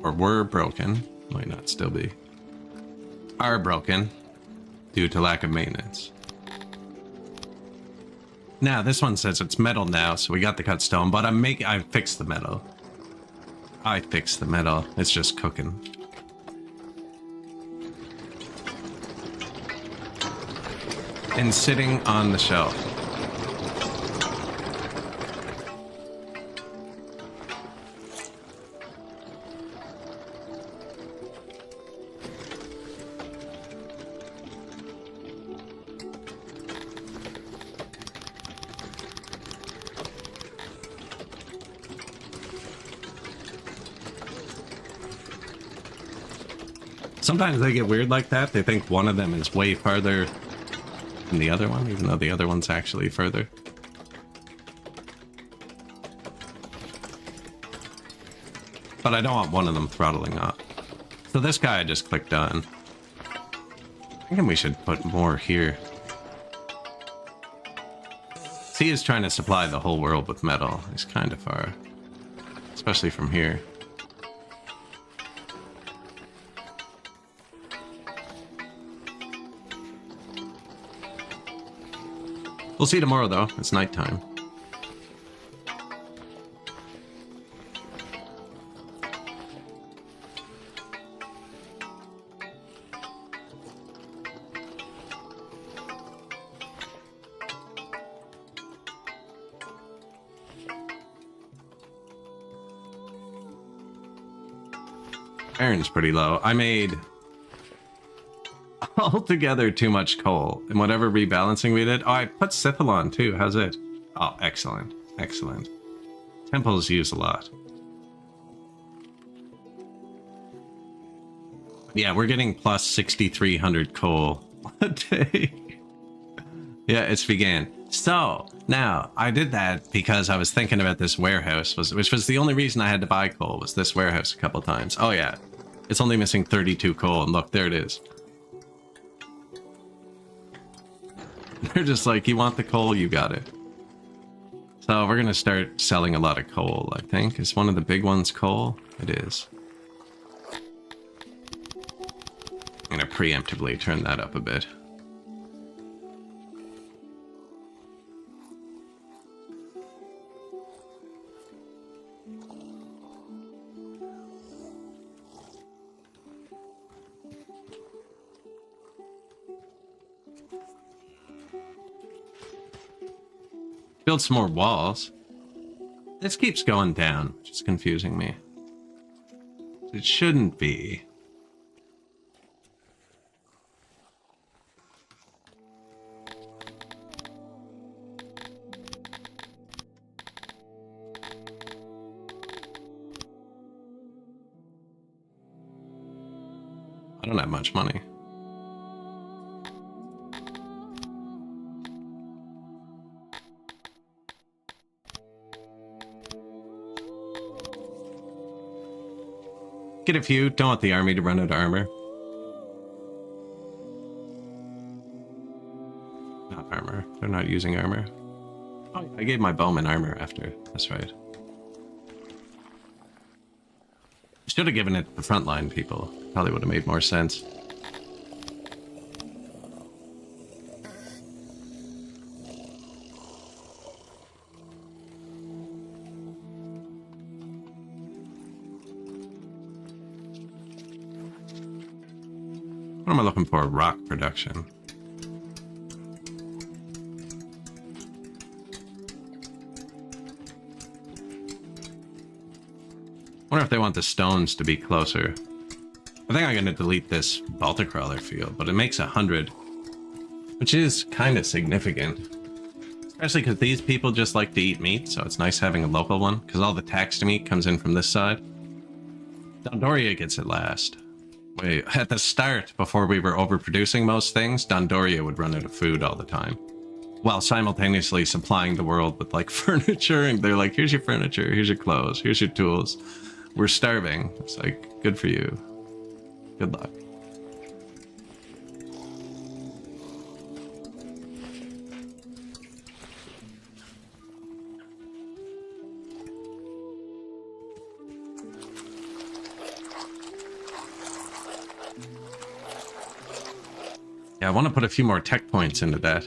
or were broken, might not still be, are broken due to lack of maintenance. Now, this one says it's metal now, so we got the cut stone, but I fixed the metal. I fixed the metal, it's just cooking. And sitting on the shelf. Sometimes they get weird like that. They think one of them is way farther than the other one, even though the other one's actually further. But I don't want one of them throttling up. So this guy I just clicked on. I think we should put more here. He is trying to supply the whole world with metal. He's kind of far. Especially from here. We'll see tomorrow, though. It's nighttime. Iron's pretty low. I made altogether too much coal in whatever rebalancing we did. Oh, I put Scythalon too. How's it? Oh, excellent. Excellent. Temples use a lot. Yeah, we're getting plus 6,300 coal a day. Yeah, it's vegan. So, now, I did that because I was thinking about this warehouse, which was the only reason I had to buy coal, was this warehouse a couple times. Oh yeah, it's only missing 32 coal, and look, there it is. They're just like, you want the coal, you got it. So we're gonna start selling a lot of coal, I think. Is one of the big ones coal? It is. I'm gonna preemptively turn that up a bit. Build some more walls. This keeps going down, which is confusing me. It shouldn't be. I don't have much money. Get a few. Don't want the army to run out of armor. Not armor. They're not using armor. Oh, I gave my bowman armor after. That's right. Should have given it to the frontline people. Probably would have made more sense. What am I looking for? Rock production. Wonder if they want the stones to be closer. I think I'm going to delete this Baltic crawler field, but it makes 100, which is kind of significant. Especially because these people just like to eat meat, so it's nice having a local one, because all the taxed meat comes in from this side. Dondoria gets it last. Wait, at the start, before we were overproducing most things, Dondoria would run out of food all the time, while simultaneously supplying the world with like furniture, and they're like, here's your furniture, here's your clothes, here's your tools. We're starving. It's like, good for you. Good luck. Yeah, I want to put a few more tech points into that.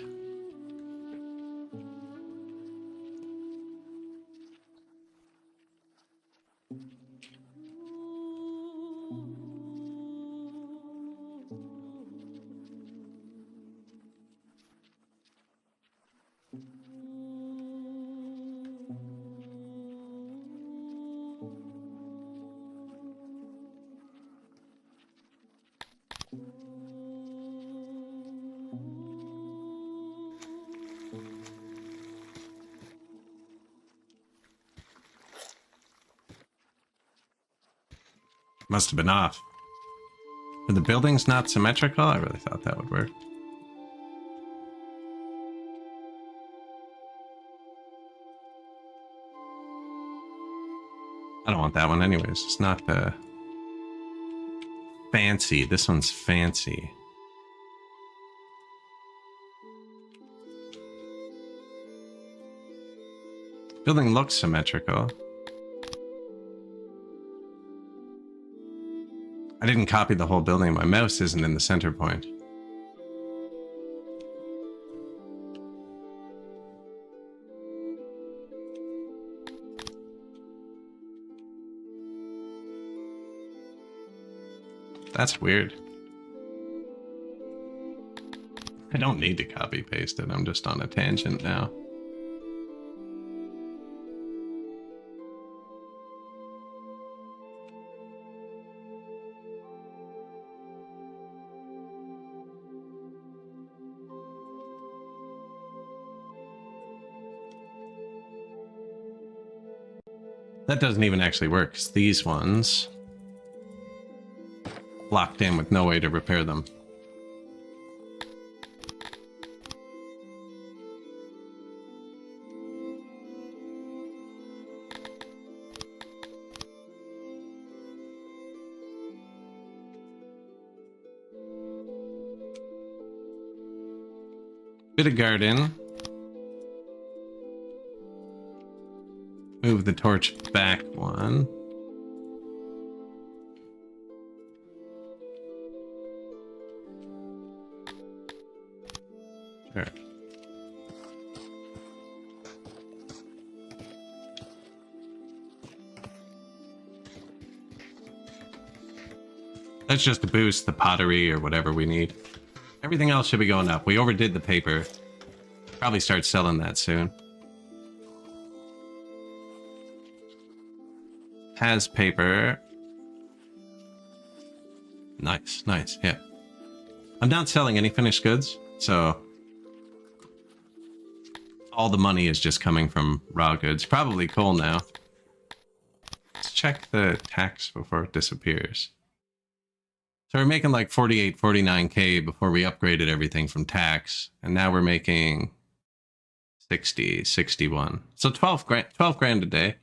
Must have been off. Are the buildings not symmetrical? I really thought that would work. I don't want that one anyways. It's not fancy. This one's fancy. Building looks symmetrical. I didn't copy the whole building. My mouse isn't in the center point. That's weird. I don't need to copy paste it. I'm just on a tangent now. That doesn't even actually work, 'cause these ones locked in with no way to repair them. Bit of garden. Move the torch back one. Sure. That's just to boost the pottery or whatever we need. Everything else should be going up. We overdid the paper. Probably start selling that soon. Has paper. Nice, nice, yeah. I'm not selling any finished goods, so all the money is just coming from raw goods. Probably coal now. Let's check the tax before it disappears. So we're making like 48, 49K before we upgraded everything from tax. And now we're making 60, 61. So 12 grand a day.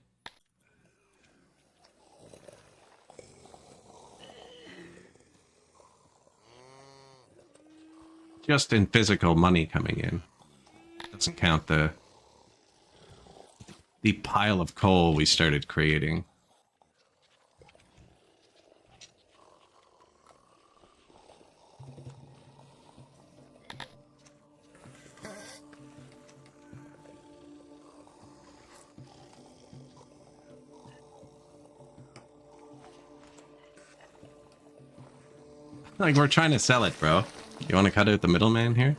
Just in physical money coming in. Doesn't count the pile of coal we started creating. Like, we're trying to sell it, bro. You want to cut out the middleman here?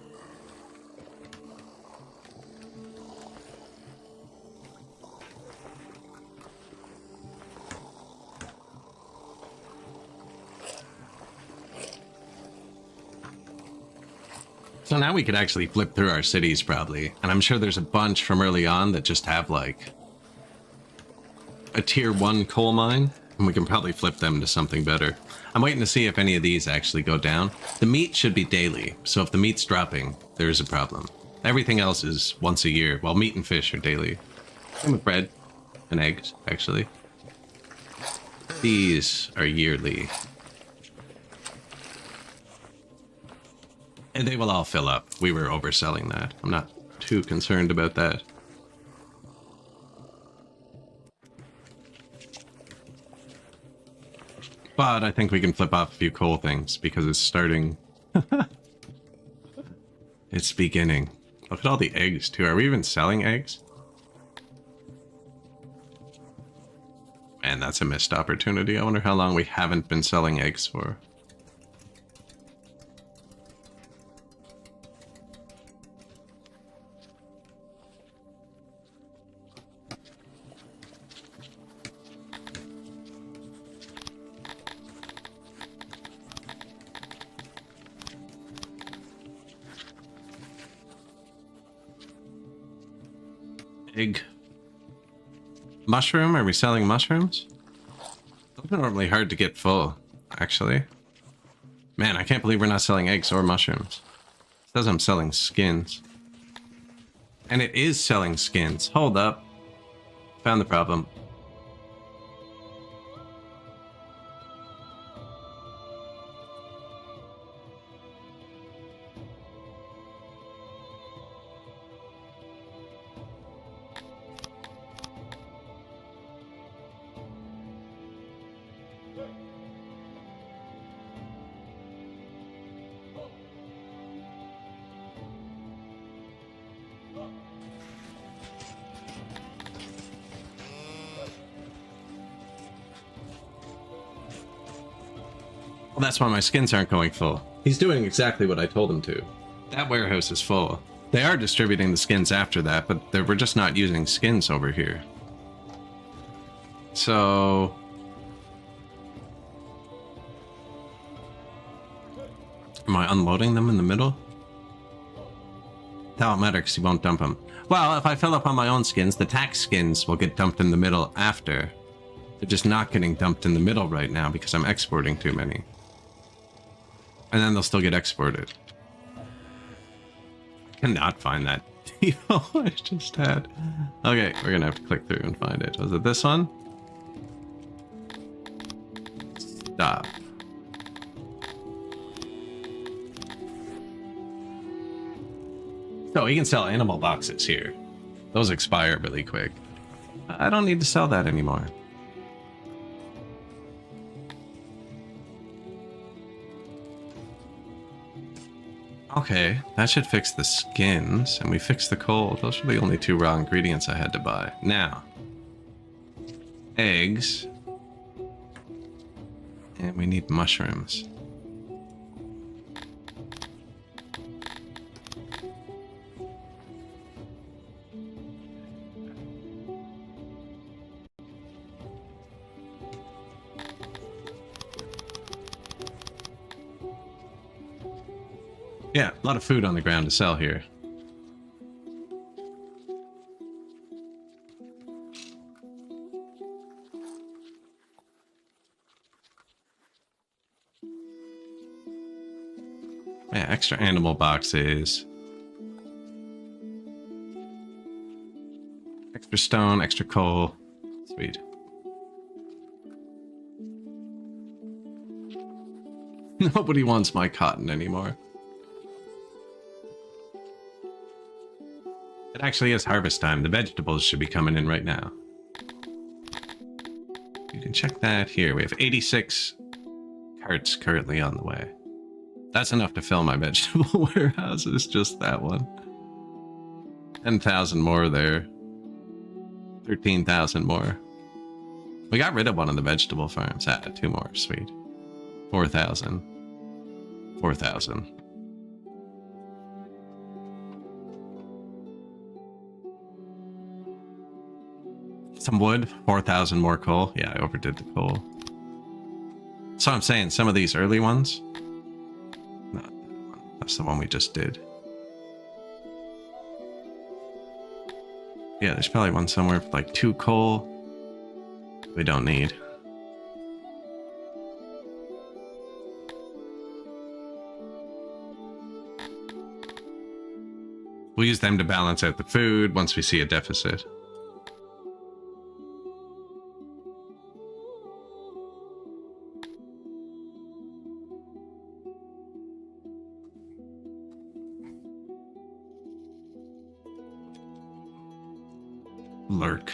So now we could actually flip through our cities, probably. And I'm sure there's a bunch from early on that just have, like, a tier 1 coal mine. And we can probably flip them to something better. I'm waiting to see if any of these actually go down. The meat should be daily, so if the meat's dropping, there is a problem. Everything else is once a year, while meat and fish are daily. Same with bread and eggs, actually. These are yearly. And they will all fill up. We were overselling that. I'm not too concerned about that. But I think we can flip off a few coal things because it's starting. It's beginning. Look at all the eggs too. Are we even selling eggs? Man, that's a missed opportunity. I wonder how long we haven't been selling eggs for. Egg. Mushroom? Are we selling mushrooms? Those are normally hard to get full, actually. Man, I can't believe we're not selling eggs or mushrooms. It says I'm selling skins. And it is selling skins. Hold up. Found the problem. Well, that's why my skins aren't going full. He's doing exactly what I told him to. That warehouse is full. They are distributing the skins after that, but we're just not using skins over here. So... am I unloading them in the middle? That won't matter because he won't dump them. Well, if I fill up on my own skins, the tax skins will get dumped in the middle after. They're just not getting dumped in the middle right now because I'm exporting too many. And then they'll still get exported. I cannot find that deal I just had. Okay, we're gonna have to click through and find it. Was it this one? Stop. So we can sell animal boxes here. Those expire really quick. I don't need to sell that anymore. Okay, that should fix the skins, and we fixed the coal. Those are the only 2 raw ingredients I had to buy. Now, eggs, and we need mushrooms. Yeah, a lot of food on the ground to sell here. Yeah, extra animal boxes. Extra stone, extra coal. Sweet. Nobody wants my cotton anymore. It actually is harvest time. The vegetables should be coming in right now. You can check that here. We have 86 carts currently on the way. That's enough to fill my vegetable warehouses, just that one. 10,000 more there. 13,000 more. We got rid of one of the vegetable farms. Ah, 2 more. Sweet. 4,000. 4,000. Some wood. 4,000 more coal. Yeah, I overdid the coal. So I'm saying some of these early ones. No, that's the one we just did. Yeah, there's probably one somewhere with like 2 coal. We don't need. We'll use them to balance out the food once we see a deficit. Lurk.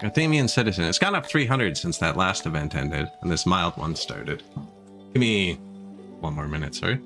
Athenian citizen. It's gone up 300 since that last event ended, and this mild one started. Give me 1 more minute, sorry.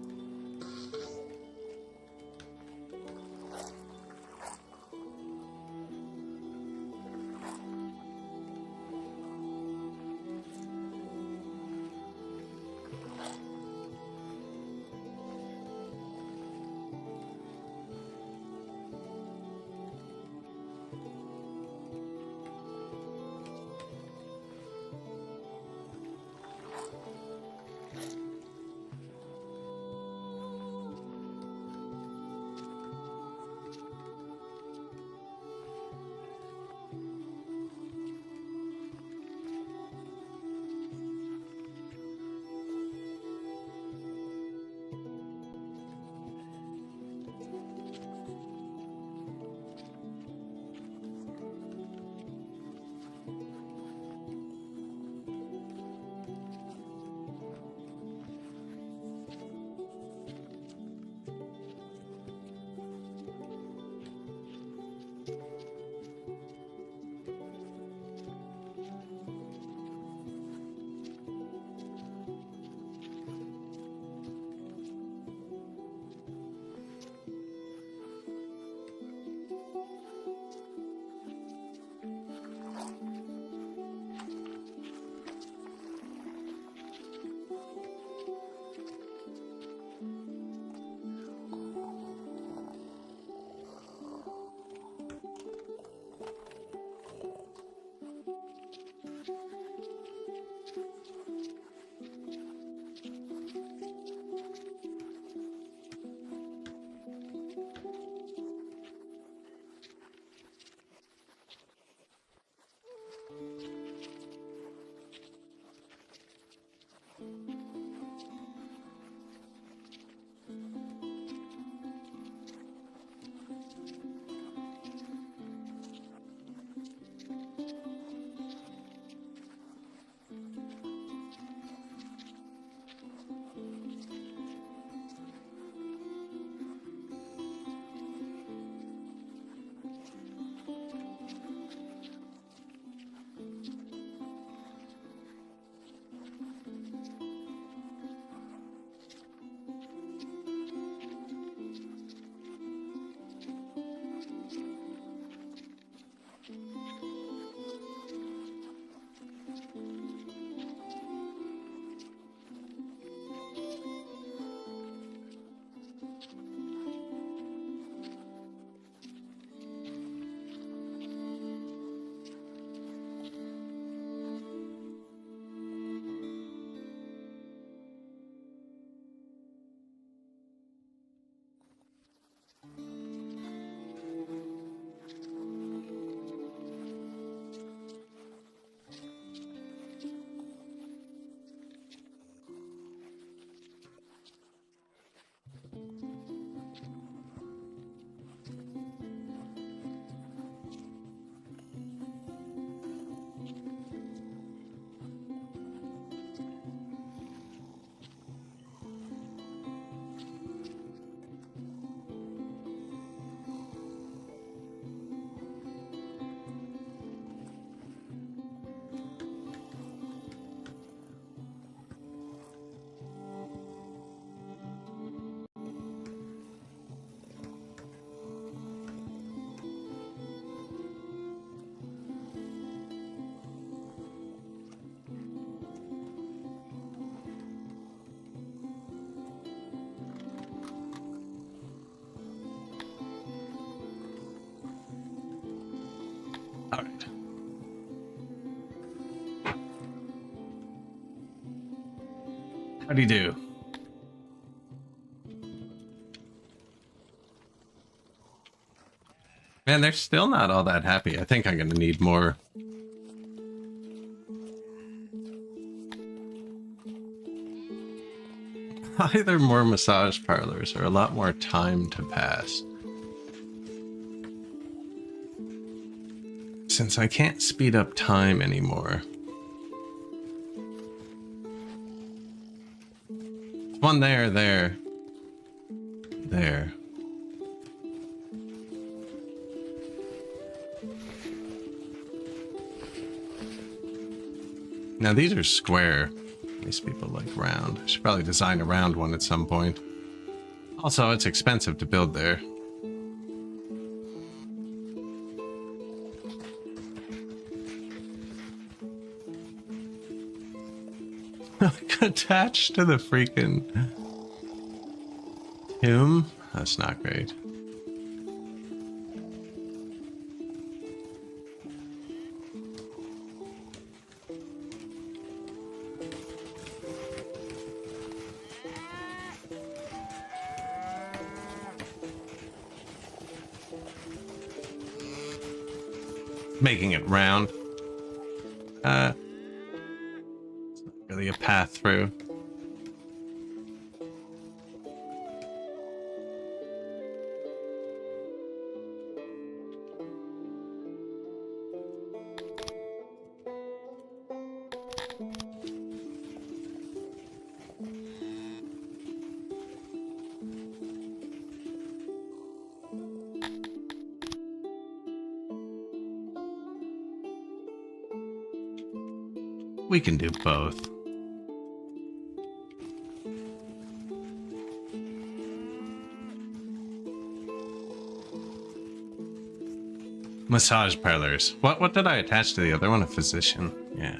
How do you do? Man, they're still not all that happy. I think I'm gonna need more. Either more massage parlors or a lot more time to pass. Since I can't speed up time anymore. One there. Now these are square. These people like round. I should probably design a round one at some point. Also, it's expensive to build there. Attached to the freaking tomb? That's not great. Making it round. It's not really a path through. We can do both. Massage parlors. What did I attach to the other one? A physician. Yeah.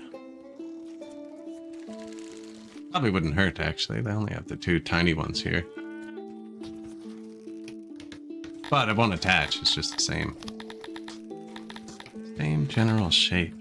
Probably wouldn't hurt, actually. They only have the two tiny ones here. But it won't attach. It's just the same. Same general shape.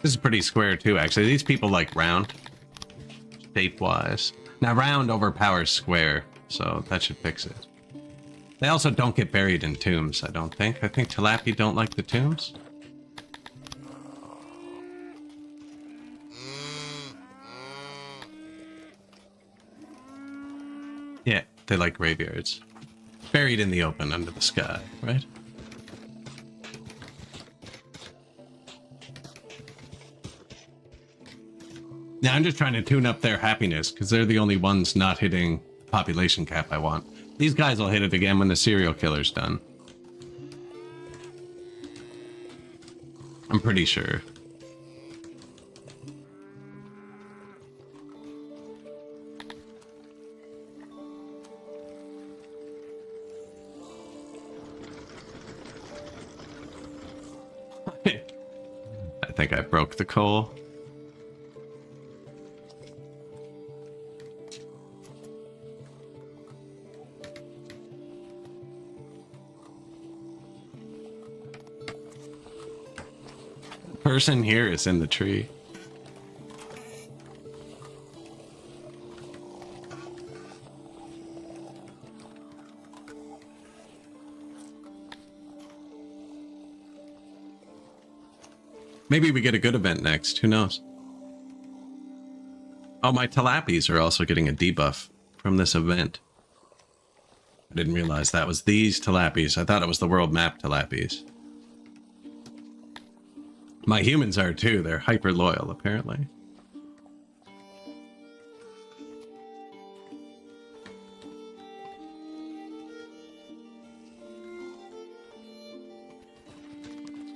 This is pretty square too, actually. These people like round, shape-wise. Now round overpowers square, so that should fix it. They also don't get buried in tombs, I don't think. I think tilapia don't like the tombs. Yeah, they like graveyards. Buried in the open under the sky, right? Now I'm just trying to tune up their happiness, because they're the only ones not hitting the population cap I want. These guys will hit it again when the serial killer's done. I'm pretty sure. I think I broke the coal. Person here is in the tree. Maybe we get a good event next. Who knows? Oh, my tilapies are also getting a debuff from this event. I didn't realize that was these tilapies. I thought it was the world map tilapies. My humans are too. They're hyper loyal, apparently.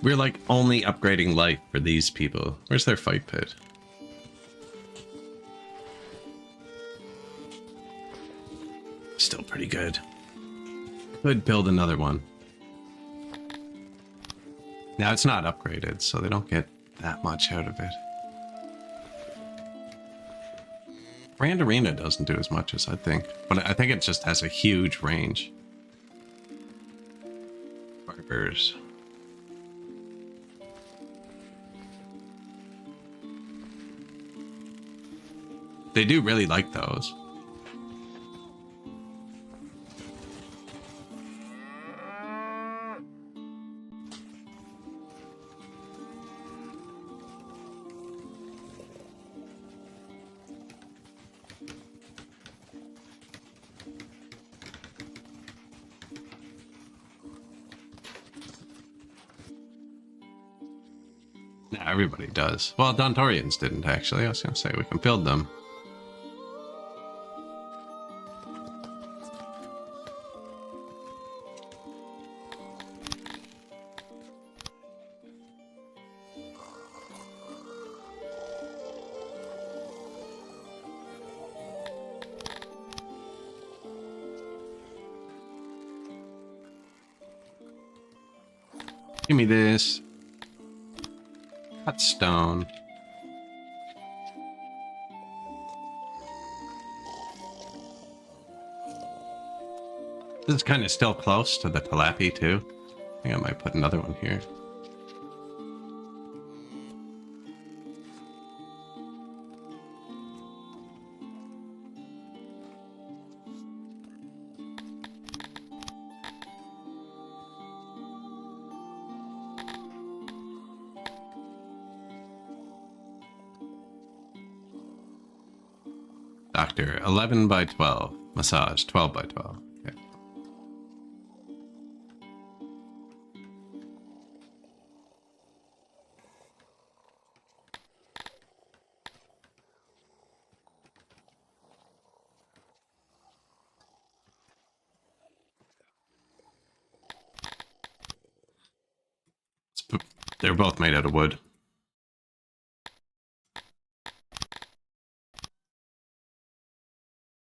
We're like only upgrading life for these people. Where's their fight pit? Still pretty good. Could build another one. Now it's not upgraded, so they don't get that much out of it. Grand Arena doesn't do as much as I think, but I think it just has a huge range. Barbers. They do really like those. Nah, everybody does. Well, Dontorians didn't actually. I was going to say we can build them. Give me this. Cut stone. This is kind of still close to the tilapia too. I think I might put another one here. Doctor, 11 by 12. Massage, 12 by 12. Okay. They're both made out of wood.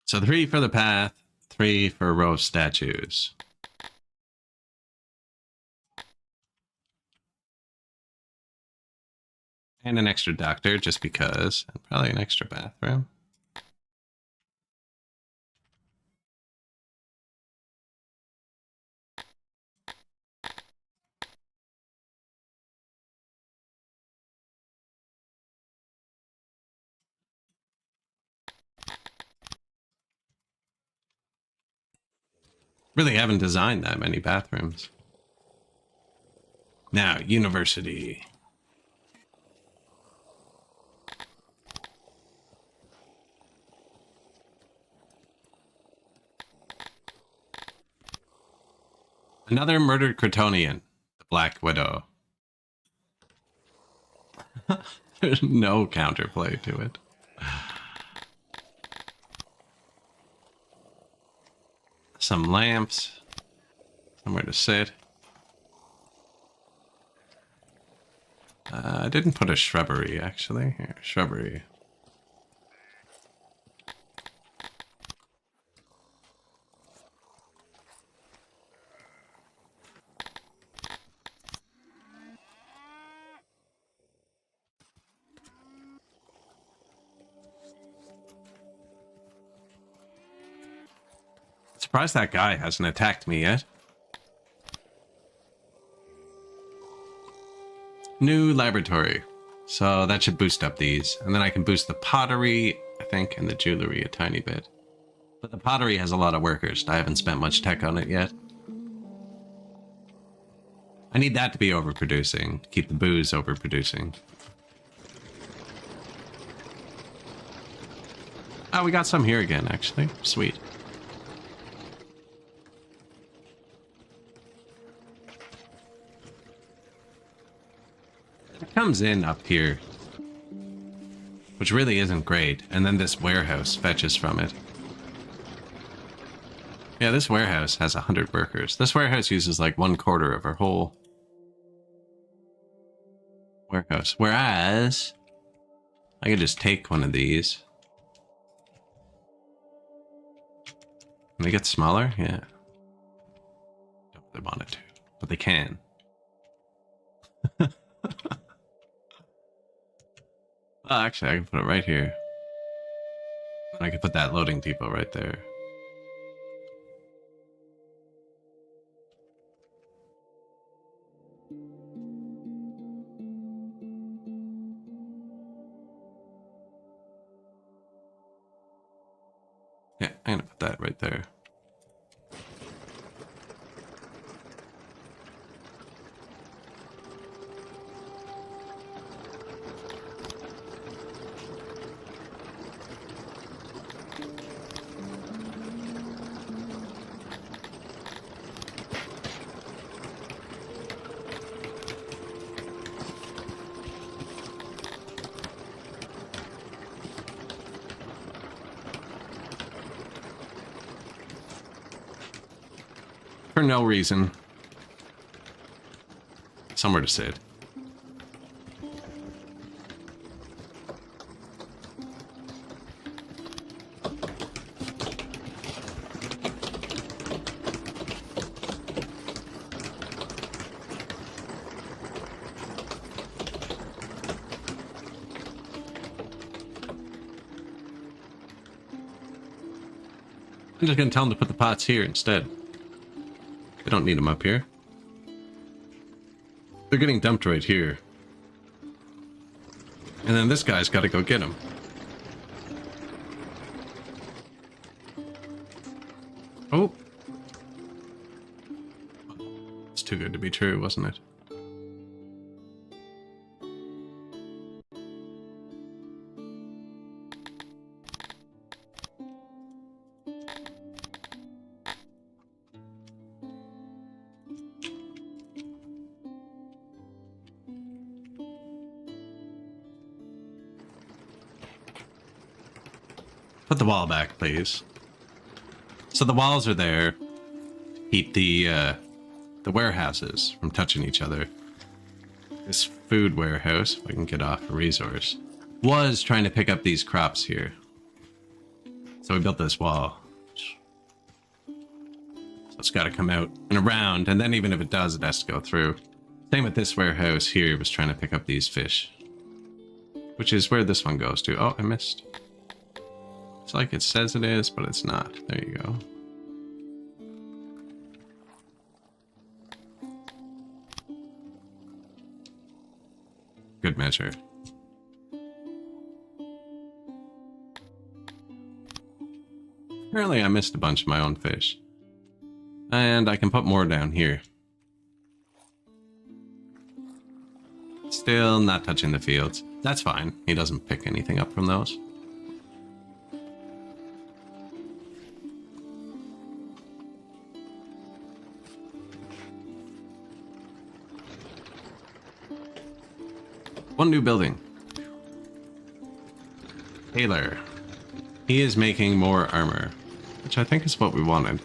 So 3 for the path, 3 for a row of statues. And an extra doctor, just because. And probably an extra bathroom. Really haven't designed that many bathrooms. Now, university. Another murdered Crotonian, the Black Widow. There's no counterplay to it. Some lamps, somewhere to sit. I didn't put a shrubbery, actually. Here, shrubbery. Surprised that guy hasn't attacked me yet. New laboratory. So that should boost up these. And then I can boost the pottery, I think, and the jewelry a tiny bit. But the pottery has a lot of workers. I haven't spent much tech on it yet. I need that to be overproducing, to keep the booze overproducing. Oh, we got some here again, actually. Sweet. It comes in up here, which really isn't great, and then this warehouse fetches from it. Yeah, this warehouse has 100 workers. This warehouse uses like 1/4 of our whole warehouse. Whereas, I could just take one of these. Can they get smaller? Yeah. Don't they want it to, but they can. Oh, actually, I can put it right here. And I can put that loading depot right there. Yeah, I'm gonna put that right there. For no reason. Somewhere to sit. I'm just gonna tell them to put the pots here instead. They don't need them up here. They're getting dumped right here. And then this guy's got to go get them. Oh. It's too good to be true, wasn't it? Put the wall back, please. So the walls are there to keep the warehouses from touching each other. This food warehouse, if I can get off a resource, was trying to pick up these crops here. So we built this wall. So it's got to come out and around, and then even if it does, it has to go through. Same with this warehouse here, was trying to pick up these fish. Which is where this one goes to. Oh, I missed. It's like it says it is, but it's not. There you go. Good measure. Apparently I missed a bunch of my own fish. And I can put more down here. Still not touching the fields. That's fine. He doesn't pick anything up from those. One new building. Taylor. He is making more armor, which I think is what we wanted.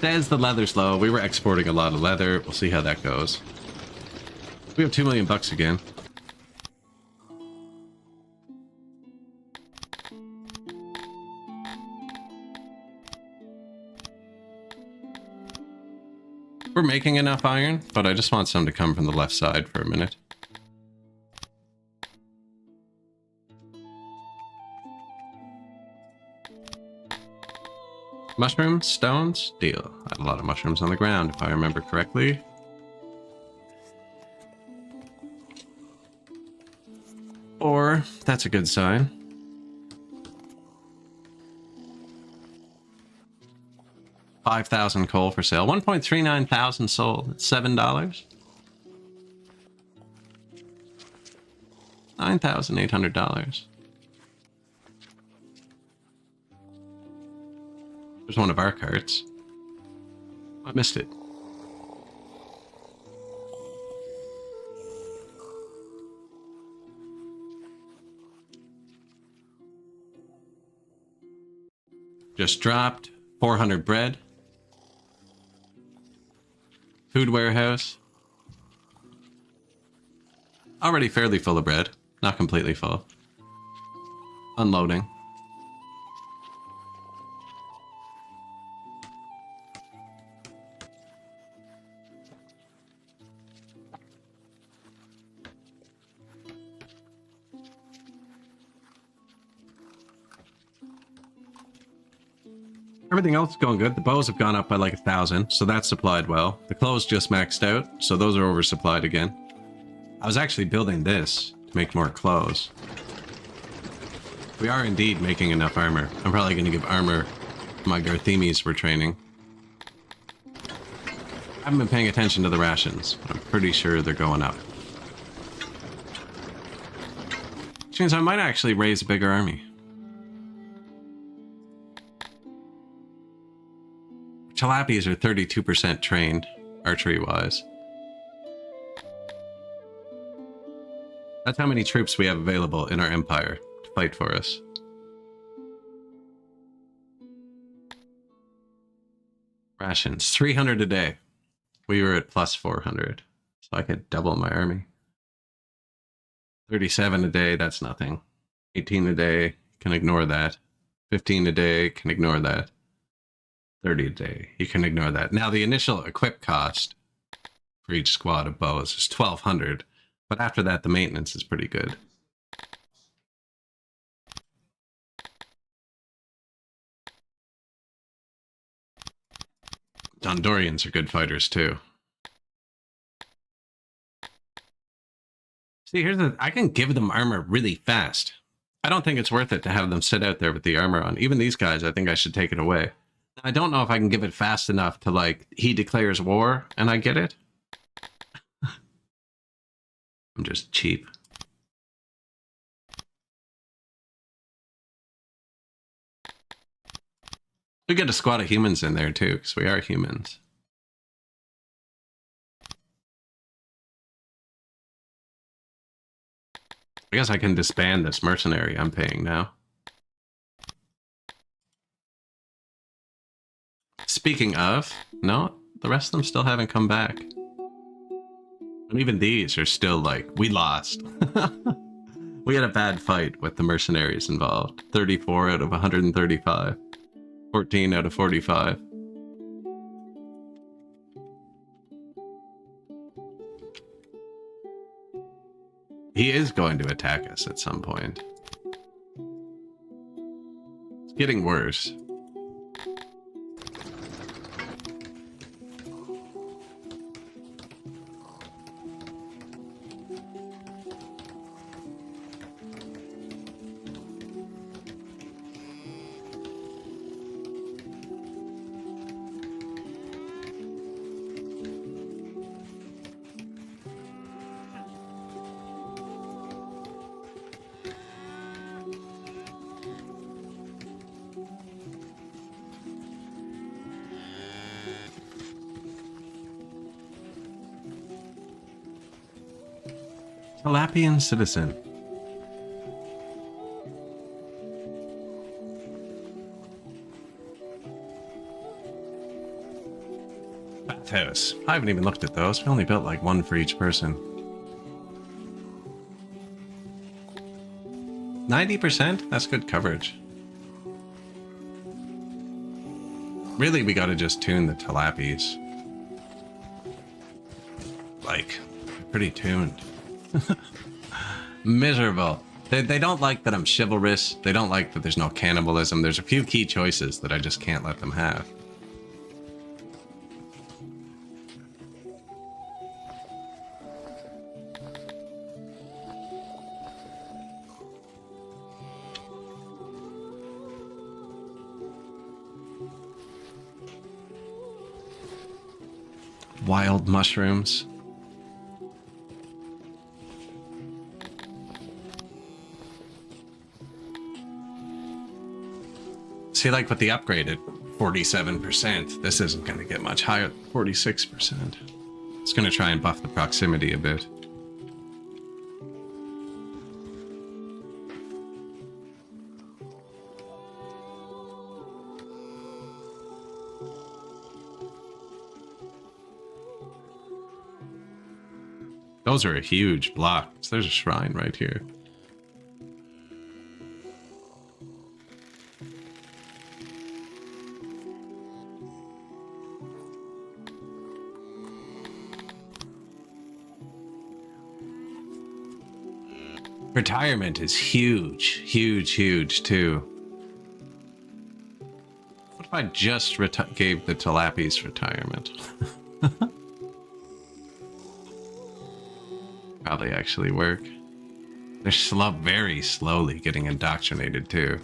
Says the leather's low. We were exporting a lot of leather. We'll see how that goes. We have $2 million again. We're making enough iron, but I just want some to come from the left side for a minute. Mushrooms, stones, deal. I had a lot of mushrooms on the ground, if I remember correctly. Or, that's a good sign. $5,000 coal for sale. 1.39 thousand sold. It's $7. $9,800. There's one of our carts. I missed it. Just dropped 400 bread. Food warehouse. Already fairly full of bread. Not completely full. Unloading. Everything else is going good. The bows have gone up by like 1,000, so that's supplied well. The clothes just maxed out, so those are oversupplied again. I was actually building this to make more clothes. We are indeed making enough armor. I'm probably going to give armor to my Garthemes we're training. I haven't been paying attention to the rations. I'm pretty sure they're going up. Which means I might actually raise a bigger army. Tilapias are 32% trained, archery-wise. That's how many troops we have available in our empire to fight for us. Rations, 300 a day. We were at plus 400, so I could double my army. 37 a day, that's nothing. 18 a day, can ignore that. 15 a day, can ignore that. 30 a day, you can ignore that. Now, the initial equip cost for each squad of bows is 1,200, but after that, the maintenance is pretty good. Dondorians are good fighters, too. See, here's the... I can give them armor really fast. I don't think it's worth it to have them sit out there with the armor on. Even these guys, I think I should take it away. I don't know if I can give it fast enough to, like, he declares war, and I get it. I'm just cheap. We get a squad of humans in there, too, because we are humans. I guess I can disband this mercenary I'm paying now. Speaking of, no, the rest of them still haven't come back. And even these are still like, we lost. We had a bad fight with the mercenaries involved. 34 out of 135. 14 out of 45. He is going to attack us at some point. It's getting worse. Talapian citizen. Bathhouse. I haven't even looked at those. We only built like one for each person. 90%? That's good coverage. Really, we gotta just tune the Talapies. Like, pretty tuned. Miserable. They don't like that I'm chivalrous. They don't like that there's no cannibalism. There's a few key choices that I just can't let them have. Wild mushrooms. See, like with the upgrade at 47%, this isn't going to get much higher than 46%. It's going to try and buff the proximity a bit. Those are a huge block. So there's a shrine right here. Retirement is huge, huge, huge too. What if I just gave the Tilappies retirement? Probably actually work. They're very slowly getting indoctrinated too.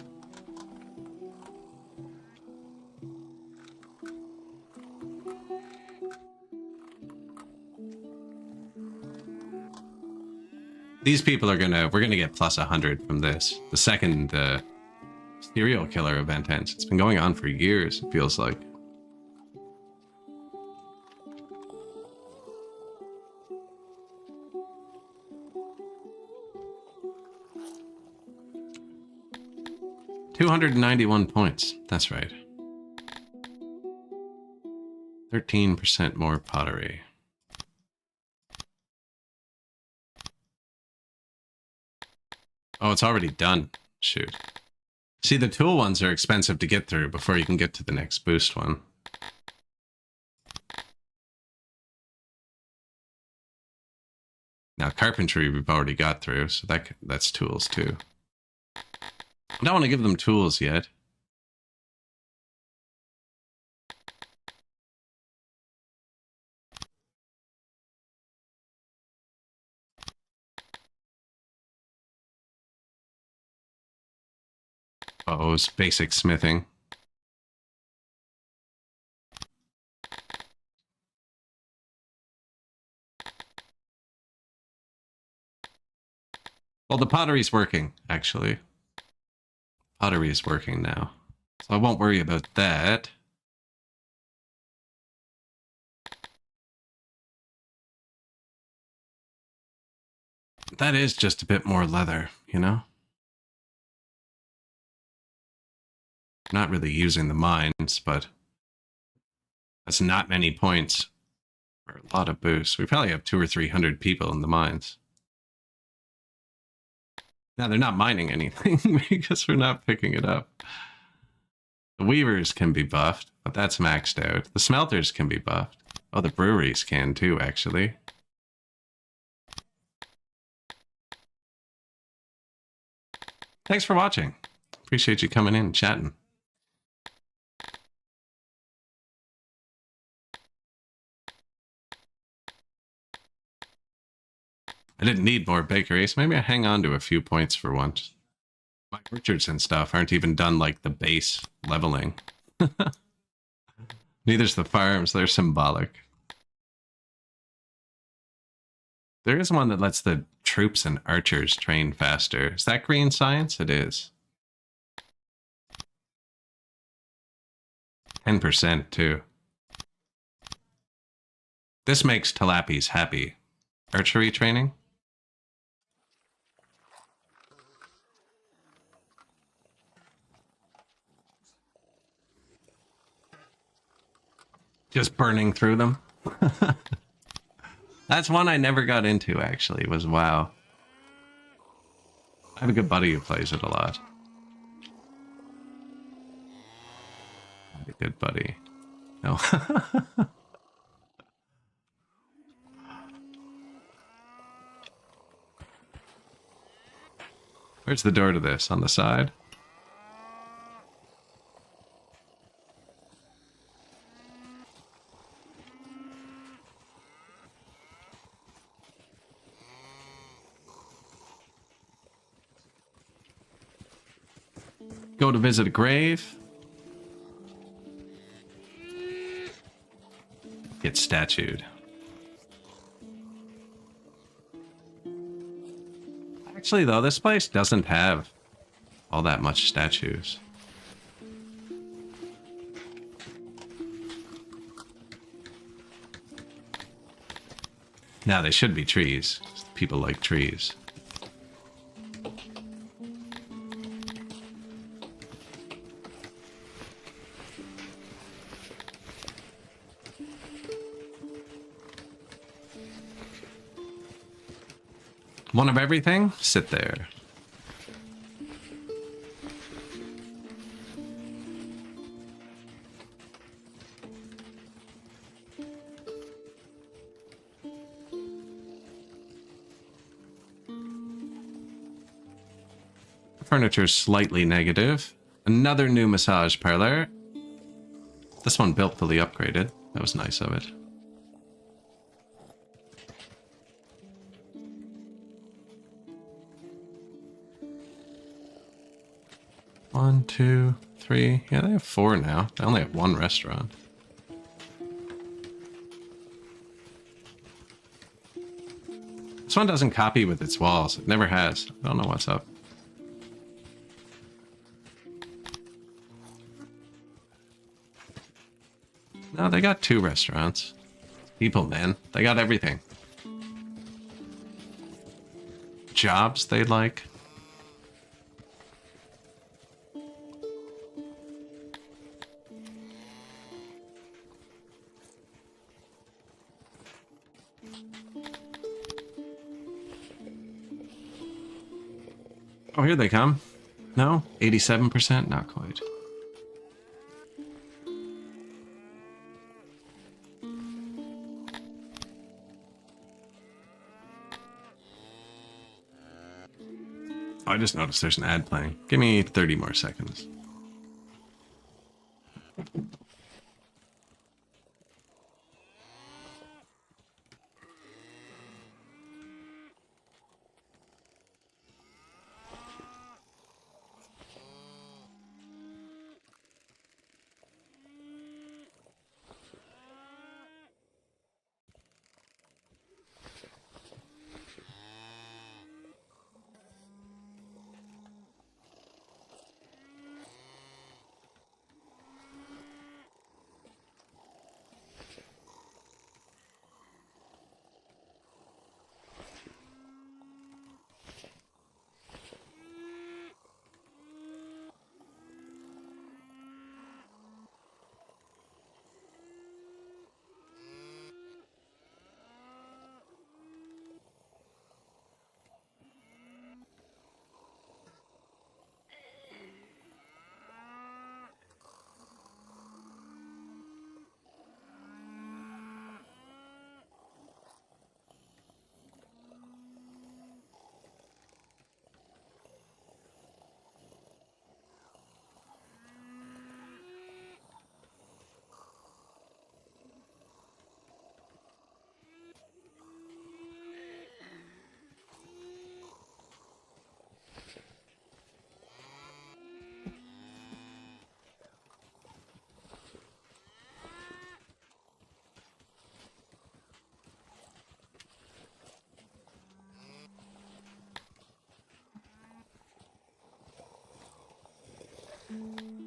These people are we're gonna get plus 100 from this. The second serial killer event ends. It's been going on for years, it feels like. $291 points. That's right. 13% more pottery. Oh, it's already done. Shoot. See, the tool ones are expensive to get through before you can get to the next boost one. Now, carpentry we've already got through, so that's tools too. I don't want to give them tools yet. Oh, it's basic smithing. Well, the pottery's working, actually. Pottery is working now. So I won't worry about that. That is just a bit more leather, you know? Not really using the mines, but that's not many points for a lot of boosts. We probably have 200 or 300 people in the mines. Now, they're not mining anything because we're not picking it up. The weavers can be buffed, but that's maxed out. The smelters can be buffed. Oh, the breweries can too, actually. Thanks for watching. Appreciate you coming in and chatting. I didn't need more bakeries. Maybe I hang on to a few points for once. My orchards and stuff aren't even done like the base leveling. Neither's the farms. They're symbolic. There is one that lets the troops and archers train faster. Is that green science? It is. 10% too. This makes Tilappies happy. Archery training? Just burning through them. That's one I never got into, actually, was WoW. I have a good buddy who plays it a lot. I have a good buddy. No. Where's the door to this? On the side? Go to visit a grave. Get statued. Actually, though, this place doesn't have all that much statues. Now, they should be trees. People like trees. One of everything? Sit there. Furniture's slightly negative. Another new massage parlor. This one built fully upgraded. That was nice of it. One, two, three. Yeah, they have 4 now. They only have 1 restaurant. This one doesn't copy with its walls. It never has. I don't know what's up. No, they got 2 restaurants. People, man. They got everything. Jobs they like. Oh, here they come. No? 87%? Not quite. I just noticed there's an ad playing. Give me 30 more seconds.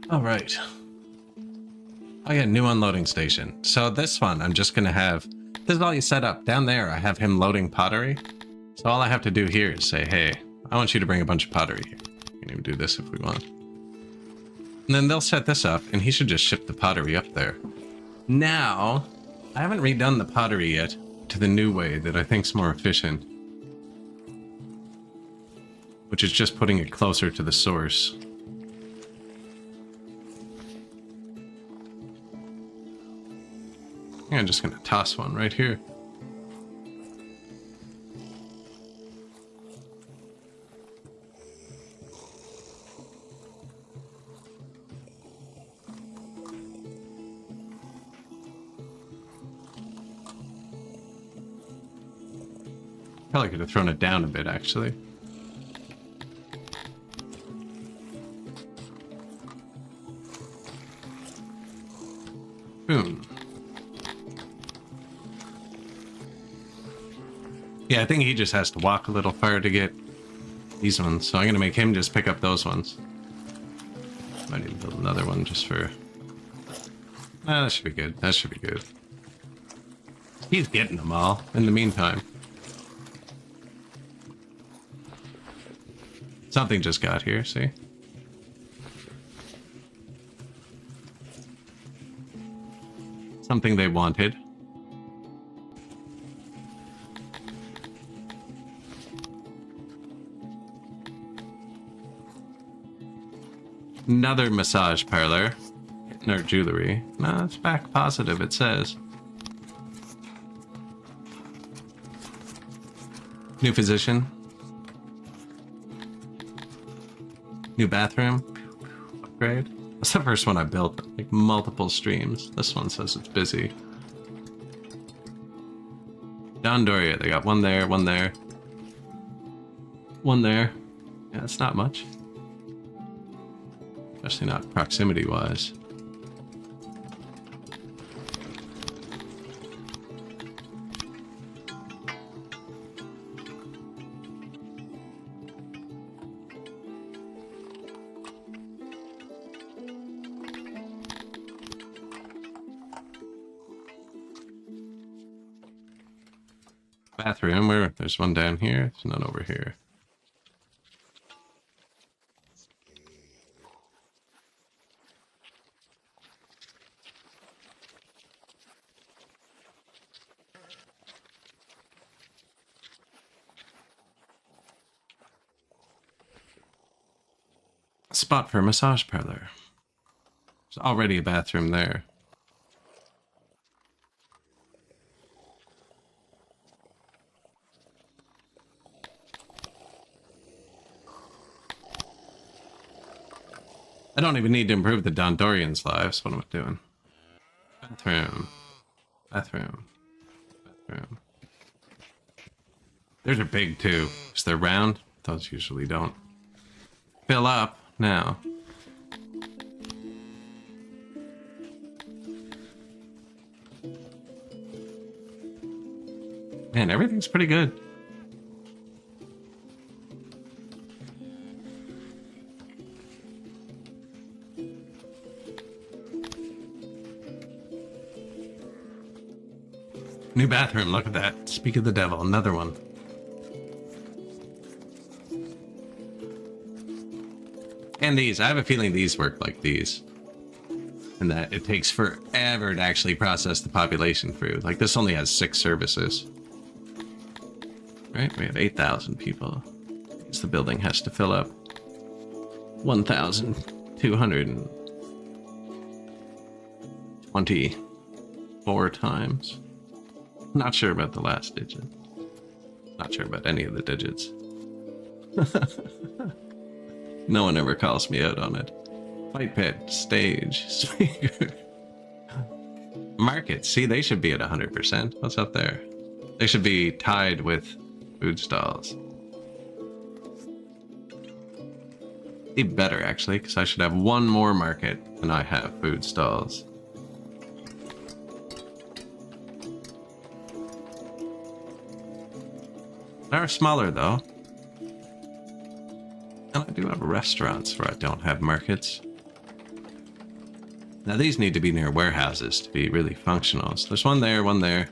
All right. I got a new unloading station. So this one, I'm just going to have... This is all you set up. Down there, I have him loading pottery. So all I have to do here is say, hey, I want you to bring a bunch of pottery here. We can even do this if we want. And then they'll set this up, and he should just ship the pottery up there. Now, I haven't redone the pottery yet to the new way that I think's more efficient. Which is just putting it closer to the source. I'm just gonna toss one right here. Probably could have thrown it down a bit, actually. Boom. Yeah, I think he just has to walk a little far to get these ones, so I'm gonna make him just pick up those ones. Might even build another one just for... that should be good. That should be good. He's getting them all in the meantime. Something just got here, see? Something they wanted. Another massage parlor. Hitting our jewelry. No, it's back positive, it says. New physician. New bathroom. Upgrade. That's the first one I built. Like multiple streams. This one says it's busy. Don Doria, they got one there, one there. One there. Yeah, it's not much. Especially not proximity-wise. Bathroom, where there's one down here, there's none over here. Spot for a massage parlor. There's already a bathroom there. I don't even need to improve the Dondorians' lives. What am I doing? Bathroom. Bathroom. Bathroom. Theirs are big too. Because they're round. Those usually don't. Fill up now. Man, everything's pretty good. New bathroom, look at that. Speak of the devil, another one. And these, I have a feeling these work like these. And that it takes forever to actually process the population through. Like this only has 6 services. Right, we have 8,000 people. The building has to fill up 1,224 times. Not sure about the last digit. Not sure about any of the digits. No one ever calls me out on it. Fight pit, stage, speaker. Market, see, they should be at 100%. What's up there? They should be tied with food stalls. Be better, actually, because I should have one more market than I have food stalls. They're smaller, though. And I do have restaurants where I don't have markets. Now, these need to be near warehouses to be really functional. So there's one there, one there.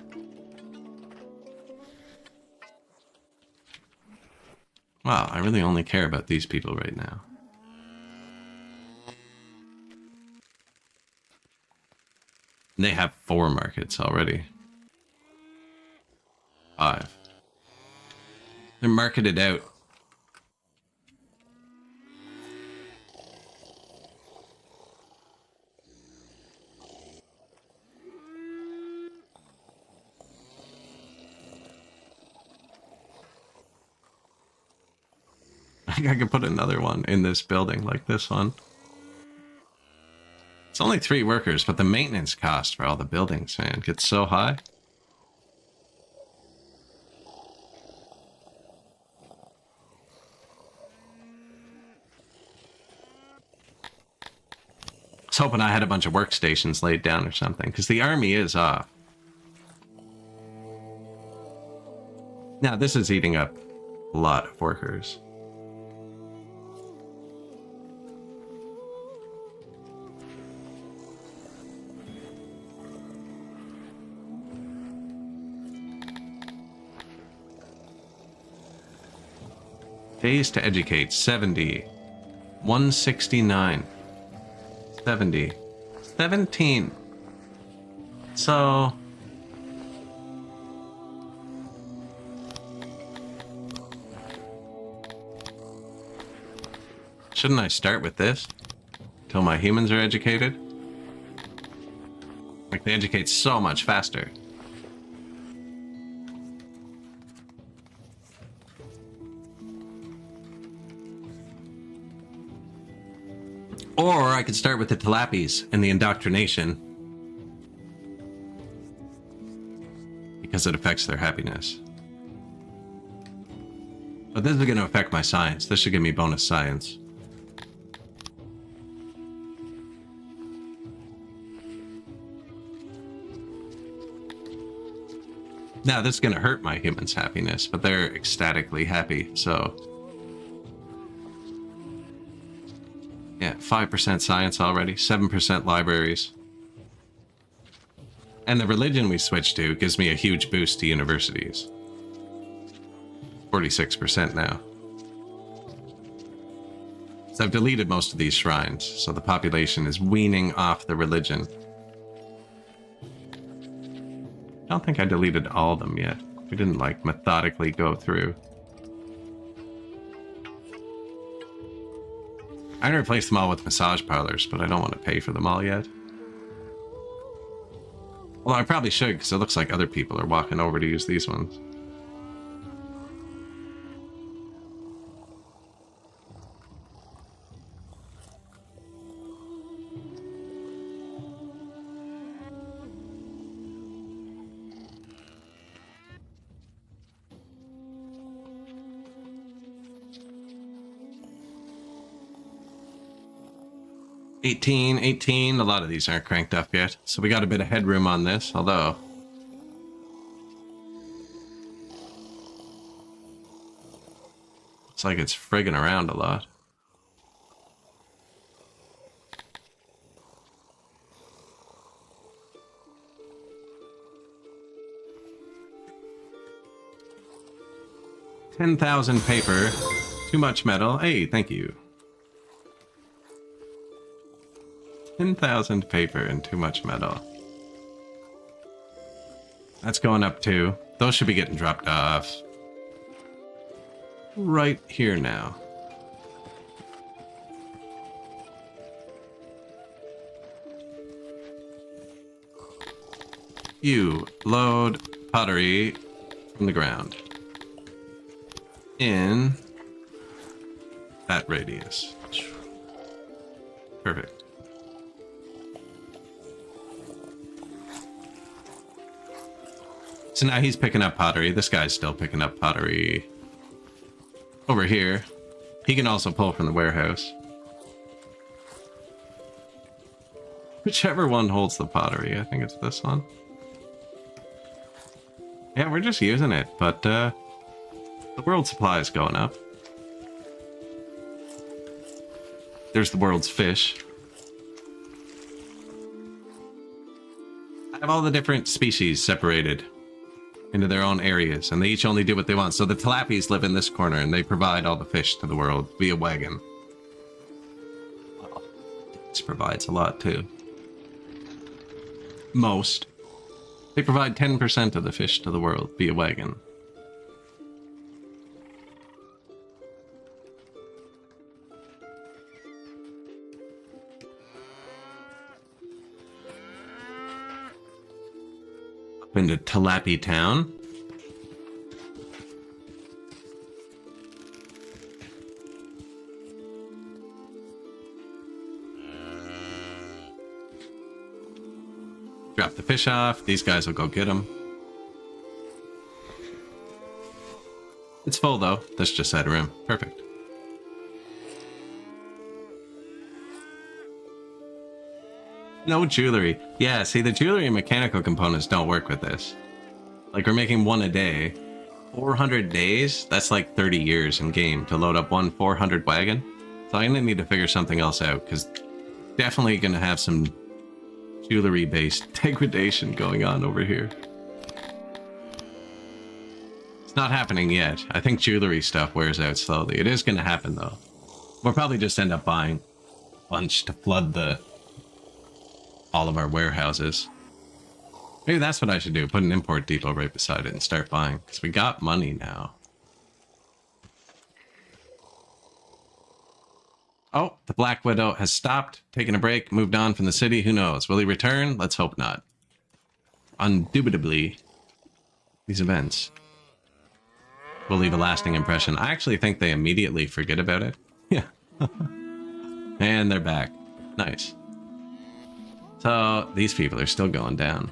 Wow, I really only care about these people right now. And they have 4 markets already. 5. They're marketed out. I think I could put another one in this building like this one. It's only 3 workers, but the maintenance cost for all the buildings, man, gets so high. I was hoping I had a bunch of workstations laid down or something, because the army is off. Now, this is eating up a lot of workers. Days to educate, 70. 169. 70. 17. So... shouldn't I start with this? till my humans are educated. Like, they educate so much faster. Or I could start with the Talapis and the indoctrination. Because it affects their happiness. But this is going to affect my science. This should give me bonus science. Now, this is going to hurt my humans' happiness, but they're ecstatically happy, so... Yeah, 5% science already, 7% libraries. And the religion we switched to gives me a huge boost to universities. 46% now. So I've deleted most of these shrines, so the population is weaning off the religion. I don't think I deleted all of them yet. We didn't, like, methodically go through. I replaced them all with massage parlors, but I don't want to pay for them all yet. Well, I probably should, because it looks like other people are walking over to use these ones. $18. A lot of these aren't cranked up yet, so we got a bit of headroom on this, although... Looks like it's friggin' around a lot. $10,000 paper. Too much metal. Hey, thank you. 10,000 paper and too much metal. That's going up too. Those should be getting dropped off. Right here now. You load pottery from the ground. In that radius. Perfect. So now he's picking up pottery. This guy's still picking up pottery. Over here. He can also pull from the warehouse. Whichever one holds the pottery. I think it's this one. Yeah, we're just using it, but the world supply is going up. There's the world's fish. I have all the different species separated into their own areas, and they each only do what they want. So the Talapis live in this corner, and they provide all the fish to the world via wagon. Well, this provides a lot, too. Most. They provide 10% of the fish to the world via wagon. Into Talapi Town. Drop the fish off. These guys will go get them. It's full though. This just had room. Perfect. No jewelry. Yeah, see, the jewelry and mechanical components don't work with this. Like, we're making one a day. 400 days? That's like 30 years in game to load up one 400 wagon. So I'm gonna need to figure something else out, because definitely gonna have some jewelry-based degradation going on over here. It's not happening yet. I think jewelry stuff wears out slowly. It is gonna happen, though. We'll probably just end up buying a bunch to flood all of our warehouses. Maybe that's what I should do. Put an import depot right beside it and start buying. Because we got money now. Oh, the Black Widow has stopped, taken a break, moved on from the city. Who knows? Will he return? Let's hope not. Undoubtedly, these events will leave a lasting impression. I actually think they immediately forget about it. Yeah. And they're back. Nice. So, these people are still going down.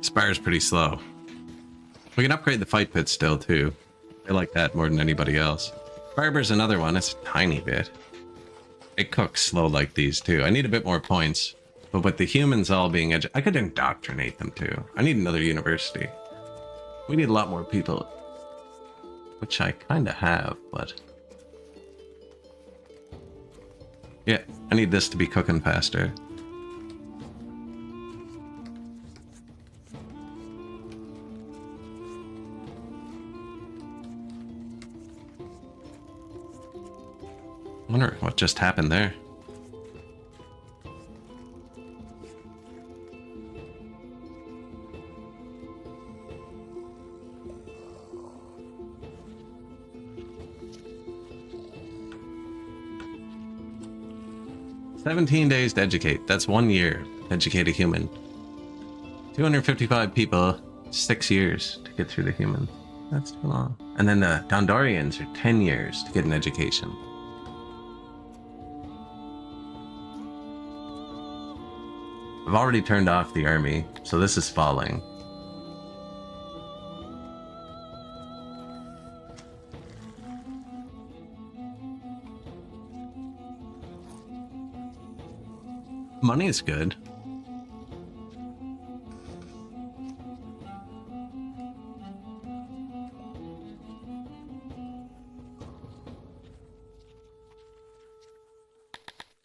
Spire's pretty slow. We can upgrade the fight pit still, too. I like that more than anybody else. Barber's another one. It's a tiny bit. It cooks slow like these, too. I need a bit more points. But with the humans all being I could indoctrinate them, too. I need another university. We need a lot more people. Which I kind of have, but... yeah, I need this to be cooking faster. I wonder what just happened there. "17 days to educate." That's 1 year to educate a human. 255 people, 6 years to get through the human. That's too long. And then the Dondorians are 10 years to get an education. I've already turned off the army, so this is falling. Money is good.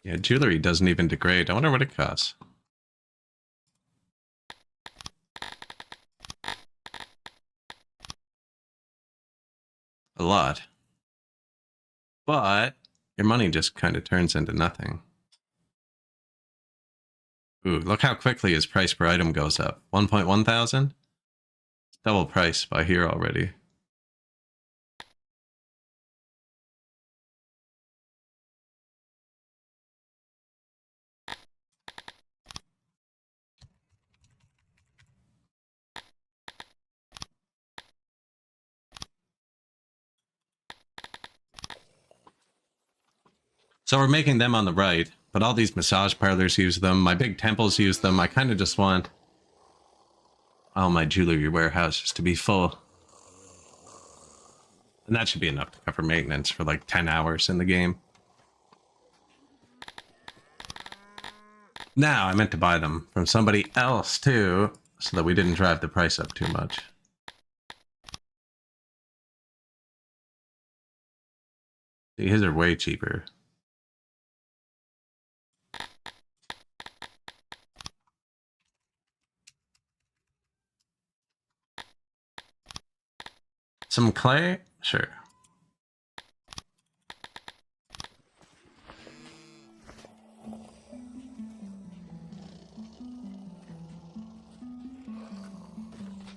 Yeah, jewelry doesn't even degrade. I wonder what it costs. A lot. But your money just kind of turns into nothing. Ooh, look how quickly his price per item goes up. 1.1 thousand? Double price by here already. So we're making them on the right, but all these massage parlors use them. My big temples use them. I kind of just want all my jewelry warehouses to be full. And that should be enough to cover maintenance for like 10 hours in the game. Now, I meant to buy them from somebody else too, so that we didn't drive the price up too much. See, his are way cheaper. Some clay? Sure.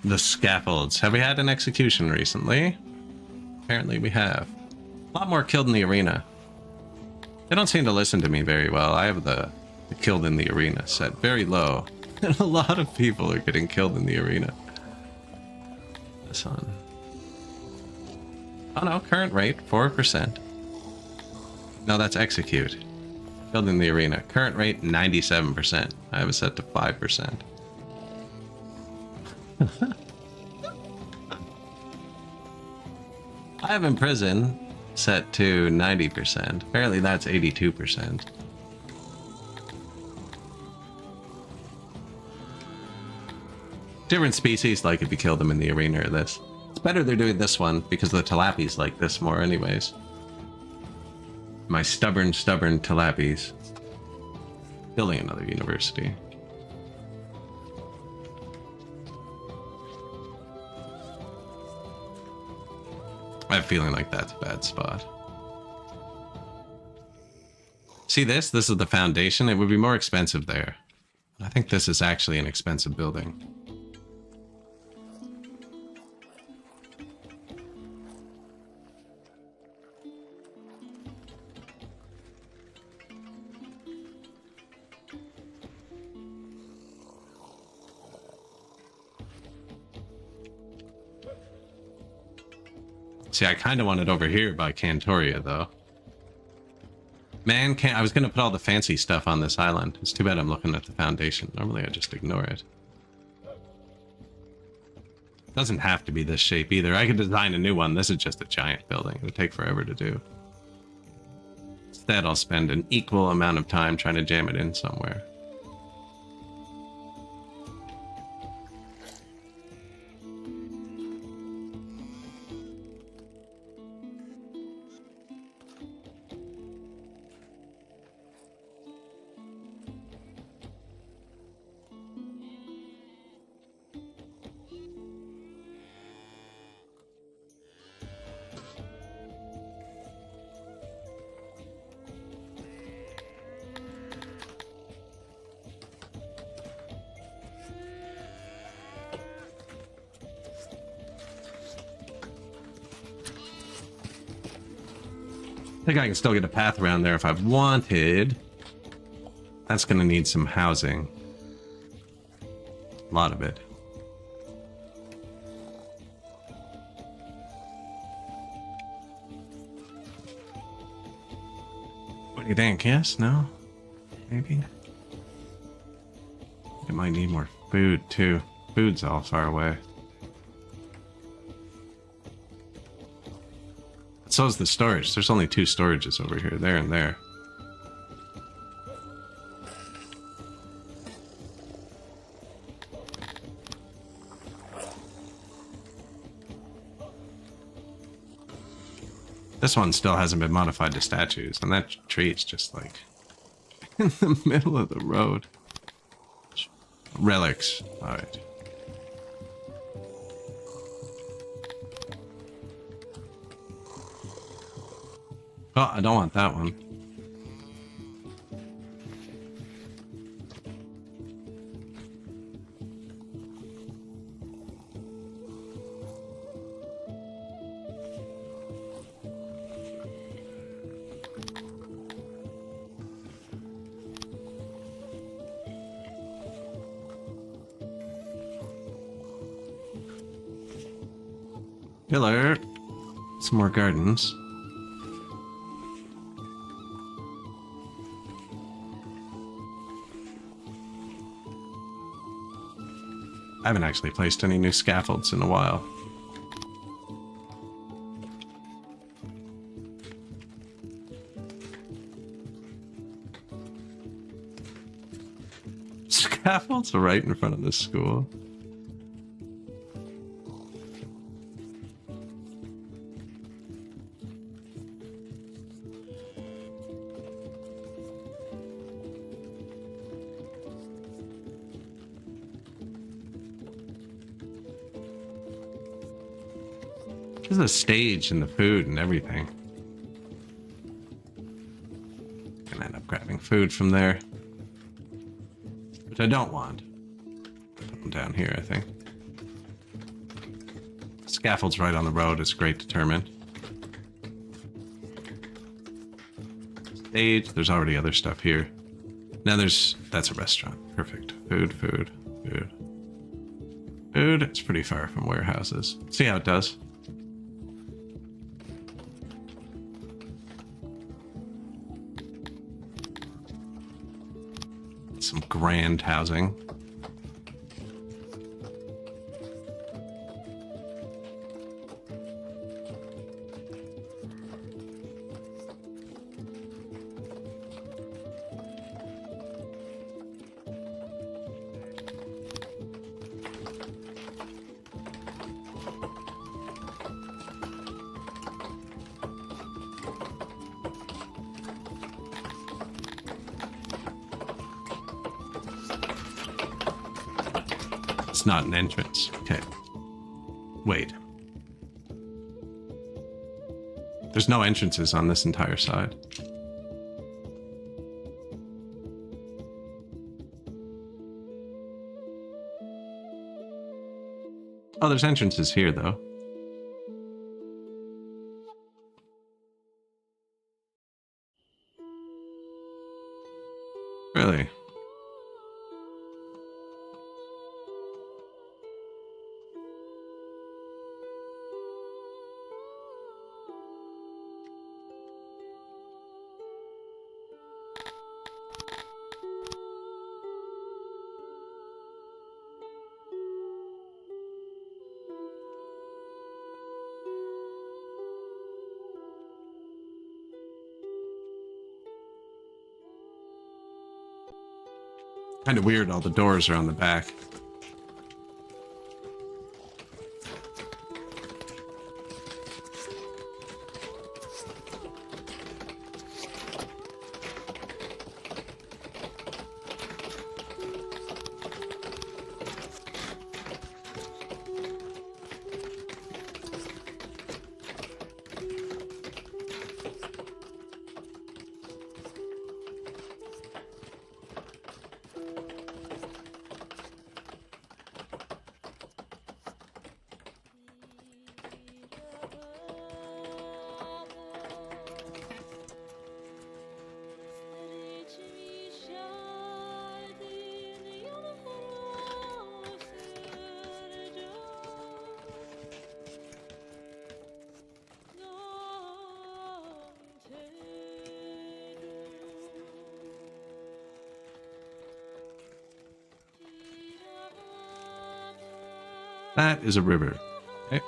The scaffolds. Have we had an execution recently? Apparently we have. A lot more killed in the arena. They don't seem to listen to me very well. I have the killed in the arena set very low. And a lot of people are getting killed in the arena. This one. Oh no, current rate, 4%. No, that's execute. Killed in the arena. Current rate, 97%. I have it set to 5%. I have in prison set to 90%. Apparently that's 82%. Different species like if you kill them in the arena or this. It's better they're doing this one because the tilapis like this more anyways. My stubborn tilapis. building another university. I have a feeling like that's a bad spot. See this? This is the foundation. It would be more expensive there. I think this is actually an expensive building. See, I kind of want it over here by Cantoria, though. Man, I was going to put all the fancy stuff on this island. It's too bad I'm looking at the foundation. Normally, I just ignore it. Doesn't have to be this shape either. I could design a new one. This is just a giant building. It would take forever to do. Instead, I'll spend an equal amount of time trying to jam it in somewhere. I think I can still get a path around there if I wanted. That's going to need some housing. A lot of it. What do you think? Yes? No? Maybe? It might need more food, too. Food's all far away. So is the storage. There's only 2 storages over here, there and there. This one still hasn't been modified to statues, and that tree's just like in the middle of the road. Relics. Alright. Oh, I don't want that one. Pillar. Some more gardens. I haven't actually placed any new scaffolds in a while. Scaffolds are right in front of this school. There's a stage and the food and everything. Gonna end up grabbing food from there. Which I don't want. Put them down here, I think. Scaffold's right on the road. It's great determined. Stage. There's already other stuff here. Now that's a restaurant. Perfect. Food. Food. It's pretty far from warehouses. See how it does. Some grand housing. It's not an entrance. Okay. Wait. There's no entrances on this entire side. Oh, there's entrances here, though. Really? Kind of weird, all the doors are on the back. That is a river. Okay.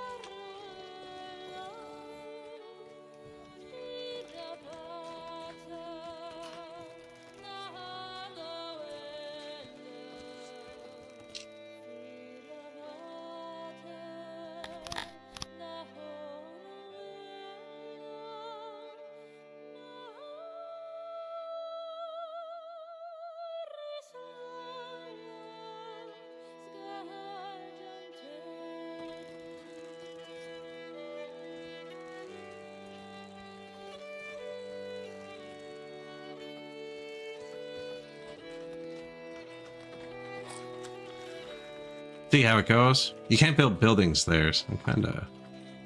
See how it goes? You can't build buildings there, so I kinda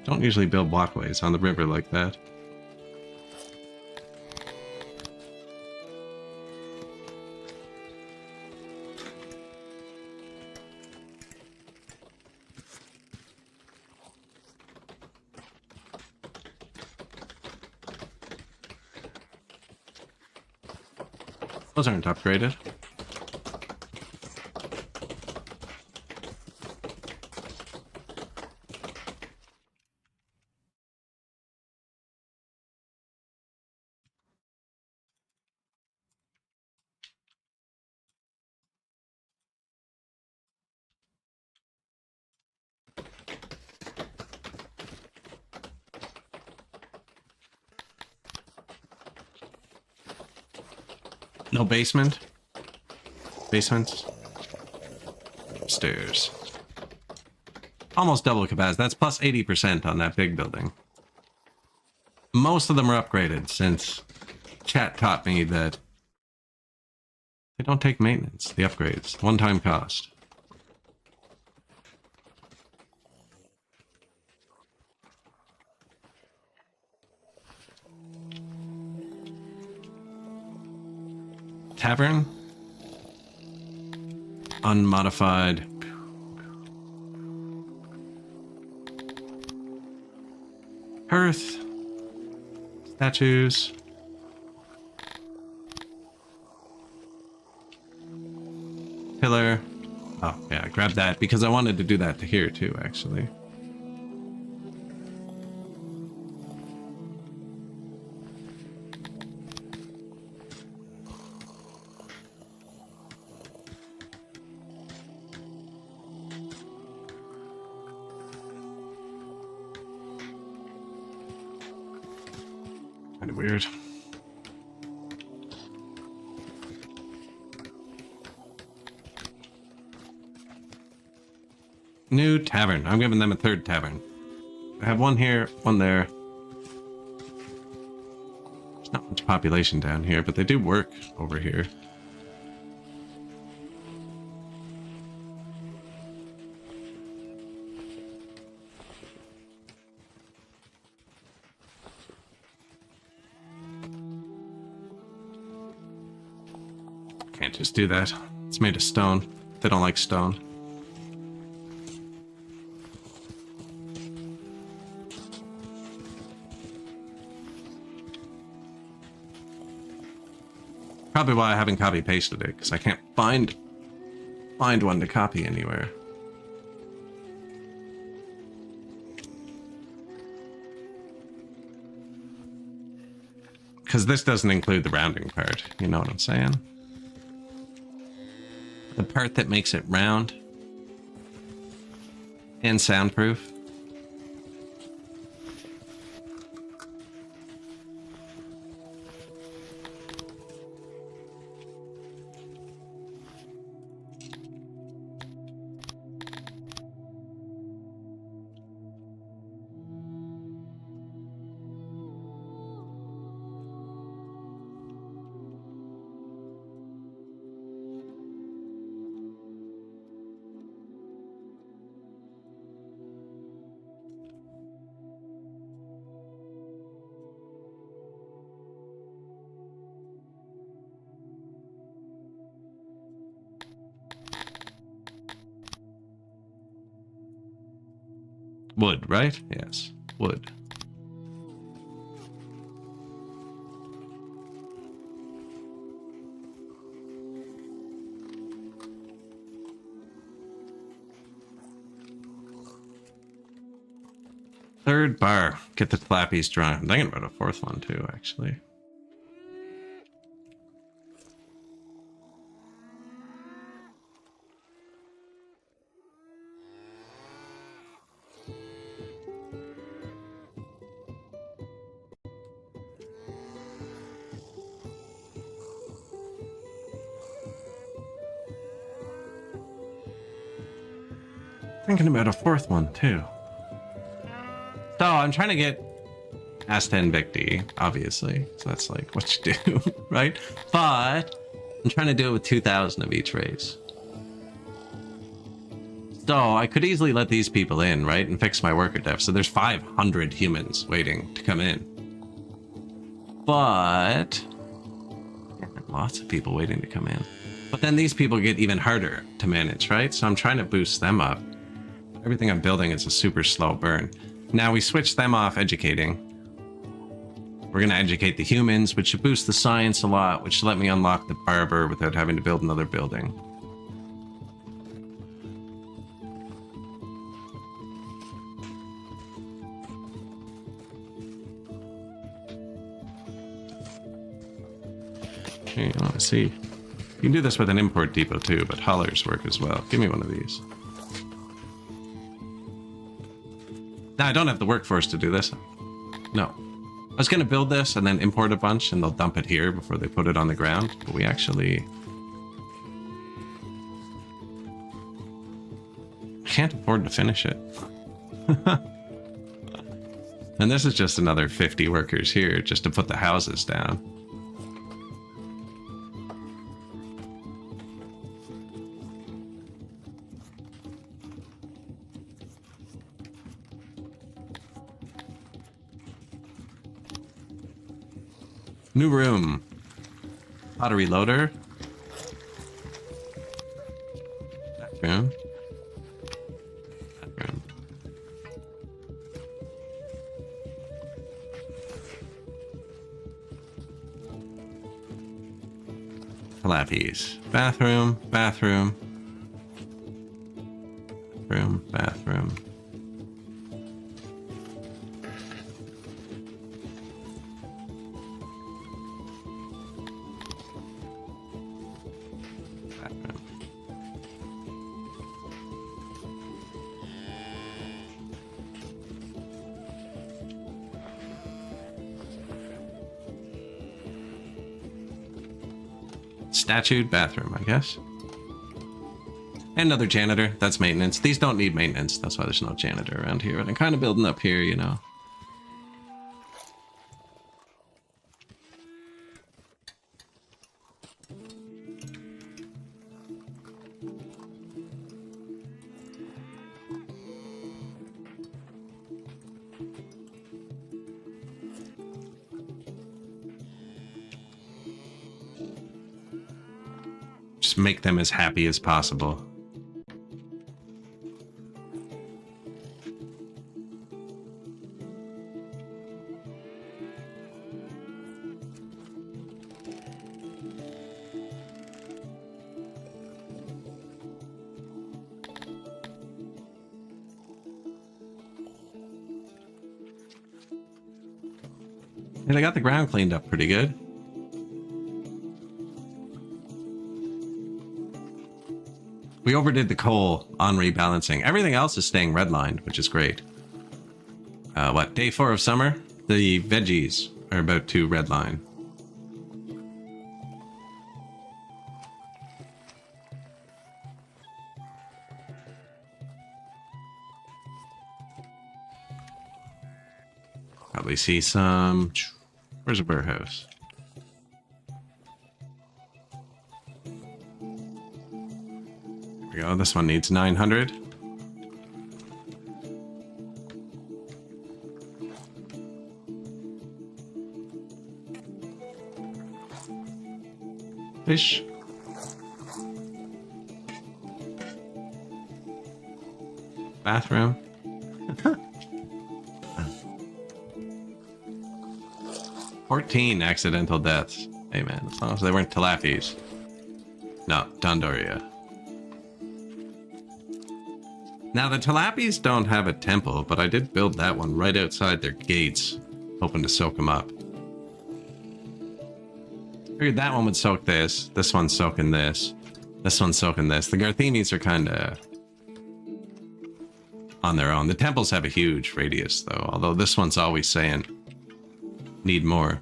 don't usually build walkways on the river like that. Those aren't upgraded. No basement? Basements? Upstairs. Almost double capacity. That's plus 80% on that big building. Most of them are upgraded since chat taught me that they don't take maintenance, the upgrades. One-time cost. Tavern? Unmodified. Hearth. Statues. Pillar. Oh, yeah, I grabbed that because I wanted to do that to here too, actually. Kind of weird. New tavern. I'm giving them a third tavern. I have one here, one there. There's not much population down here, but they do work over here. Can't just do that. It's made of stone. They don't like stone. Probably why I haven't copy pasted it, because I can't find one to copy anywhere. Because this doesn't include the rounding part, you know what I'm saying? The part that makes it round and soundproof. Wood, right? Yes, wood. Third bar. Get the clappies drawn. I'm thinking about a fourth one too, actually. Thinking about a fourth one too. So I'm trying to get Asta Invictii, obviously. So that's like what you do, right? But I'm trying to do it with 2,000 of each race. So I could easily let these people in, right? And fix my worker def. So there's 500 humans waiting to come in. But yeah, lots of people waiting to come in. But then these people get even harder to manage, right? So I'm trying to boost them up. Everything I'm building is a super slow burn. Now we switch them off educating. We're going to educate the humans, which should boost the science a lot, which should let me unlock the barber without having to build another building. Okay, let's see. You can do this with an import depot too, but haulers work as well. Give me one of these. Now, I don't have the workforce to do this. No. I was going to build this and then import a bunch and they'll dump it here before they put it on the ground. But we actually can't afford to finish it. And this is just another 50 workers here just to put the houses down. New room. Pottery loader. Bathroom. Bathroom. Calappies. Bathroom. Bathroom. Bathroom. Bathroom. Statued bathroom, I guess. And another janitor. That's maintenance. These don't need maintenance. That's why there's no janitor around here. But I'm kind of building up here, you know. Just make them as happy as possible. And I got the ground cleaned up pretty good. We overdid the coal on rebalancing. Everything else is staying redlined, which is great. What, day 4 of summer? The veggies are about to redline. Probably see some... Where's a warehouse? There we go. This one needs 900. Fish. Bathroom. 14 accidental deaths. Hey man, as long as they weren't tilapies. No, Dondoria. Now the tilapies don't have a temple, but I did build that one right outside their gates, hoping to soak them up. Figured that one would soak this. This one's soaking this. This one's soaking this. The Garthenis are kind of on their own. The temples have a huge radius though, although this one's always saying need more.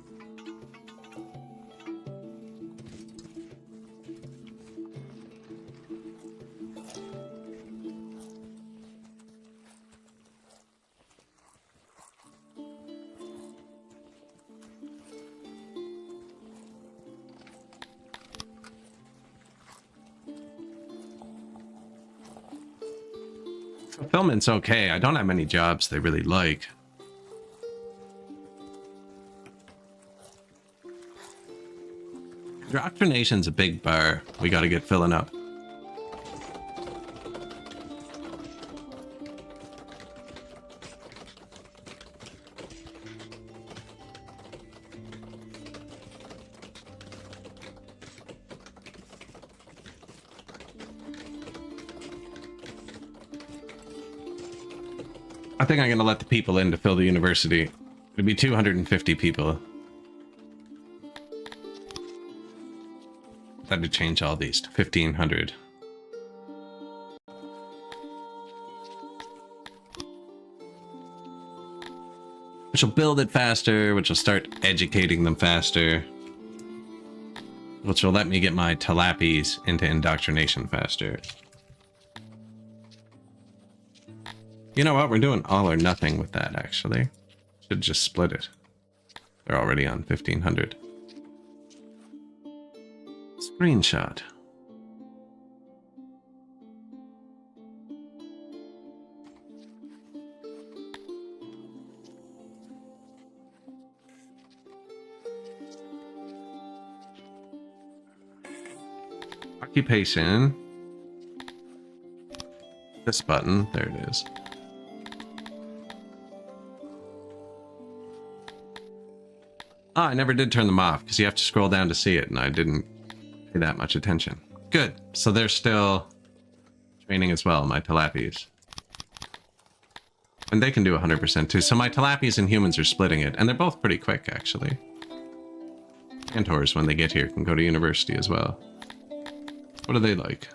Fulfillment's okay. I don't have many jobs they really like. Indoctrination's a big bar. We gotta get filling up. I think I'm gonna let the people in to fill the university. It'll be 250 people. That would change all these to 1,500. Which will build it faster, which will start educating them faster. Which will let me get my tilapies into indoctrination faster. You know what? We're doing all or nothing with that, actually. Should just split it. They're already on 1,500. Screenshot. Occupation. This button. There it is. Ah, I never did turn them off because you have to scroll down to see it, and I didn't pay that much attention. Good. So they're still training as well, my tilapies. And they can do 100% too. So my tilapies and humans are splitting it, and they're both pretty quick, actually. Cantors, when they get here, can go to university as well. What are they like?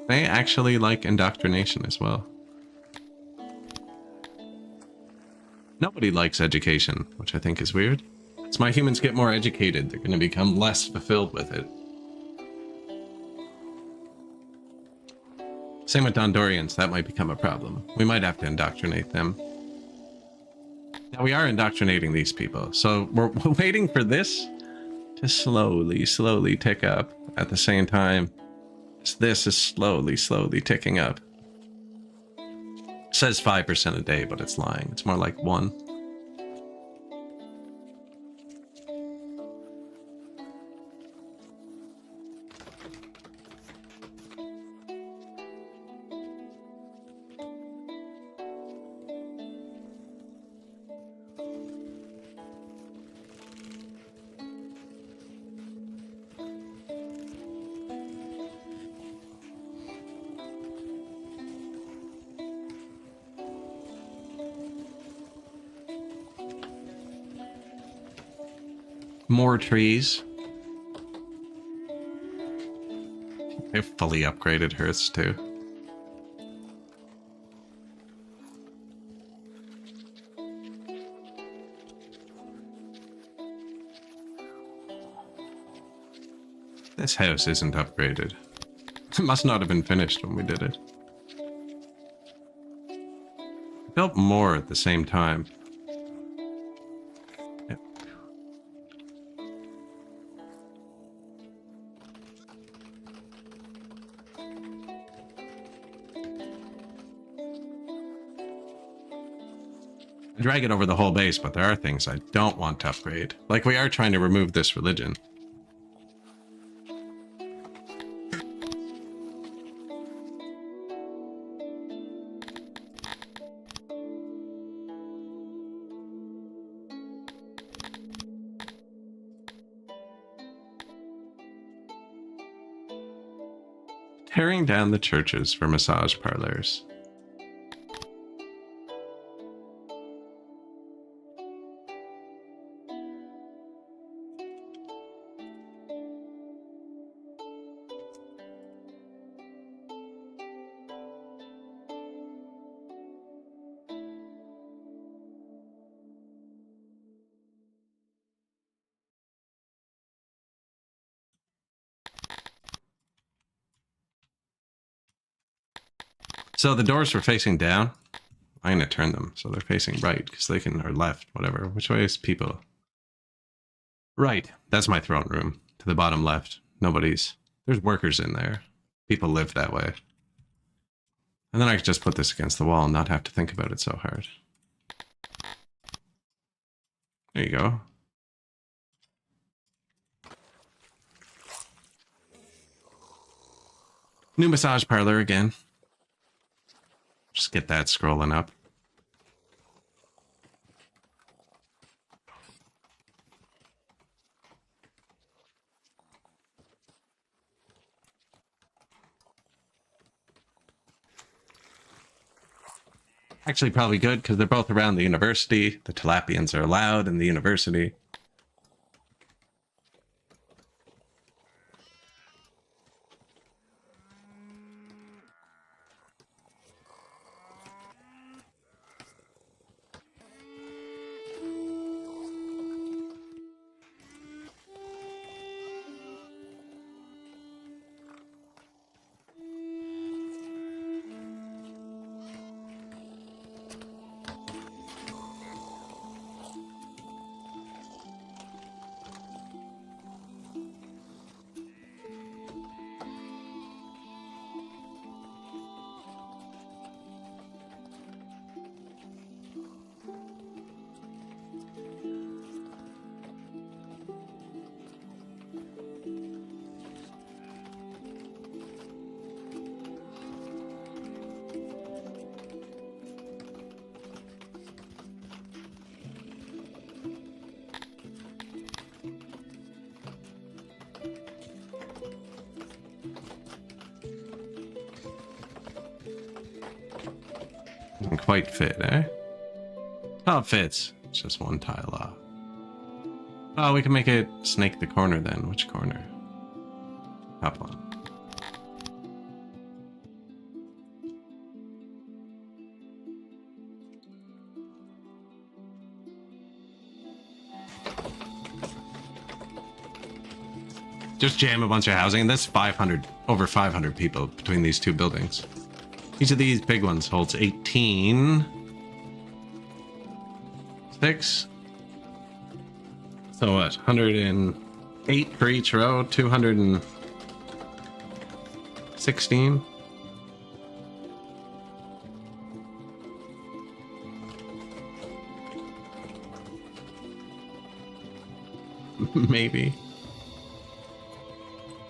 They actually like indoctrination as well. Nobody likes education, which I think is weird. As my humans get more educated, they're going to become less fulfilled with it. Same with Dondorians, that might become a problem. We might have to indoctrinate them. Now we are indoctrinating these people, so we're waiting for this to slowly tick up at the same time as this is slowly ticking up. It says 5% a day, but it's lying. It's more like 1. More trees. They've fully upgraded hearths too. This house isn't upgraded. It must not have been finished when we did it. We built more at the same time. Drag it over the whole base, but there are things I don't want to upgrade. Like we are trying to remove this religion. Tearing down the churches for massage parlors. So the doors were facing down. I'm going to turn them so they're facing right because they can, or left, whatever. Which way is people? Right. That's my throne room. To the bottom left. Nobody's. There's workers in there. People live that way. And then I could just put this against the wall and not have to think about it so hard. There you go. New massage parlor again. Just get that scrolling up. Actually, probably good because they're both around the university. The Tilapians are allowed in the university. Doesn't quite fit, eh? Oh, it fits. It's just one tile off. Oh, we can make it snake the corner then. Which corner? Top one. Just jam a bunch of housing, and that's 500, over 500 people between these two buildings. Each of these big ones holds 18. 6. So what? 108 for each row, 216. Maybe.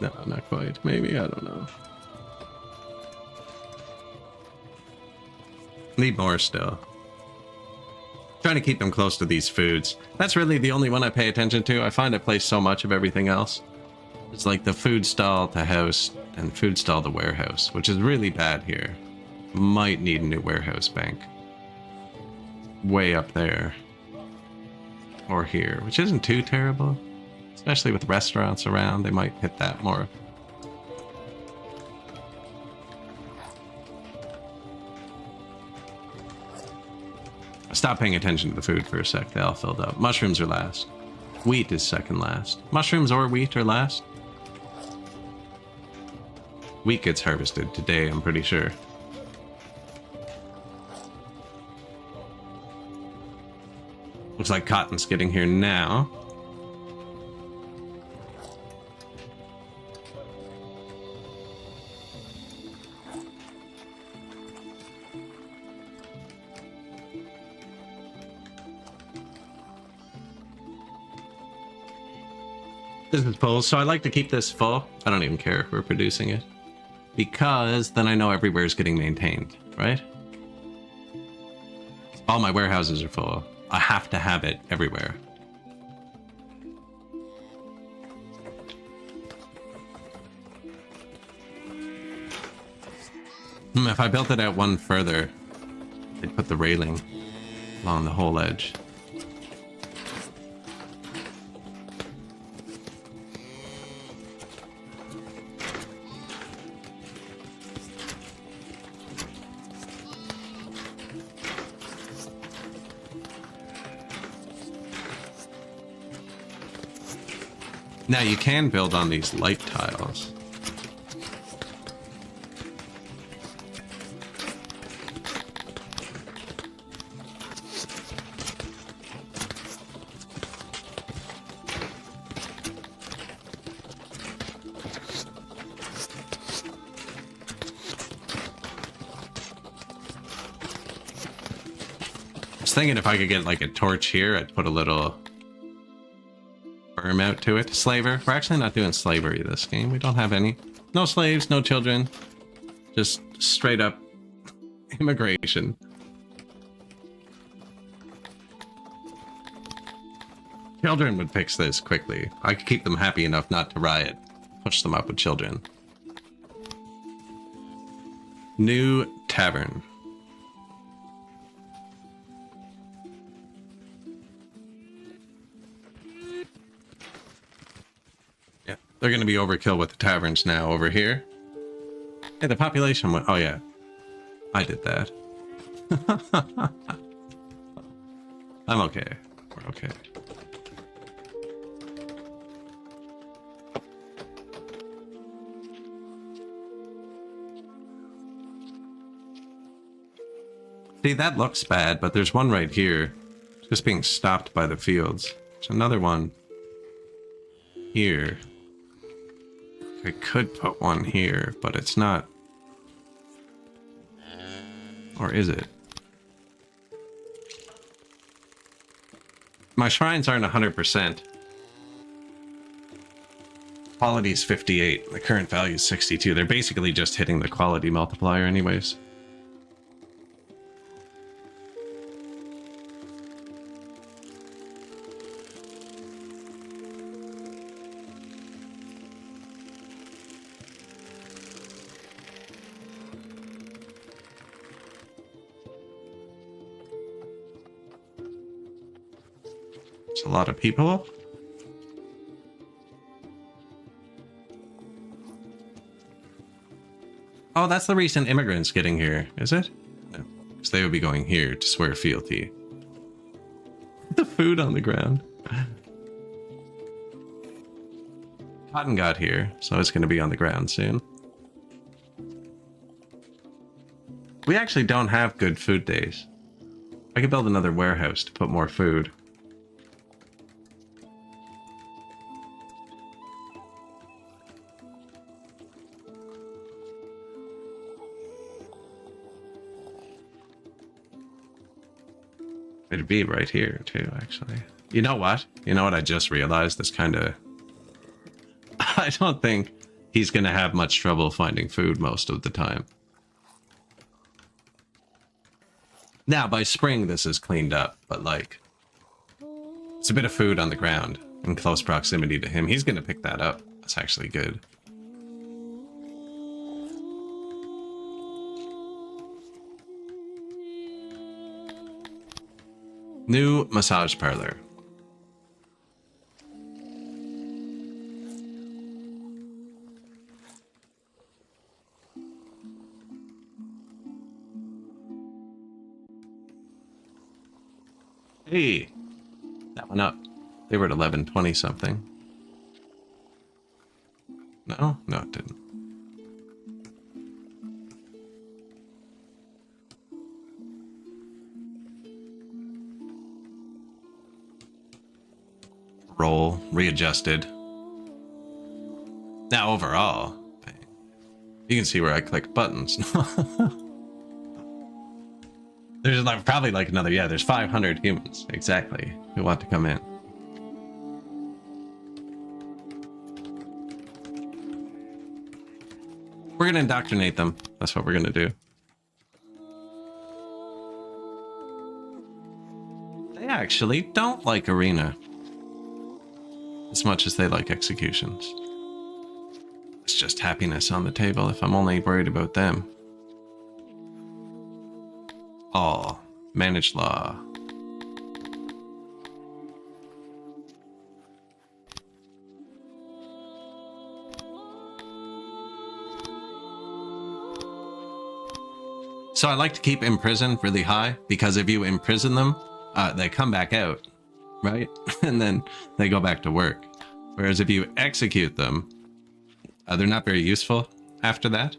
No, not quite. Maybe, I don't know. Need more still. Trying to keep them close to these foods. That's really the only one I pay attention to. I find I play so much of everything else. It's like the food stall to house and food stall to warehouse, which is really bad here. Might need a new warehouse bank. Way up there. Or here, which isn't too terrible. Especially with restaurants around, they might hit that more. Stop paying attention to the food for a sec. They all filled up. Mushrooms are last. Wheat is second last. Mushrooms or wheat are last. Wheat gets harvested today, I'm pretty sure. Looks like cotton's getting here now. This is full, so I like to keep this full. I don't even care if we're producing it. Because then I know everywhere is getting maintained, right? All my warehouses are full. I have to have it everywhere. If I built it out one further, they'd put the railing along the whole edge. Now you can build on these light tiles. I was thinking if I could get like a torch here, I'd put a little berm out to it. Slaver. We're actually not doing slavery this game. We don't have any. No slaves, no children. Just straight up immigration. Children would fix this quickly. I could keep them happy enough not to riot. Push them up with children. New tavern. They're going to be overkill with the taverns now over here. Hey, the population went... Oh, yeah. I did that. I'm okay. We're okay. See, that looks bad, but there's one right here. Just being stopped by the fields. There's another one here. I could put one here, but it's not. Or is it? My shrines aren't 100%. Quality is 58. The current value is 62. They're basically just hitting the quality multiplier anyways. A lot of people. Oh, that's the recent immigrants getting here, is it? No, because they would be going here to swear fealty. The food on the ground. Cotton got here, so it's going to be on the ground soon. We actually don't have good food days. I could build another warehouse to put more food. It'd be right here too, actually. You know what? You know what I just realized? This kind of... I don't think he's going to have much trouble finding food most of the time. Now, by spring, this is cleaned up, but like... It's a bit of food on the ground in close proximity to him. He's going to pick that up. That's actually good. New massage parlor. Hey, that went up. They were at 1120 something. No, it didn't. Roll, readjusted. Now overall, you can see where I click buttons. There's like probably like another, yeah, there's 500 humans, exactly, who want to come in. We're gonna indoctrinate them. That's what we're gonna do. They actually don't like arena as much as they like executions. It's just happiness on the table if I'm only worried about them. All managed law. So I like to keep imprison really high, because if you imprison them, they come back out, right? And then they go back to work. Whereas if you execute them, they're not very useful after that.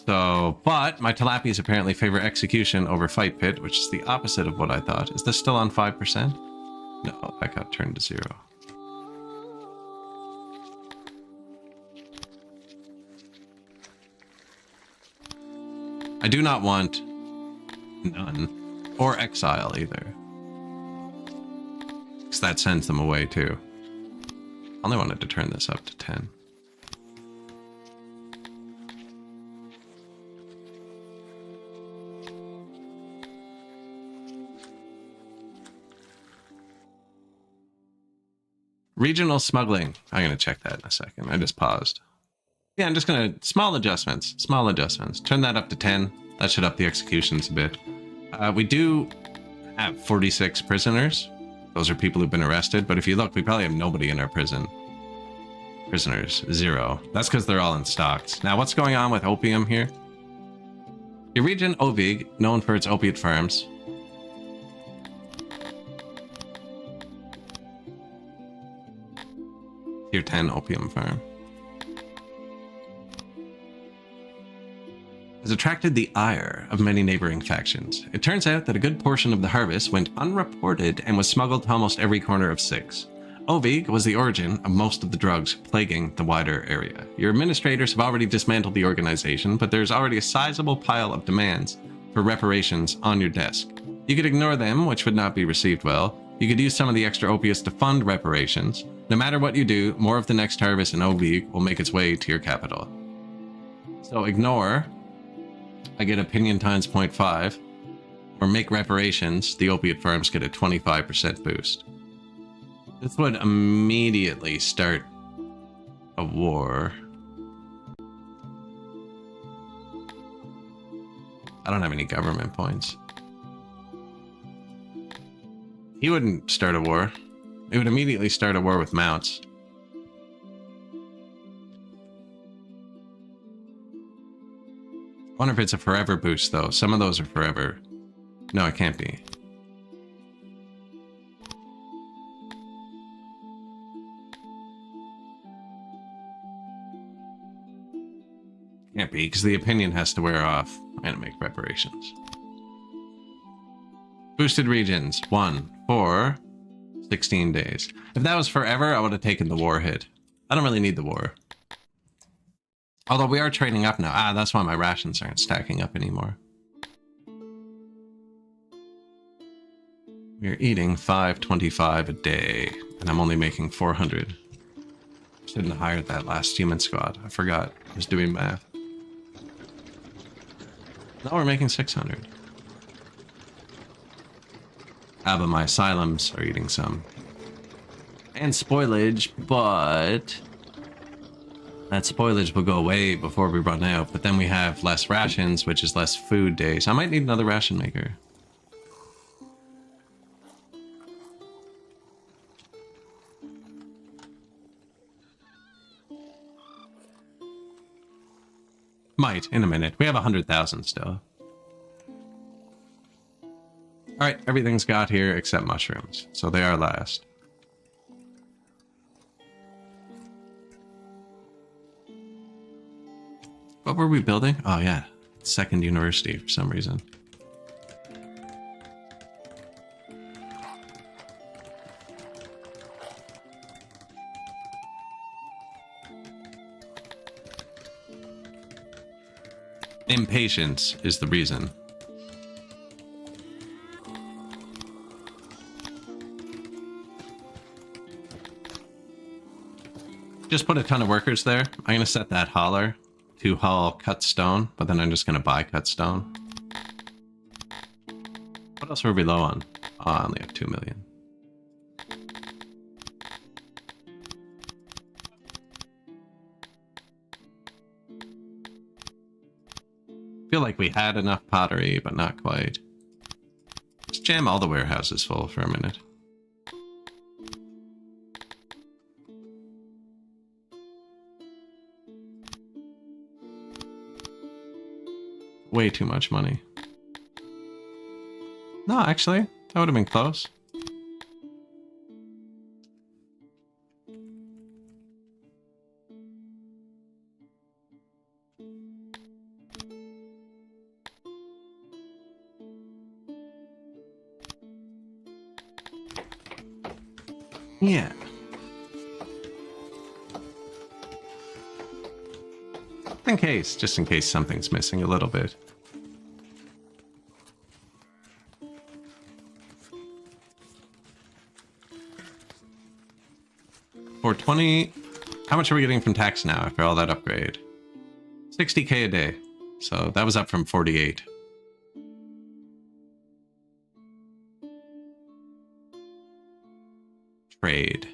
So, but my tilapias apparently favor execution over fight pit, which is the opposite of what I thought. Is this still on 5%? No, that got turned to 0. I do not want none, or exile either, because that sends them away too. I only wanted to turn this up to 10. Regional smuggling. I'm going to check that in a second. I just paused. Yeah, I'm just going to... Small adjustments. Small adjustments. Turn that up to 10. That should up the executions a bit. We do have 46 prisoners. Those are people who've been arrested. But if you look, we probably have nobody in our prison. Prisoners. 0. That's because they're all in stocks. Now, what's going on with opium here? Your region, Ovig, known for its opiate farms. Tier 10 opium farm. Has attracted the ire of many neighboring factions. It turns out that a good portion of the harvest went unreported and was smuggled to almost every corner of 6. Ovig was the origin of most of the drugs plaguing the wider area. Your administrators have already dismantled the organization, but there's already a sizable pile of demands for reparations on your desk. You could ignore them, which would not be received well. You could use some of the extra opiates to fund reparations. No matter what you do, more of the next harvest in Ovig will make its way to your capital. So ignore. I get opinion times 0.5. Or make reparations. The opiate farms get a 25% boost. This would immediately start a war. I don't have any government points. He wouldn't start a war. It would immediately start a war with mounts. I wonder if it's a forever boost, though. Some of those are forever. No, it can't be. Can't be, because the opinion has to wear off. I'm gonna make preparations. Boosted regions, 1 for 16 days. If that was forever, I would have taken the war hit. I don't really need the war. Although we are trading up now. Ah, that's why my rations aren't stacking up anymore. We're eating 525 a day, and I'm only making 400. Shouldn't have hired that last human squad. I forgot. I was doing math. Now we're making 600. Ah, but my asylums are eating some. And spoilage, but that spoilage will go away before we run out. But then we have less rations, which is less food days. I might need another ration maker. Might, in a minute. We have 100,000 still. Alright, everything's got here except mushrooms. So they are last. What were we building? Oh yeah, second university for some reason. Impatience is the reason. Just put a ton of workers there. I'm going to set that hauler to haul cut stone, but then I'm just going to buy cut stone. What else were we low on? Oh, I only have 2 million. Feel like we had enough pottery, but not quite. Let's jam all the warehouses full for a minute. Way too much money. No, actually, that would have been close. Yeah. Just in case something's missing a little bit. For 20, how much are we getting from tax now after all that upgrade? 60k a day. So that was up from 48. Trade.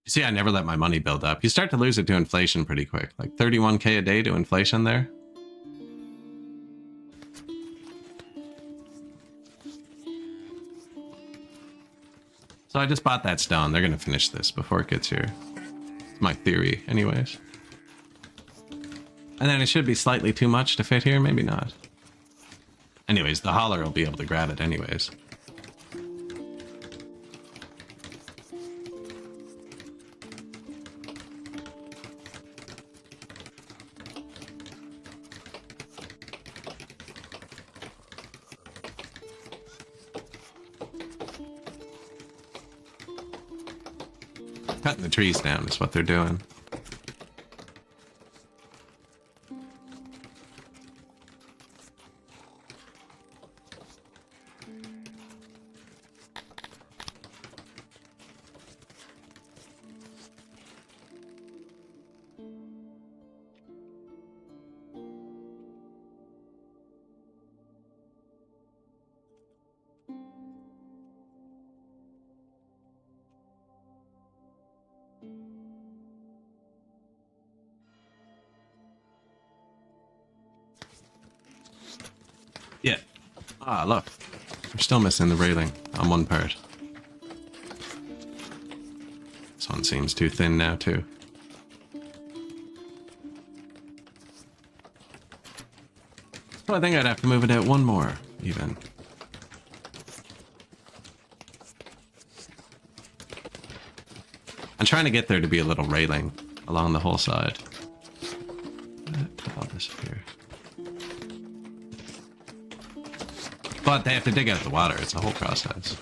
You see, I never let my money build up. You start to lose it to inflation pretty quick. Like 31k a day to inflation there. So I just bought that stone. They're going to finish this before it gets here. It's my theory, anyways. And then it should be slightly too much to fit here. Maybe not. Anyways, the hauler will be able to grab it anyways. Cutting the trees down is what they're doing. Yeah. Ah, look. We're still missing the railing on one part. This one seems too thin now, too. So I think I'd have to move it out one more, even. I'm trying to get there to be a little railing. along the whole side. Put all this here. But they have to dig out the water. It's a whole process.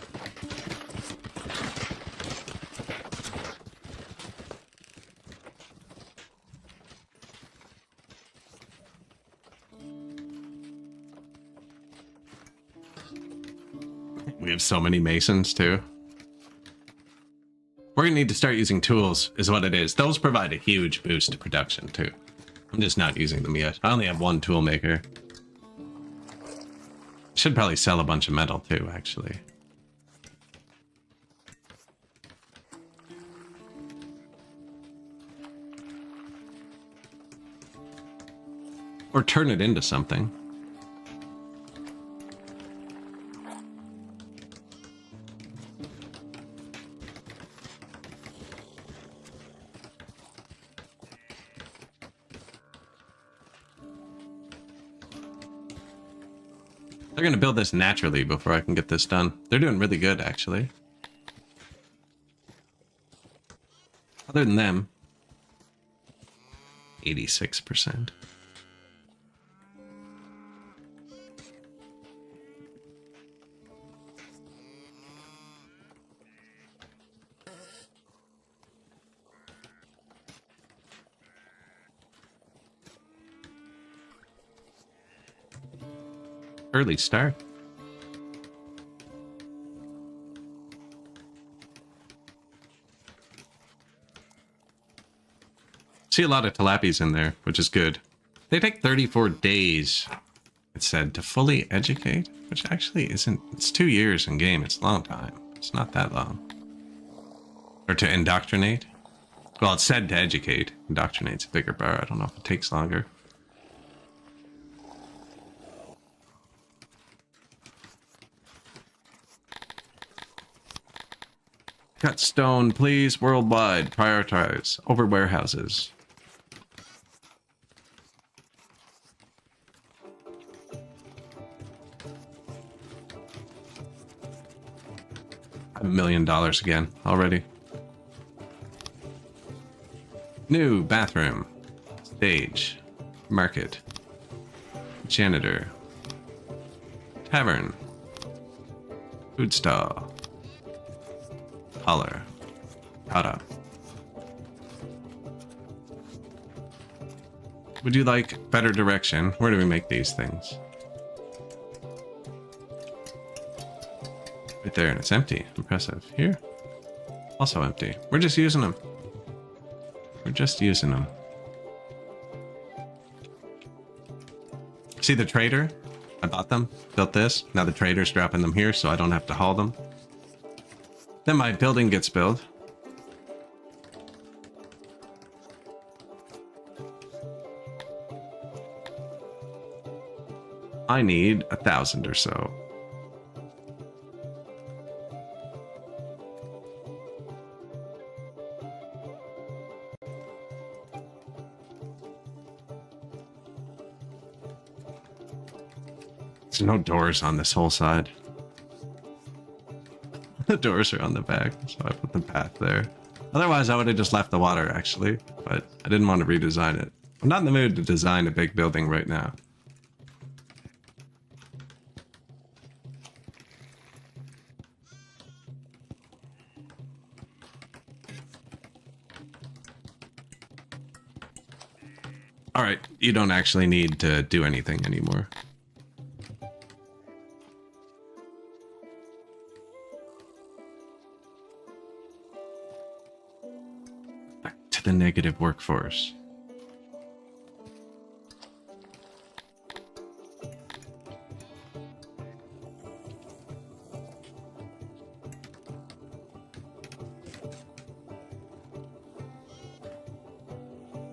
We have so many masons too. We're gonna need to start using tools, is what it is. Those provide a huge boost to production too. I'm just not using them yet. I only have one tool maker. Should probably sell a bunch of metal too, actually. Or turn it into something. They're going to build this naturally before I can get this done. They're doing really good, actually. Other than them, 86%. Early start. See a lot of tilapias in there, which is good. They take 34 days, it said, to fully educate, which actually isn't. It's 2 years in game. It's a long time. It's not that long. Or to indoctrinate. Well, it's said to educate. Indoctrinate's a bigger bar. I don't know if it takes longer. Cut stone, please. Worldwide. Prioritize. Over warehouses. $1 million again already. New bathroom. Stage. Market. Janitor. Tavern. Food stall. Color. Caught up. Would you like better direction? Where do we make these things? Right there, and it's empty. Impressive. Here. Also empty. We're just using them. We're just using them. See the trader? I bought them, built this. Now the trader's dropping them here so I don't have to haul them. Then my building gets built. I need 1,000 or so. There's no doors on this whole side. The doors are on the back, so I put the path there. Otherwise, I would have just left the water, actually, but I didn't want to redesign it. I'm not in the mood to design a big building right now. All right, you don't actually need to do anything anymore. The negative workforce.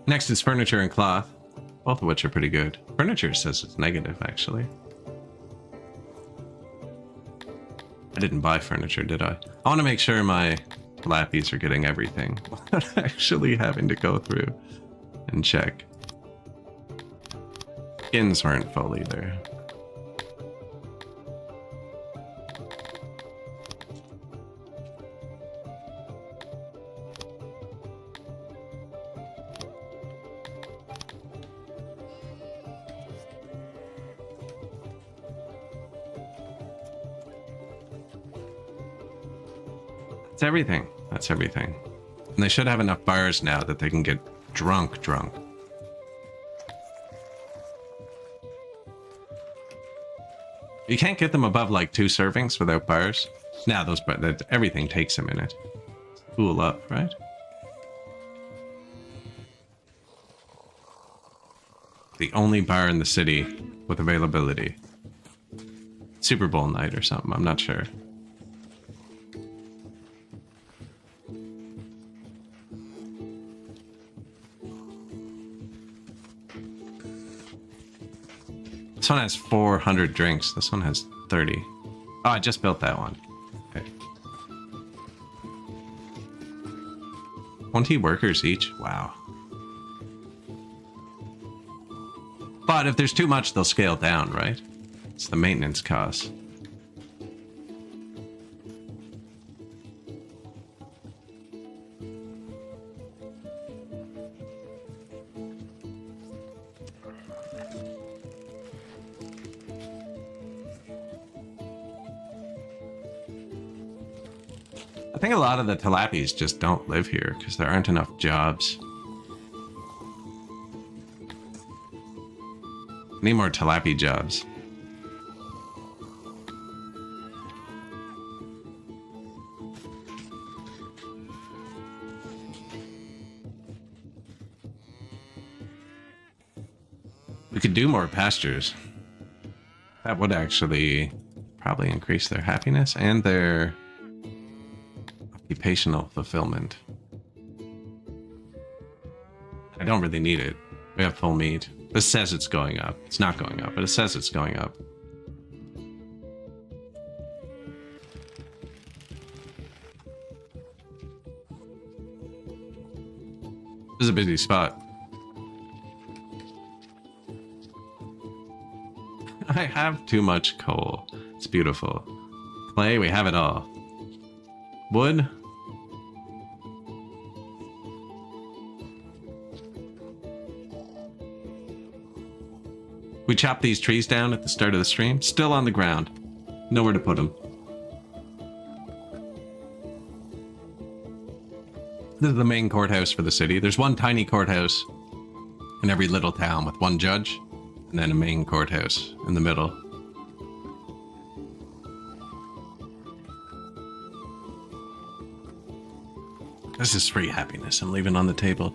Next is furniture and cloth, both of which are pretty good. Furniture says it's negative, actually. I didn't buy furniture, did I? I want to make sure my lappies are getting everything without actually having to go through and check. Skins weren't full either. It's everything. That's everything. And they should have enough bars now that they can get drunk. You can't get them above like 2 servings without bars. Now those everything takes a minute. Cool up, right? The only bar in the city with availability. Super Bowl night or something, I'm not sure. This one has 400 drinks. This one has 30. Oh, I just built that one. Okay. 20 workers each? Wow. But if there's too much, they'll scale down, right? It's the maintenance cost. I think a lot of the tilapis just don't live here because there aren't enough jobs. Need more tilapia jobs. We could do more pastures. That would actually probably increase their happiness and their occupational fulfillment. I don't really need it. We have full meat. This says it's going up. It's not going up, but it says it's going up. This is a busy spot. I have too much coal. It's beautiful. Clay, we have it all. Wood. We chopped these trees down at the start of the stream. Still on the ground. Nowhere to put them. This is the main courthouse for the city. There's one tiny courthouse in every little town with one judge, and then a main courthouse in the middle. This is free happiness I'm leaving on the table.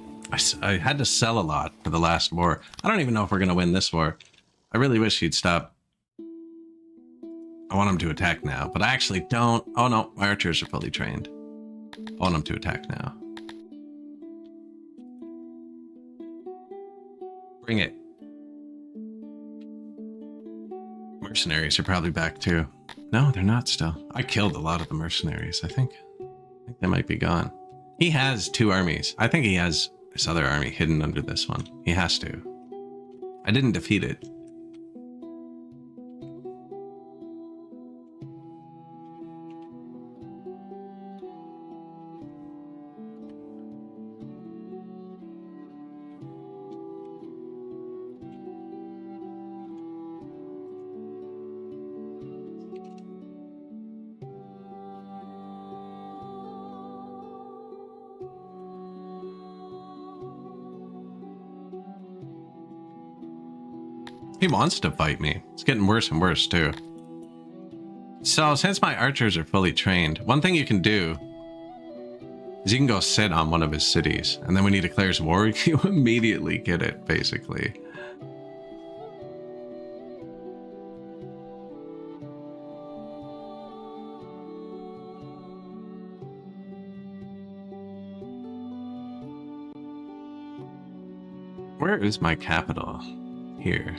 I had to sell a lot for the last war. I don't even know if we're going to win this war. I really wish he'd stop. I want him to attack now, but I actually don't. Oh no, my archers are fully trained. I want him to attack now. Bring it. Mercenaries are probably back too. No, they're not still. I killed a lot of the mercenaries, I think. They might be gone. He has 2 armies. I think he has this other army hidden under this one. He has to. I didn't defeat it. He wants to fight me. It's getting worse and worse, too. So, since my archers are fully trained, one thing you can do is you can go sit on one of his cities, and then when he declares war, you immediately get it, basically. Where is my capital? Here.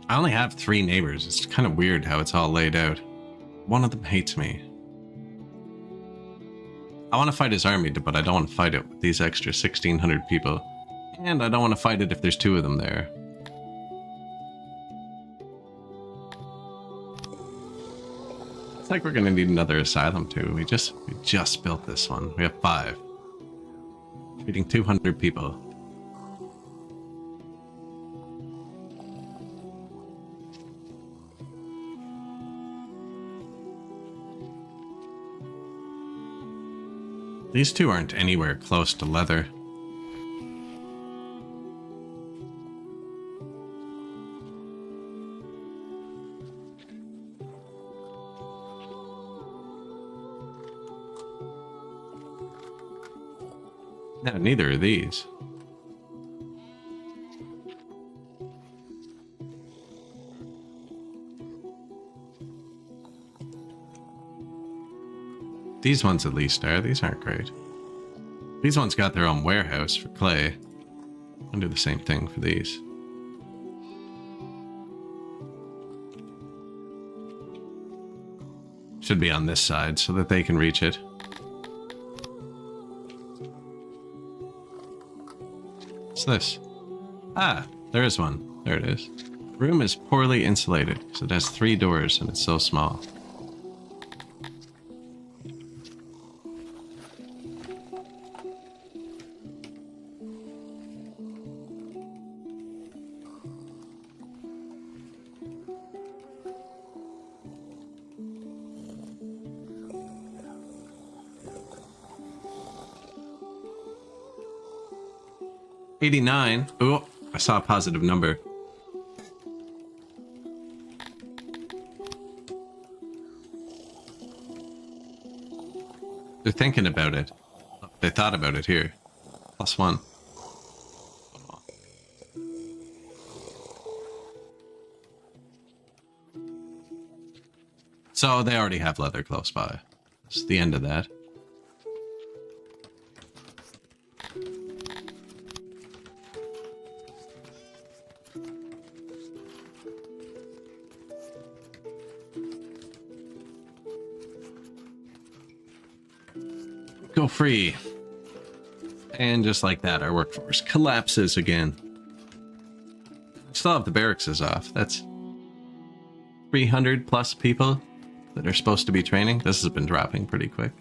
I only have 3 neighbors. It's kind of weird how it's all laid out. One of them hates me. I want to fight his army, but I don't want to fight it with these extra 1,600 people. And I don't want to fight it if there's 2 of them there. It's like we're going to need another asylum too. We just built this one. We have 5. Feeding 200 people. These two aren't anywhere close to leather. No, neither are these. These ones at least are. These aren't great. These ones got their own warehouse for clay. I'll do the same thing for these. Should be on this side so that they can reach it. What's this? Ah, there is one. There it is. The room is poorly insulated because it has 3 doors and it's so small. $89. Oh, I saw a positive number. They're thinking about it. They thought about it here. +1. So they already have leather close by. That's the end of that. Go free. And just like that, our workforce collapses again. Still have the barracks off. That's 300 plus people that are supposed to be training. This has been dropping pretty quick.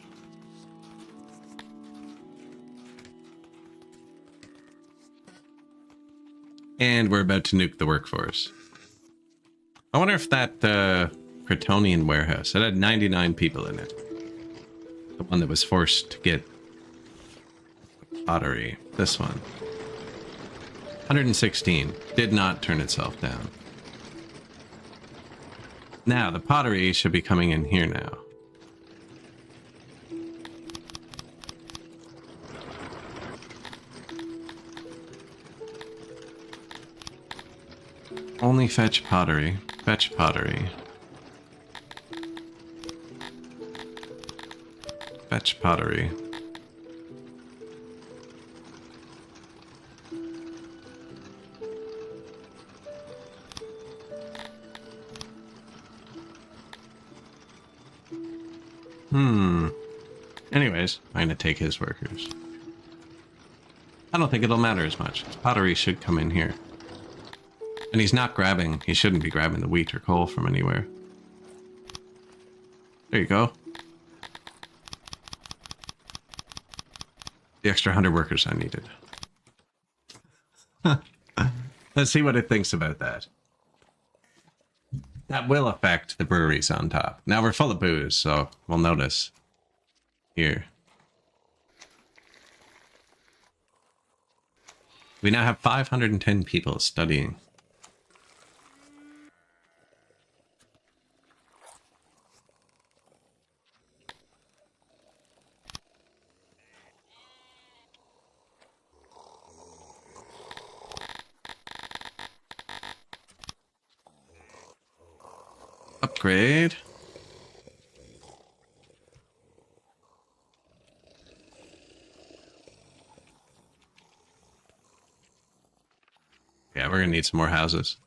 And we're about to nuke the workforce. I wonder if that Kryptonian warehouse, it had 99 people in it. The one that was forced to get pottery. This one. 116. Did not turn itself down. Now, the pottery should be coming in here now. Only fetch pottery. Fetch pottery. Fetch pottery. Anyways, I'm gonna take his workers. I don't think it'll matter as much. Pottery should come in here. And he's not grabbing, he shouldn't be grabbing the wheat or coal from anywhere. There you go. The extra 100 workers I needed. Let's see what it thinks about that. That will affect the breweries on top. Now we're full of booze, so we'll notice. Here. We now have 510 people studying. Upgrade. Yeah, we're gonna need some more houses.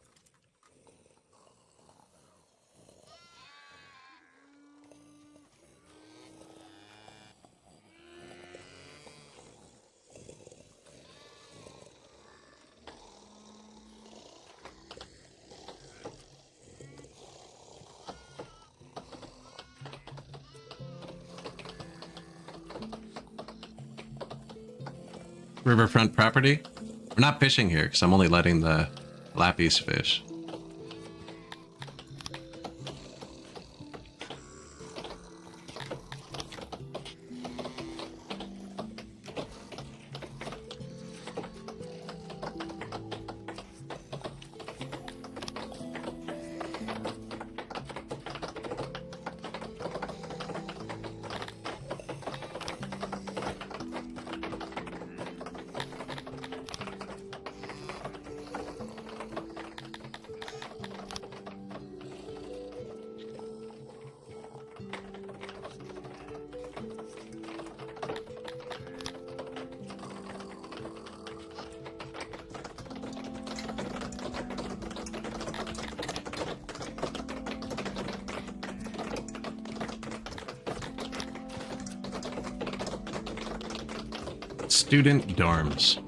Riverfront property. We're not fishing here because I'm only letting the lappies fish. Student dorms.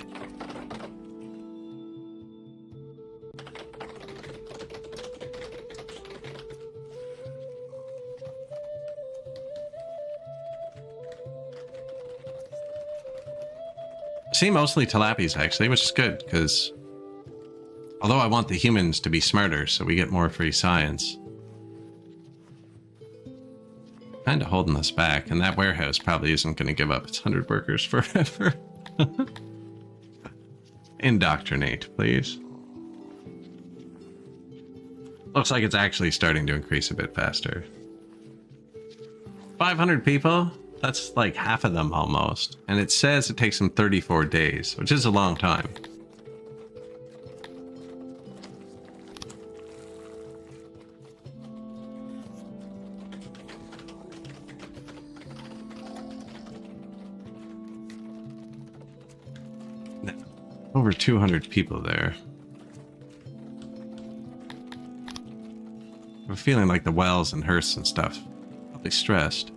See mostly Tilapis actually, which is good because although I want the humans to be smarter so we get more free science. Kind of holding us back, and that warehouse probably isn't going to give up its 100 workers forever. Indoctrinate, please. Looks like it's actually starting to increase a bit faster. 500 people? That's like half of them almost. And it says it takes them 34 days, which is a long time. Over 200 people there. I'm feeling like the Wells and Hearsts and stuff. Probably stressed.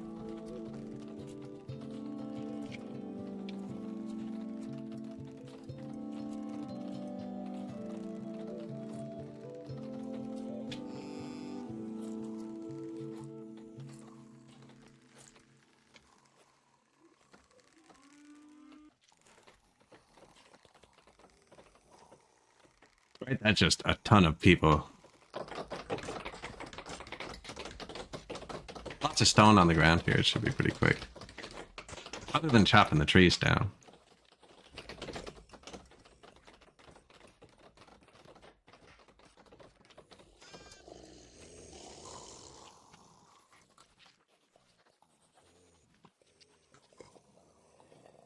Right, that's just a ton of people. Lots of stone on the ground here. It should be pretty quick. Other than chopping the trees down.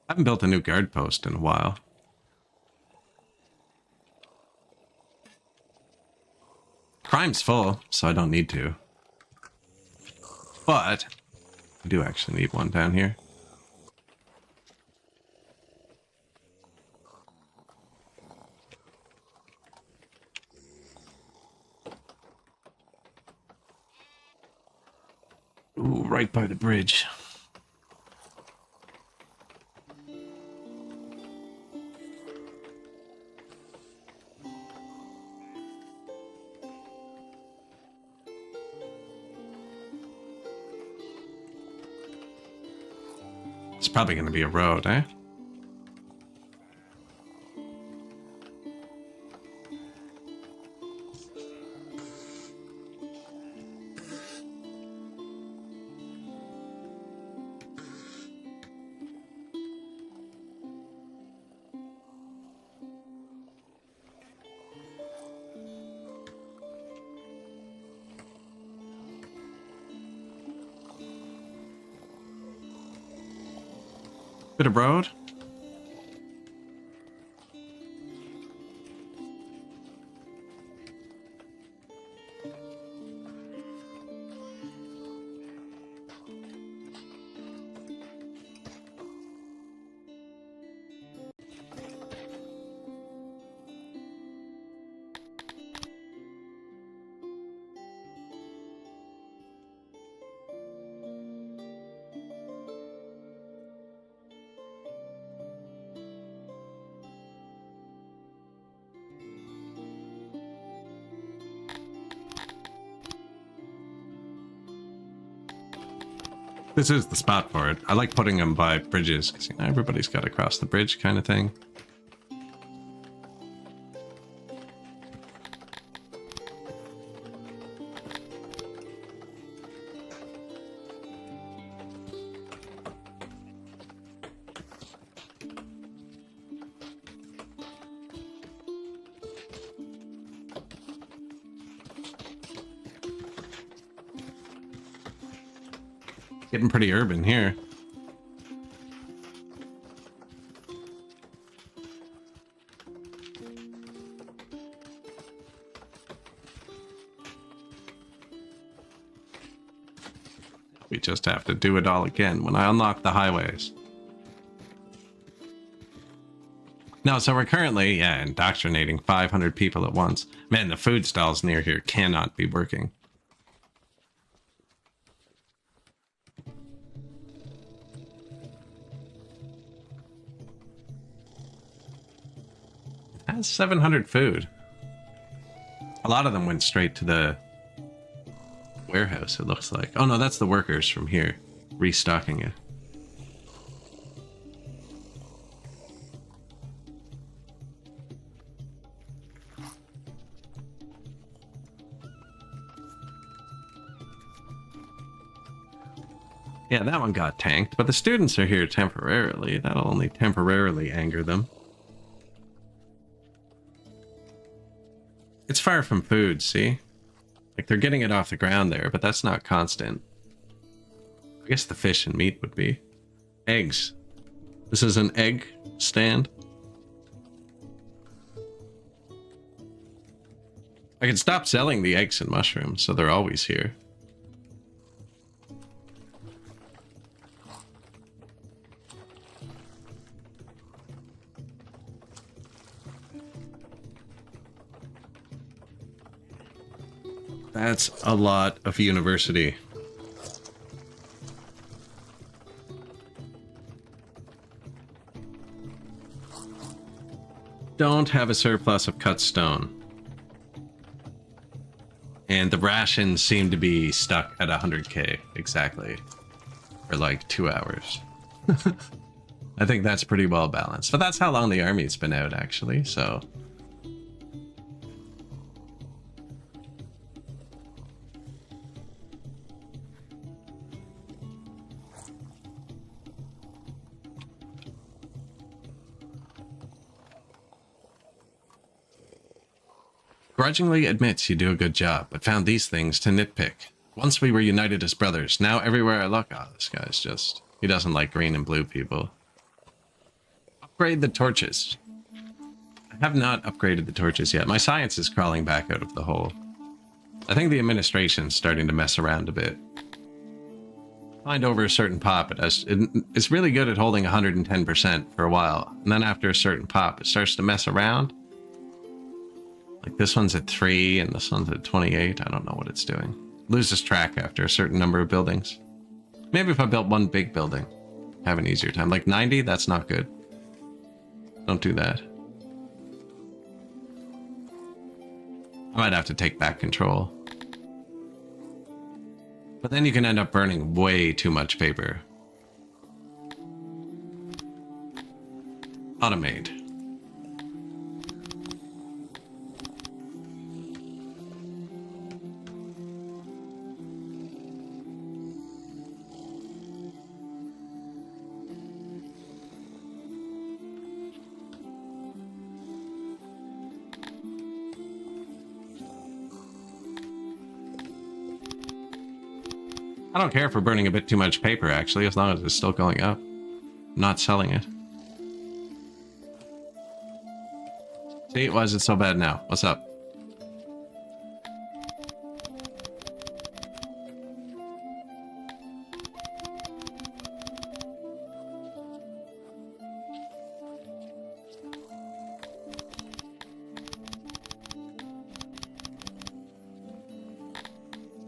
I haven't built a new guard post in a while. Crime's full, so I don't need to. But I do actually need one down here. Ooh, right by the bridge. It's probably going to be a road, eh? Bit of road. This is the spot for it. I like putting them by bridges because you know, everybody's got to cross the bridge kind of thing. Getting pretty urban here. We just have to do it all again when I unlock the highways. No, so we're currently, indoctrinating 500 people at once. Man, the food stalls near here cannot be working. Has 700 food. A lot of them went straight to the warehouse, it looks like. Oh no, that's the workers from here restocking it. Yeah, that one got tanked, but the students are here temporarily. That'll only temporarily anger them. It's far from food, see? Like, they're getting it off the ground there, but that's not constant. I guess the fish and meat would be. Eggs. This is an egg stand. I could stop selling the eggs and mushrooms, so they're always here. That's a lot of university. Don't have a surplus of cut stone. And the rations seem to be stuck at 100k exactly for like 2 hours. I think that's pretty well balanced. But that's how long the army's been out, actually, so... Grudgingly admits you do a good job, but found these things to nitpick. Once we were united as brothers, now everywhere I look... Oh, this guy's just... He doesn't like green and blue people. Upgrade the torches. I have not upgraded the torches yet. My science is crawling back out of the hole. I think the administration's starting to mess around a bit. Find over a certain pop, it's really good at holding 110% for a while. And then after a certain pop, it starts to mess around. Like this one's at 3 and this one's at 28. I don't know what it's doing. Loses track after a certain number of buildings. Maybe if I built one big building, have an easier time. Like 90, that's not good. Don't do that. I might have to take back control. But then you can end up burning way too much paper. Automate. I don't care for burning a bit too much paper, actually, as long as it's still going up. I'm not selling it. See, why is it so bad now? What's up?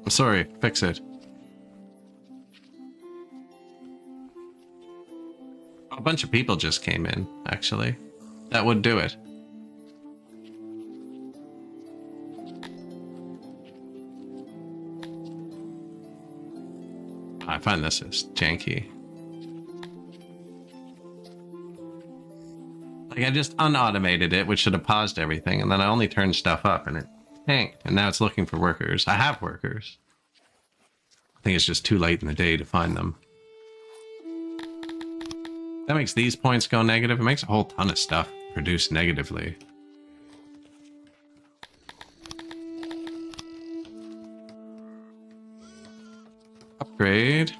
I'm sorry, fix it. A bunch of people just came in, actually. That would do it. I find this is janky. Like, I just unautomated it, which should have paused everything, and then I only turned stuff up, and it tanked. And now it's looking for workers. I have workers. I think it's just too late in the day to find them. That makes these points go negative. It makes a whole ton of stuff produce negatively. Upgrade.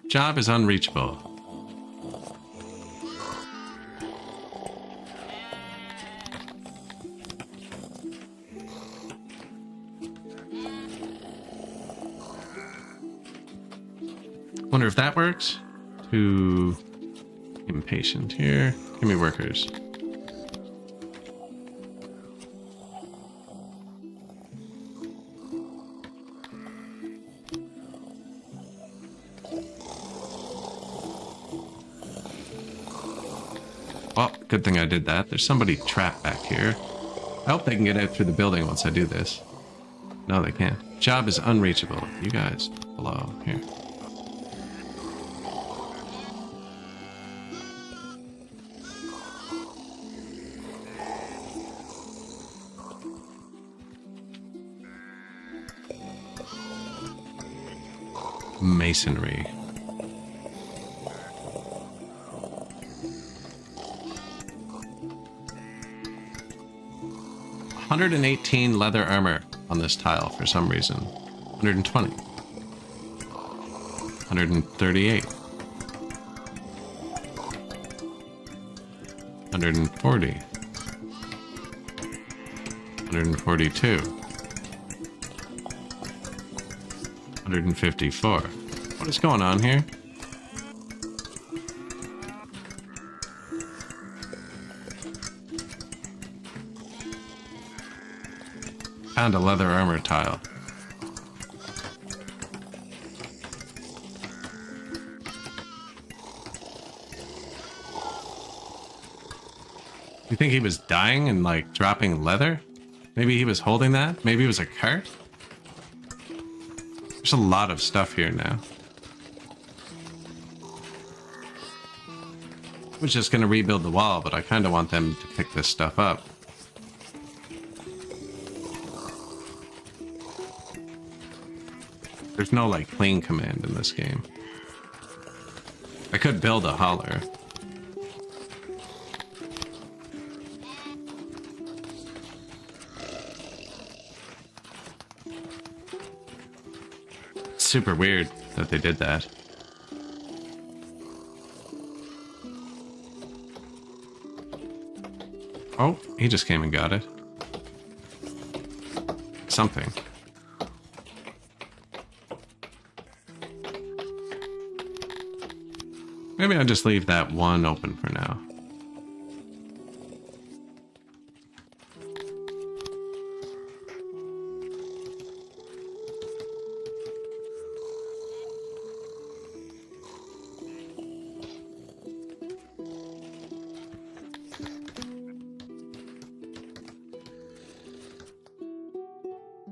Job is unreachable. Wonder if that works. Too impatient here. Give me workers. Well, good thing I did that. There's somebody trapped back here. I hope they can get out through the building once I do this. No, they can't. Job is unreachable. You guys below here. Masonry. $118 leather armor on this tile for some reason. 120. 138. 140. 142. 154. What is going on here? Found a leather armor tile. You think he was dying and like dropping leather? Maybe he was holding that? Maybe it was a cart? There's a lot of stuff here now. I was just gonna rebuild the wall, but I kind of want them to pick this stuff up. There's no like clean command in this game. I could build a hauler. It's super weird that they did that. Oh, he just came and got it. Something. Maybe I'll just leave that one open for now.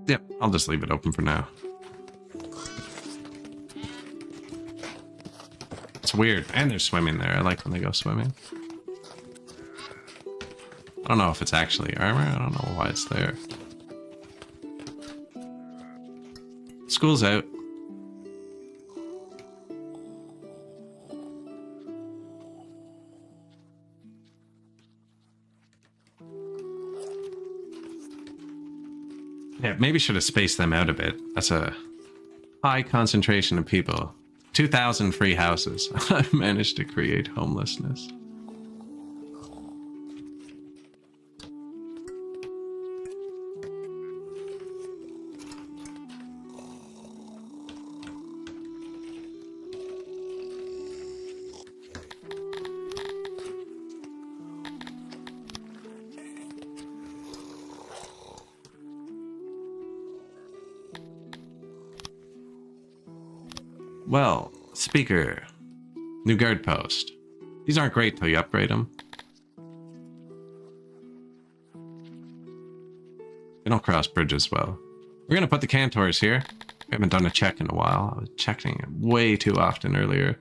Yep, I'll just leave it open for now. It's weird. And they're swimming there. I like when they go swimming. I don't know if it's actually armor. I don't know why it's there. School's out. Yeah, maybe should have spaced them out a bit. That's a high concentration of people. 2,000 free houses. I've managed to create homelessness. Well, speaker. New guard post. These aren't great till you upgrade them. They don't cross bridges well. We're gonna put the Cantors here. We haven't done a check in a while. I was checking it way too often earlier.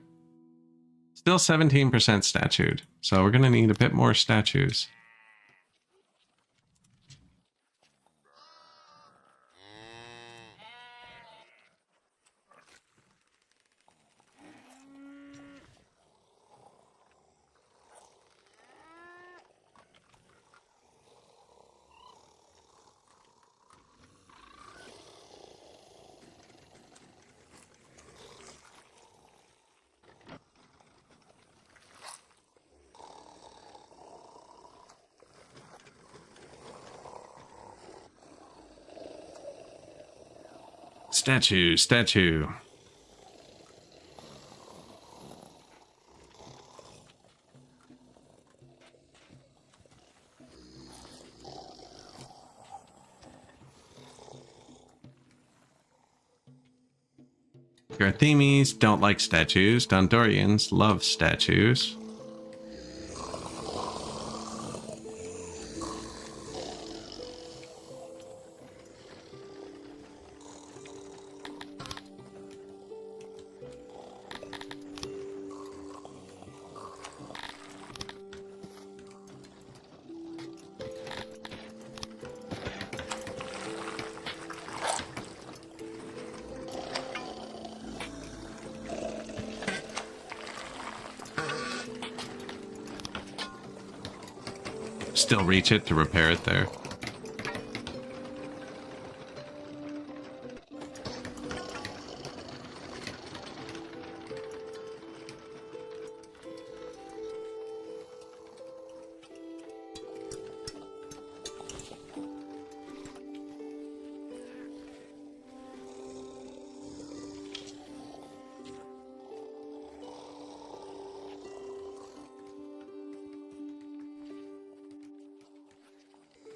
Still 17% statued, so we're gonna need a bit more statues. Statue. Garthemis don't like statues. Dondorians love statues. still reach it to repair it there.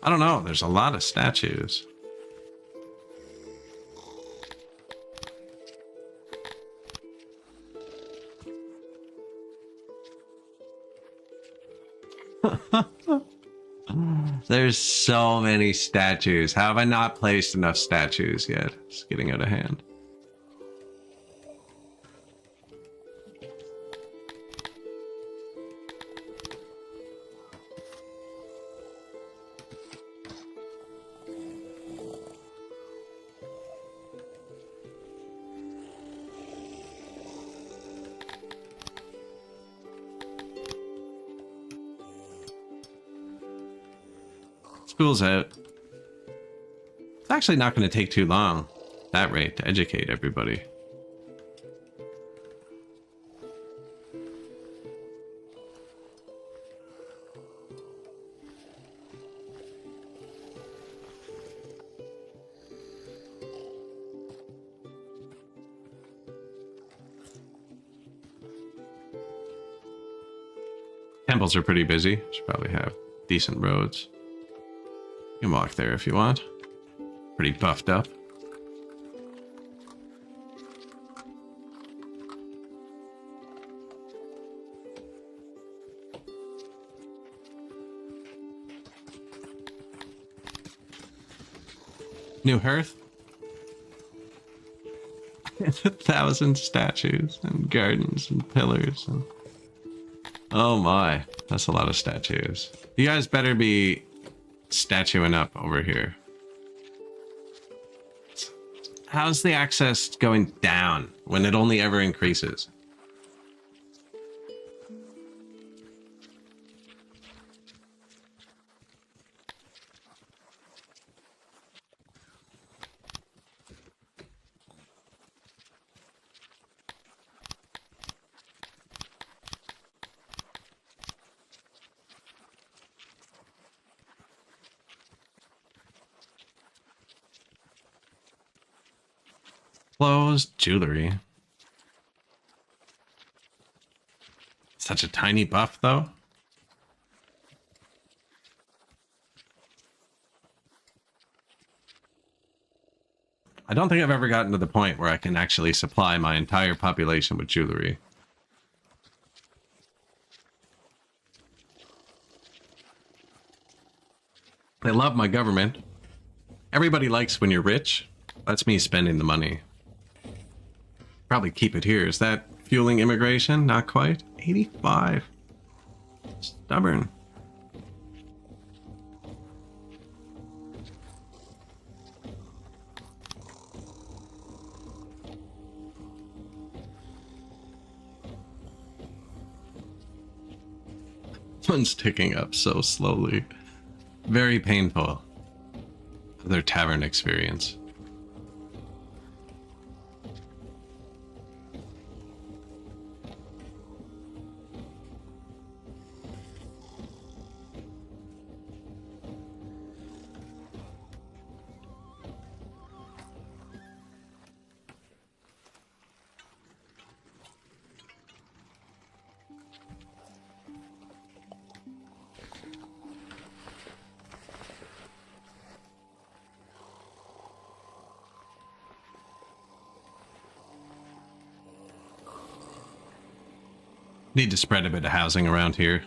I don't know. There's a lot of statues. There's so many statues. How have I not placed enough statues yet? It's getting out of hand. School's out. It's actually not going to take too long, at that rate, to educate everybody. Temples are pretty busy. Should probably have decent roads. You can walk there if you want. Pretty buffed up. New hearth. 1,000 statues and gardens and pillars and... Oh my, that's a lot of statues. You guys better be statuing up over here. How's the access going down when it only ever increases? Clothes, jewelry. Such a tiny buff, though. I don't think I've ever gotten to the point where I can actually supply my entire population with jewelry. I love my government. Everybody likes when you're rich. That's me spending the money. Probably keep it here. Is that fueling immigration? Not quite. 85. Stubborn. One's ticking up so slowly. Very painful. Their tavern experience. Need to spread a bit of housing around here.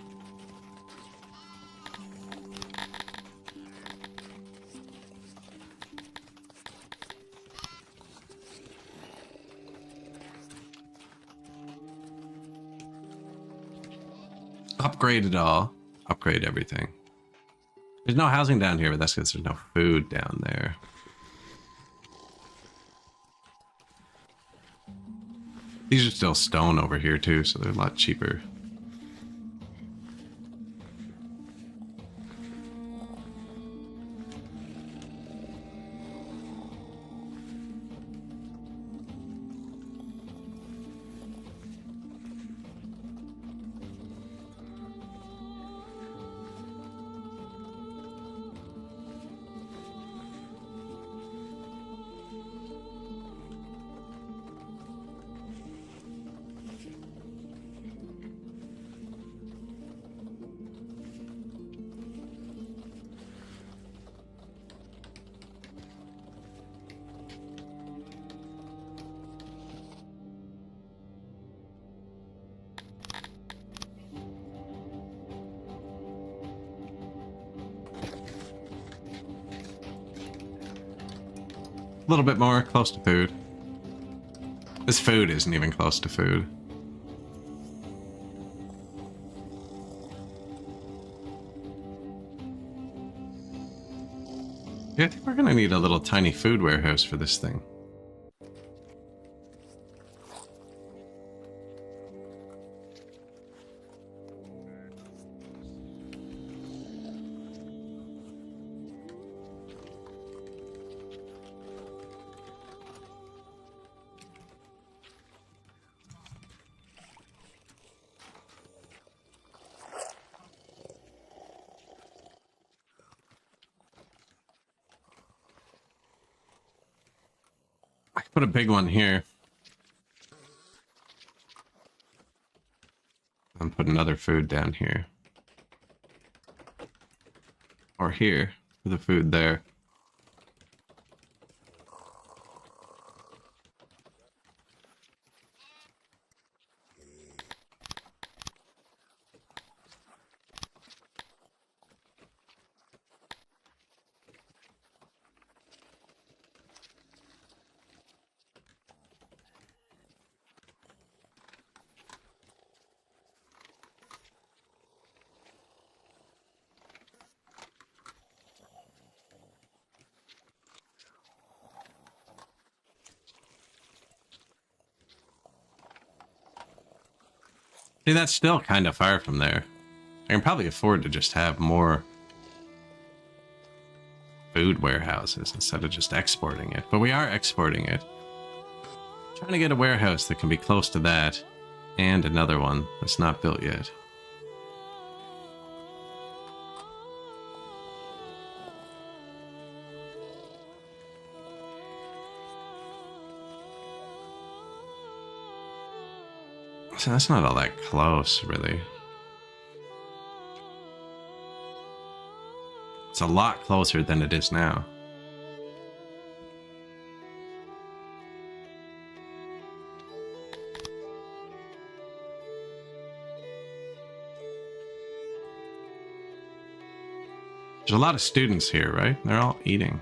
Upgrade it all. Upgrade everything. There's no housing down here, but that's because there's no food down there. These are still stone over here too, so they're a lot cheaper. A little bit more, close to food. This food isn't even close to food. Yeah, I think we're gonna need a little tiny food warehouse for this thing. I could put a big one here. And put another food down here. Or here, for the food there. See, that's still kind of far from there. I can probably afford to just have more food warehouses instead of just exporting it. But we are exporting it. Trying to get a warehouse that can be close to that and another one that's not built yet. So that's not all that close, really. It's a lot closer than it is now. There's a lot of students here, right? They're all eating.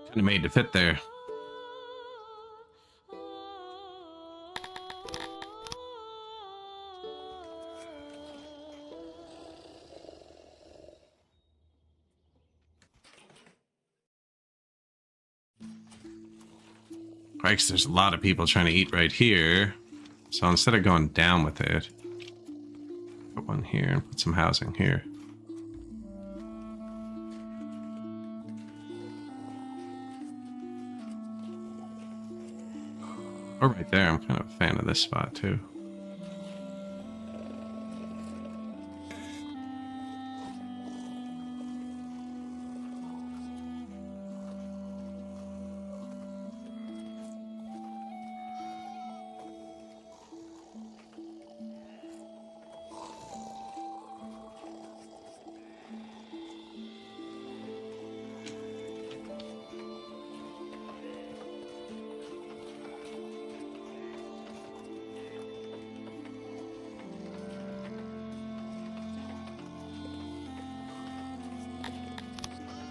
Kind of made to fit there. Right, 'cause there's a lot of people trying to eat right here. So instead of going down with it, put one here and put some housing here. Or right there, I'm kind of a fan of this spot too.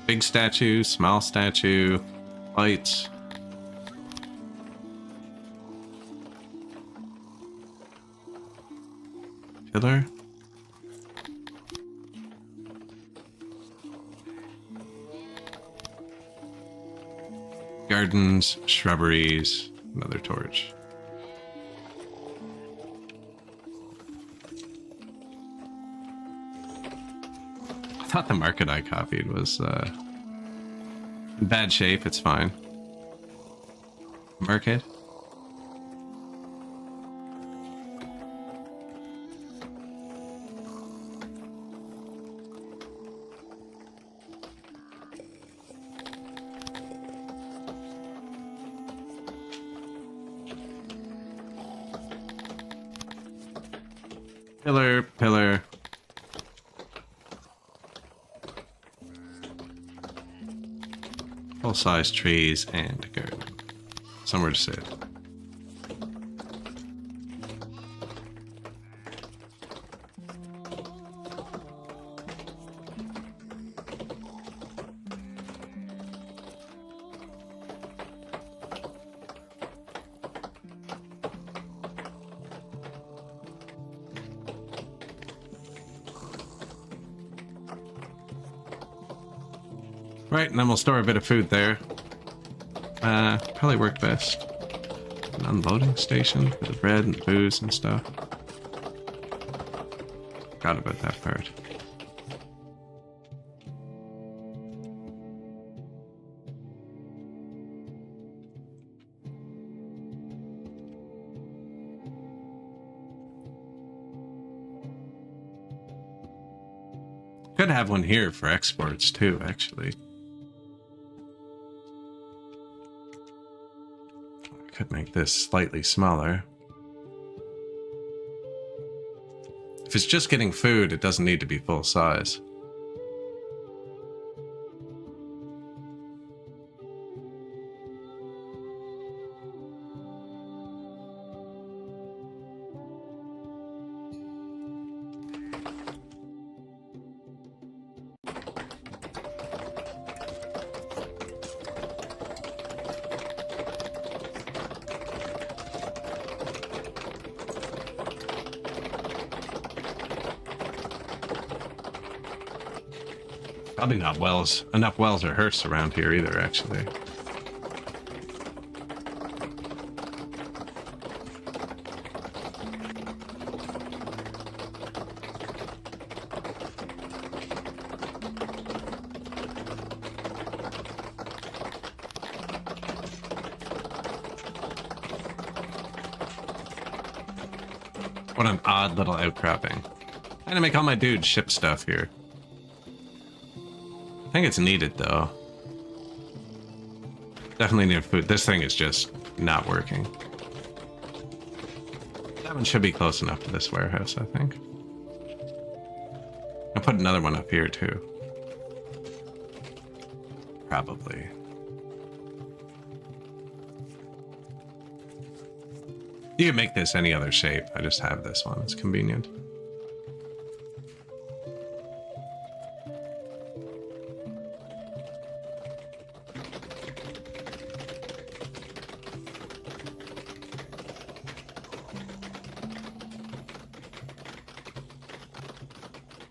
Big statue, small statue, lights. Pillar. Gardens, shrubberies, another torch. I thought the market I copied was in bad shape. It's fine. Market. Pillar, pillar. Full-size trees and a garden. Somewhere to sit. Right, and then we'll store a bit of food there. Probably work best. An unloading station for the bread and booze and stuff. Forgot about that part. Could have one here for exports too, actually. Could make this slightly smaller. If it's just getting food, it doesn't need to be full size. Probably not wells. Enough wells or hearths around here either, actually. What an odd little outcropping. I'm gonna make all my dudes ship stuff here. I think it's needed, though. Definitely need food. This thing is just not working. That one should be close enough to this warehouse, I think. I'll put another one up here, too. Probably. You can make this any other shape. I just have this one. It's convenient.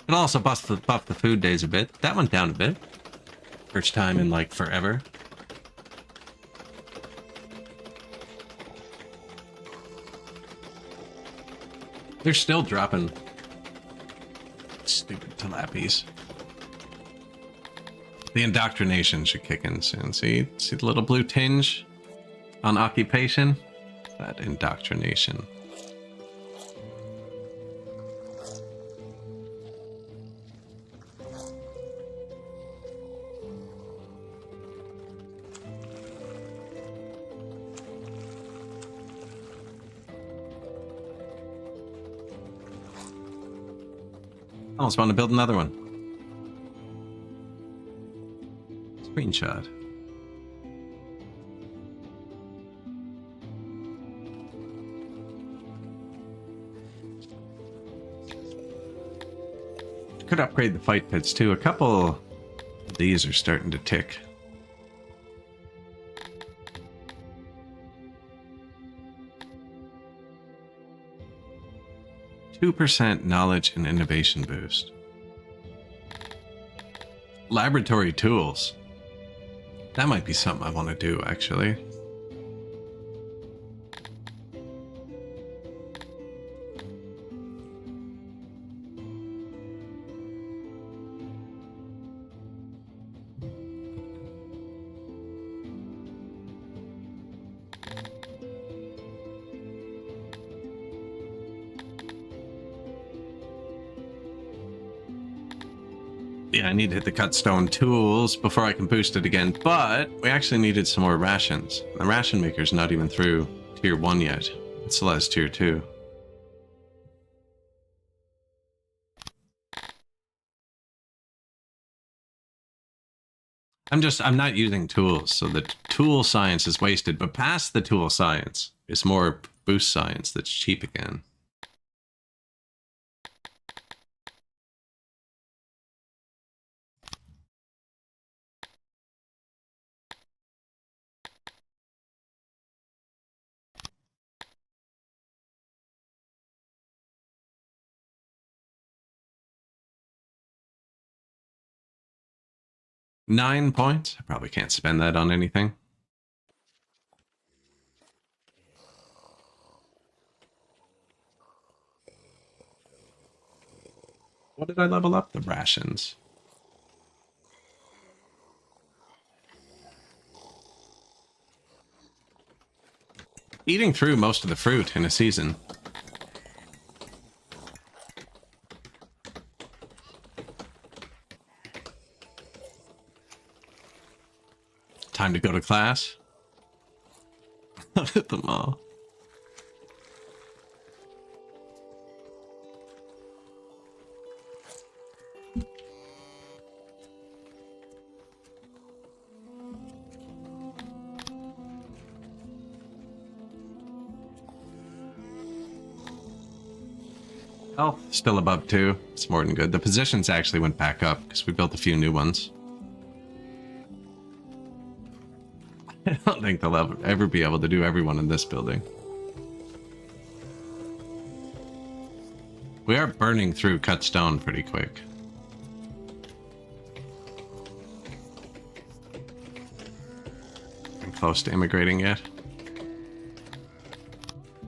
And also buff the food days a bit. That went down a bit. First time in like forever. They're still dropping. Stupid tilapies. The indoctrination should kick in soon. See the little blue tinge on occupation? That indoctrination. I almost want to build another one. Screenshot. Could upgrade the fight pits too. A couple of these are starting to tick. %2 knowledge and innovation boost. Laboratory tools. That might be something I want to do, actually. Yeah, I need to hit the cut stone tools before I can boost it again, but we actually needed some more rations. The ration maker's not even through tier 1 yet. It still has tier 2. I'm not using tools, so the tool science is wasted, but past the tool science is more boost science that's cheap again. £9. I probably can't spend that on anything. What did I level up? The rations. Eating through most of the fruit in a season. Time to go to class. Look at them all. Health still above 2. It's more than good. The positions actually went back up because we built a few new ones. I don't think they'll ever be able to do everyone in this building. We are burning through cut stone pretty quick. I'm close to immigrating yet.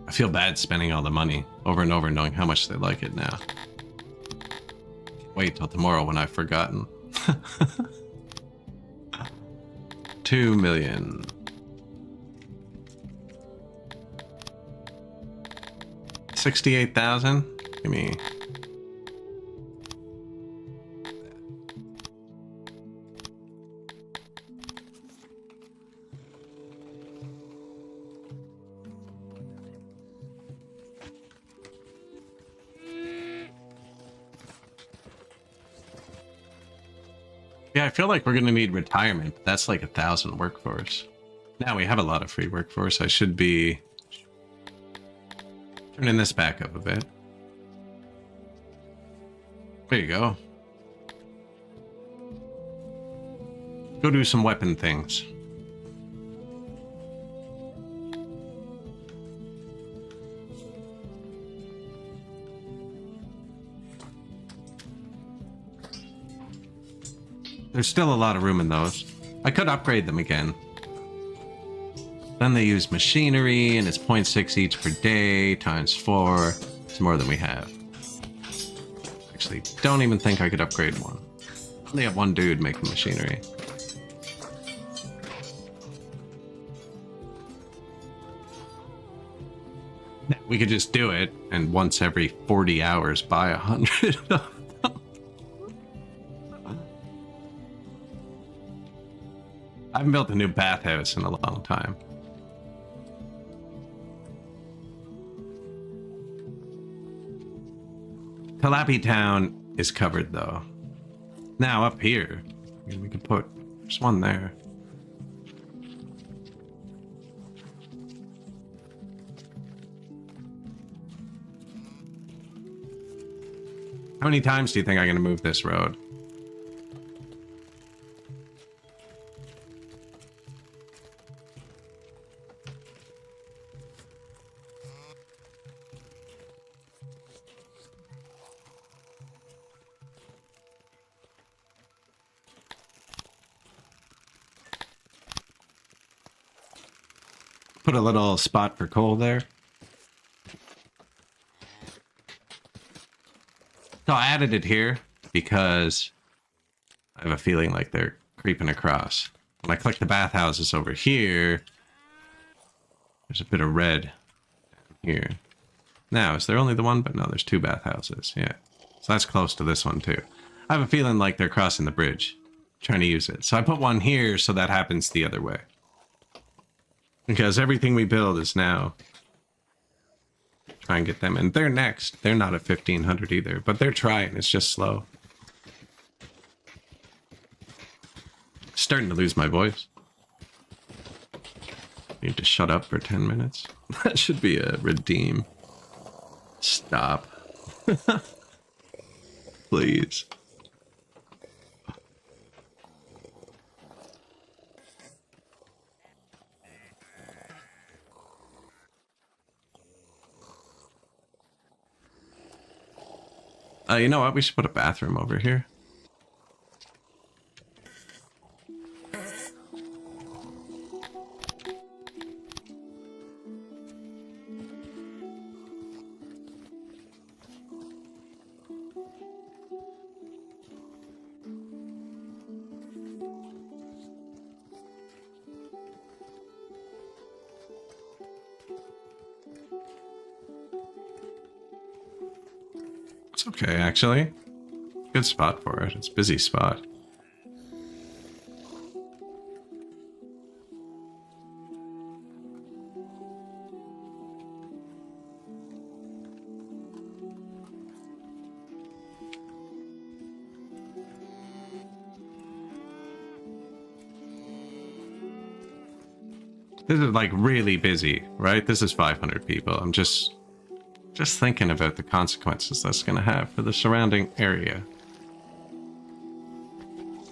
I feel bad spending all the money over and over knowing how much they like it now. Wait till tomorrow when I've forgotten. 2 million. 68,000? Give me. Yeah, I feel like we're gonna need retirement, but that's like 1,000 workforce. Now we have a lot of free workforce. I should be turning this back up a bit. There you go. Go do some weapon things. There's still a lot of room in those. I could upgrade them again. Then they use machinery, and it's 0.6 each per day, times 4. It's more than we have. Actually, don't even think I could upgrade one. I only have one dude making machinery. We could just do it, and once every 40 hours buy 100 of them. I haven't built a new bathhouse in a long time. Talapi Town is covered though. Now up here, we could put, there's one there. How many times do you think I'm going to move this road? Put a little spot for coal there. So I added it here because I have a feeling like they're creeping across. When I click the bathhouses over here, there's a bit of red here. Now, is there only the one? But no, there's 2 bathhouses. Yeah. So that's close to this one too. I have a feeling like they're crossing the bridge, trying to use it. So I put one here so that happens the other way. Because everything we build is now try and get them. And they're next. They're not at 1,500 either, but they're trying. It's just slow. Starting to lose my voice. Need to shut up for 10 minutes. That should be a redeem. Stop. Please. You know what? We should put a bathroom over here. It's okay, actually. Good spot for it. It's a busy spot. This is like really busy, right? This is 500 people. I'm just thinking about the consequences that's going to have for the surrounding area.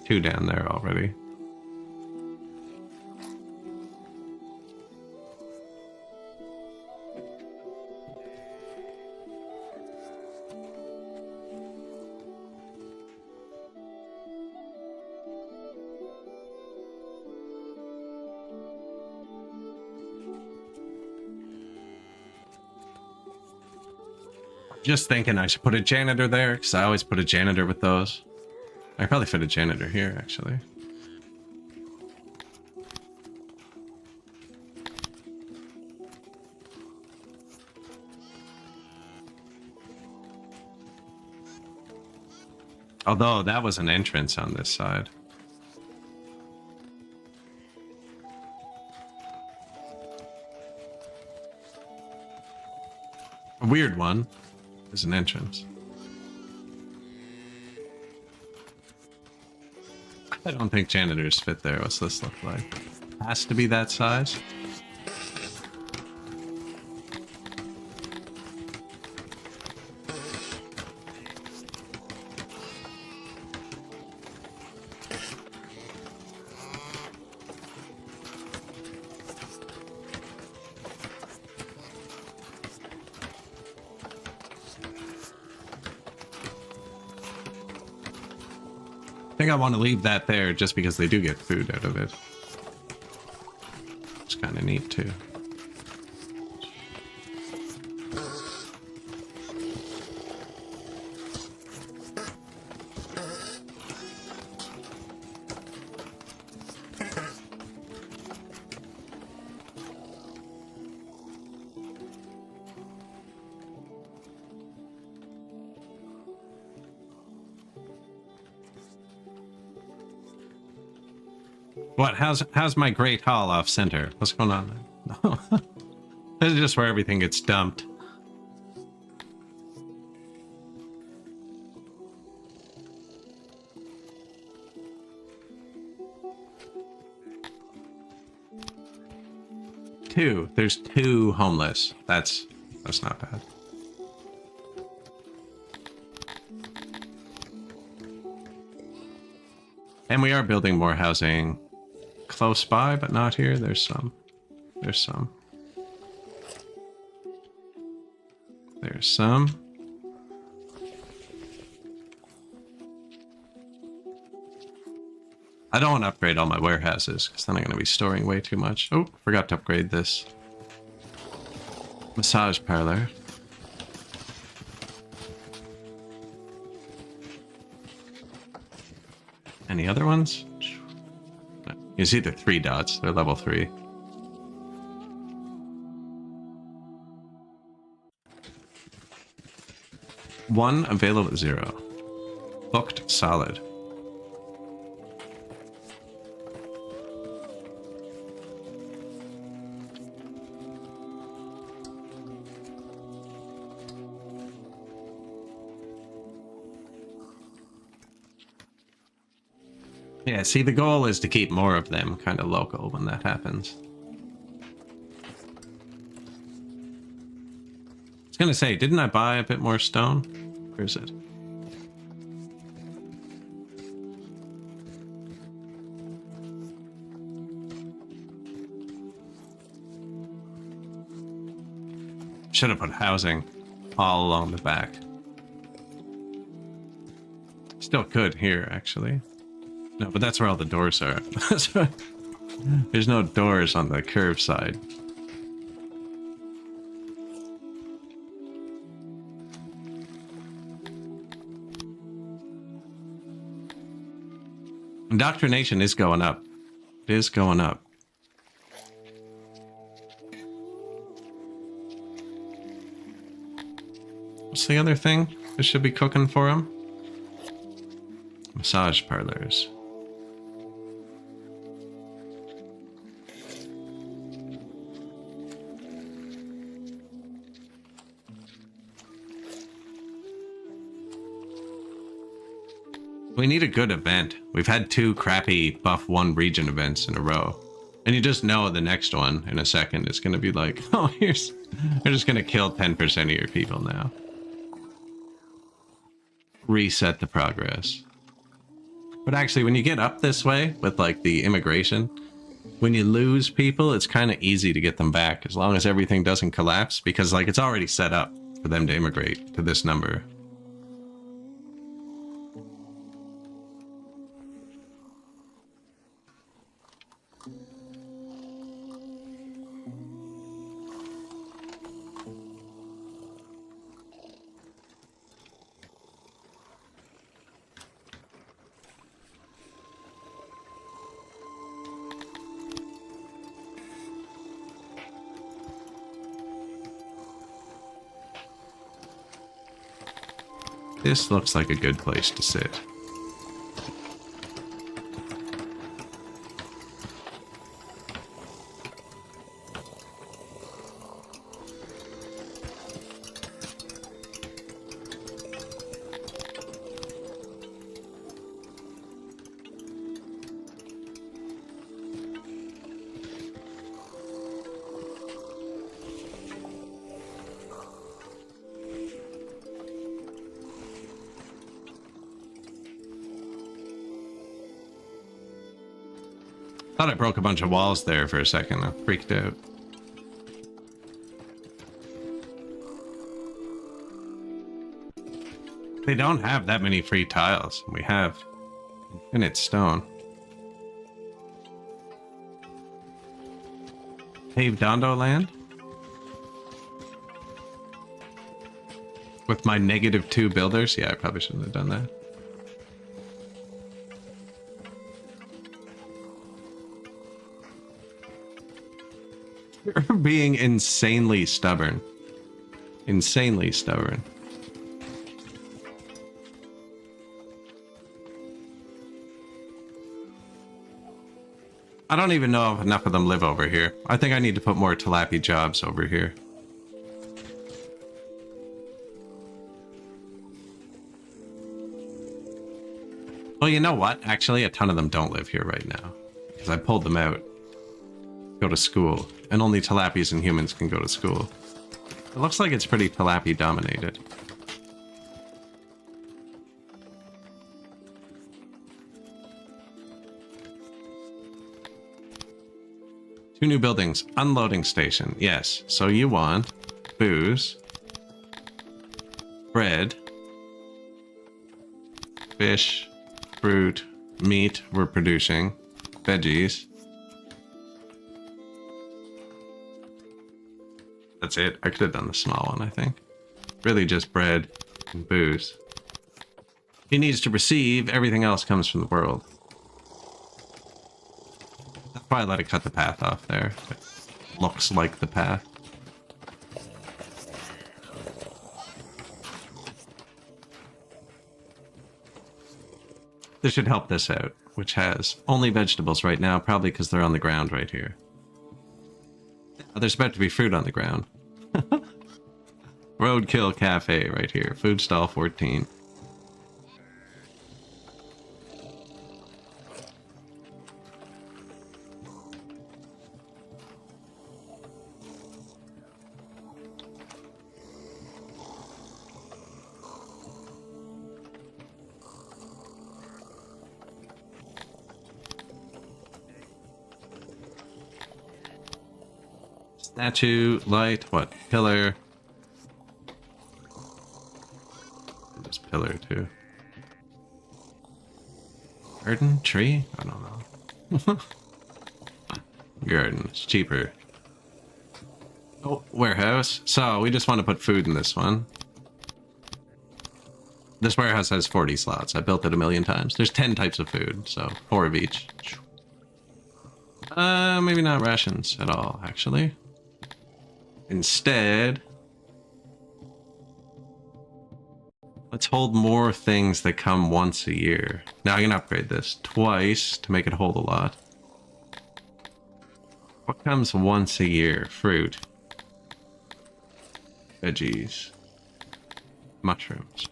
2 down there already. Just thinking I should put a janitor there, because I always put a janitor with those. I probably fit a janitor here, actually. Although, that was an entrance on this side. A weird one. There's an entrance. I don't think janitors fit there. What's this look like? Has to be that size. I think I want to leave that there just because they do get food out of it. It's kind of neat too. What? How's my great hall off center? What's going on there? This is just where everything gets dumped. There's 2 homeless. That's not bad. And we are building more housing close by, but not here. There's some. There's some. There's some. I don't want to upgrade all my warehouses, because then I'm going to be storing way too much. Oh, forgot to upgrade this. Massage parlor. Any other ones? You see the 3 dots. They're level 3. One available 0. Booked solid. Yeah, see, the goal is to keep more of them kind of local when that happens. I was gonna say, didn't I buy a bit more stone? Where is it? Should have put housing all along the back. Still could here, actually. No, but that's where all the doors are. There's no doors on the curved side. Indoctrination is going up. It is going up. What's the other thing that should be cooking for him? Massage parlors. We need a good event. We've had 2 crappy buff 1 region events in a row. And you just know the next one in a second is going to be like, oh, here's... They're just going to kill 10% of your people now. Reset the progress. But actually, when you get up this way with, like, the immigration, when you lose people, it's kind of easy to get them back as long as everything doesn't collapse. Because, like, it's already set up for them to immigrate to this number. This looks like a good place to sit. Thought I broke a bunch of walls there for a second. I freaked out. They don't have that many free tiles. We have infinite stone. Paved Dondo land? With my -2 builders? Yeah, I probably shouldn't have done that. You're being insanely stubborn. Insanely stubborn. I don't even know if enough of them live over here. I think I need to put more tilapia jobs over here. Well, you know what? Actually, a ton of them don't live here right now. Because I pulled them out. Go to school. And only tilapias and humans can go to school. It looks like it's pretty tilapia dominated. Two new buildings. Unloading station. Yes. So you want booze, bread, fish, fruit, meat we're producing, veggies. That's it. I could have done the small one, I think. Really just bread and booze. He needs to receive. Everything else comes from the world. I'll probably let it cut the path off there. It looks like the path. This should help this out, which has only vegetables right now, probably because they're on the ground right here. There's about to be fruit on the ground. Roadkill Cafe right here. Food stall 14. Statue, light, what? Pillar. There's pillar too. Garden? Tree? I don't know. Garden. It's cheaper. Oh, warehouse. So, we just want to put food in this one. This warehouse has 40 slots. I built it 1,000,000 times. There's 10 types of food, so 4 of each. Maybe not rations at all, actually. Instead, let's hold more things that come once a year. Now I can upgrade this twice to make it hold a lot. What comes once a year? Fruit. Veggies. Mushrooms.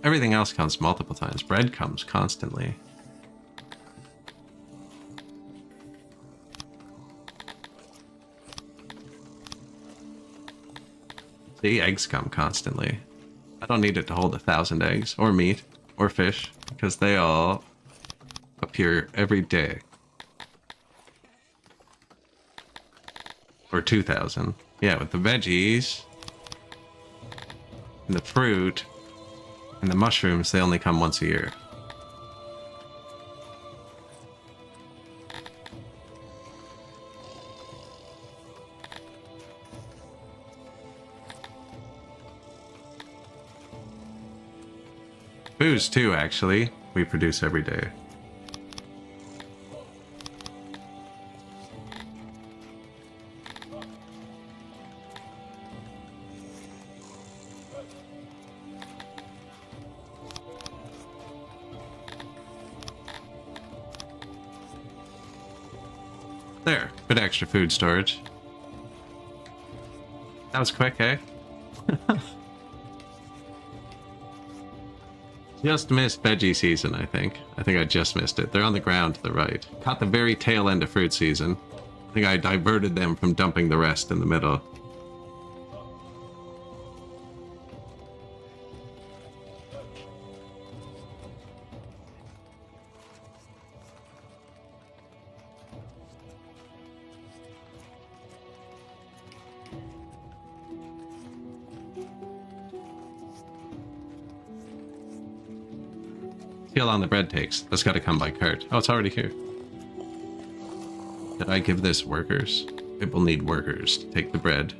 Everything else comes multiple times. Bread comes constantly. See, eggs come constantly. I don't need it to hold 1,000 eggs, or meat, or fish, because they all appear every day. Or 2,000. Yeah, with the veggies, and the fruit, and the mushrooms, they only come once a year. Booze too, actually. We produce every day. There, bit extra food storage. That was quick, eh? Just missed veggie season, I think. I think I just missed it. They're on the ground to the right. Caught the very tail end of fruit season. I think I diverted them from dumping the rest in the middle. See how long the bread takes. That's got to come by cart. Oh, it's already here. Did I give this workers? It will need workers to take the bread.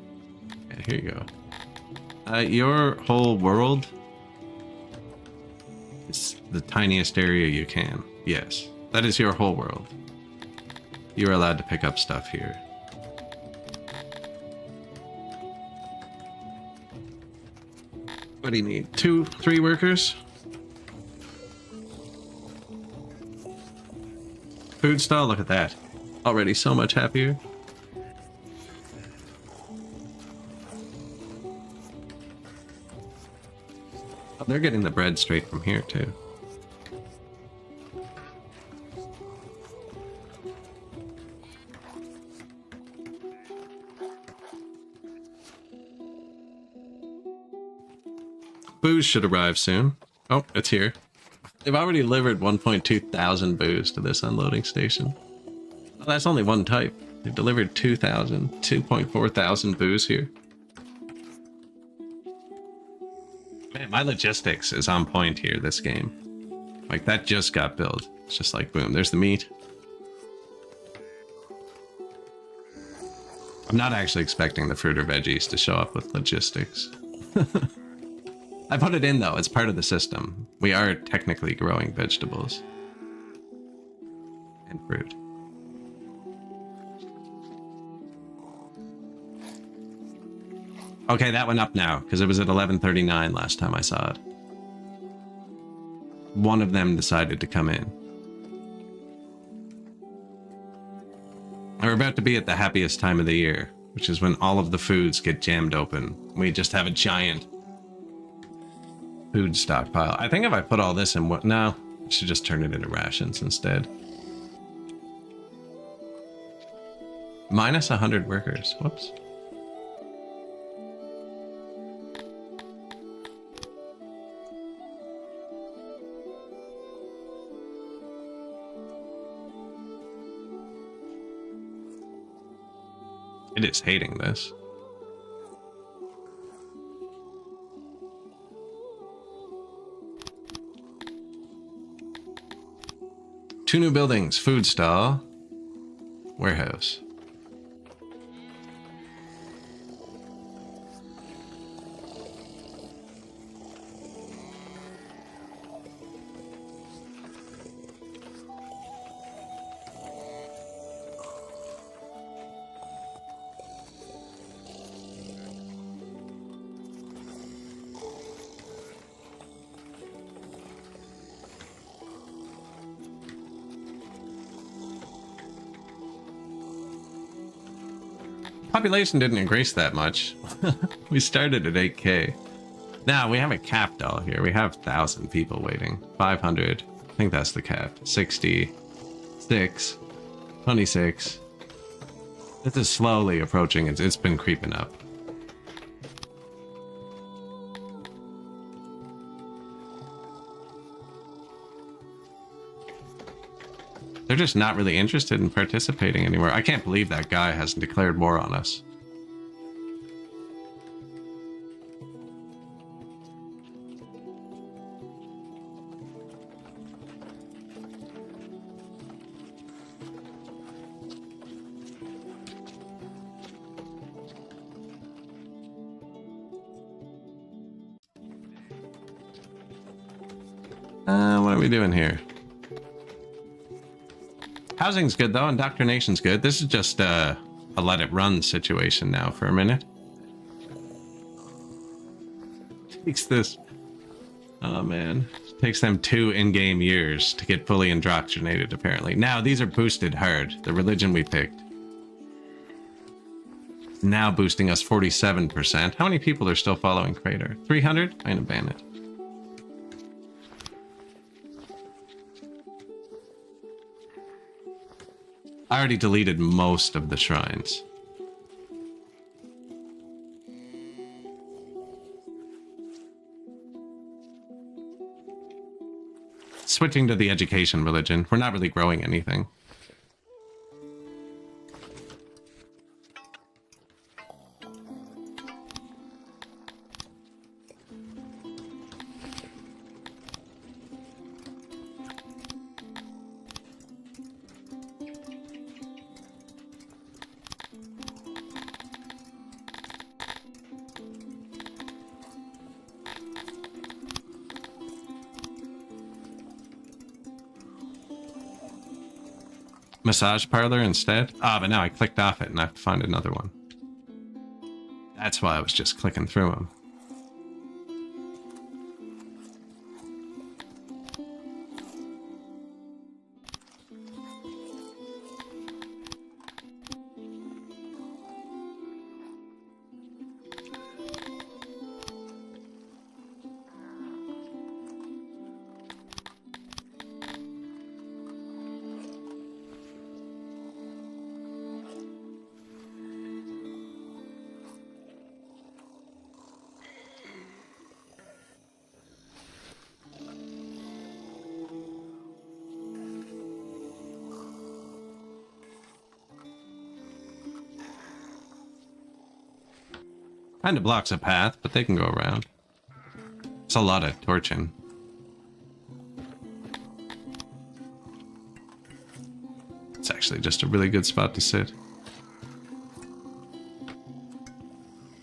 Yeah, here you go. Your whole world is the tiniest area you can. Yes, that is your whole world. You're allowed to pick up stuff here. What do you need? 2, 3 workers? Food stall, look at that. Already so much happier. Oh, they're getting the bread straight from here, too. Booze should arrive soon. Oh, it's here. They've already delivered 1.2 thousand booze to this unloading station. Oh, that's only one type. They've delivered 2.4 thousand booze here. Man, my logistics is on point here this game. Like, that just got built. It's just like, boom, there's the meat. I'm not actually expecting the fruit or veggies to show up with logistics. I put it in though, it's part of the system. We are technically growing vegetables. And fruit. Okay, that went up now, because it was at 11:39 last time I saw it. One of them decided to come in. We're about to be at the happiest time of the year, which is when all of the foods get jammed open. We just have a giant food stockpile. I think if I put all this in what? No, I should just turn it into rations instead. Minus 100 workers. Whoops. It is hating this. Two new buildings, food stall, warehouse. Population didn't increase that much. We started at 8K. Now we have a cap doll here. We have 1,000 people waiting. 500. I think that's the cap. 60. 6. 26. This is slowly approaching. It's been creeping up. They're just not really interested in participating anymore. I can't believe that guy hasn't declared war on us. What are we doing here? Housing's good though, indoctrination's good. This is just a let it run situation now for a minute. Takes this, oh man, takes them 2 in-game years to get fully indoctrinated apparently. Now these are boosted hard, the religion we picked. Now boosting us 47%. How many people are still following Crater? 300? I'm gonna ban it. I already deleted most of the shrines. Switching to the education religion. We're not really growing anything. Massage parlor instead? Ah, but now I clicked off it and I have to find another one. That's why I was just clicking through them. Kind of blocks a path, but they can go around. It's a lot of torching. It's actually just a really good spot to sit.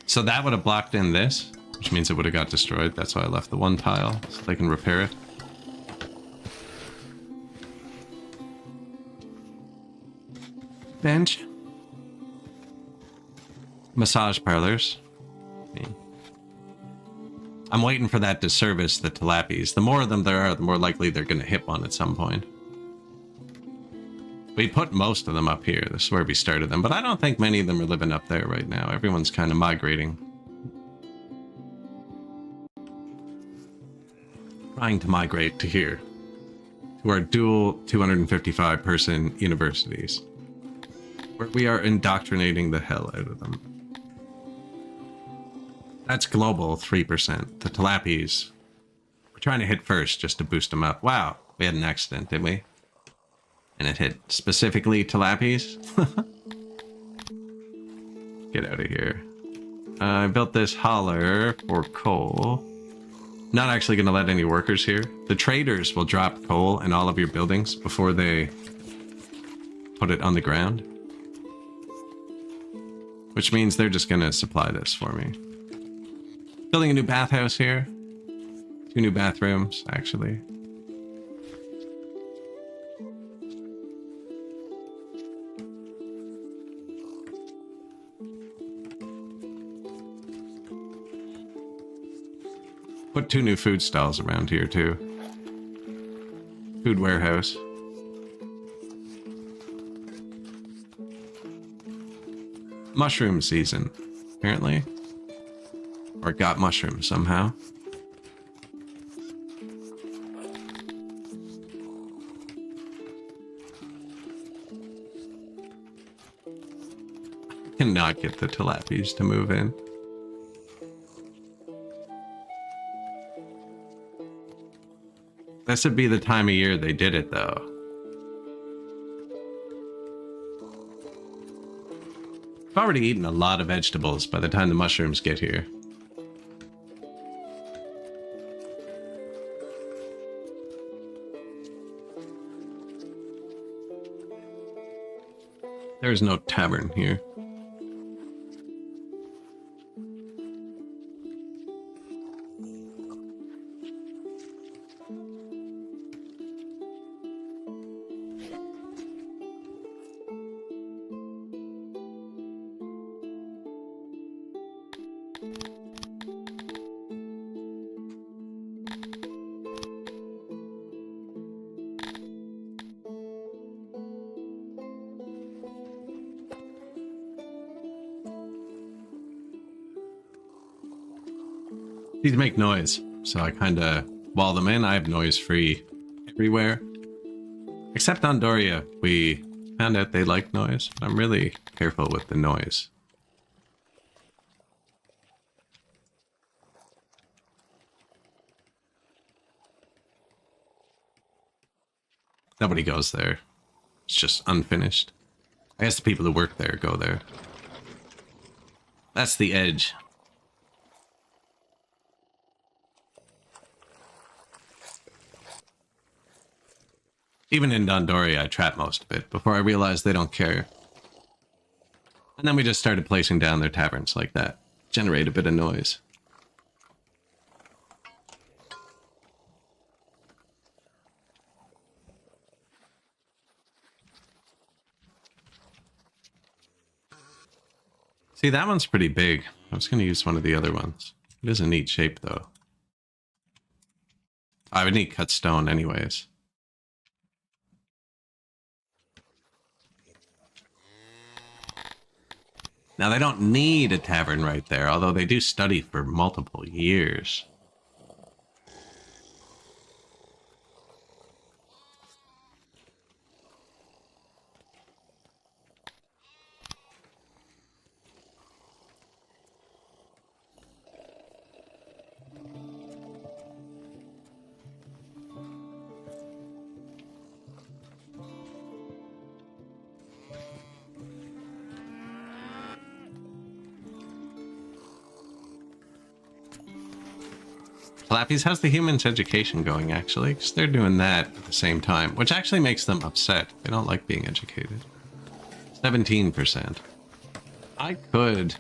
So that would have blocked in this, which means it would have got destroyed. That's why I left the one tile, so they can repair it. Bench. Massage parlors. I'm waiting for that to service the tilapis. The more of them there are, the more likely they're going to hit one at some point. We put most of them up here. This is where we started them. But I don't think many of them are living up there right now. Everyone's kind of migrating. Trying to migrate to here. To our dual 255 person universities. Where we are indoctrinating the hell out of them. That's global, 3%. The tilapis, we're trying to hit first just to boost them up. Wow, we had an accident, did we? And it hit specifically tilapis? Get out of here. I built this hauler for coal. Not actually going to let any workers here. The traders will drop coal in all of your buildings before they put it on the ground. Which means they're just going to supply this for me. Building a new bathhouse here. 2 new bathrooms, actually. Put 2 new food stalls around here, too. Food warehouse. Mushroom season, apparently. Or got mushrooms somehow. Cannot get the tilapies to move in. This would be the time of year they did it, though. I've already eaten a lot of vegetables by the time the mushrooms get here. There's no tavern here. These make noise, so I kind of wall them in. I have noise free everywhere. Except on Doria, we found out they like noise, but I'm really careful with the noise. Nobody goes there. It's just unfinished. I guess the people who work there go there. That's the edge. Even in Dondoria, I trap most of it before I realized they don't care. And then we just started placing down their taverns like that. Generate a bit of noise. See, that one's pretty big. I was going to use one of the other ones. It is a neat shape, though. I would need cut stone anyways. Now, they don't need a tavern right there, although they do study for multiple years. Flappies, how's the humans' education going, actually? Because they're doing that at the same time, which actually makes them upset. They don't like being educated. 17%. I could...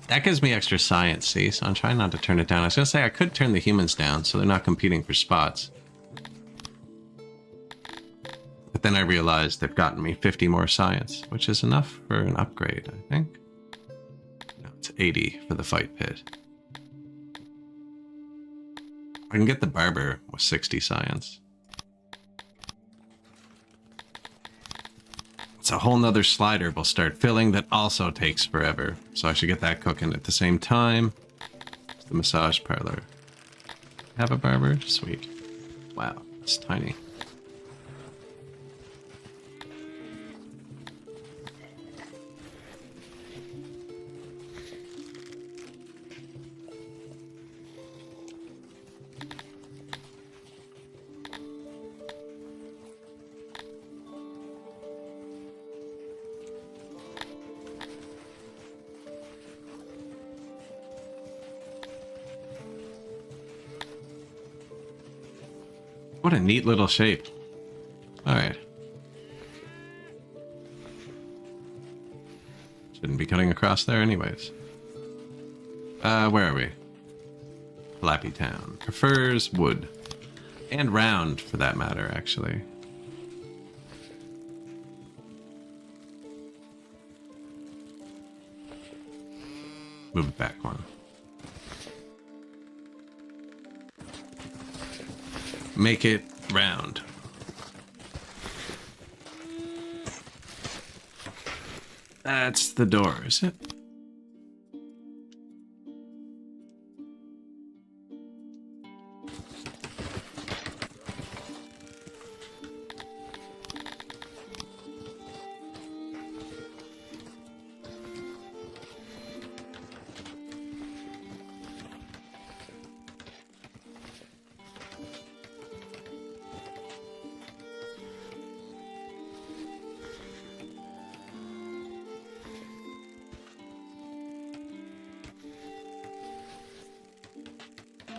That gives me extra science, see? So I'm trying not to turn it down. I was going to say I could turn the humans down so they're not competing for spots. But then I realized they've gotten me 50 more science, which is enough for an upgrade, I think. No, it's 80 for the fight pit. I can get the barber with 60 science. It's a whole nother slider we'll start filling that also takes forever. So I should get that cooking at the same time. It's the massage parlor. Have a barber? Sweet. Wow, it's tiny. What a neat little shape. Alright. Shouldn't be cutting across there anyways. Where are we? Flappy Town. Prefers wood. And round, for that matter, actually. Move it back one. Make it round. That's the door, is it?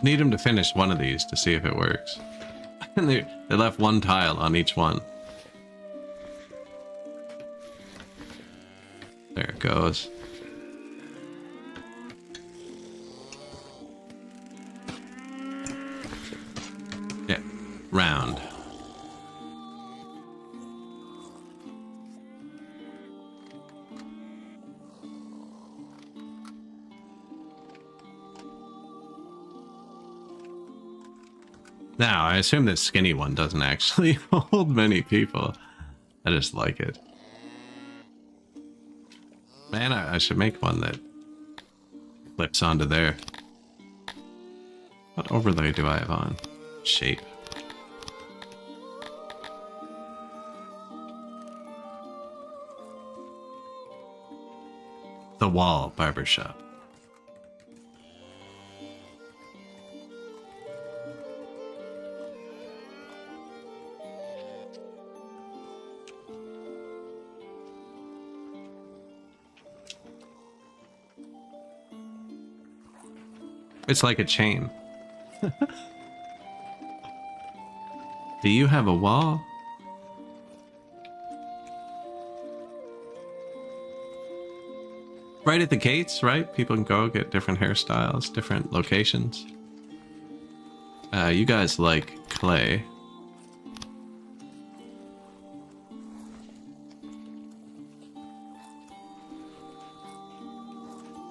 Need him to finish one of these to see if it works. And they left one tile on each one. There it goes. Yeah, round. Now, I assume this skinny one doesn't actually hold many people. I just like it. Man, I should make one that clips onto there. What overlay do I have on? Shape. The Wall Barbershop. It's like a chain. Do you have a wall? Right at the gates, right? People can go get different hairstyles, different locations. You guys like clay.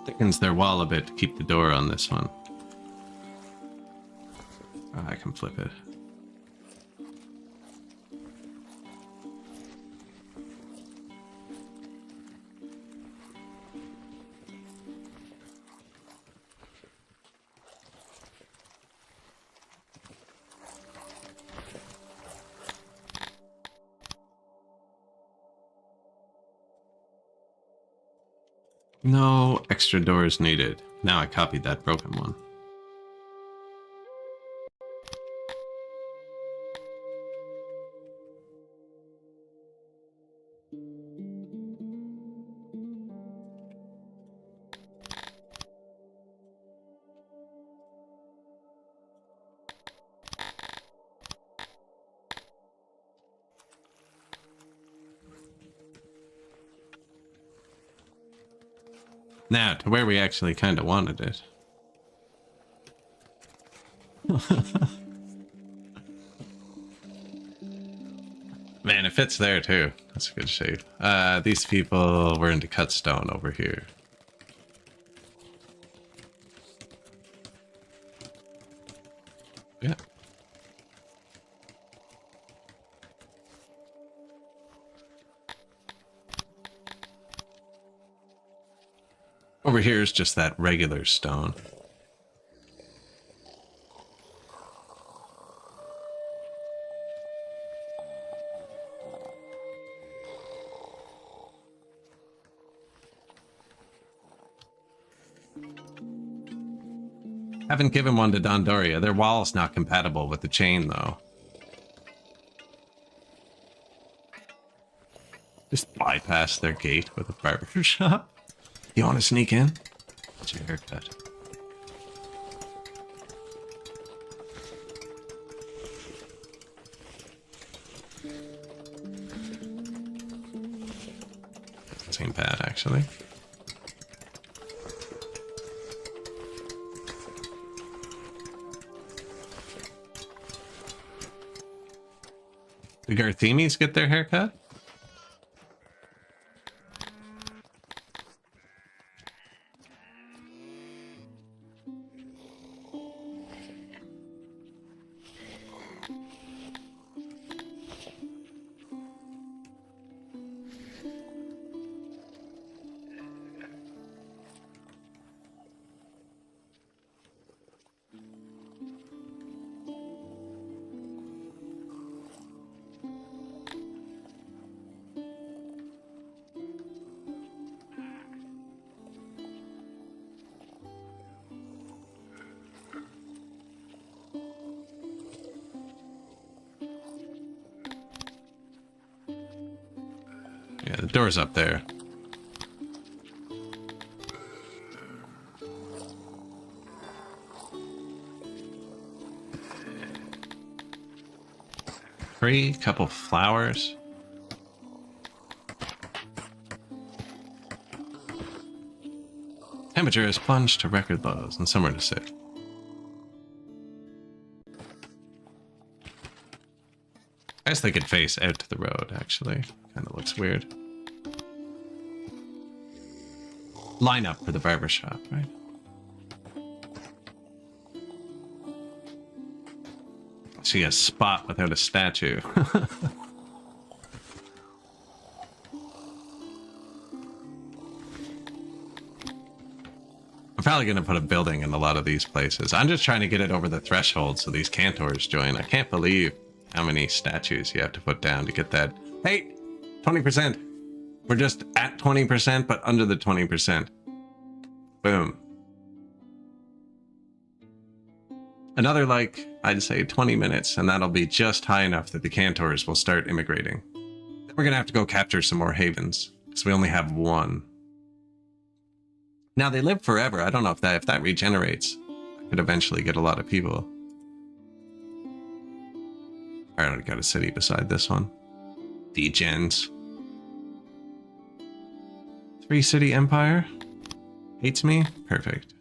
Thickens their wall a bit to keep the door on this one. Oh, I can flip it. No extra doors needed. Now I copied that broken one. Now, to where we actually kind of wanted it. Man, it fits there too. That's a good shape. These people were into cut stone over here. Yeah. Over here is just that regular stone. Haven't given one to Dondoria. Their wall's not compatible with the chain, though. Just bypass their gate with a barber shop. You want to sneak in? What's your haircut? Same bad, actually. The Garthemis get their haircut? Yeah, the door's up there. Tree, couple flowers. Temperature has plunged to record lows and somewhere to sit. I guess they could face out to the road, actually. Kind of looks weird. Line up for the barbershop, right? I see a spot without a statue. I'm probably going to put a building in a lot of these places. I'm just trying to get it over the threshold so these Cantors join. I can't believe how many statues you have to put down to get that. Hey, 20%. We're just at 20%, but under the 20%. Boom. Another, like, I'd say 20 minutes, and that'll be just high enough that the Cantors will start immigrating. Then we're going to have to go capture some more havens, because we only have one. Now, they live forever. I don't know if that regenerates. I could eventually get a lot of people. I already got a city beside this one. Degens. 3-city empire? Hates me? Perfect.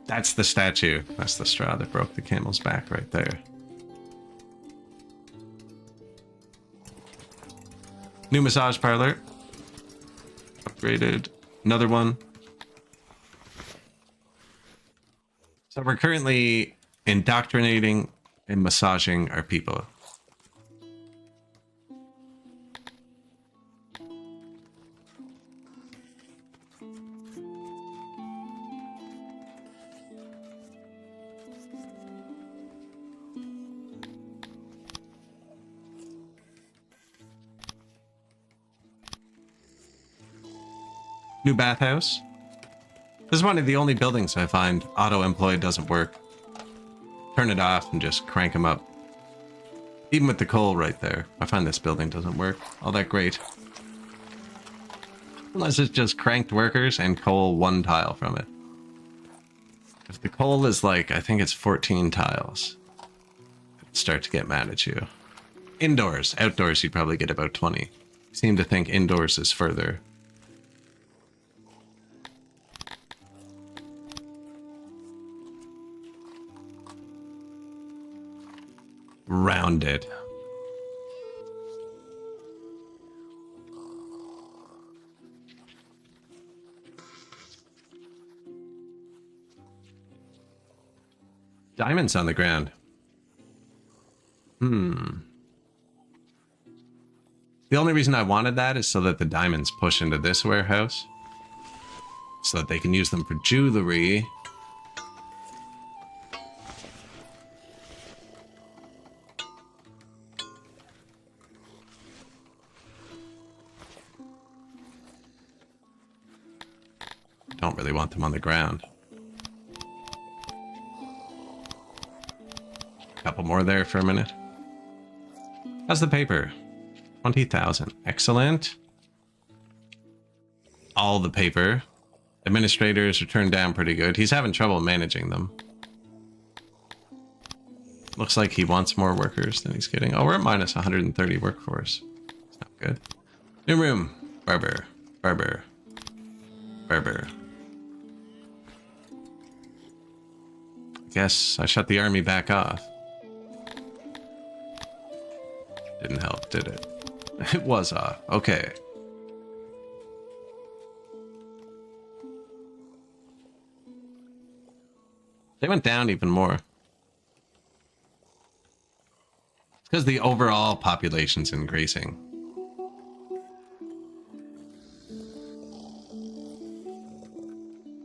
That's the statue. That's the straw that broke the camel's back right there. New massage parlor. Upgraded. Another one. So we're currently indoctrinating and massaging our people. New bathhouse. This is one of the only buildings I find auto-employed doesn't work. Turn it off and just crank them up. Even with the coal right there, I find this building doesn't work all that great. Unless it's just cranked workers and coal 1 tile from it. If the coal is like, I think it's 14 tiles, it'd start to get mad at you. Indoors. Outdoors you'd probably get about 20. I seem to think indoors is further. Rounded. Diamonds on the ground. The only reason I wanted that is so that the diamonds push into this warehouse. So that they can use them for jewelry. Don't really want them on the ground. Couple more there for a minute. How's the paper? 20,000. Excellent. All the paper. Administrators are turned down pretty good. He's having trouble managing them. Looks like he wants more workers than he's getting. Oh, we're at minus 130 workforce. It's not good. New room. Barber. Barber. Barber. Guess I shut the army back off. Didn't help, did it? It was off. Okay. They went down even more. It's because the overall population's increasing.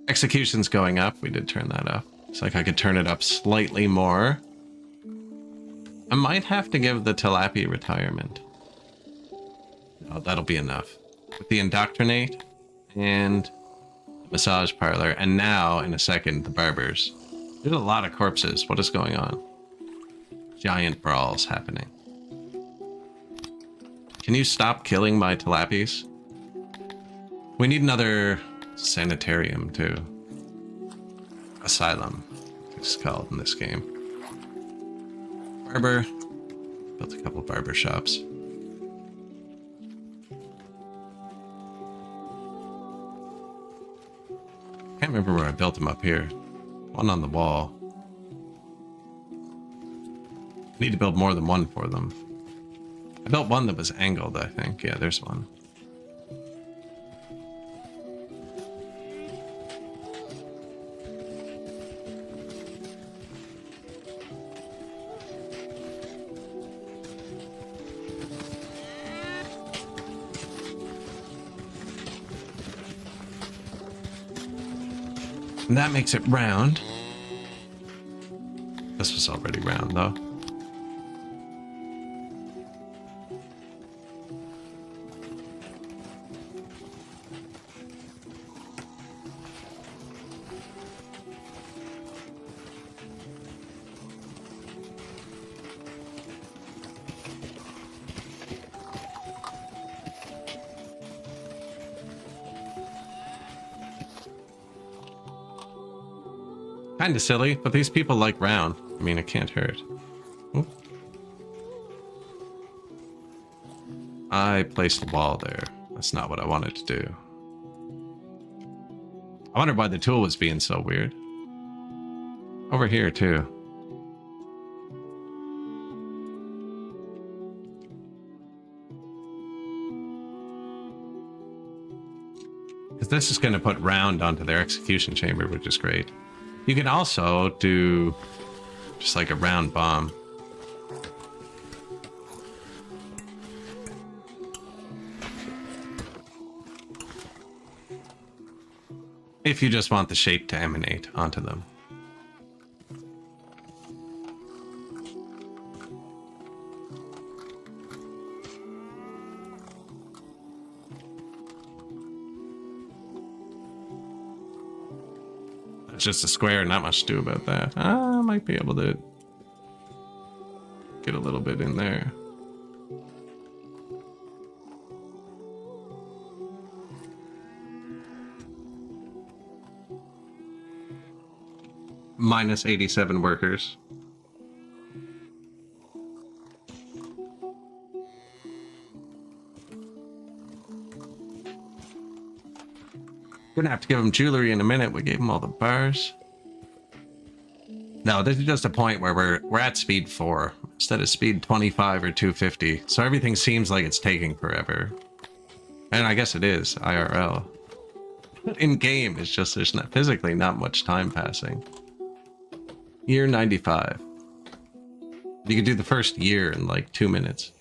Execution's going up. We did turn that up. It's like I could turn it up slightly more. I might have to give the tilapia retirement. Oh, that'll be enough. With the indoctrinate and massage parlor, and now in a second the barbers. There's a lot of corpses. What is going on? Giant brawls happening. Can you stop killing my tilapies? We need another sanitarium too. Asylum, it's called in this game. Barber. Built a couple barber shops. Can't remember where I built them up here. One on the wall. I need to build more than one for them. I built one that was angled, I think. Yeah, there's one. And that makes it round. This was already round, though. Kinda silly, but these people like round. I mean, it can't hurt. Oop. I placed a wall there. That's not what I wanted to do. I wonder why the tool was being so weird. Over here, too. Because this is going to put round onto their execution chamber, which is great. You can also do just like a round bomb. If you just want the shape to emanate onto them. Just a square, not much to do about that. I might be able to get a little bit in there. Minus 87 workers. Gonna have to give him jewelry in a minute. We gave him all the bars. No, this is just a point where we're at speed 4 instead of speed 25 or 250. So everything seems like it's taking forever. And I guess it is IRL. But in game, it's just there's not physically not much time passing. Year 95. You could do the first year in like 2 minutes.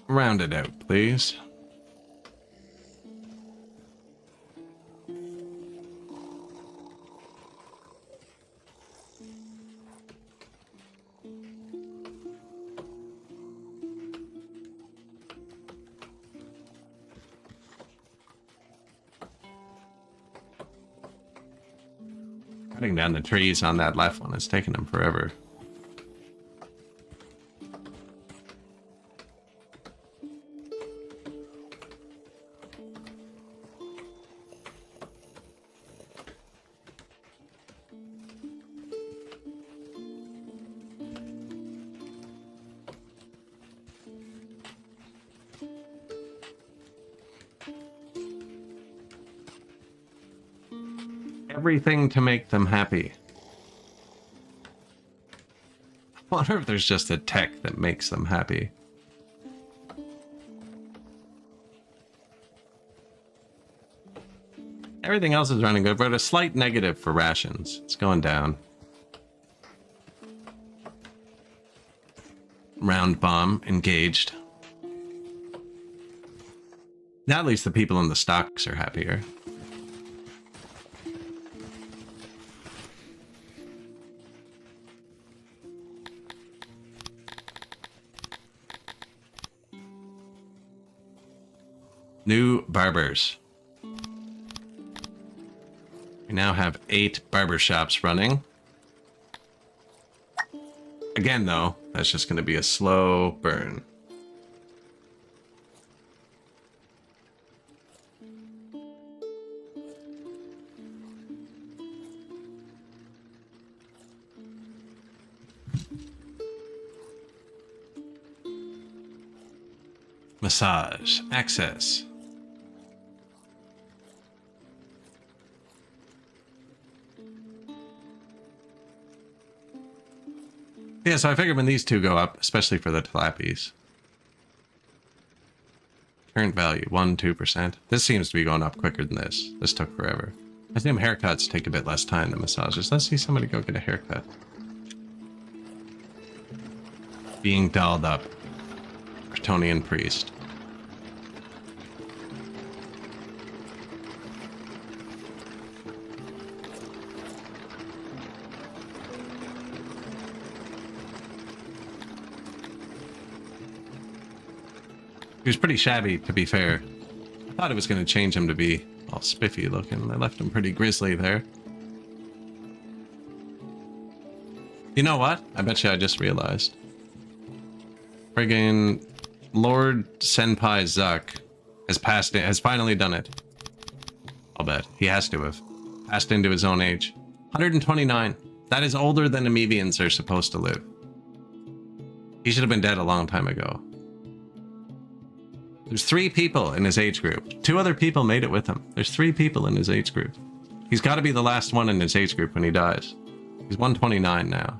Round it out, please. Cutting down the trees on that left one is taking them forever. Everything to make them happy. I wonder if there's just a tech that makes them happy. Everything else is running good, but a slight negative for rations. It's going down. Round bomb engaged. Now at least the people in the stocks are happier. New barbers. We now have 8 barber shops running. Again, though, that's just going to be a slow burn. Massage. Access. Yeah, so I figured when these two go up, especially for the tilapies. Current value, 1-2%. This seems to be going up quicker than this. This took forever. I assume haircuts take a bit less time than massages. Let's see somebody go get a haircut. Being dolled up. Bretonian priest. He was pretty shabby, to be fair. I thought it was going to change him to be all spiffy looking. They left him pretty grisly there. You know what? I bet you I just realized. Friggin' Lord Senpai Zuck has finally done it. I'll bet. He has to have. Passed into his own age. 129. That is older than Amoebians are supposed to live. He should have been dead a long time ago. There's 3 people in his age group. 2 other people made it with him. There's 3 people in his age group. He's got to be the last one in his age group when he dies. He's 129 now.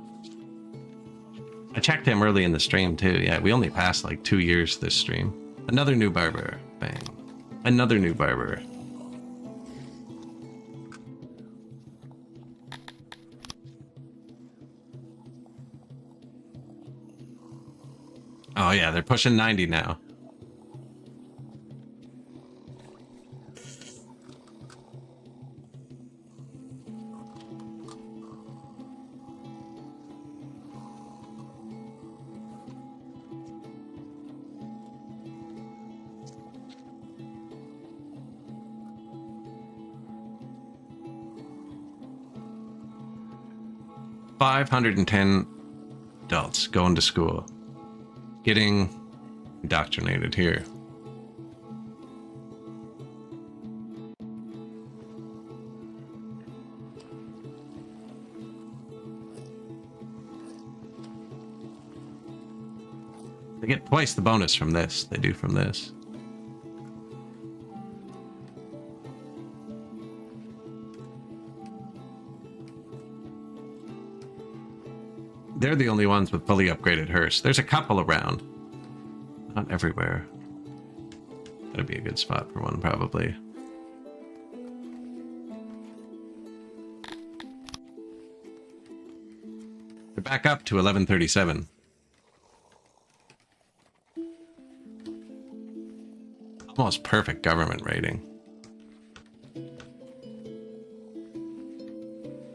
I checked him early in the stream too. Yeah, we only passed like 2 years this stream. Another new barber. Bang. Another new barber. Oh yeah, they're pushing 90 now. $510 adults going to school, getting indoctrinated here. They get twice the bonus from this they do from this. They're the only ones with fully upgraded hearse. There's a couple around. Not everywhere. That'd be a good spot for one, probably. They're back up to 1137. Almost perfect government rating.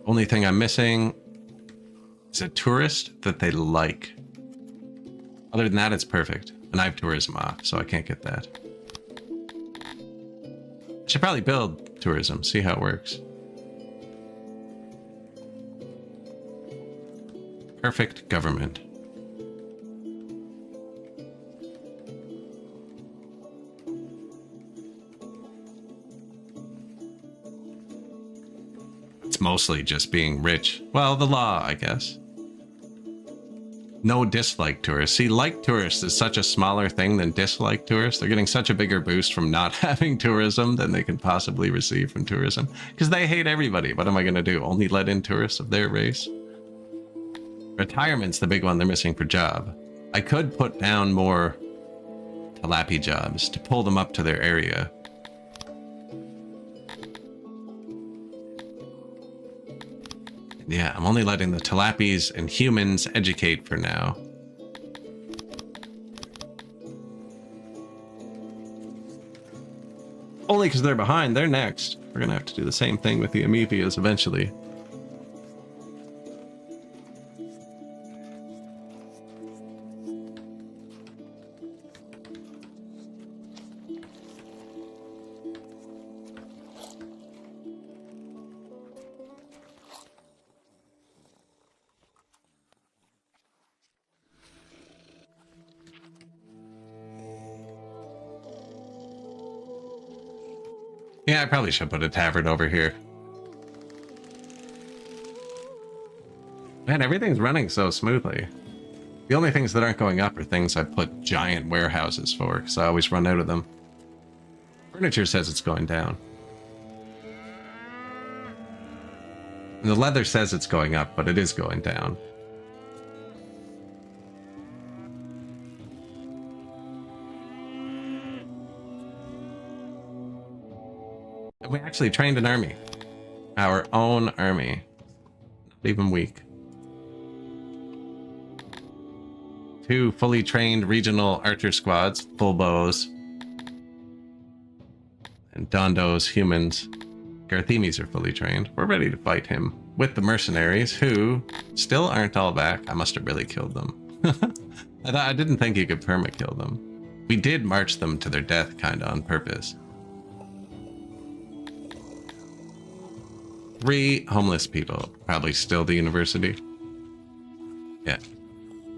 Only thing I'm missing is a tourist that they like. Other than that, it's perfect. And I have tourism off, so I can't get that. I should probably build tourism, see how it works. Perfect government. It's mostly just being rich. Well, the law, I guess. No dislike tourists. See, like tourists is such a smaller thing than dislike tourists. They're getting such a bigger boost from not having tourism than they can possibly receive from tourism. Because they hate everybody. What am I going to do? Only let in tourists of their race? Retirement's the big one they're missing for job. I could put down more Talapi jobs to pull them up to their area. Yeah, I'm only letting the Talapis and humans educate for now. Only because they're behind, they're next. We're gonna have to do the same thing with the Amoebias eventually. Yeah, I probably should put a tavern over here. Man, everything's running so smoothly. The only things that aren't going up are things I put giant warehouses for, because I always run out of them. Furniture says it's going down. And the leather says it's going up, but it is going down. We actually trained an army. Our own army. Not even weak. 2 fully trained regional archer squads, full bows. And Dondo's humans. Garthemes are fully trained. We're ready to fight him. With the mercenaries, who still aren't all back. I must have really killed them. I didn't think you could perma-kill them. We did march them to their death, kind of on purpose. 3 homeless people. Probably still the university. Yeah.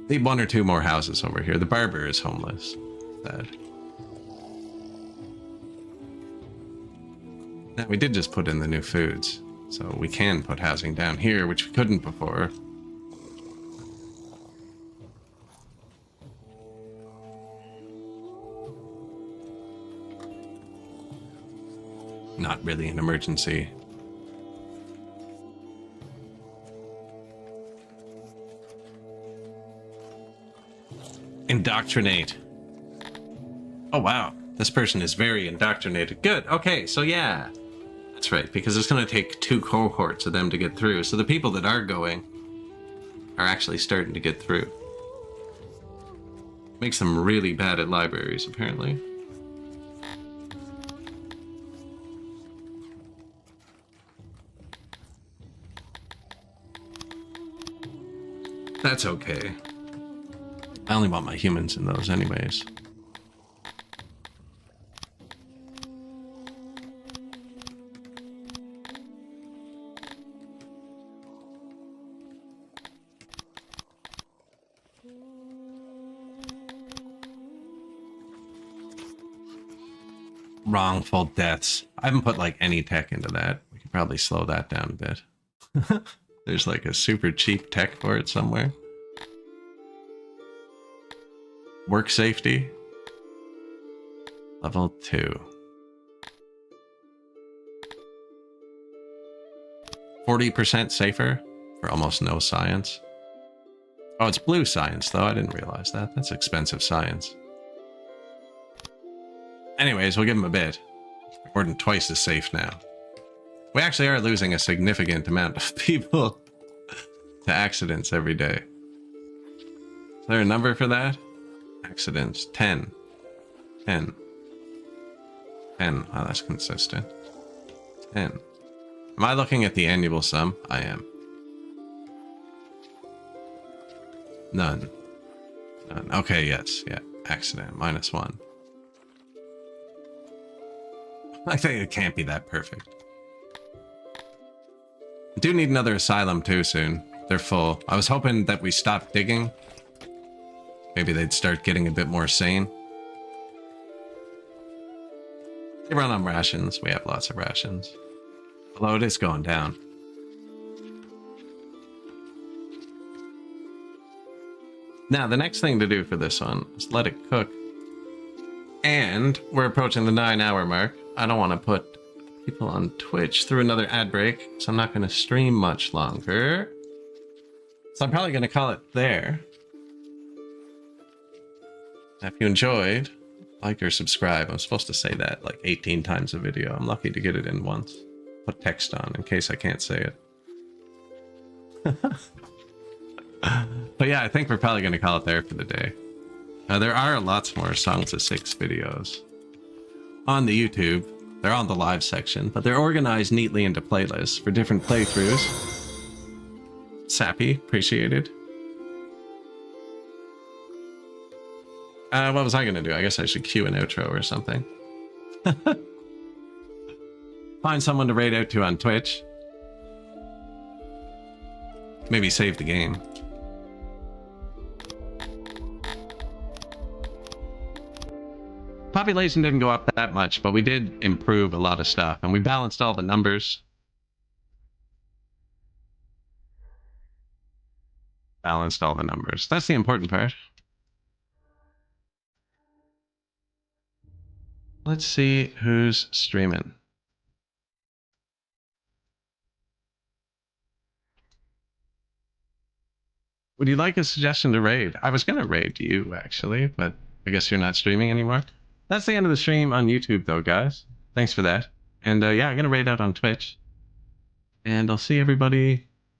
Need 1 or 2 more houses over here. The barber is homeless. Sad. Now, we did just put in the new foods. So we can put housing down here, which we couldn't before. Not really an emergency. Indoctrinate. Oh, wow. This person is very indoctrinated. Good. Okay, so yeah. That's right, because it's going to take 2 cohorts of them to get through. So the people that are going are actually starting to get through. Makes them really bad at libraries, apparently. That's okay. I only want my humans in those anyways. Wrongful deaths. I haven't put like any tech into that. We could probably slow that down a bit. There's like a super cheap tech for it somewhere. Work safety. Level 2. 40% safer for almost no science. Oh, it's blue science though. I didn't realize that. That's expensive science. Anyways, we'll give them a bit. More than twice as safe now. We actually are losing a significant amount of people to accidents every day. Is there a number for that? Accidents. 10. 10. 10. Oh, that's consistent. 10. Am I looking at the annual sum? I am. None. None. Okay, yes. Yeah. Accident. -1. I think it can't be that perfect. I do need another asylum too soon. They're full. I was hoping that we stopped digging. Maybe they'd start getting a bit more sane. They run on rations. We have lots of rations. Although it is going down. Now, the next thing to do for this one is let it cook. And we're approaching the 9-hour mark. I don't want to put people on Twitch through another ad break, so I'm not going to stream much longer. So I'm probably going to call it there. If you enjoyed, like or subscribe. I'm supposed to say that like 18 times a video. I'm lucky to get it in once. Put text on in case I can't say it. But yeah, I think we're probably going to call it there for the day. There are lots more Songs of Six videos on the YouTube. They're on the live section, but they're organized neatly into playlists for different playthroughs. Sappy, appreciated. What was I going to do? I guess I should cue an outro or something. Find someone to raid out to on Twitch. Maybe save the game. Population didn't go up that much, but we did improve a lot of stuff, and we balanced all the numbers. Balanced all the numbers. That's the important part. Let's see who's streaming. Would you like a suggestion to raid? I was going to raid you, actually, but I guess you're not streaming anymore. That's the end of the stream on YouTube, though, guys. Thanks for that. And yeah, I'm going to raid out on Twitch. And I'll see everybody